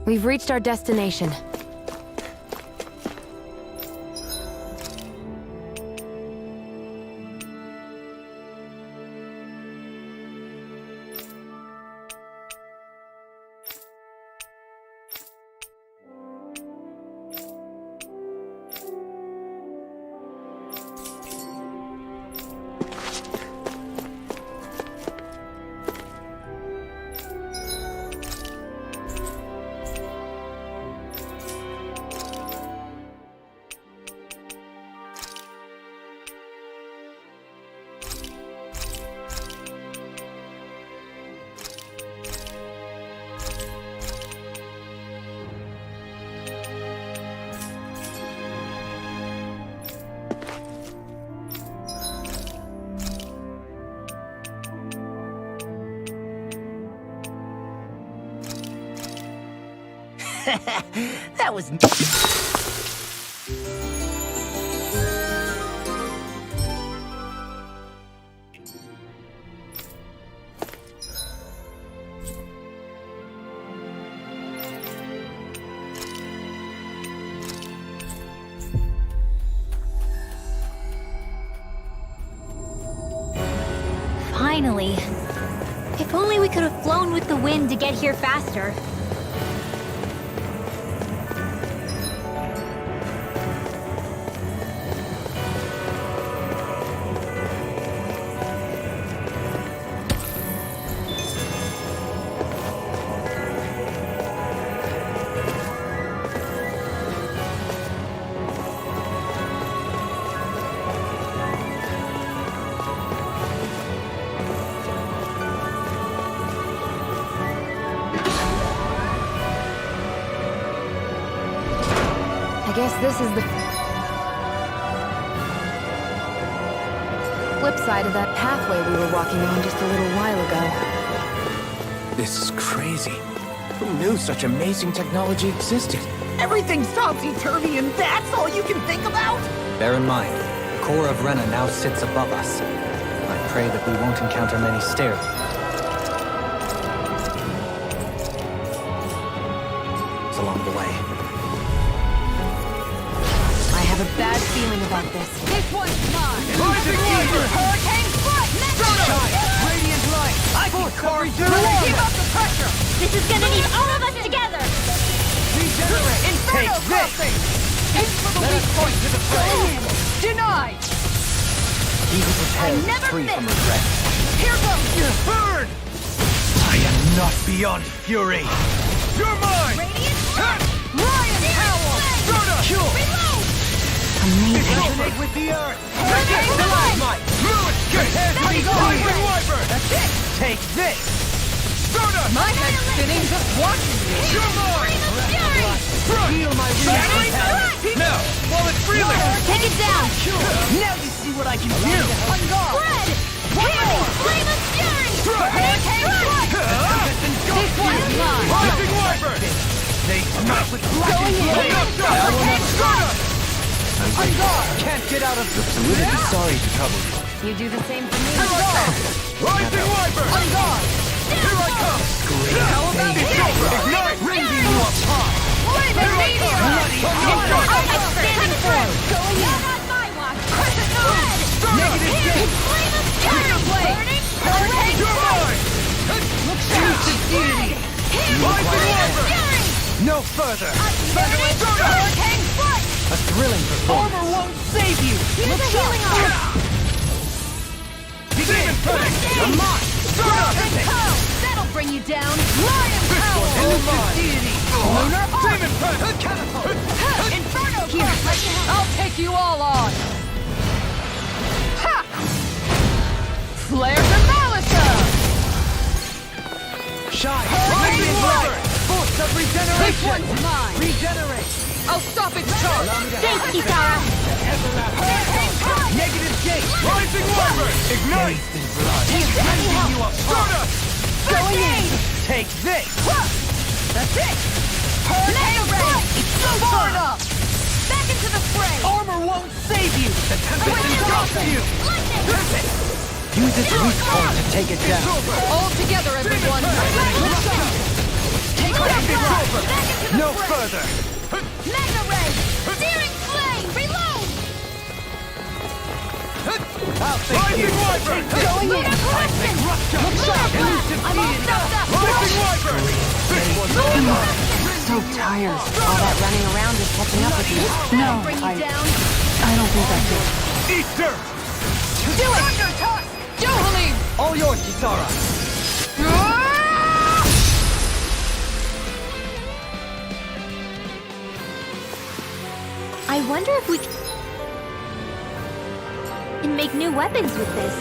We've reached our destination. That was... Finally. If only we could have flown with the wind to get here faster. I guess this is the flip side of that pathway we were walking on just a little while ago. This is crazy. Who knew such amazing technology existed? Everything's topsy-turvy and that's all you can think about? Bear in mind, the core of Renna now sits above us. I pray that we won't encounter many stairs along the way. I have a bad feeling about this. This one's mine! Rising Wyvern! Hurricane foot! Shine! Radiant light! I can carry through! Keep up the pressure! This is gonna need all of us together! Regenerate! Take this! Aim for the weak point to the fray! Denied! He who prepares is never free from miss. regret. Here goes! Burn! I am not beyond fury! You're mine! Radiant light! Lion Howl! Kill! Reload! Amazing. Resonate with the earth! Hurricane Stalagmite! Fluid! Prepare to be Rising Wyvern! That's it! Take this! Stardust! My head's spinning just watching you! You're mine! Heal my reaction! Now, while it's freely! Take it down! Now you see what I can do! On guard! Red! Healing! Flame of Fury! Hurricane foot! This one's mine! Rising Wyvern! They smash with lightning! Hurricane foot! On guard! Can't get out of the... We would be sorry to trouble you. You do the same for me. Rising Wyvern! On guard! Here I come! How about this? Ignite! Raising you up high! Flaming meteor! Bloody Standing firm! Going in! Not on my watch! Crescent red! Negative gate! Flame of Fury! Burning! Hurricane You're mine! Look Juicy deity! Rising Wyvern! Fury! No further! Burning! Hurricane foot! A thrilling performance. Armor won't save you! Here's a healing arm! Begin! I'm mine! That'll bring you down! Lion Howl! Elusive deity! Lunar Arc! Demon Press! Catapult! Inferno Punch! I'll take you all on! Ha! Flare to Malisa! Shine! Radiant Wyvern! Force of This regeneration! one's mine! Regenerate! I'll stop its charge! Thanks, Kisara! Negative gate! Rising Wyvern! Ignite! He's raising you up! Stardust! Going in! Take this! That's it! Hurricane Ray! So far up! Back into the fray! Armor won't save you! The tempest engulfs you! Lightning! Use its weak point to take it down. All together, everyone! Take Back it over! Back into the No fray! further! Magna Ray! Searing Flame! Reload! I'll take you! Wyvern! Going in! Correction! Look sharp! I'm all stuffed up! Rising Wyvern! This one's all mine! So tired. All that running around is catching up with you. No, bring you down! I don't think I could. Eat dirt! Do it! Thunder Tusk! Johalim! All yours, Kisara! I wonder if we can make new weapons with this.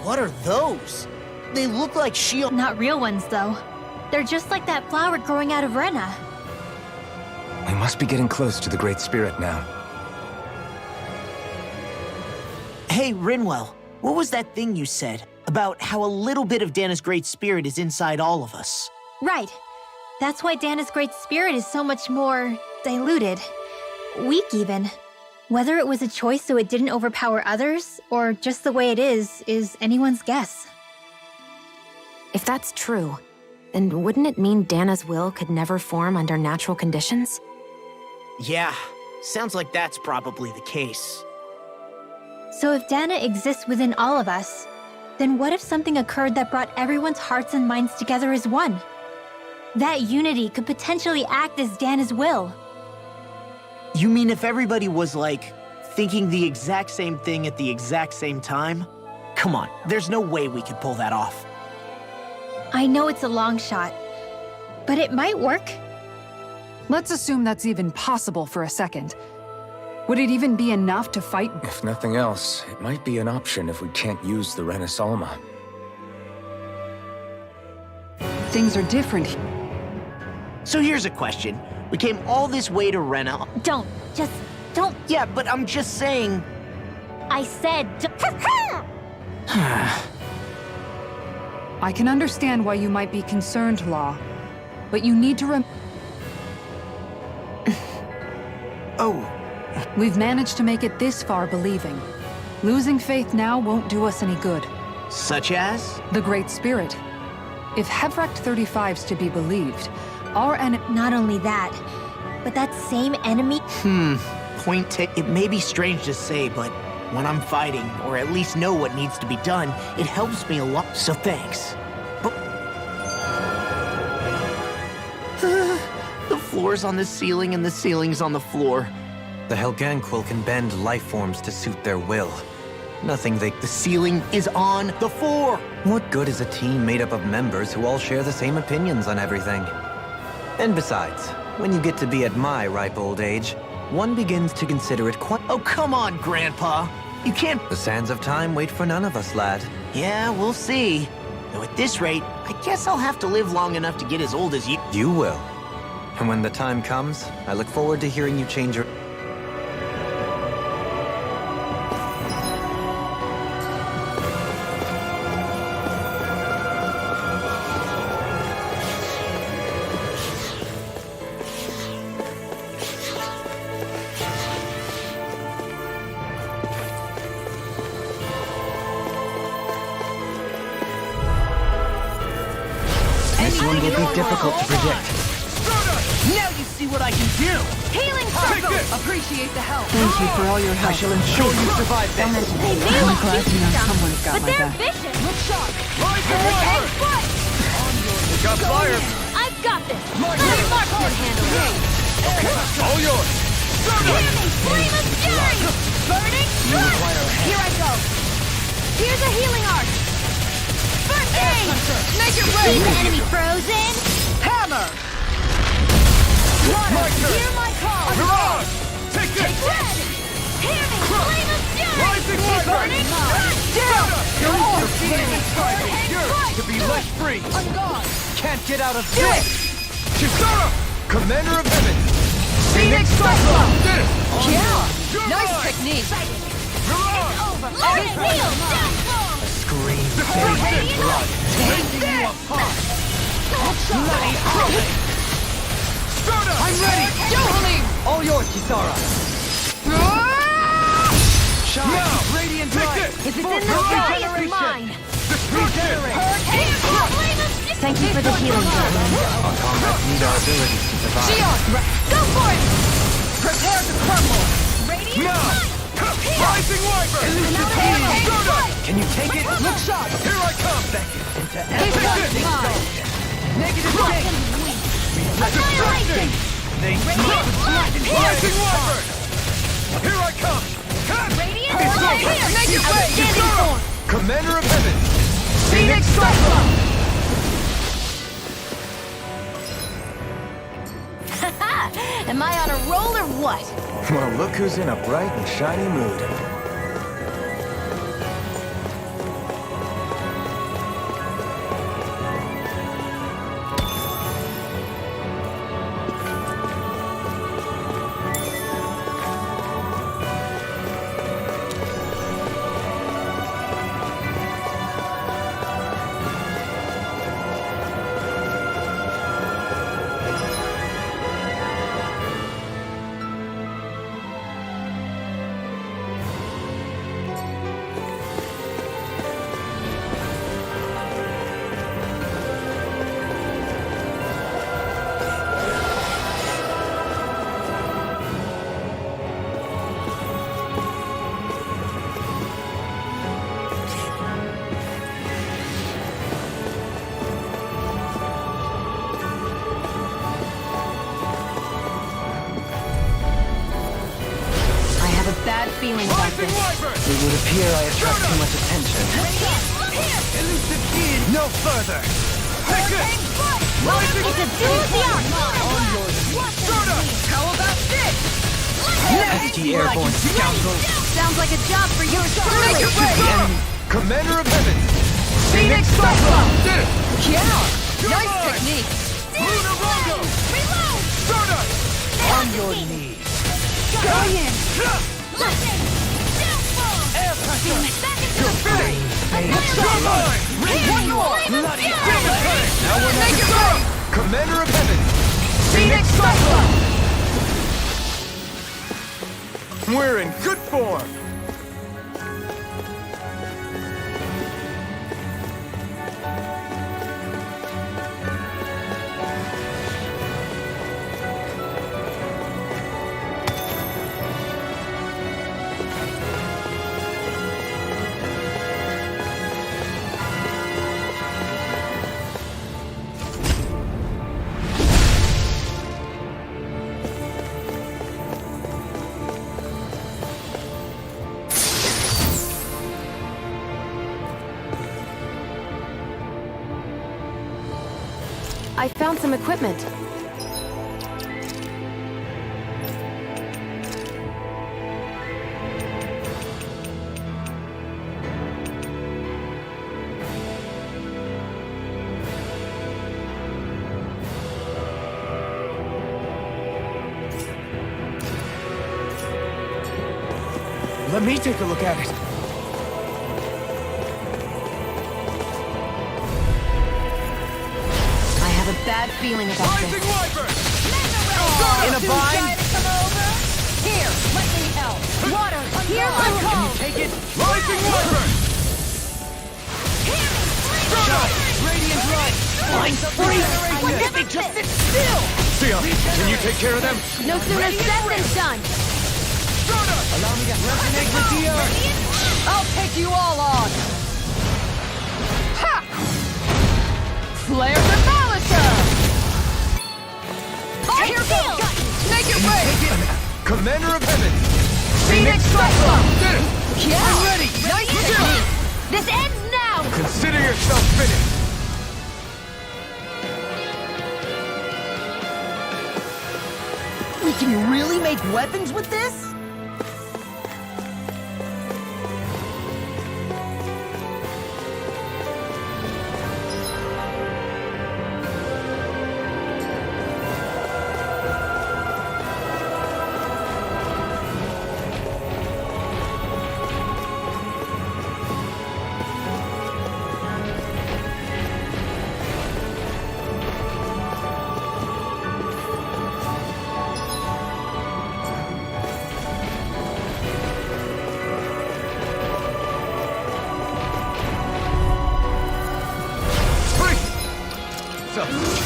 What are those? They look like shield. Not real ones, though. They're just like that flower growing out of Rena. We must be getting close to the Great Spirit now. Hey, Rinwell, what was that thing you said about how a little bit of Dana's Great Spirit is inside all of us? Right. That's why Dana's Great Spirit is so much more diluted. Weak, even. Whether it was a choice so it didn't overpower others, or just the way it is anyone's guess. If that's true, then wouldn't it mean Dana's will could never form under natural conditions? Yeah, sounds like that's probably the case. So if Dana exists within all of us, then what if something occurred that brought everyone's hearts and minds together as one? That unity could potentially act as Dana's will. You mean if everybody was, like, thinking the exact same thing at the exact same time? Come on, there's no way we could pull that off. I know it's a long shot, but it might work. Let's assume that's even possible for a second. Would it even be enough to fight? If nothing else, it might be an option if we can't use the Renasalma. Things are different. So here's a question. We came all this way to Rena. Don't. Yeah, but I'm just saying. I said I can understand why you might be concerned, Law. But you need to Oh. We've managed to make it this far believing. Losing faith now won't do us any good. Such as? The Great Spirit. If Hevracht 35's to be believed, our enemy... Not only that, but that same enemy... Point taken. It may be strange to say, but when I'm fighting, or at least know what needs to be done, it helps me a lot, so thanks. But... the floor's on the ceiling and the ceiling's on the floor. The Helganquil can bend life forms to suit their will. Nothing they... The ceiling is on the floor! What good is a team made up of members who all share the same opinions on everything? And besides, when you get to be at my ripe old age, one begins to consider it quite... Oh, come on, Grandpa! You can't... The sands of time wait for none of us, lad. Yeah, we'll see. Though at this rate, I guess I'll have to live long enough to get as old as you... You will. And when the time comes, I look forward to hearing you change your... This one will be difficult to predict. Now you see what I can do! Healing circle! Appreciate the help. Thank you for all your help. I shall ensure you survive this! They may I'm look glad to weak know stuff, someone's got but my they're back. vicious. Look sharp. And foot! It got fired! I've got this. Let your marksman handle it. All yours! Hear me! Flame of fury! Burning strike! Here I go. Here's a healing arc. First aid! Make it ready! Keep the enemy frozen! Hammer! Water! Hear my call! Mirage! Take this! Red! Hear me! Flame of fury! Rising Wyvern! Burning strike! Down! You're defeating Cycle! Yours to be let free! On guard! Can't get out of Do it! Chisara! Commander of Heaven! Phoenix Cyclone! This! Yeah! Nice technique! Mirage! Over! Let it heal! Down! Scream. Destruction! Blood! Taking you apart! Bloody I'm ready! Yohalim! All yours, Kisara. Shine. Now! Radiant Take light. this! If it's in the sky, it's mine! Destruction! Thank you for the healing, gentlemen. Our comrades need our abilities to survive. Shion! Go for it! Prepare to crumble! Radiant Now! light! Rising Wyvern! Can you take it? Look sharp! Here I come! This one's mine! Negative Rock change. and weak! Annihilation! They Rising Wyvern! Here I come! Radiant light! Here! Make it outstanding form! Commander of Heaven. Phoenix Cyclone! Am I on a roll or what? Well, look who's in a bright and shiny mood. feeling about this. It would appear I attract too much attention. Elusive kid! No further! It's a duel of the arts! How about this? Pesky airborne scoundrel! Sounds like a job for you truly! Commander of Heaven! Phoenix Cyclone! Did it! Yeah! Nice technique! Lunarondo! Reload! Stardust! On your knees! Going in! Listen! Air pressure! Back into the fray! One more! Bloody Now we're make it right! Commander of Heaven! Phoenix Cyclone! We're in good form! I found some equipment. Let me take a look at it. I have a bad feeling about this. In a bind? Here, let me help. Water, here's my call. Take it. Rising Wyvern! Shot! Radiant light! Mine's freeze! Why can't they just sit still? Sia, can you take care of them? No sooner said than done. Allow me to resonate with the earth! I'll take you all on. Ha! Flare the Balancer! Here goes! Make it rain! Commander of Heaven! Phoenix Cyclone! Yeah! I'm ready! Nice technique! This ends now! Consider yourself finished! We can really make weapons with this?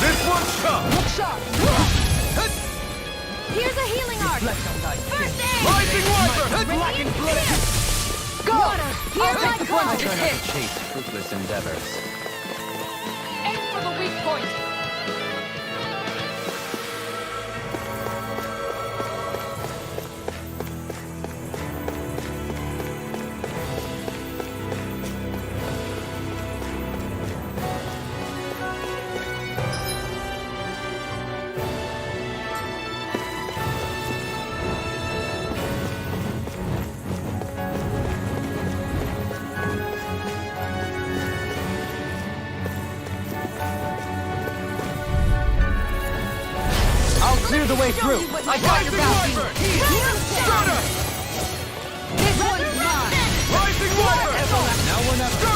This one's tough! Look sharp! Here's a healing arc! First aid! Rising Wyvern! Radiant Pierce! Go! Here's my call! Chase fruitless endeavors. Aim for the weak point! Clear the way through. I got your bounty! This one's mine! Rising Wyvern! Now or never.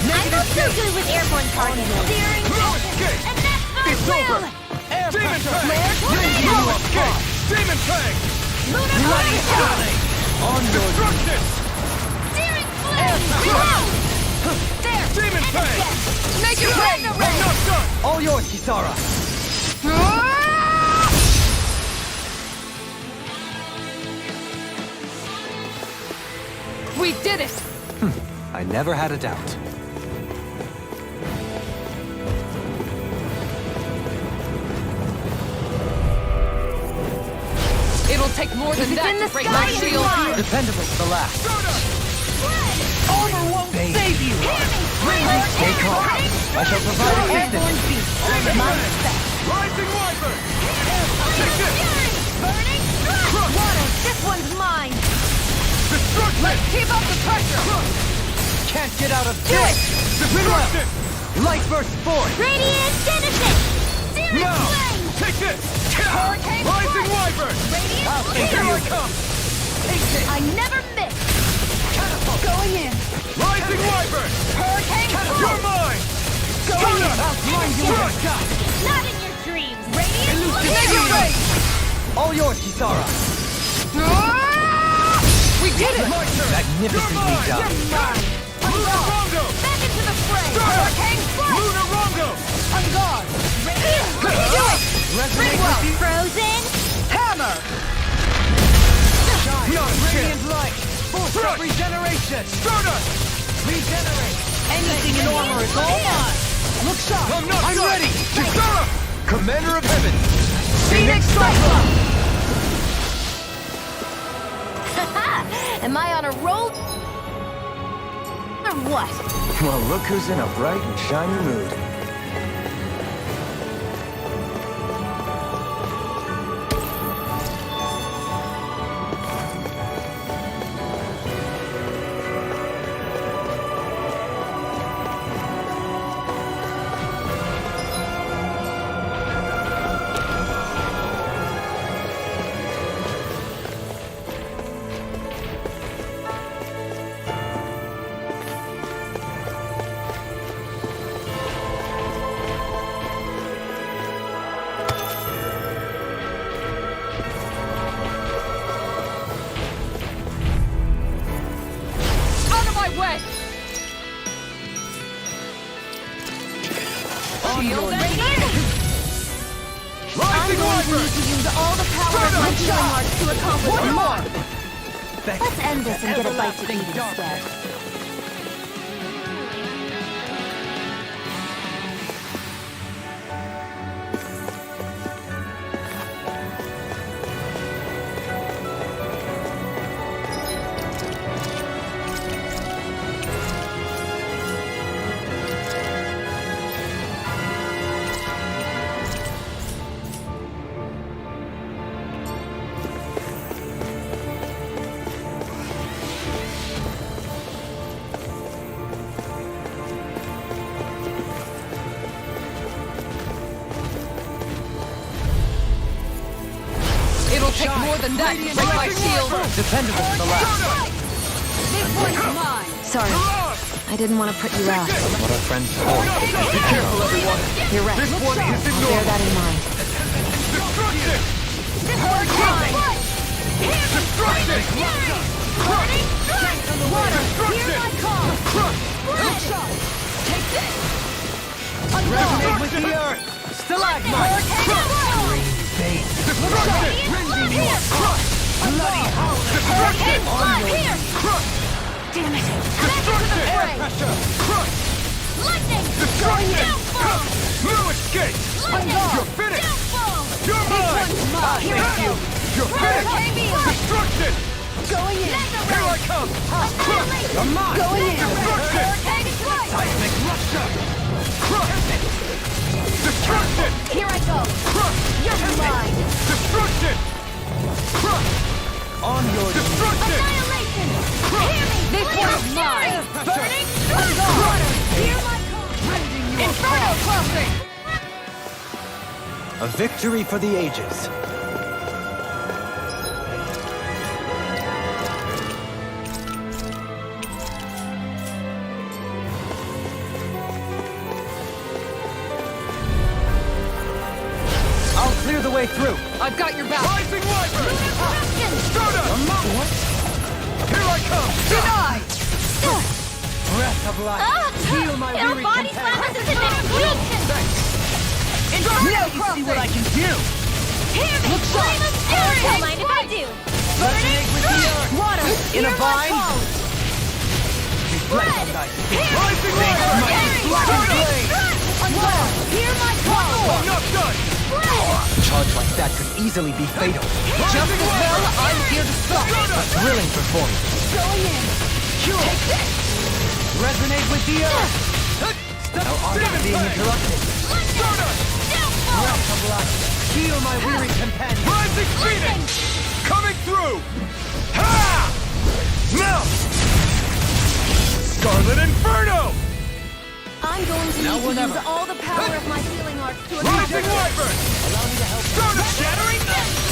I'm not so good with airborne targets. Steering distance, and that's my will! Air Demon pressure! Fang! You Escape! Demon Fang! Lunar Bloody Fang! Fang! On your Destruction! Steering flame! Reload! There! Demon and Fang! again. Make it rain! I'm not done! All yours, Kisara. We did it! I never had a doubt. It'll It'll take more than If it's that in to the break sky, my it's shield. mine. Dependable to the last. Armor won't save you! Stay calm. I shall provide assistance. Airborne beast! My respect! Rising Wyvern! Burning thrust! Water, this one's mine! Destruction! Let's keep up the pressure! Can't get out of this! Destruction! Light burst forth! Radiant Genesis! Searing Now! flame! Take this! Hurricane Rising strike! Wyvern! Radiant Here I Spear! come! I never miss! Going in! Rising Wyvern! Hurricane You're strike! mine! Going in! Outline you Strike! with God! Not in your dreams! Radiant Mega Flame! All yours, Kisara! We did it! Magnificently done. Lunar Rondo! Back into the fray! Start! Hurricane strike! Lunar Rondo! On guard! Radiant! Let me do it! Resonate with the Frozen! hammer! Shine! Radiant light! Force of regeneration! Stardust! Regenerate! Anything in armor is all mine! Look sharp! I'm not I'm done! ready! Kisara! Commander of Heaven! Phoenix Cyclops! Am I on a roll? Or what? Well, look who's in a bright and shiny mood. Out of my way! Shield radiant! I'm going to need to use all the power of my healing arts to accomplish One it. more! Let's end this and get a bite to eat instead. It'll take more than that to break my shield. Dependable to the last. This one's mine. Sorry. I didn't want to put you out. What our friends for. Be careful, everyone! You're right. This one isn't I'll bear normal! that in mind. Destruction! This one's mine. Destruction! Burning strike! Water, hear my call. Spread! Take this! Resonate with the earth! Stalagmite! Radiant here! Bloody Hurricane flood here! Damn it! Back into the fray! Lightning! Downfall! No escape! Lightning! You're finished! Downfall! You're mine! Here Thank you! You're Hurricane finished! beam! Destruction! Going in! Here I come! Annihilation! You're mine! Going in! Destruction! Hurricane strike! Seismic rupture! Destruction! Here I go! You're mine! Destruction! On your Destruction! Annihilation! Hear me! This one's mine! Burning water! Hear my call! Inferno crossing! A victory for the ages. I'll clear the way through. I've got your back! Rising Wyvern! Eruption! Stardust! Here I come! Deny! breath of life. Heal my It'll weary body companion. slam us into next week! Now you see what I can do! Hear me! Flame of fury! Don't mind if I do! Resonate with the earth! Water! In a hear my vine? call. Red! Hear me! Rising Hurricane! Black Burning flame! strike! Water! Hear my call! I'm not done! Red! Charge like that could easily be fatal. Just as well, I'm here to stop. A thrilling performance. Going in. Take this. Resonate with the earth. Now I'm not being interrupted. Welcome, light. Heal my weary companion. Rising Phoenix! Coming through! Ha! Now! Scarlet Inferno! I'm going to Now need or to never. use all the power of my healing arts to Rising accomplish this. Wyvern! Allow me to help. Stardust shattering!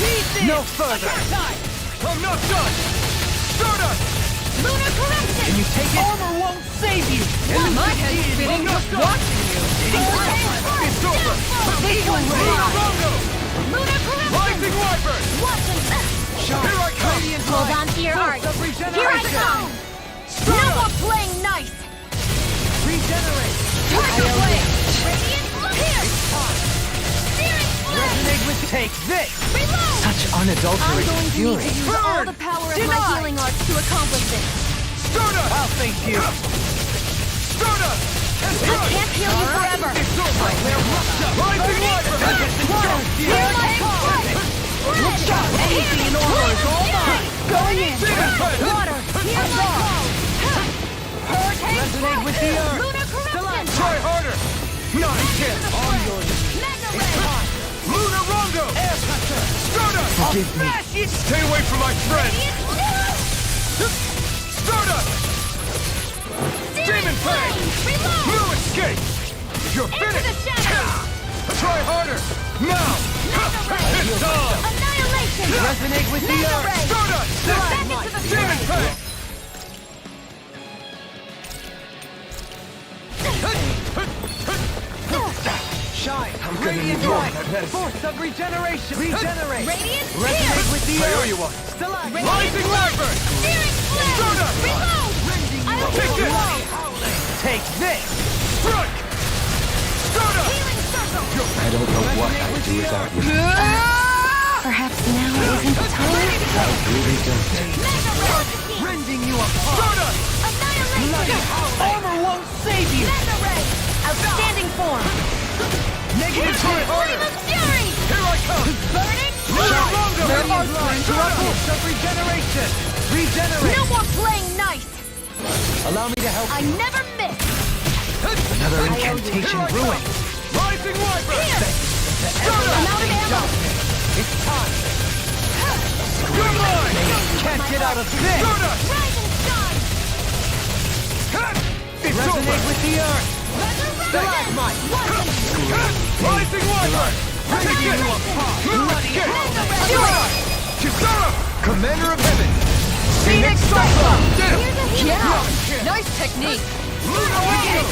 Pieces. No further. I'm not done! Stardust! Lunar correction. Can you take it? Armor won't save you! My head's spinning just watching you. It's over! Visual ray. Rondo! Lunar correction. Rising Wyvern! Watch him. Here I come! Hold on to your art. Here I come! No more playing nice. Regenerate. Turn your blade. Radiant here. Searing flame. Resonate with. Take this. Reload. Such I'm unadulterated going to need fury. to use all the power of my healing arts to accomplish this. Stardust! I'll thank you. Stardust! I can't heal you forever. It's over! Rising Wyvern! Hear my call. Anything in armor is all mine! Going in. Demon Water. Hear my call. Hurricane Resonate with the earth. Lunar corruption. Try harder! Not a chance! Mega ray. Lunar Rondo! Stardust! Forgive me. Stay away from my friend! Stardust! Demon Fang! Reload. No escape! You're Into the finished! shadows. Try harder! Now! Mega ray. It's on! Annihilation. Resonate with the Mega earth. ray. Stardust! Back into the Demon fray. Fang! Shine. Radiant Light. Light. Force of regeneration. Regenerate. Radiant Resonate here. with the I owe earth. you one. Stalagmite. Rising Wyvern! Searing flame. Stardust! Reload. I'll Take heal this! you. Take this. Strike! Stardust! Healing circle. I don't know what I'd do without you. Perhaps now isn't the time? I really don't. Mega ray. Rending you apart. Stardust! Annihilation. Armor won't save you! Mega ray. Outstanding form. Negative Try Flame harder! of fury. Here I come! Burning. Lunar Rondo! Radiant light. Force of regeneration. Regenerate. No more playing nice. Allow me to help. I never miss. Another incantation ruined. Rising Wyvern! Here. I'm out of ammo. It's time. Good line! Can't get out of this. Stardust! Rising sun. It's Resonate over! with the earth. Stalagmite. Rising Wyvern! Take it! No escape! Kisara! Commander of Heaven. Phoenix Cyclops! Yeah. Nice technique. Lunar Rondo!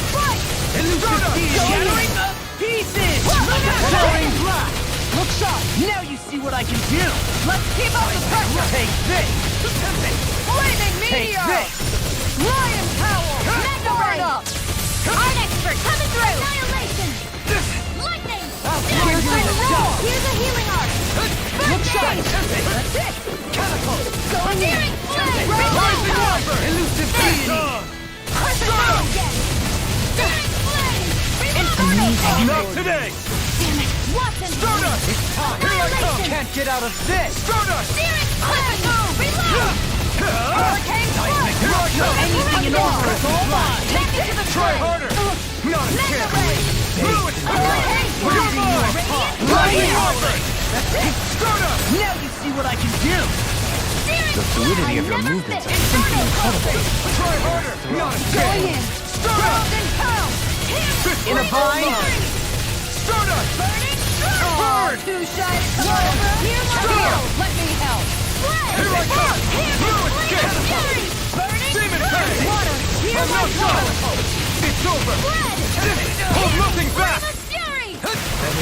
Elusive shattering the pieces. Soaring blast. Look sharp! Now you see what I can do! Let's keep up the pressure. Take this. Flaming Take meteor. this. Lion Power. Mega ray. Art expert coming through. Annihilation. Lightning. Here's Here's a healing art. Look sharp. That's it. Catapult. Going in. Flame. Rising Wyvern! Elusive deity. Perfect round again. Searing flame. Inferno. Not today! Damn it. Watson. Stardust! Here I come. Can't get out of this. Stardust! Searing flame. Reload. Hurricane Flush. Anything in armor is all mine! Back into the Try fray. harder! Not a Mega chance! ray. Blue escape! Hurricane You're mine! Radiant Rising fire. Wyvern! That's it. Stardust! Now you see what I can do! Searing The fluidity flame. of your Never movements miss. is simply incredible. Try harder! Not a Going chance! in. Stardust! Golden pearl. In a bind. Stardust! Burning. Burn! Too shy to come over. Hear my call. Let me help. Flame. Here I come! Blue escape! Fury. Burning. Demon Fang! Water. Hear I'm my not call. done! It's over! Red. Hold nothing back! Flame of fury.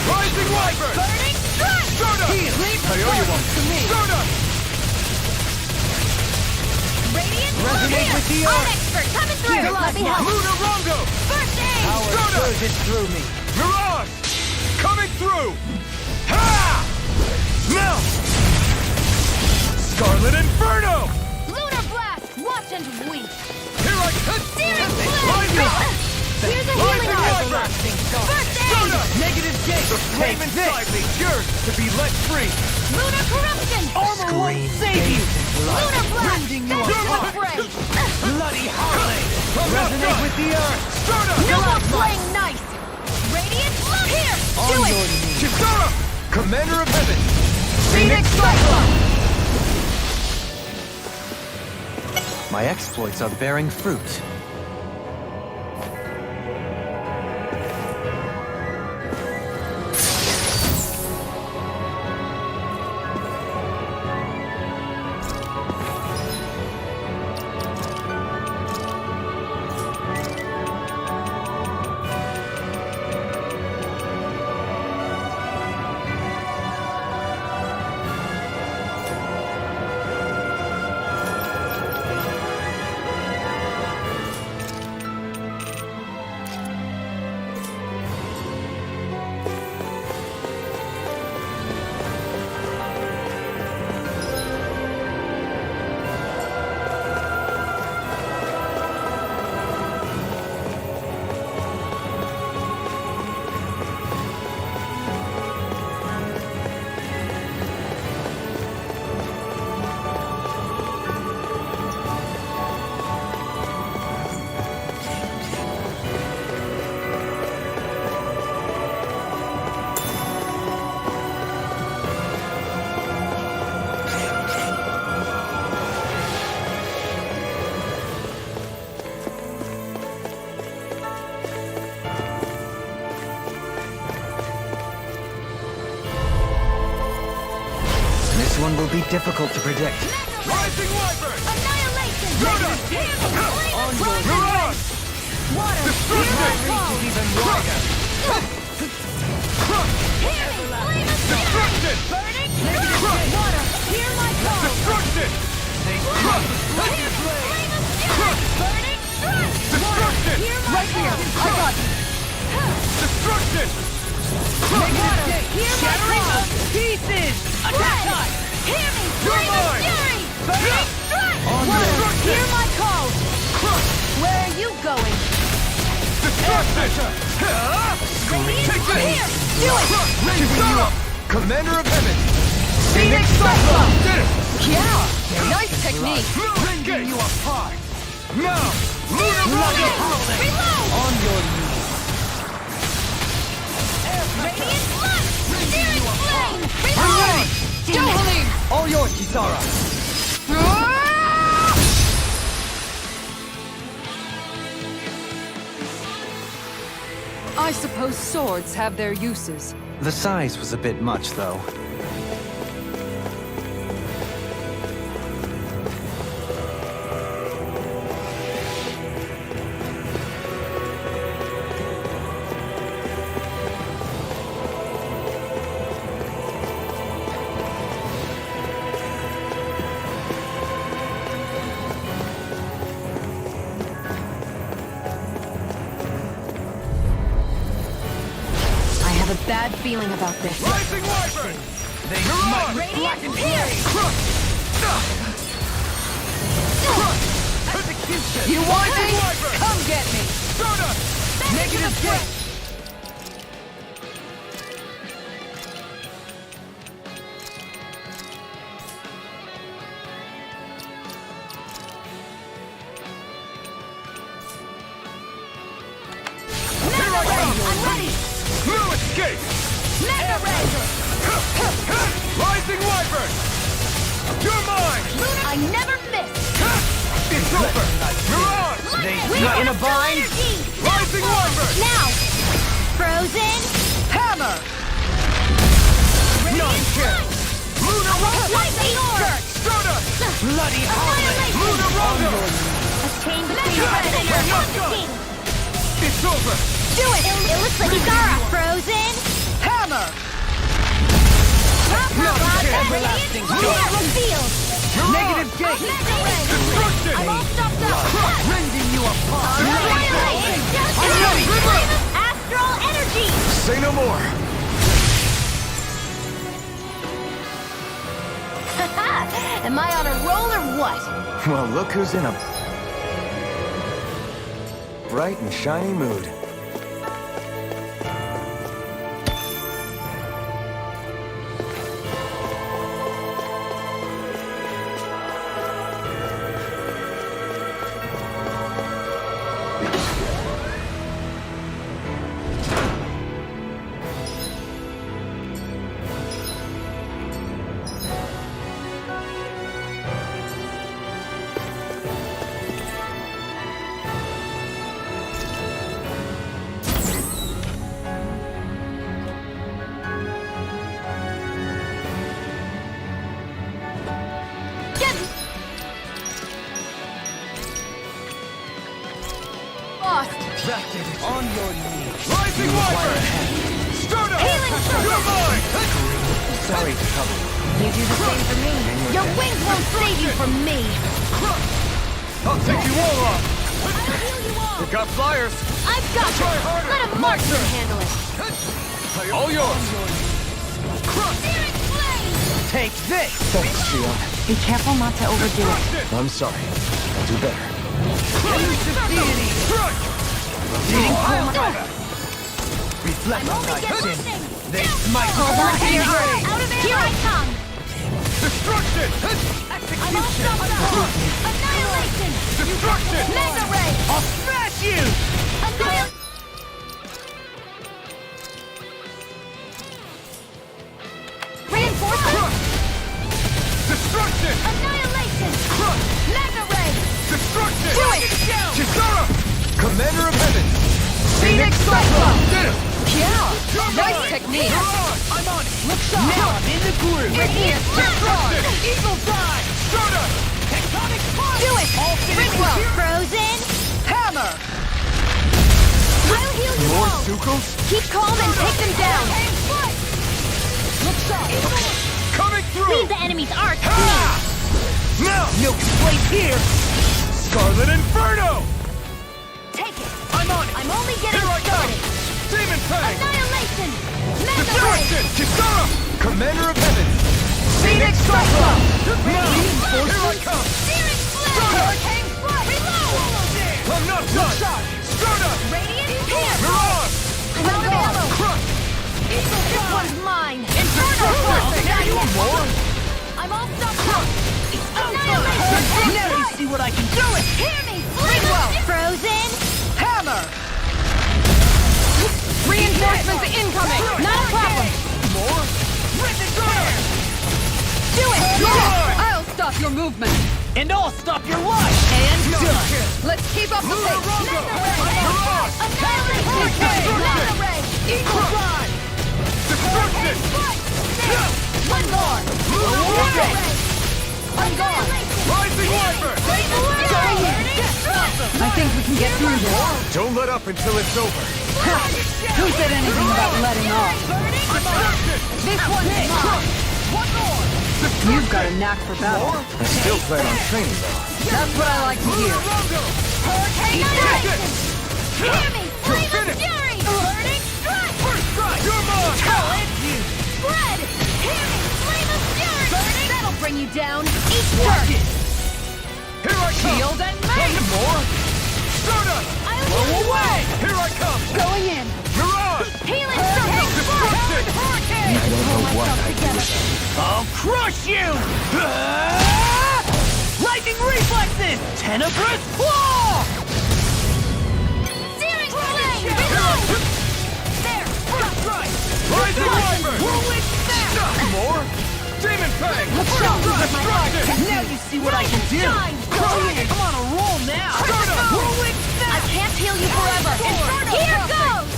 Rising Wyvern! Burning strike. Stardust! I owe you one! Stardust! Radiant Resonate with the Art earth. expert coming through. Let me help. Lunar Rondo! First aid. Power Stardust! surges through me. Mirage! Coming through! Ha! Now! Scarlet Inferno! Lunar blast. Watch and weep. Here I come! Searing Rising! flame. Here's a healing Rising art. Wyvern! First aid. Stardust! Negative gate. The flame Take inside this. me! Yours! to be let free! Lunar corruption! Armor won't save you! Lunar blast! Rending you Back to the apart! fray! Bloody Harley! Resonate with the earth! No more playing nice! Radiant, here! Do it! Chisara! Commander of Heaven! Phoenix Cyclone! My exploits are bearing fruit. This one will be difficult to predict. Rising Wyvern! Annihilation! Rhoda! Mirage! Water! Destruction! Even wider! Hear me! Flame of Destruction! Burning! Water! Hear my call! Destruction! Flame of Burning! Destruction! Hear my call! I got you! Destruction! Water! Hear my call! Pieces! Attack time! Hear me! You're Flame of mine! Fury! Burning strike! Water! Hear my call! Where are you going? Destruction! Radiant, here! Do it! Chisara! Commander of Heaven! Phoenix Cyclone! Did it! Yeah! Nice technique! Rending you apart! Now! Bloody Harley! Reload! On your knees! Radiant Lust! Searing Flame! Reload! Dohalim! All yours, Kisara! I suppose swords have their uses. The size was a bit much, though. Bad feeling about this. Rising Wyvern! They smite with Radiant blackened Pierce! Execution! You want me? Wyvern! Come get me! Soda! Negative gate! I'm ready! No escape! Mega Ray! Rising Wyvern! You're mine! I never miss! It's over! Mirage! We not in a have bind? energy! Rising Wyvern! Now! Frozen! Hammer! Nonsense! Lunar Lightning Orb! Soda! Bloody Harley! Lunar Rondo! A chain between red and king! It's over! Do it! Illustrator! Frozen! Hammer! Everlasting revealed! Negative gate! Destruction! I'm all stopped up! Rending you apart! Annihilation! I'm ready! Astral energy! Say no more. Am I on a roll or what? Well, look who's in a bright and shiny mood. That did it. On your knees. Rising Wyvern! Sturda! You're mine! Sorry to trouble you. You do the same for me. Your wings won't save you from me. I'll take you all off! I'll heal you all. We've got flyers! I've got Try this. harder. Let a marksman handle it. All yours! Searing flame! Take this! Thanks, Shion. Be careful not to overdo it. I'm sorry. I'll do better. Deity! Repeating form. Reflect I'm on only thy getting sin. listening. They smite Hold on in here. rage. Out of here I come. Destruction! I'm all stopped up. Annihilation! Destruction! Mega ray! I'll smash you! Annihilation! Reinforcement! Destruction! Annihilation! Mega ray! Destruction! Do it! Kisara! Commander of Heaven! Phoenix Cyclone! Did it! Yeah! Nice technique! I'm on it! Look sharp! Now I'm in the groove! Igneous Blast! Eagle Dive! Sturda! Tectonic Punch! Do it! All finished Ridwell! here! Frozen! Hammer! I'll heal you More all! Sukos? Keep calm and take them down! Look sharp! Coming through! Leave the enemy's arc to me. Ha! Now! No place here! Scarlet Inferno! Take it! I'm on it! I'm only getting Here I come! started! Demon Fang! Annihilation! Mega ray! Destruction! Kisara! Commander of Heaven! Phoenix Cyclone! Now! Here I come! Searing flame! Hurricane Flood! Reload! I'm not done! Sturda! Radiant here! Mirage! I'm out of ammo! Crush! This one's mine! Inferno Force! Now you want more? I'm all stopped up! Annihilation! Now you see what I can do! It! Hear me! Ridwell! Frozen! Hammer! Reinforcements incoming! Not a problem! More? Rip it there! Do it! Yours! I'll stop your movement! And I'll stop your life! And done! Let's keep up the Lunar pace! Rondo! Mirage! Annihilation! Mega ray! Eagle Dive! Destruction! One more! Mega ray! I'm gone! Rising Wyvern! Going in! I think we can get through this. Don't let up until it's over. Who said anything about letting off? This one's mine! One more! You've got a knack for battle. I still plan on training, though. That's what I like to hear. Hurricane Annihilation! Hear me! Flame of Fury! Burning Strike! First strike! You're mine! Spread! Hear me! Flame of Fury! Burning! That'll bring you down! Eat dirt! Here I come! Shield and mace! More! Sturda! Blow away! Here I come! Going in! Mirage! Healing Circle! Destruction! I don't know what I'd do without you. I'll crush you! Lightning reflexes! Tenebrous claw! Searing Flame! Reload! There! First strike! Rising Wyvern! Whirlwind snap! More! Demon Fang! Destruction! Now you see what I can do! Shine! I'm on a roll now! Whirlwind I snap! can't heal you forever! Here goes!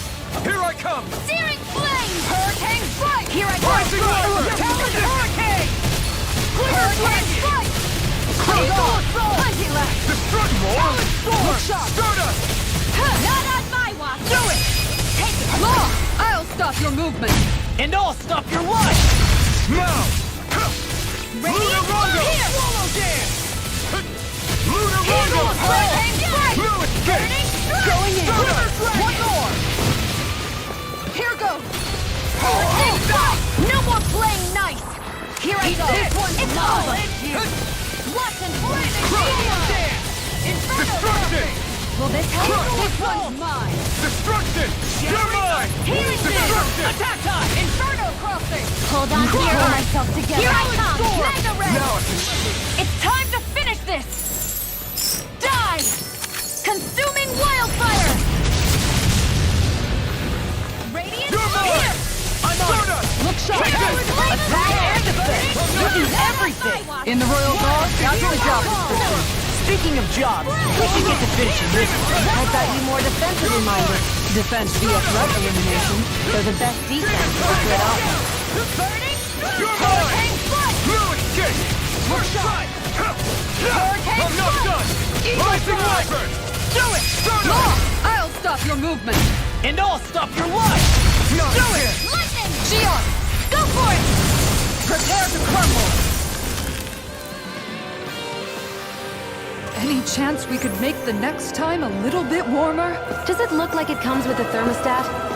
Here I come! Searing Flame! Hurricane Strike! Here I Rising Wyvern! Talon Hurricane! Hurricane Strike! Eagle Assault! Plenty left! Destruct more! Look sharp! Sturda! Not on my watch! Do it! Take it! Law! I'll stop your movement! And I'll stop your life! Now! Radiant Rondo! here! Swallow Dance! Lunar Eagle Rondo! Hurricane Strike! Blue Escape! Burning Strike! Going in! One more! Here goes! Hurricane Strike! No more playing nice! Here I go! This one's it's over! Watch and flaming Dance! Inferno Destruction! Will this help? This one's mine! Destruction! You're mine! Healing Destruction! Attack time! Inferno crossing! Hold on here! Pull myself together! Here I come! Mega ray! Now I can... It's time to finish this! Die! Consuming wildfire! Radiant You're mine! here! I'm on it! Look sharp! Attack and defense! You do everything! In the Royal Guard, that's the job description. Speaking of jobs, we should get to finishing this one. I thought you more defensively minded. Defense via threat elimination. They're the best defense for good offense. Burning! You're mine! Hurricane Strike! Blue Escape! First strike! Hurricane I'm not Strike! done! Eagle Rising Strike! Wyvern! Do it! Sturda! Law! I'll stop stop your movement! And I'll stop your life! Do it! Lightning! Xion! Go for it! Prepare to crumble! Any chance we could make the next time a little bit warmer? Does it look like it comes with a thermostat?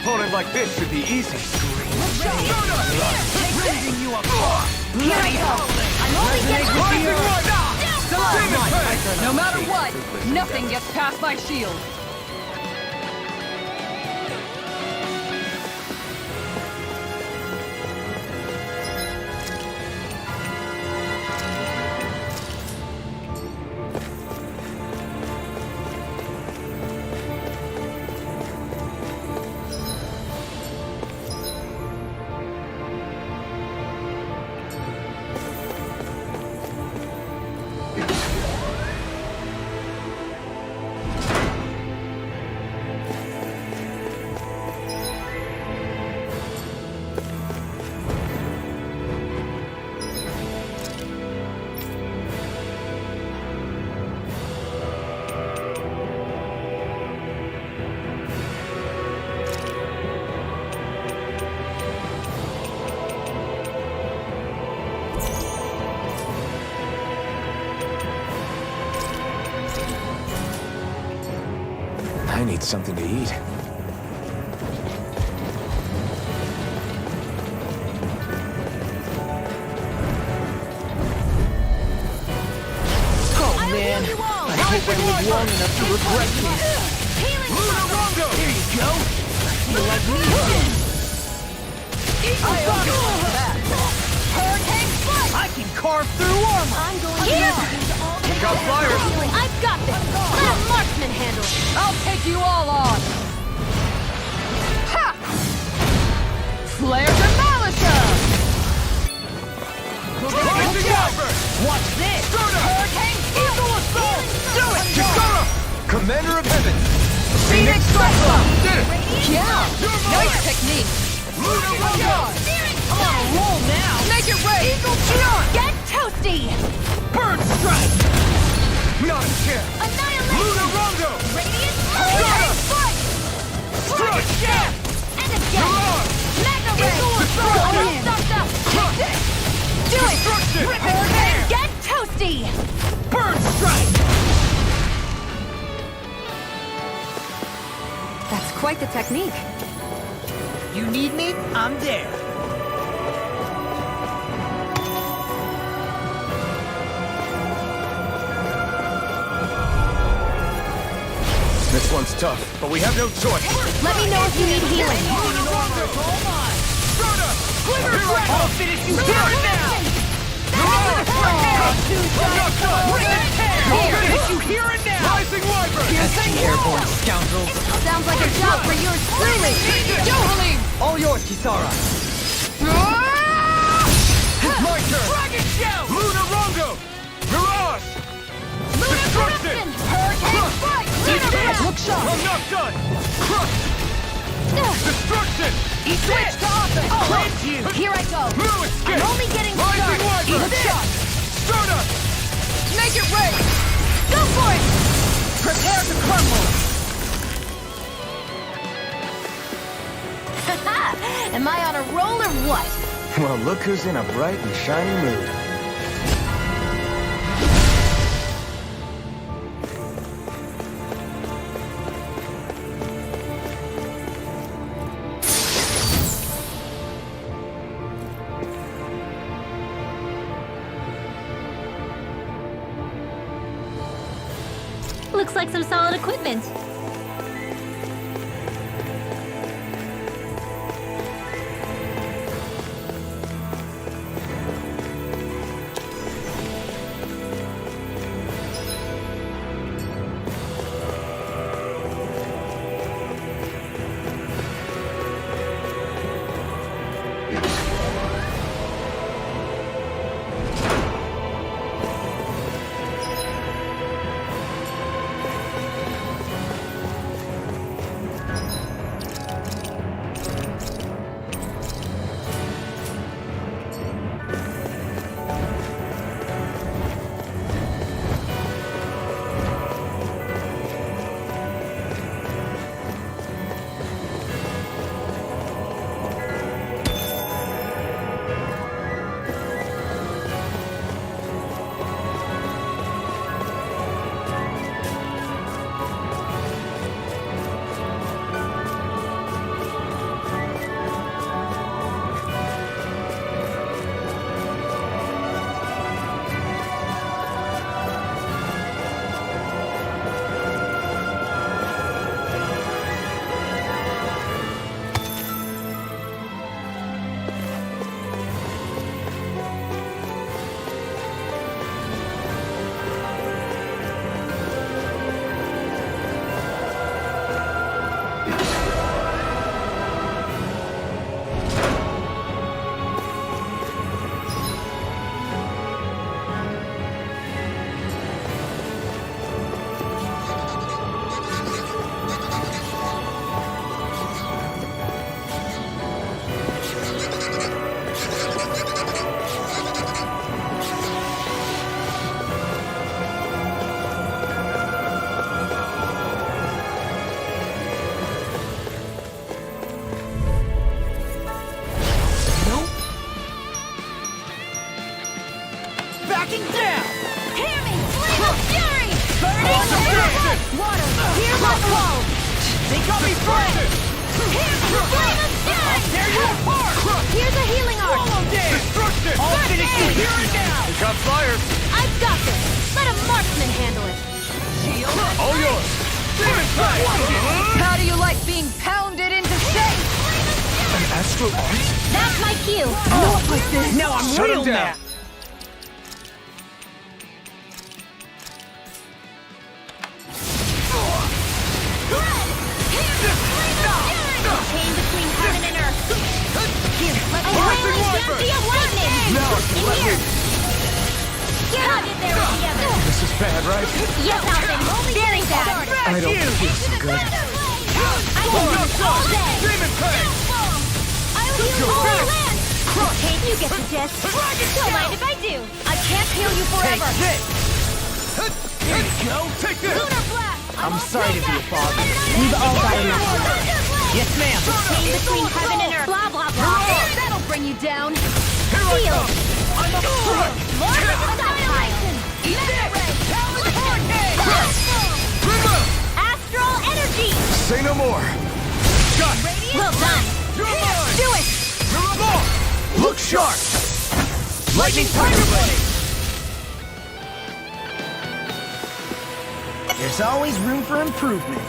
Opponent like this should be easy. Raising you apart! Here I go! I'm only getting No matter what, nothing gets past my shield. I need something to eat. Oh man, I hope I live long enough to regret this. Luna Rongo! Here you go. I feel like me. Hurricane Strike! I can carve through armor. I'm going to Pick up fire. I've got this! Let a marksman handle it! I'll take you all on! Ha! Flare Demolisher! Watch this. Hurricane Eagle Assault! Do it, Chikara! Commander of Heaven. Phoenix Cyclone! Did it. Yeah! Nice technique! Luna Rongo. I'm on a roll now! Make it rain! Eagle Gion! Get toasty! Bird strike. Not a chance. Annihilation! Luna Rongo. Radiant Strike! Strike! Strike again. And again! Magna Ray! Destruction! Almost stopped up! Take this! Do it! Destruction! Rip it again! Get toasty! Bird strike. That's quite the technique. You need me? I'm there. This one's tough, but we have no choice. Let me know if you need healing. I'll finish you here and now. I'll finish you here and now. Rising Wyvern. Airborne scoundrels. Sounds like a job for yours truly. Yohalim! All yours, Kisara. My turn. Dragon Shell. Luna Rongo. Mirage. Destruction. Hurricane Strike! Look sharp. I'm not done. Crush. Destruction. Switch to offense! Cleanse you. Here I go! No escape. I'm only getting Rising started! Wyvern. Shot! Stardust. Make it rain! Go for it! Prepare to crumble! Am I on a roll or what? Well, look who's in a bright and shiny mood. like some solid equipment. Backing down! Hear me! Flame of fury! Burning Air, water! Hear my flow! They got me frozen! Hear me! Flame of fury! I'll tear you apart! Here's a healing art! Swallow dance! Destruction! I'll finish you here and now! It got fired! I've got this! Let a marksman handle it! Shield! All yours! Demon Strike! How do you like being pounded into shape? An astral art? That's my cue! Not like this! Now I'm Shut real him down. mad! Chain between heaven and earth! A wailing density of lightning! In here! Get it there together! This is bad, right? Yes, Alvin! Very bad! I don't feel so good. I will use all day! I will use all the land! Okay, you get the gist. Don't mind if I do. I can't heal you forever. Take this! Here you go! Take this! Lunar blast! I'm sorry to be a bother. We've all got enough. Yes, ma'am. Chain between heaven and earth. Blah, blah, blah. That'll bring you down. Feel. I'm up front! Annihilation. Eat this! Talon Hurricane! Astral energy. Say no more. Well done. Do it. Look sharp. Lightning Tiger Blade! There's always room for improvement.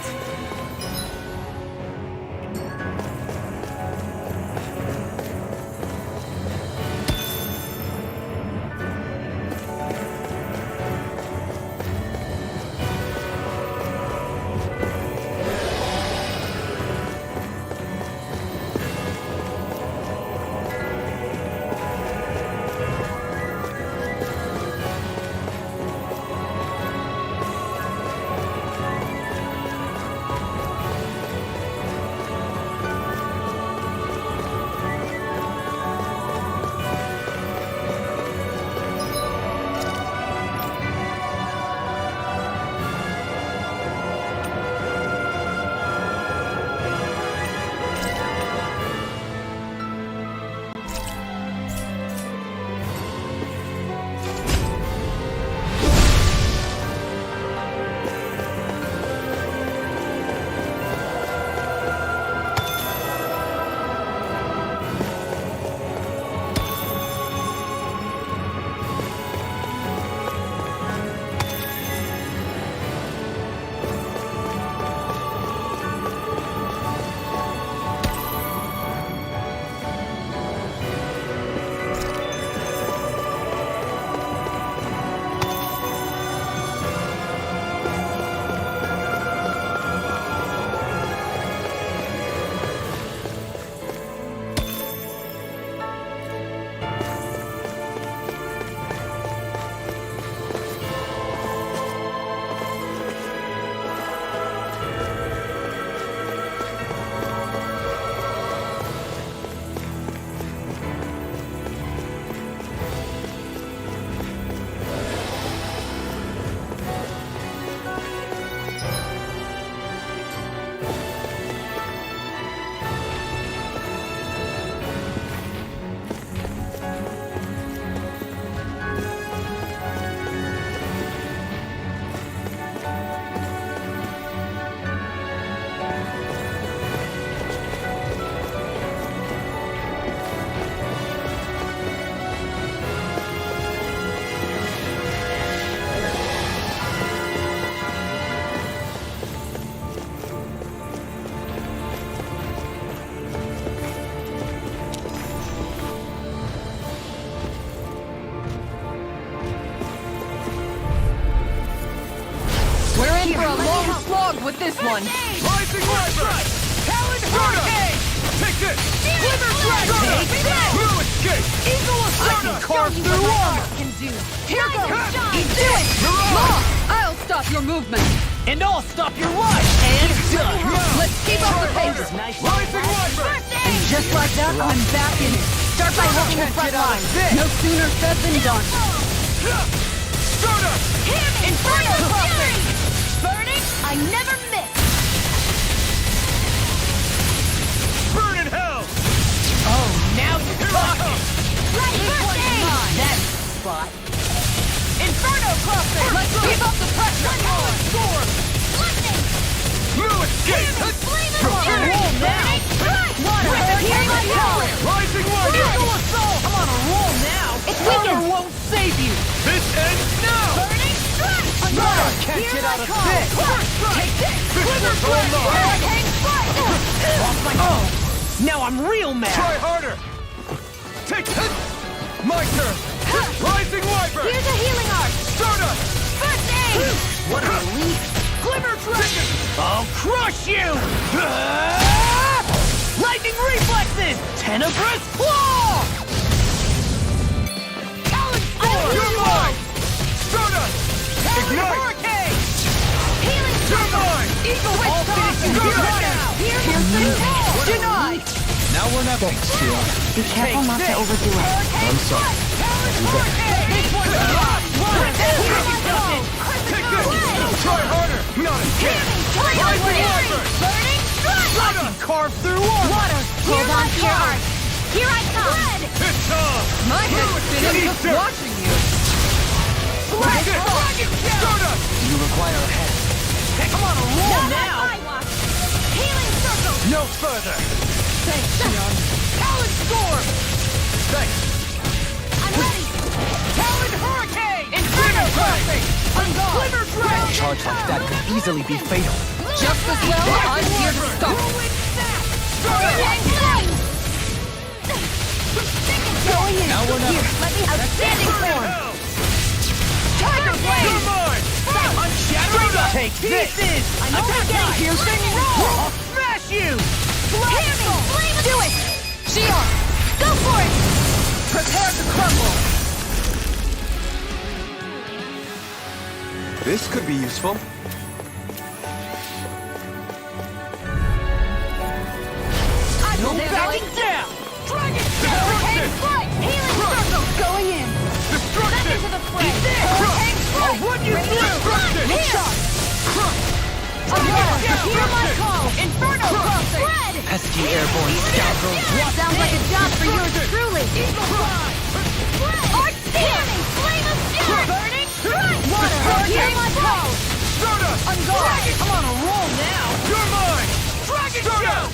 clogged with this one. Rising Wyvern! Talon Hurricane! Take this! Glimmer Dragon! Take that! Blue Escape! Eagle of I can carve through armor! Here goes! Do it! Law! I'll stop your movement! And I'll stop your life! And done! Let's keep up the pace! Rising Wyvern! And just like that, I'm back in it! Start by holding the front line! No sooner said than done! Stardust! Inferno Fury! Burning, I never miss. Burn in hell! Oh, now you're talking! Right, first aid. That spot. Inferno Cluster! Let's keep up the pressure! Talon Storm! Lightning, Blue Escape! flame of Roll fury. now! Water, hear my call. Rising Wyvern! Eagle Assault! I'm on a roll now! It's Water weakened. won't save you! This ends now! Burning strike. Water can't Hear get my out of call. this! Take this. This one's all mine! Hurricane strike. Off my phone! Now I'm real mad! Try harder! Take this! My turn! Rising Wyvern! Here's a healing arc. Stardust! First aid. What a relief! Glimmer Dragon! I'll crush you! Lightning reflexes! Tenebrous claw! Talon Storm! You're mine! Stardust! Talon Ignite! Hurricane! Healing You're mine! Eagle Witch I'll Toss! finish you Go right now! Here's Here's the the call. Denied! Now we're nothing. Be careful not to overdo it. I'm sorry. This one's lost! Here's my call. Take this! Try harder! Not again! Rising Wyvern! Burning strike. I can carve through water! Hold on to your arc. Here I come. It's on! My head's spinning just Easter. watching you! Take this! Stardust! You require a hand. I'm on a roll Not now! on my watch. Healing circle. No further! Thanks, Xion! Talon Storm! Thanks! I'm ready. Talon Hurricane! Inferno Crossing! Glimmer A Dragon! charge like that could easily be fatal. Just as well, I'm here to stop it! Hang flame. Going in. Now we're Here, nothing. let me outstanding form. Tiger Blade! You're mine! Unshattered! Take this! I'm only getting Piercing Roll! I'll smash you! Hear me. Flame of Do it! Xion! Go for it. Prepare to crumble! This could be useful. No backing down! Dragon! Hurricane strike. Healing circle. Going in! Step into the fray. Hurricane I'll run you through! Here. Hear my call. Inferno Crossing! Spread. Pesky airborne scoundrels. Sounds like a job for yours truly. Eagle Fly! Arc standing. Flame of fury. Burning strike. Water. Hear my call. Stardust! Dragon! I'm on a roll now! You're mine! Dragon Stardust!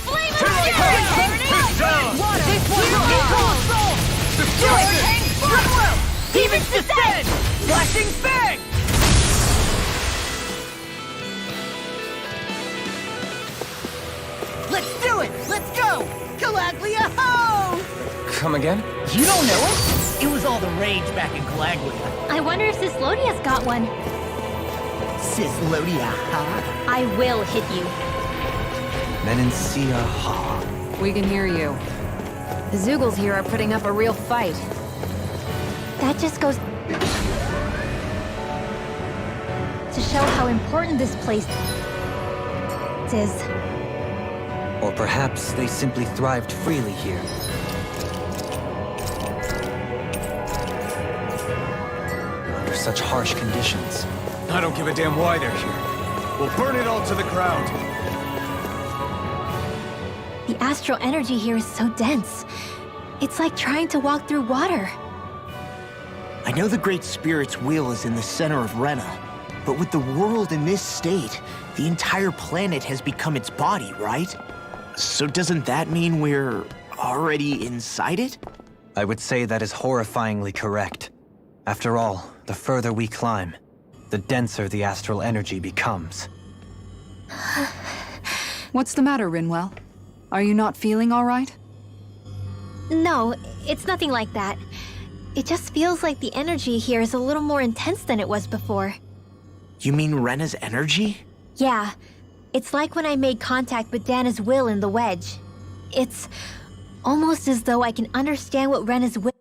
Flame of Here I fury. come! Burning. It's down! Water! This Hear one's my Eagle call. Assault! Destruction! Goodwill! Demon's Descent! Flashing Fang! Let's do it! Let's go! Galaglia ho! Come again? You don't know it? It was all the rage back in Galaglia. I wonder if Cislodia's got one. Cislodia, huh? I will hit you. Menencia Ha. We can hear you. The Zoogles here are putting up a real fight. That just goes to show how important this place is. Or perhaps they simply thrived freely here. Under such harsh conditions. I don't give a damn why they're here. We'll burn it all to the ground. The astral energy here is so dense. It's like trying to walk through water. I know the Great Spirit's will is in the center of Rena, but with the world in this state, the entire planet has become its body, right? So doesn't that mean we're already inside it? I would say that is horrifyingly correct. After all, the further we climb, the denser the astral energy becomes. What's the matter, Rinwell? Are you not feeling all right? No, it's nothing like that. It just feels like the energy here is a little more intense than it was before. You mean Rena's energy? Yeah. It's like when I made contact with Dana's will in the wedge. It's almost as though I can understand what Rena's will.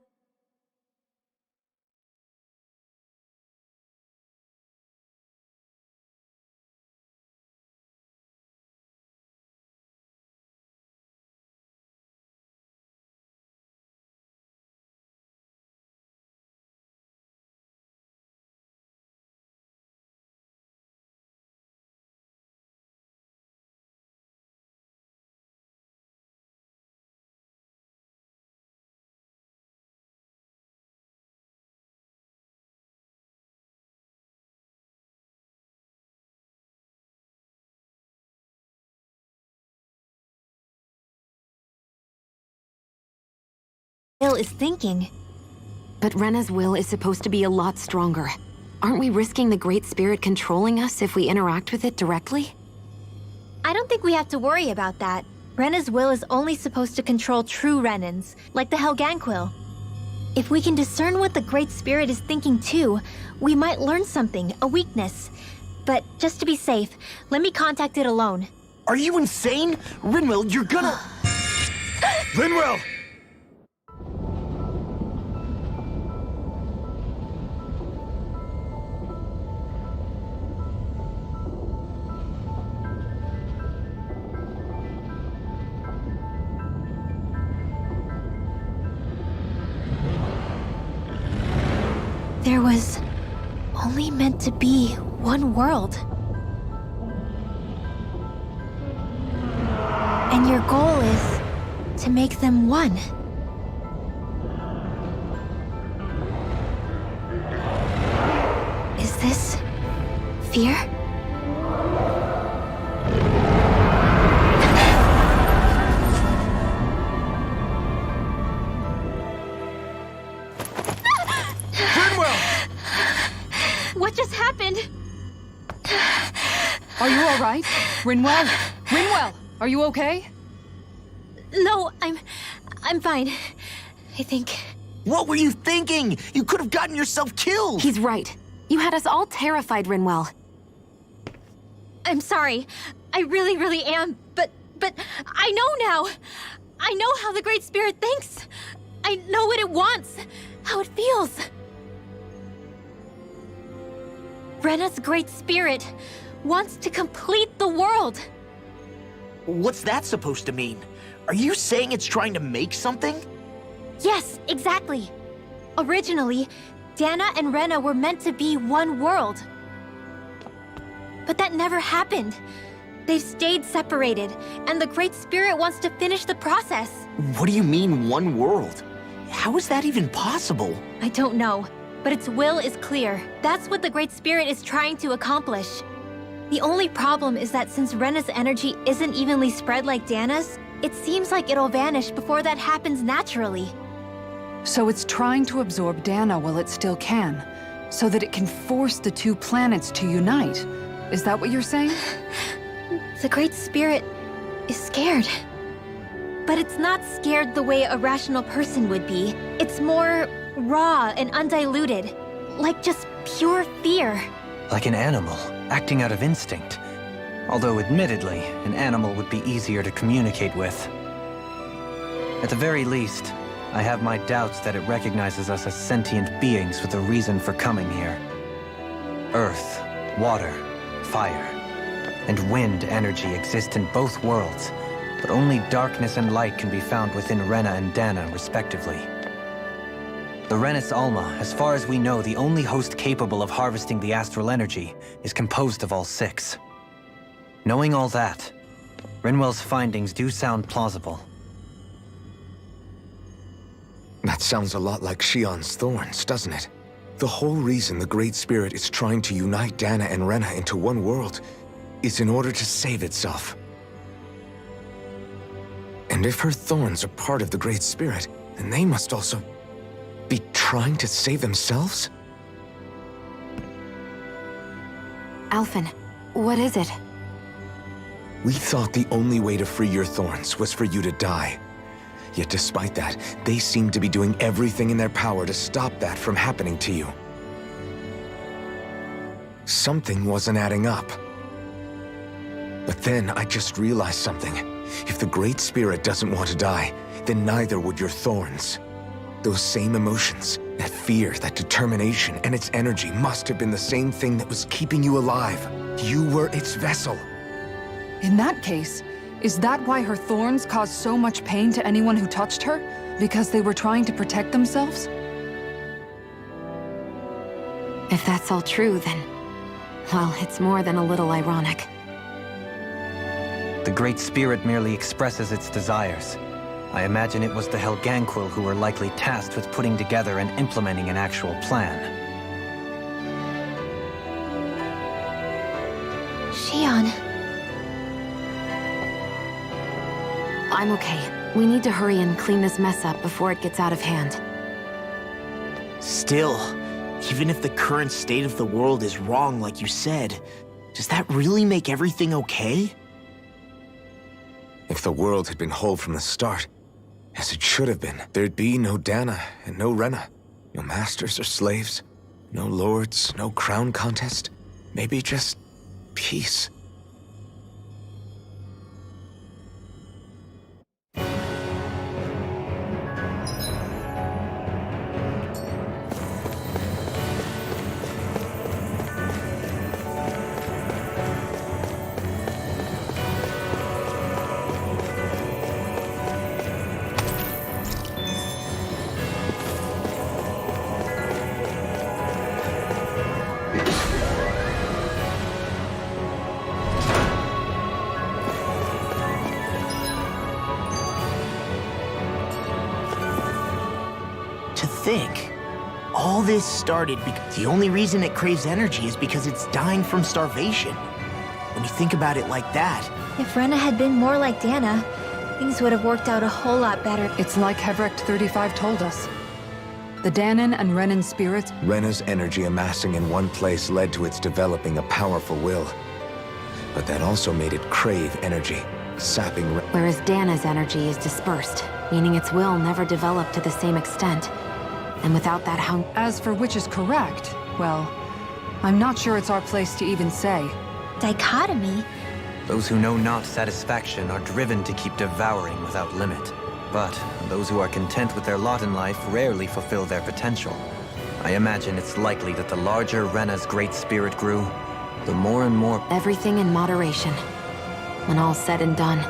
Will is thinking. But Rena's will is supposed to be a lot stronger. Aren't we risking the Great Spirit controlling us if we interact with it directly? I don't think we have to worry about that. Rena's will is only supposed to control true Renans, like the Helganquil. If we can discern what the Great Spirit is thinking too, we might learn something, a weakness. But just to be safe, let me contact it alone. Are you insane? Rinwell, you're gonna... Rinwell! There was only meant to be one world. And your goal is to make them one. Is this fear? What just happened? Are you all right? Rinwell? Rinwell, are you okay? No, I'm fine. I think. What were you thinking? You could have gotten yourself killed! He's right. You had us all terrified, Rinwell. I'm sorry. I really am. But I know now. I know how the Great Spirit thinks. I know what it wants, how it feels. Rena's Great Spirit wants to complete the world. What's that supposed to mean? Are you saying it's trying to make something? Yes, exactly. Originally, Dana and Rena were meant to be one world. But that never happened. They've stayed separated, and the Great Spirit wants to finish the process. What do you mean, one world? How is that even possible? I don't know, but its will is clear. That's what the Great Spirit is trying to accomplish. The only problem is that since Rena's energy isn't evenly spread like Dana's, it seems like it'll vanish before that happens naturally. So it's trying to absorb Dana while it still can, so that it can force the two planets to unite. Is that what you're saying? The Great Spirit is scared. But it's not scared the way a rational person would be. It's more raw and undiluted, like just pure fear. Like an animal, acting out of instinct. Although admittedly, an animal would be easier to communicate with. At the very least, I have my doubts that it recognizes us as sentient beings with a reason for coming here. Earth, water, fire, and wind energy exist in both worlds, but only darkness and light can be found within Rena and Dana, respectively. The Renis Alma, as far as we know, the only host capable of harvesting the astral energy, is composed of all six. Knowing all that, Rinwell's findings do sound plausible. That sounds a lot like Shion's thorns, doesn't it? The whole reason the Great Spirit is trying to unite Dana and Rena into one world is in order to save itself. And if her thorns are part of the Great Spirit, then they must also be trying to save themselves? Alphen, what is it? We thought the only way to free your thorns was for you to die. Yet despite that, they seem to be doing everything in their power to stop that from happening to you. Something wasn't adding up. But then I just realized something. If the Great Spirit doesn't want to die, then neither would your thorns. Those same emotions, that fear, that determination, and its energy must have been the same thing that was keeping you alive. You were its vessel. In that case, is that why her thorns caused so much pain to anyone who touched her? Because they were trying to protect themselves? If that's all true, then... well, it's more than a little ironic. The Great Spirit merely expresses its desires. I imagine it was the Helganquil who were likely tasked with putting together and implementing an actual plan. Xion. I'm okay. We need to hurry and clean this mess up before it gets out of hand. Still, even if the current state of the world is wrong like you said, does that really make everything okay? If the world had been whole from the start, as it should have been, there'd be no Dana and no Rena. No masters or slaves. No lords, no crown contest. Maybe just peace. Think. All this started because the only reason it craves energy is because it's dying from starvation. When you think about it like that... If Rena had been more like Dana, things would have worked out a whole lot better. It's like Hevrecht 35 told us. The Danan and Renan spirits... Rena's energy amassing in one place led to its developing a powerful will. But that also made it crave energy, sapping... Whereas Dana's energy is dispersed, meaning its will never developed to the same extent. And without that hunger... As for which is correct, well, I'm not sure it's our place to even say. Dichotomy? Those who know not satisfaction are driven to keep devouring without limit. But those who are content with their lot in life rarely fulfill their potential. I imagine it's likely that the larger Rena's Great Spirit grew, the more and more... Everything in moderation. When all's said and done.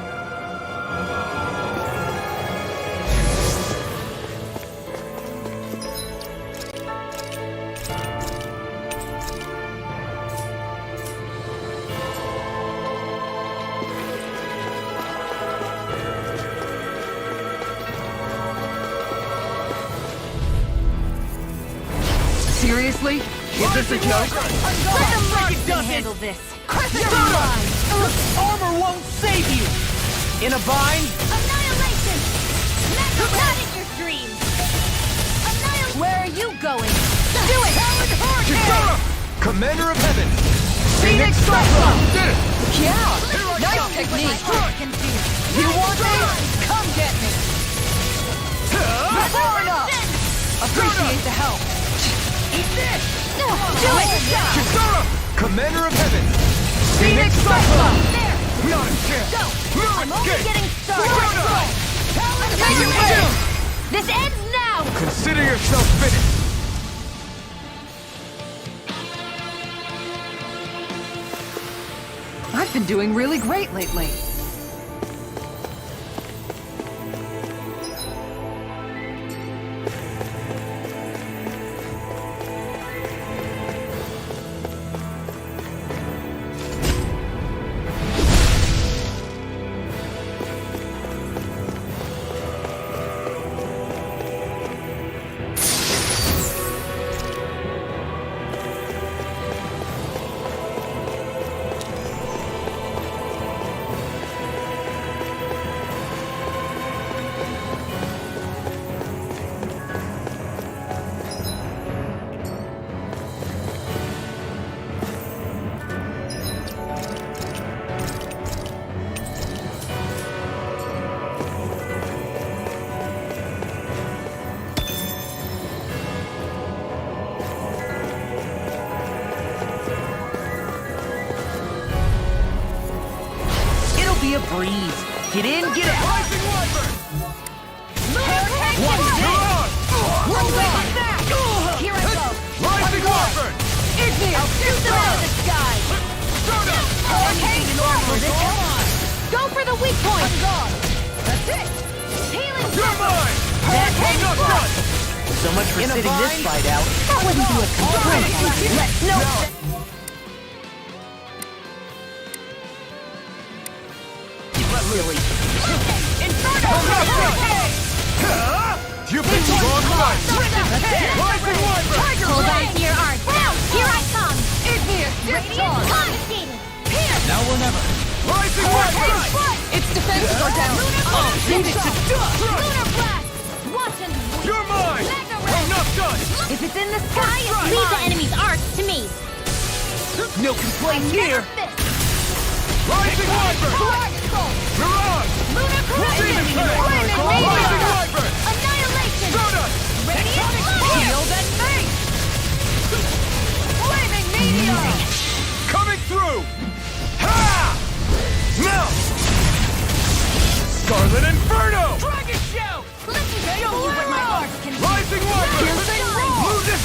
Seriously? Is this a joke? Let the marksman handle this. Armor won't save you! In a bind? Annihilation! Not in your dreams! Where are you going? Do it! Kisara! Commander of Heaven! Phoenix Cyclone! Did it! Yeah! Nice technique! You want me? Come get me! Far enough! Appreciate the help! Eat this! Do it! Kisara! Commander of Heaven! Phoenix Cyclone! There! Not a chance! Go! I'm only Escape! getting started! Take it with you! This ends now! Consider yourself finished! I've been doing really great lately. Get in, get out! Rising Wyvern! One, Here I go! Rising Wyvern! Igneous! Shoot them out of the sky! Hurricane forward! Come on! Go for the weak point! That's it! Healing! You're mine! Hurricane Not Flush! done! So much for sitting this fight out. That wouldn't be a complaint. Let's no. Silly. Inferno! You've been drawn right! Rising Wyvern! Hold on to your arms. Now, here I come! Igneous discharge! Devastating! Here! Now or never. Rising Wyvern! Its defenses are down! Beat it to dust! Lunar blast! Watch and wait! You're mine! I'm not done! If it's in the sky, leave the enemy's arcs to me! No complaints here! Rising Wyvern! Mirage! Lunar correction! Demon Train! Flaming Rising meteor! Wyvern! Annihilation! Stardust! Radiant blast! Shield and mace! Flaming meteor! Coming through! Ha! Now! Scarlet Inferno! Dragon shout! Let me show you what my arts can do! Rising Wyvern! Piercing roar! Move this!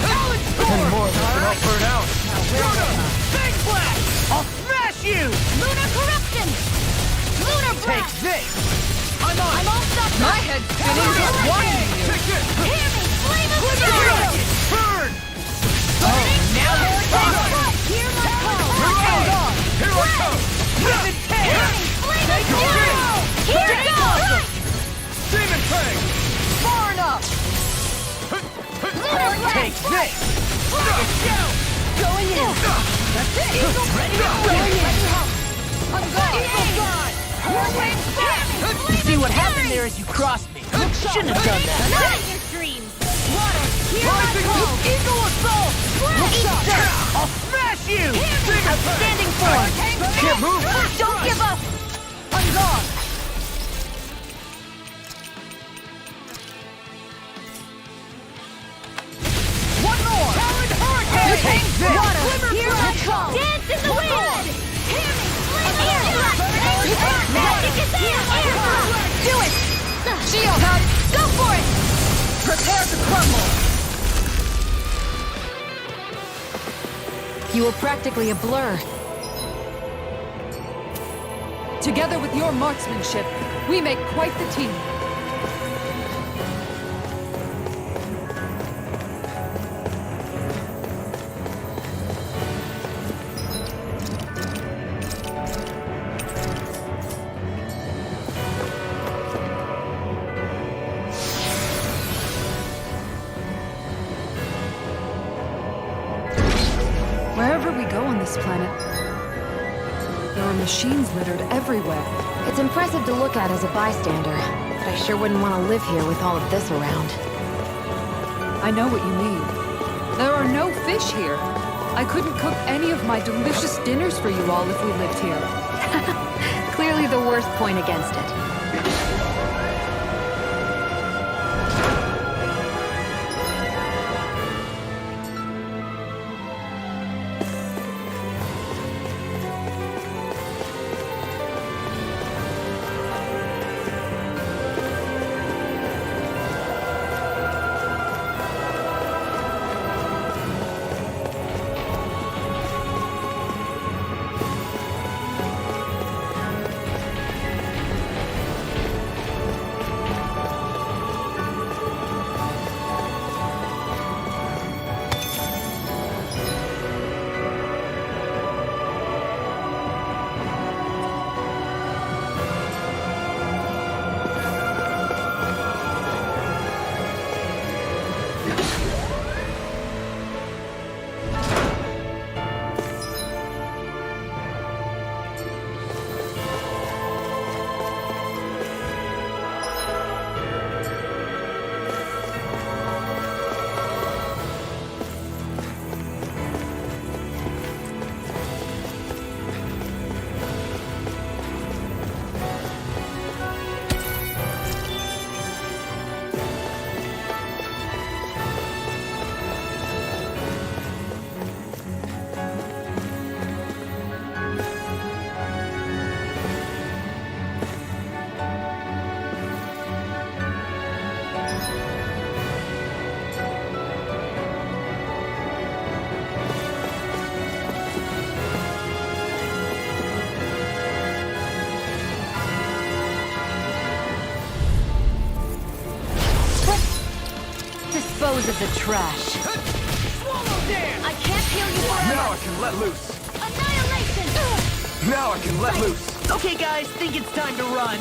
Talon And storm! more than I'll burn out. Big blast! I'll smash you! Lunar corruption! Lunar Take blast! this! I'm all stopped My up! head's spinning just watching you! Take this! Hear me! Flame of fury! Burn! Now you're done! Hear my call! Mirage! Here I come! Hear me! Flame of fury! Here it goes! Demon Train! Far enough! Lunar blast! Take this! Dragon shout! Going in! That's it! Ready to Going in! I'm gone! Eagle fly! Whirlwind blast! See what happened there as you crossed me. Shouldn't have done that. Not in your dreams! Water! Hear my Rising call! Eagle assault! Eat dirt! I'll smash you! Outstanding form! Can't move! Don't give up! I'm gone! One more! Talon hurricane! Water! Glimmer Hear my blast! call! Dance in the wind! Hear me! Flame of fury! Magic is there! Do it! Shield hug! Go for it! Prepare to crumble! You were practically a blur. Together with your marksmanship, we make quite the team. Wherever we go on this planet, there are machines littered everywhere. It's impressive to look at as a bystander, but I sure wouldn't want to live here with all of this around. I know what you mean. There are no fish here. I couldn't cook any of my delicious dinners for you all if we lived here. Clearly the worst point against it. dispose of the trash. I can't heal you forever. Now I can let loose. Annihilation! Now I can let loose. Okay, guys, think it's time to run.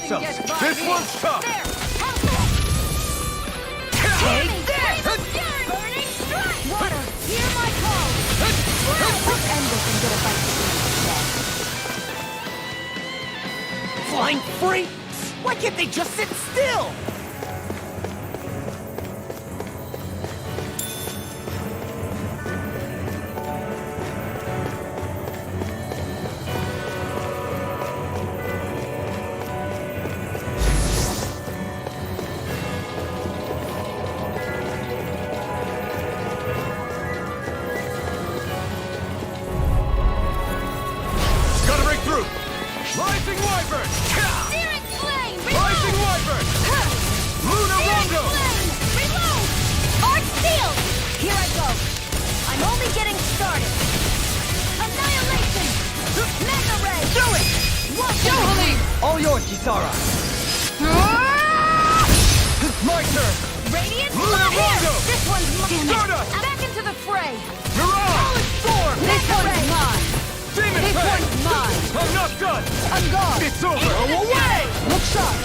So, this one's tough. Take this! Burning strike! Water, hear my call! Let's end this and get a bite to eat. Flying freaks! Why can't they just sit still? Gotta break through. Rising Wyvern. Searing flame! Rising Wyvern. Lunar Searing Rondo. flame! Reload! Arc steel! Here I go. I'm only getting started. Annihilation! Mega ray! Do it! Watch All yours, Kisara. My turn. Radiant Lunar here! Rondo. This one's mine! Stardust. Back into the fray! Mirage. Storm! This Mega one's ray! mine. Demon This Fang. one's mine. I'm not done. I'm gone. It's over. Into the Away. Look sharp.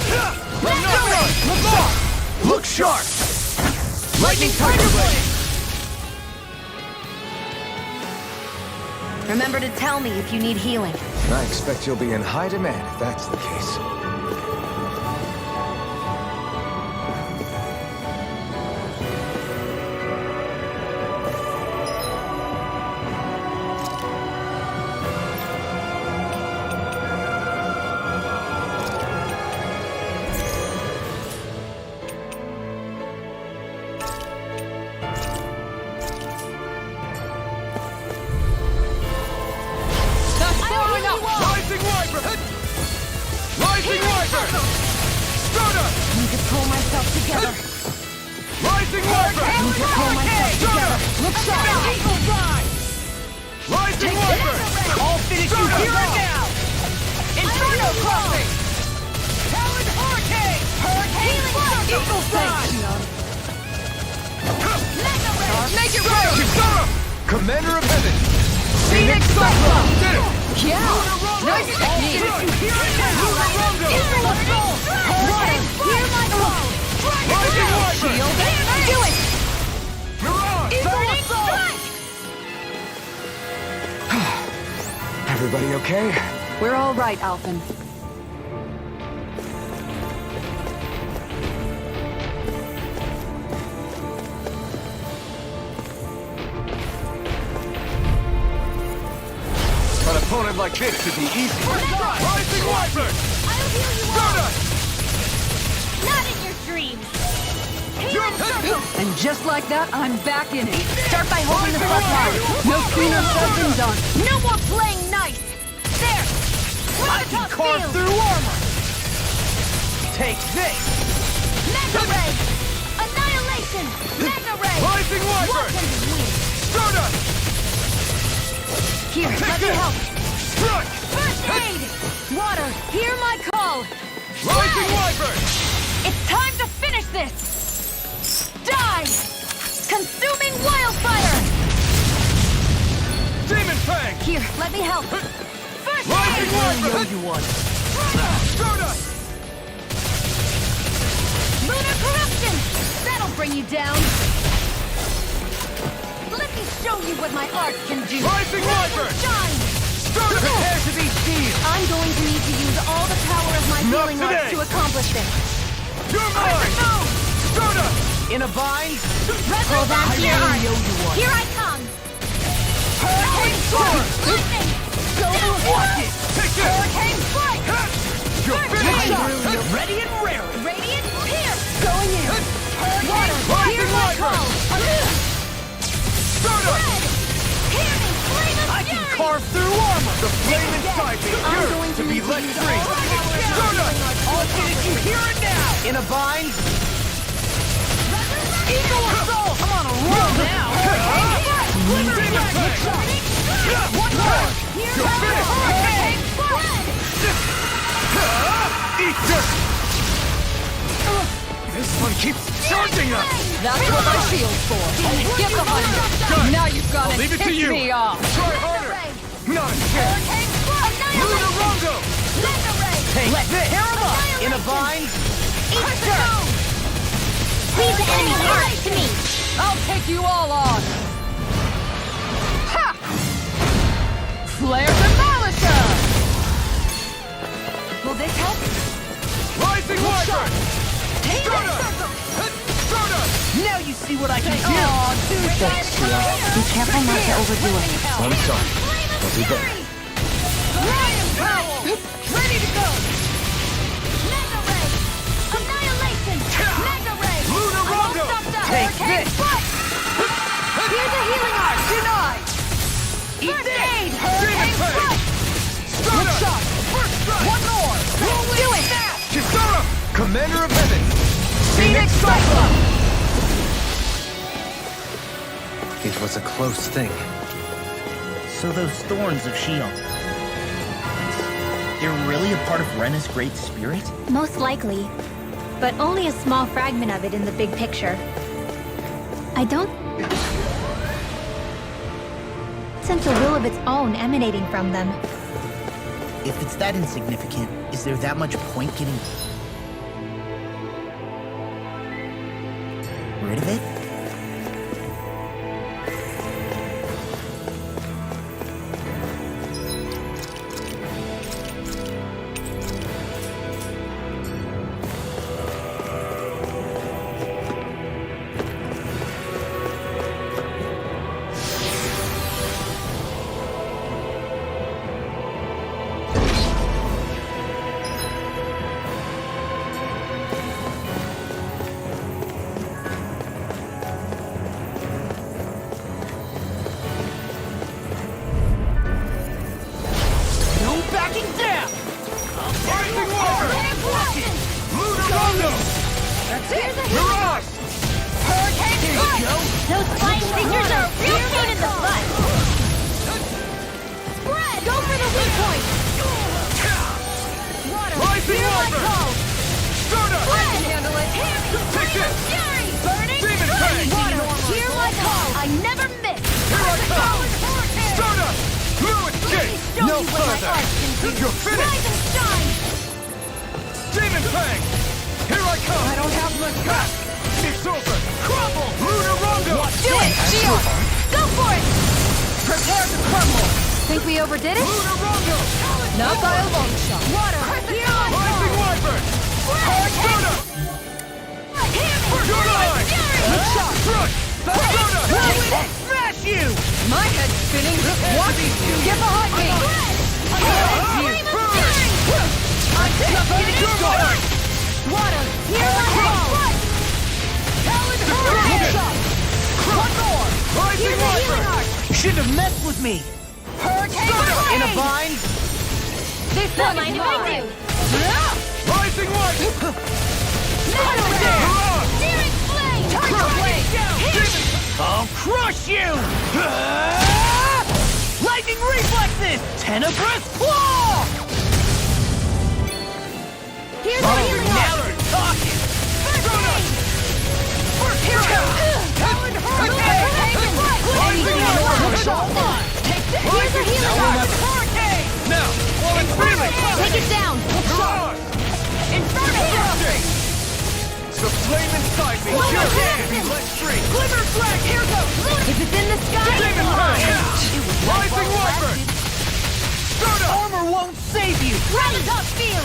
I'm not done. Look sharp. Look sharp. Lightning Tiger Blade. Remember to tell me if you need healing. I expect you'll be in high demand if that's the case. That's far enough. Rising Wyvern. Rising Wyvern. Stardust. Need to pull myself together. Rising Wyvern. Need to pull myself together. Look sharp. Eagle ride! Rising Wyvern. I'll finish you here and now! Inferno crossing! Talon Hurricane! Hurricane Flash! Eagle Flash! Mega ray! Make it real. Kisara. Commander of Heaven. Phoenix Cyclone. Did it. Yeah. Nice technique. Here and now. Lunar Rondo. Eagle assault! Hurricane! Hear my call! Rising Wyvern. Do it! Mirage. Burning strike! Everybody okay? We're all right, Alphen. An opponent like this should be easy. Rising Wyvern. I'll heal you all! Stardust. Not in your dreams! Healing circle! And just like that, I'm back in it. Start by holding the front line. No sooner said than done. No more playing nice! There! I can carve through armor! Take this! Mega ray! Annihilation! Mega ray! Rising Wyvern. Walk into win! Stardust. Here, let me help! Struck. First aid! Water, hear my call! Rising Wyvern. It's time to finish this! Die! Consuming wildfire! Demon Fang. Here, let me help! First Rising aid! Wyvern. You won. Stardust. Lunar corruption! That'll bring you down! Let me show you what my art can do! Rising Wyvern. Shine! Stardust. Prepare to be seized! I'm going to need to use all the power of my Not healing arts today. to accomplish this! You're mine. Stardust. In a bind? Hold on to your I art! owe you one. Here I come! Hurricane Sword! Lightning! Go to watch it! Take this. Hurricane Strike! You're First finished. aid! Ready and raring! Radiant Pierce! Going in! Water! Rising Hear my Wyvern. call! Stardust. Red! Hear me! Flame of I can fury! carve through armor! The flame inside me I'm going yearns to to be need to let use free. all the power of my Stardust. healing arts to Did you hear it now? In a bind? Eagle Assault! I'm on a roll now! One more! You're finished! Eat this! This one keeps charging us! That's what my shield's for. Get behind me. Now you've got I'll leave it to you. me off. Try harder! Not a chance! Luna Rondo! Let's tear him up! In a bind? Eat dirt! Leave the enemy heart to me! I'll take you all on. Ha! Flare Demolisher! Will this help? Rising Wyvern! Now you see what I can do! Oh, dude, Thanks, Shield. Be careful not to overdo it. I'm sorry. I'll be there. Ryan Powell! Ready to go! Mega Ray! Annihilation! Mega Ray! Luna Rondo! Take this! Here's a healing arc! denied. First aid! Hurricane Strike! Good shot! First strike! One more. Do it! Kisara! Commander of Heaven! Phoenix Cyclone! It was a close thing. So those thorns of Shield, they're really a part of Rena's great spirit? Most likely. But only a small fragment of it in the big picture. I don't sense a will of its own emanating from them. If it's that insignificant, is there that much point getting rid of it? Those flying creatures are a real pain in the butt! Spread! Go for the weak point! Water! Rising Hear my Wyvern! call! Stardust! I can handle it! Take this! Fury! Burning! Demon Strike! Fang! Water! Hear my call! I never miss! Here I come! Stardust! No escape! Show No you what my further! art can do! You're finished! Rise and shine! Demon Fang! Here I come! I don't have much time. It's over! Crumble! Luna Rondo! Do it, Shield! Go for it! Prepare to crumble. Think we overdid it? Luna Rondo! Now dial long shot. Water! Hear my Rising call! Wyvern! Stardust! Good eye! Good shot. Strike! Stardust! Smash you! My head's spinning. What? Get behind me. I'm just getting started! Water! Hear my call! Good shot. One more. Rising Here's a healing Wyvern! arc! Shouldn't have messed with me! Hurricane! In a bind? This Don't one mind is if I mine. do! Rising Wyvern! Mega Ray! Searing flame! Tiger Blade. I'll crush you! Lightning reflexes! Tenebrous claw! Here's a healing Now arc! we're talking! First aid! First hero! Talon Hurricane! Good shot! Here's a healing arc! Hurricane! Now, while it's feeling! Take it down! Mirage! Inferno! The flame inside me! Luna Sure Assassin! can be let free! Glimmer flag! Here goes! If it's in the sky, Demon Fang! Rising Wyvern! Stardust! Armor won't save you! Rally top field!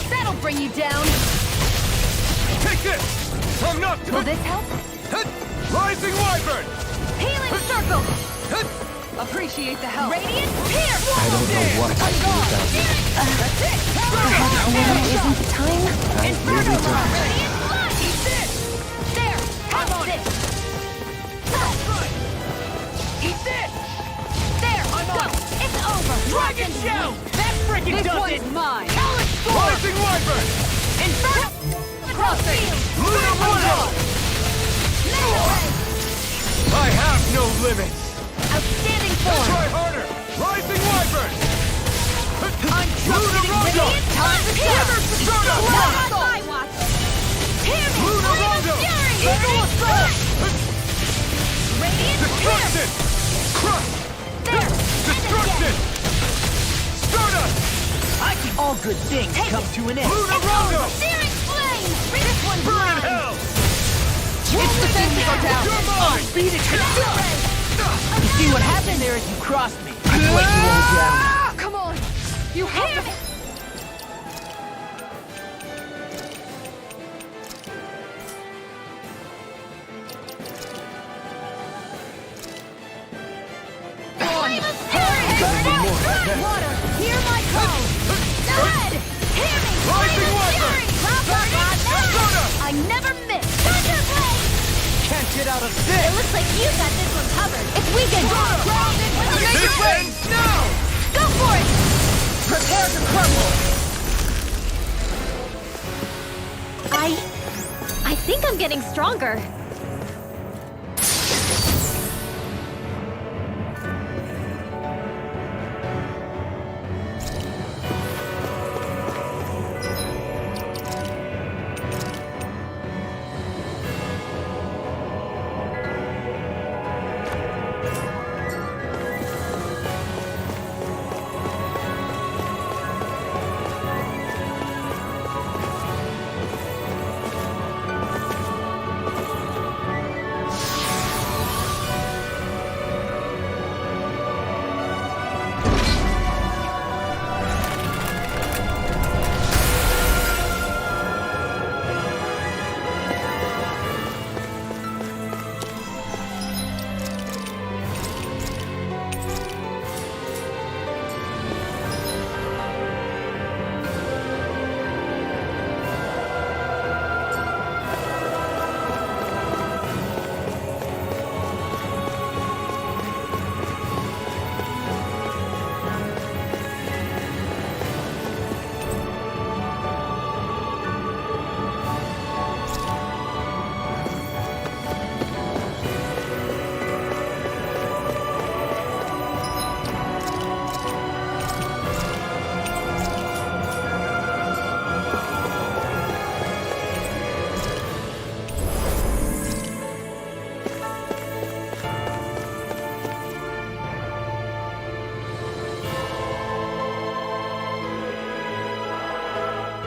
That'll bring you down! Take this! I'm not Will this help? Rising Wyvern! Healing circle! Appreciate the help. Radiant pierce! I don't know what I'd do without you. That's it! Now isn't the time? I really don't. Radiant blood! Eat this! There! Have this! Eat this! There! Go! It's over! Dragon Show! That frickin' This does one it! is mine. Rising Wyvern! Inferno! Crossing! Lunar Bulldog! I have no limits! Outstanding form! Try harder! Rising Wyvern! I'm Lunar Rondo! Time to River Persona! Not on my watch! Hear me! Lunar Flame of Rondo! Fury! Eagle Assault! Radiant Destruction! Crush! There! Destruction! Stardust! I think all good things come to an end. Lunar Rondo! Searing flame! This one's Burn in mine! hell! Its defenses are down! You're mine! Beat it to death! You see what happened there as you crossed me? I let you all down. Come on! You have to... Flame of Fury! Water, hear my call! Ahead! Hear me! Flame of Fury! I never miss! Thunderblade! Can't get out of It this! looks like you got this one covered. If we can This ends now! go for it! Prepare to crumble! I think I'm getting stronger.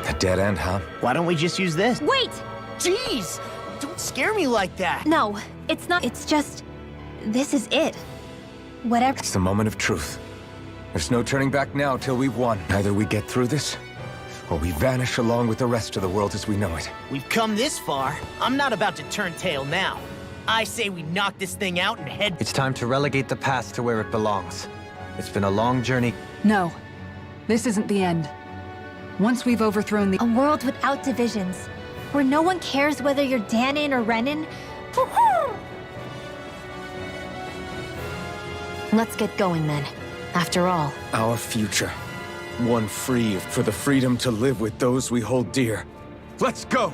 A dead end, huh? Why don't we just use this? Wait! Jeez! Don't scare me like that! No, it's not. It's just... This is it. Whatever. It's the moment of truth. There's no turning back now till we've won. Either we get through this, or we vanish along with the rest of the world as we know it. We've come this far. I'm not about to turn tail now. I say we knock this thing out and head... It's time to relegate the past to where it belongs. It's been a long journey. No. This isn't the end. Once we've overthrown the... A world without divisions, where no one cares whether you're Danon or Renan. Woohoo! Let's get going then. After all, Our future. One free for the freedom to live with those we hold dear. Let's go!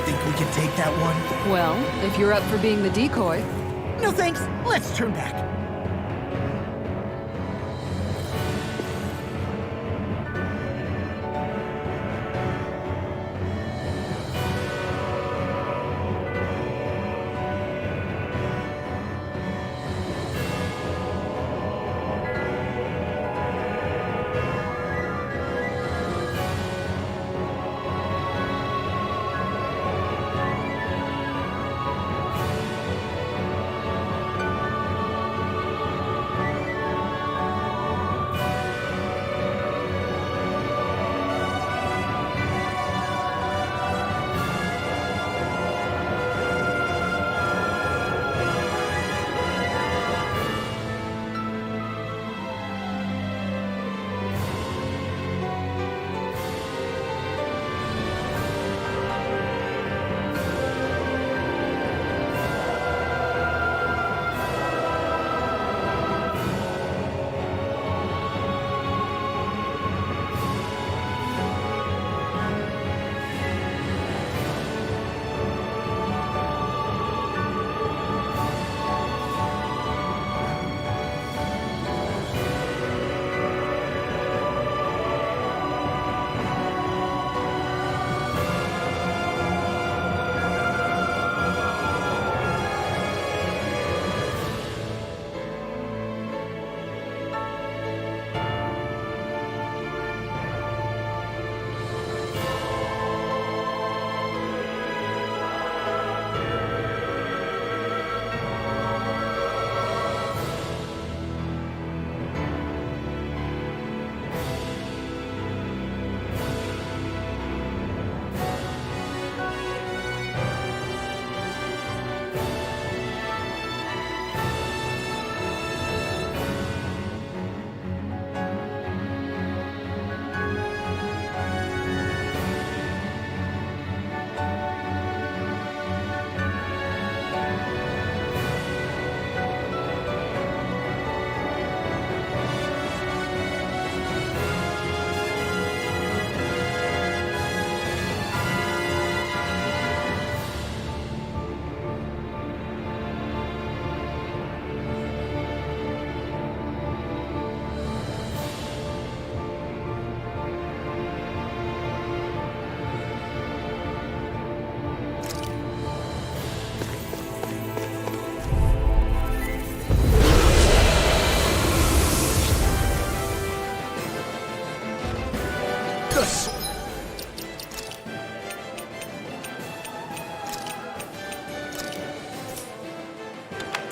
Think we can take that one? Well, if you're up for being the decoy. No thanks. Let's turn back.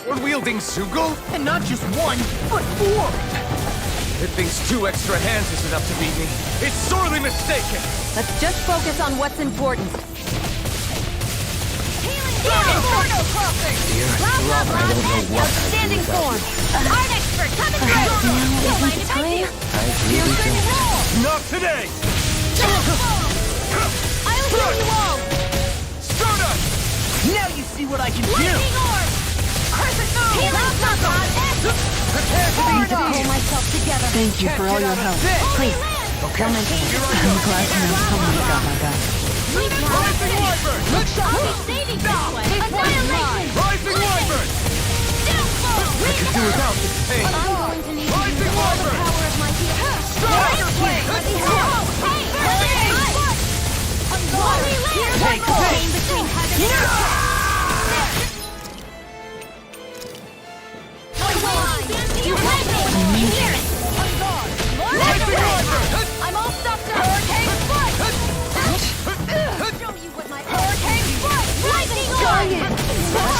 Sword-wielding Sugul? And not just one, but four! It thinks 2 extra hands is enough to beat me. It's sorely mistaken! Let's just focus on what's important. Inferno crossing! Blah, blah, blah, outstanding form! Art expert, coming through! Don't mind if I do! Piercing wall! Not today! I'll heal you all! Soda! Now you see what I can do! Lightning orb! Crescent moon! Healing circle! Prepare to be Pull myself together! Thank you for all your help. Please, don't mention it. I'm glad to know someone got my back. Rising Wyvern! I'll be saving this one! Annihilation! Rising Wyvern! I could do without this pain. I'm going to need Rising all the Wyvern! power of my healing. Strider Blade! Hey! I'm going! Take this! Between heaven and earth! You had me! Here! Rising Wyvern! I'm all stuck to Hurricane Foot! Show you what my Hurricane Foot! Lightning orb!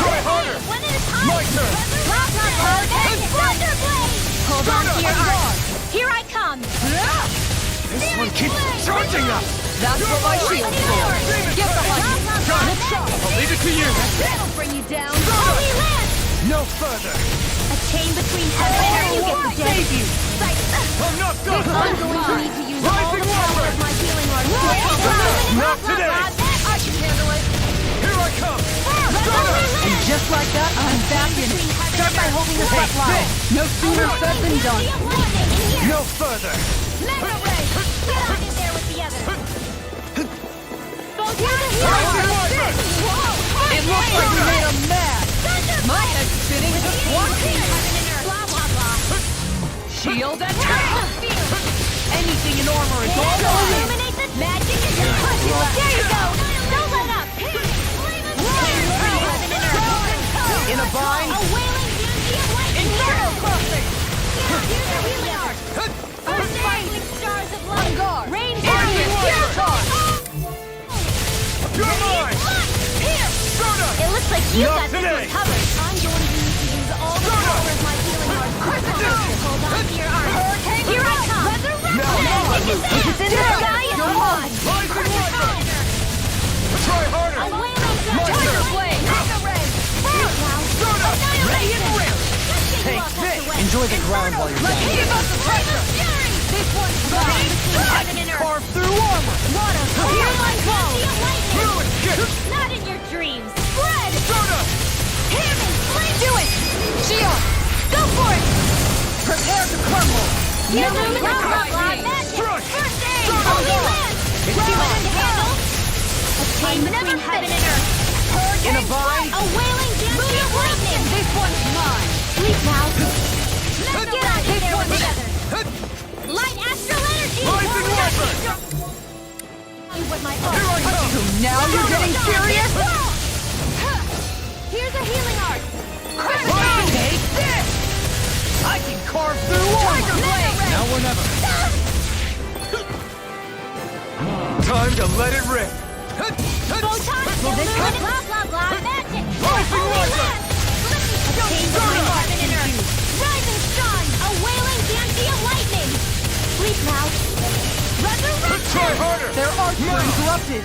Try harder! One at a time! My turn! Hurricane Thunder Blade! Hold on to your arms. Here I come. This one keeps charging us! That's what my shield's for. Get behind me. I'll leave it to you! That'll bring you down! Holy Lance! No further! A chain between heaven and earth. You get the Save you! I'm not done! I'm going to need to use all Rising the power Wyvern! of my healing art. Not today! I can handle it! Here I come! And just like that, I'm back in it. Start by holding the front line. No sooner said than done. No further! Mega Ray! Get on in there with the others! Rising Wyvern! It looks like we made him mad. My head's spinning just watching. Blah, blah, blah. Shield attack! Anything in armor is all mine. Illuminate the magic and just push it. There you go! Don't let up! In a bind? A wailing beauty of lightning! Inferno crossing! Here's the healing art! Sparkling stars of light! Rain down! Here comes! You're mine! Here! Soda! It looks like you Not got this today! one covered. I'm going to need to use all the power of my healing art. Hold on to your arm. Here I come! If it's in there, guy, come on! Rising Wyvern! Try harder! A wailing Tiger Blade! Mega Ray! Soda! Ready and real! Take this! Enjoy the ground while you're down. Give us the pressure! This one's mine! Heaven and earth! Carve through armor! Water! Here I go! Fluid kick! Not in your dreams! Spread! Soda! Hear me! Do it! Shield! Go for it! Prepare to crumble! Here's the Never blah, blah, blah, recover! magic! Crush! First aid! Soda! Holy Land! Rowan and handle! A chain between heaven and earth! In a bind? A wailing dancing of lightning! This one's mine! Sleep now! Let's get out of there with the others! Light astral energy! Rising Wyvern! With my Here I come! So now you're getting serious? Here's a healing art! Take this! I can carve through armor! Now or never. Time to let it rip. Photon! Illuminate! Blah, blah, blah! Magic! Rising Holy Wyvern! Land! Chains between heaven and earth! Rising strong! A wailing dancy of lightning! Sleep now! Resurrection! Try harder! Their arts were interrupted.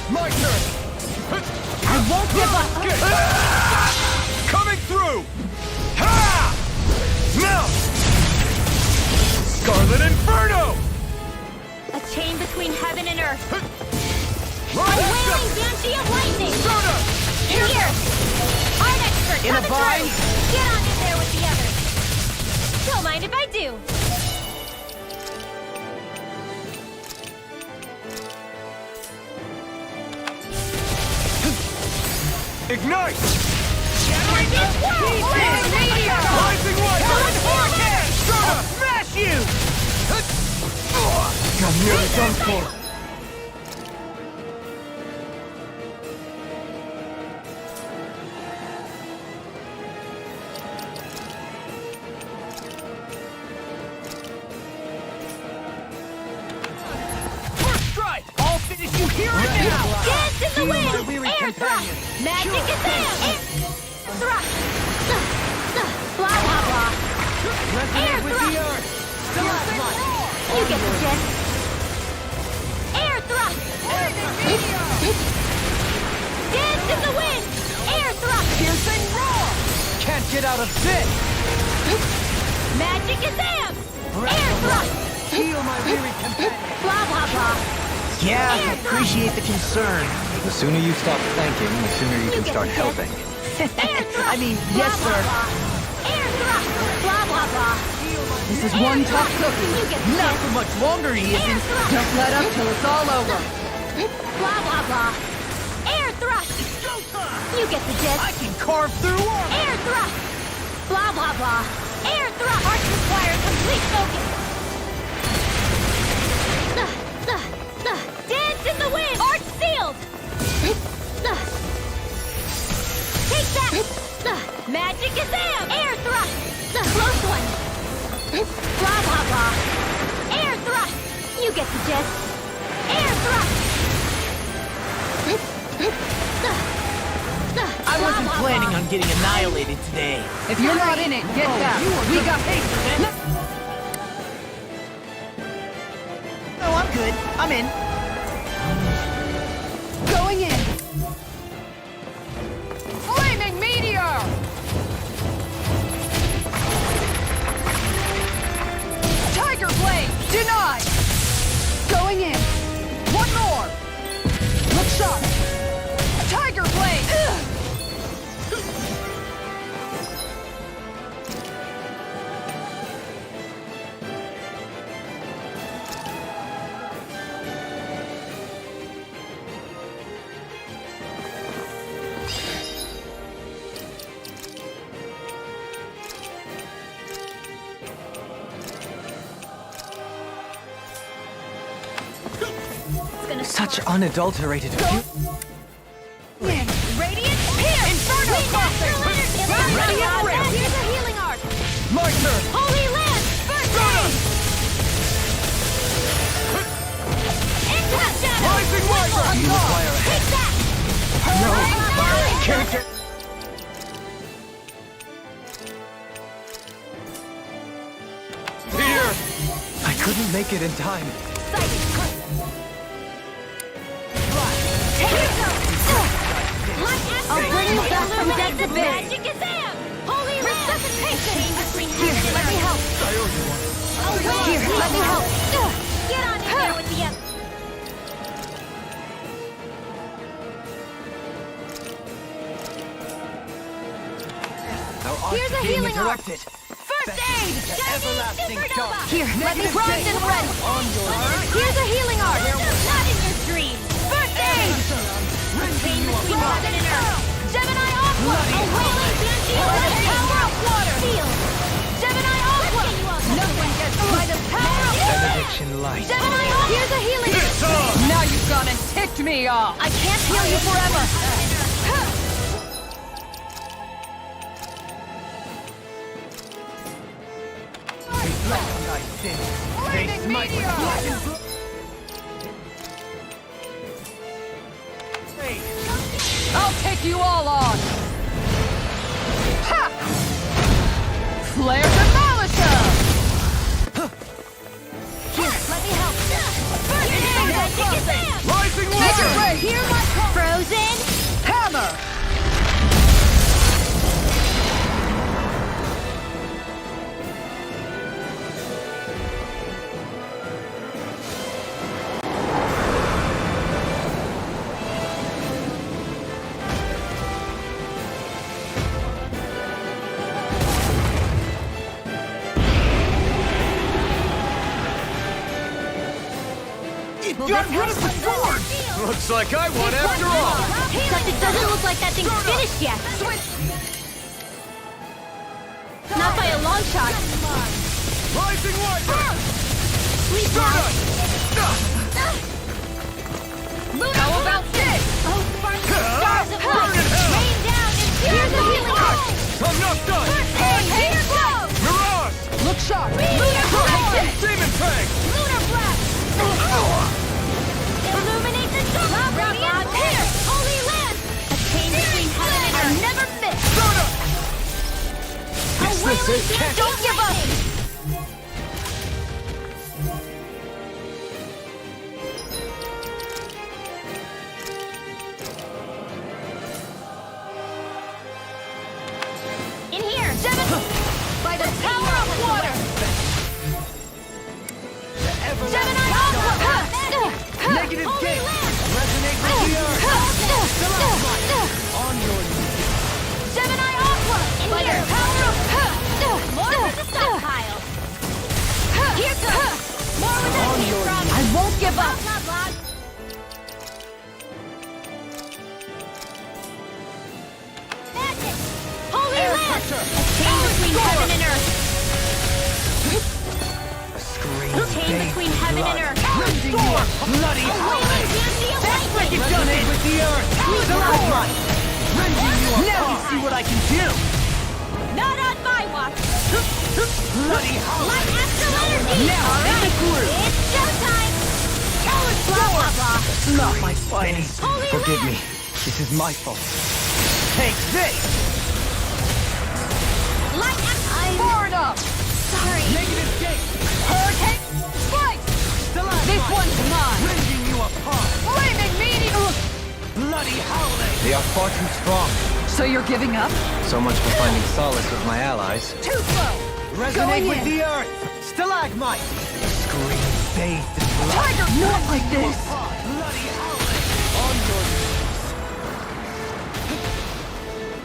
My turn! I won't give up. Coming through! Ha! Now! Scarlet Inferno! A chain between heaven and earth! A Rise wailing up! dancy of lightning! Soda! Here! Art expert, In a coming bind? through! Get on in there with the others! Don't mind if I do! Ignite! Meteor! Rising Wyvern! Soda! Smash you! I'm nearly done for. First strike! I'll finish you here and now! Dance in the wind! Air thrust! Magic advance! thrust! Blah, blah, blah. Air Resonate with the thrust! earth! Stalagmite! You get the gist. Air thrust! Dance in the wind! Air thrust! Piercing roar! Can't get out of this! Magic is am! Air thrust! Heal my weary companion! Blah, blah, blah. Yeah, I appreciate the concern. The sooner you stop thanking, the sooner you can start helping. I mean, yes, sir. Air thrust! Blah, blah, blah. This is one tough cookie. You get the Not gist. for much longer, he Air isn't. thrust! Don't let up till it's all over. Blah, blah, blah. Air thrust! You get the gist. I can carve through armor. Air thrust! Blah, blah, blah. Air thrust! Arts require complete focus. Dance in the wind! Arch sealed! Take that! Magic is am! Air thrust! Close one! Blah, blah, blah. Air thrust! You get the gist. Air thrust! I wasn't planning on getting annihilated today. If you're not in it, get back. We got haste. No, I'm good. I'm in. Going in. Flaming meteor! Tiger blade denied. Going in. One more. Look sharp. Tiger blade. Such unadulterated Radiant Pierce! Inferno Crossing! Radiant Rip! Here's a healing arc! Marcher! Holy Lance! First aid! Impact Shadow! Rising Marcher! You require a take that! No! Right Can't get... Here! I couldn't make it in time. I'll bring you back from dead to bed. Magic is am! Holy resuscitation! Here, let me help. Here, let me help. Get on in there with the Here's a healing arc. First aid! Chinese supernova! Here, let me bronze and ready. Here's a healing arc. Not in your dreams. First aid! Pain between heaven and earth. Gemini Aqua! A wailing banshee by the power of water! Field! Gemini Aqua! No one gets by the power of water! Benediction light. Gemini Aqua! Here's a healing arc. Now you've gone and ticked me off. I can't heal you forever! Flaming meteor! I'll take you all on. Ha! Flare Demolisher! Here, let me help. First aid! Rising Make it Water! rain! Hear my call! Frozen! Hammer! Got rid of the sword! Looks like I won after all! Except it doesn't look like that thing's finished yet. Not by a long shot. Rising Water! Sleep now. How about this? Oh, stars of light! Rain down and here's a healing arc! I'm not done! First aid, here goes! Mirage! Look sharp! Lunar blast! Demon Fang! Lunar blast! Illuminate the sun! Radiant Pierce! Holy Lance! A chain between heaven and earth! Never miss! Don't give up! In here! By the power of water! Gemini Aqua! Negative gate! Resonate with the earth! Stalagmite! On your knees! Gemini Aqua! By the power of... More with the stockpile! Here goes! More with the heat from... I won't give up! Magic! Holy Land! Chain between heaven and earth! Chain between heaven and earth! Bloody That's like you've done it with the earth! Stalagmite! Rending you apart! Now you see what I can do! Not on my watch! Bloody Light astral energy! Now, Alright, in the group! it's showtime! Coward blah blah blah! That's not my fight! Forgive me. This is my fault. Take this! Light astral... Forward up! Sorry! Negative gate! Hurricane! Strike! This one's mine! Rending you apart! Flaming meteor! Bloody howling! They are far too strong. So you're giving up? So much for finding solace with my allies. Too slow! Resonate with the earth! Stalagmite! Scream, bathed in blood. Tiger! Not like this! Bloody howling! On your knees!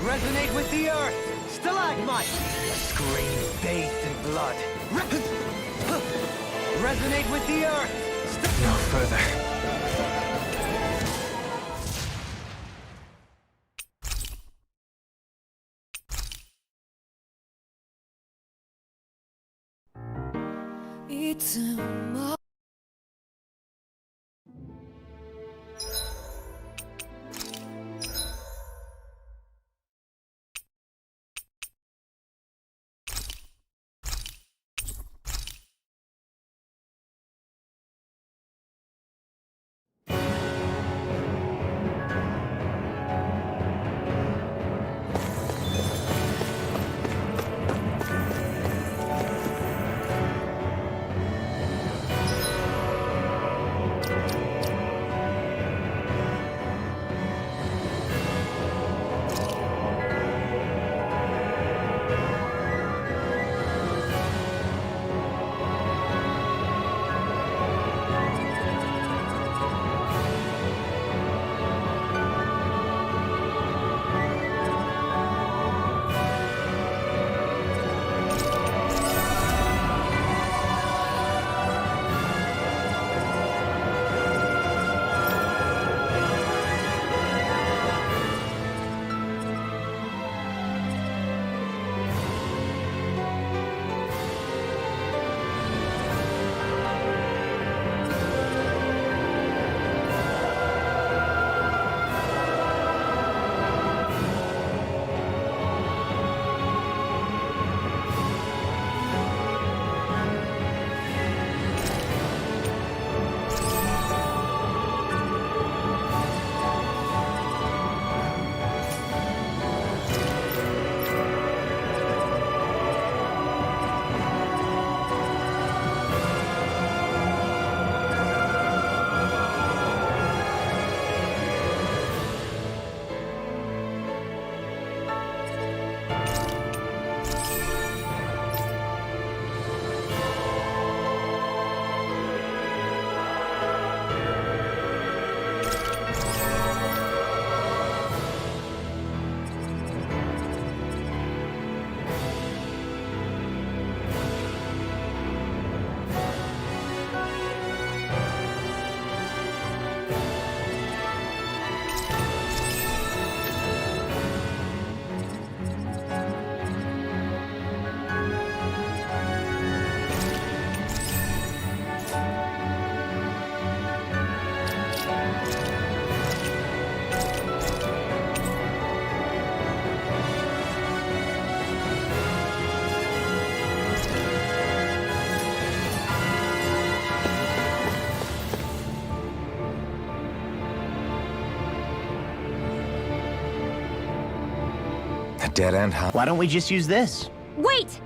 Resonate with the earth! Stalagmite! Scream, bathed in blood. Resonate with the earth! No further. It's a... A dead end, huh? Why don't we just use this? Wait!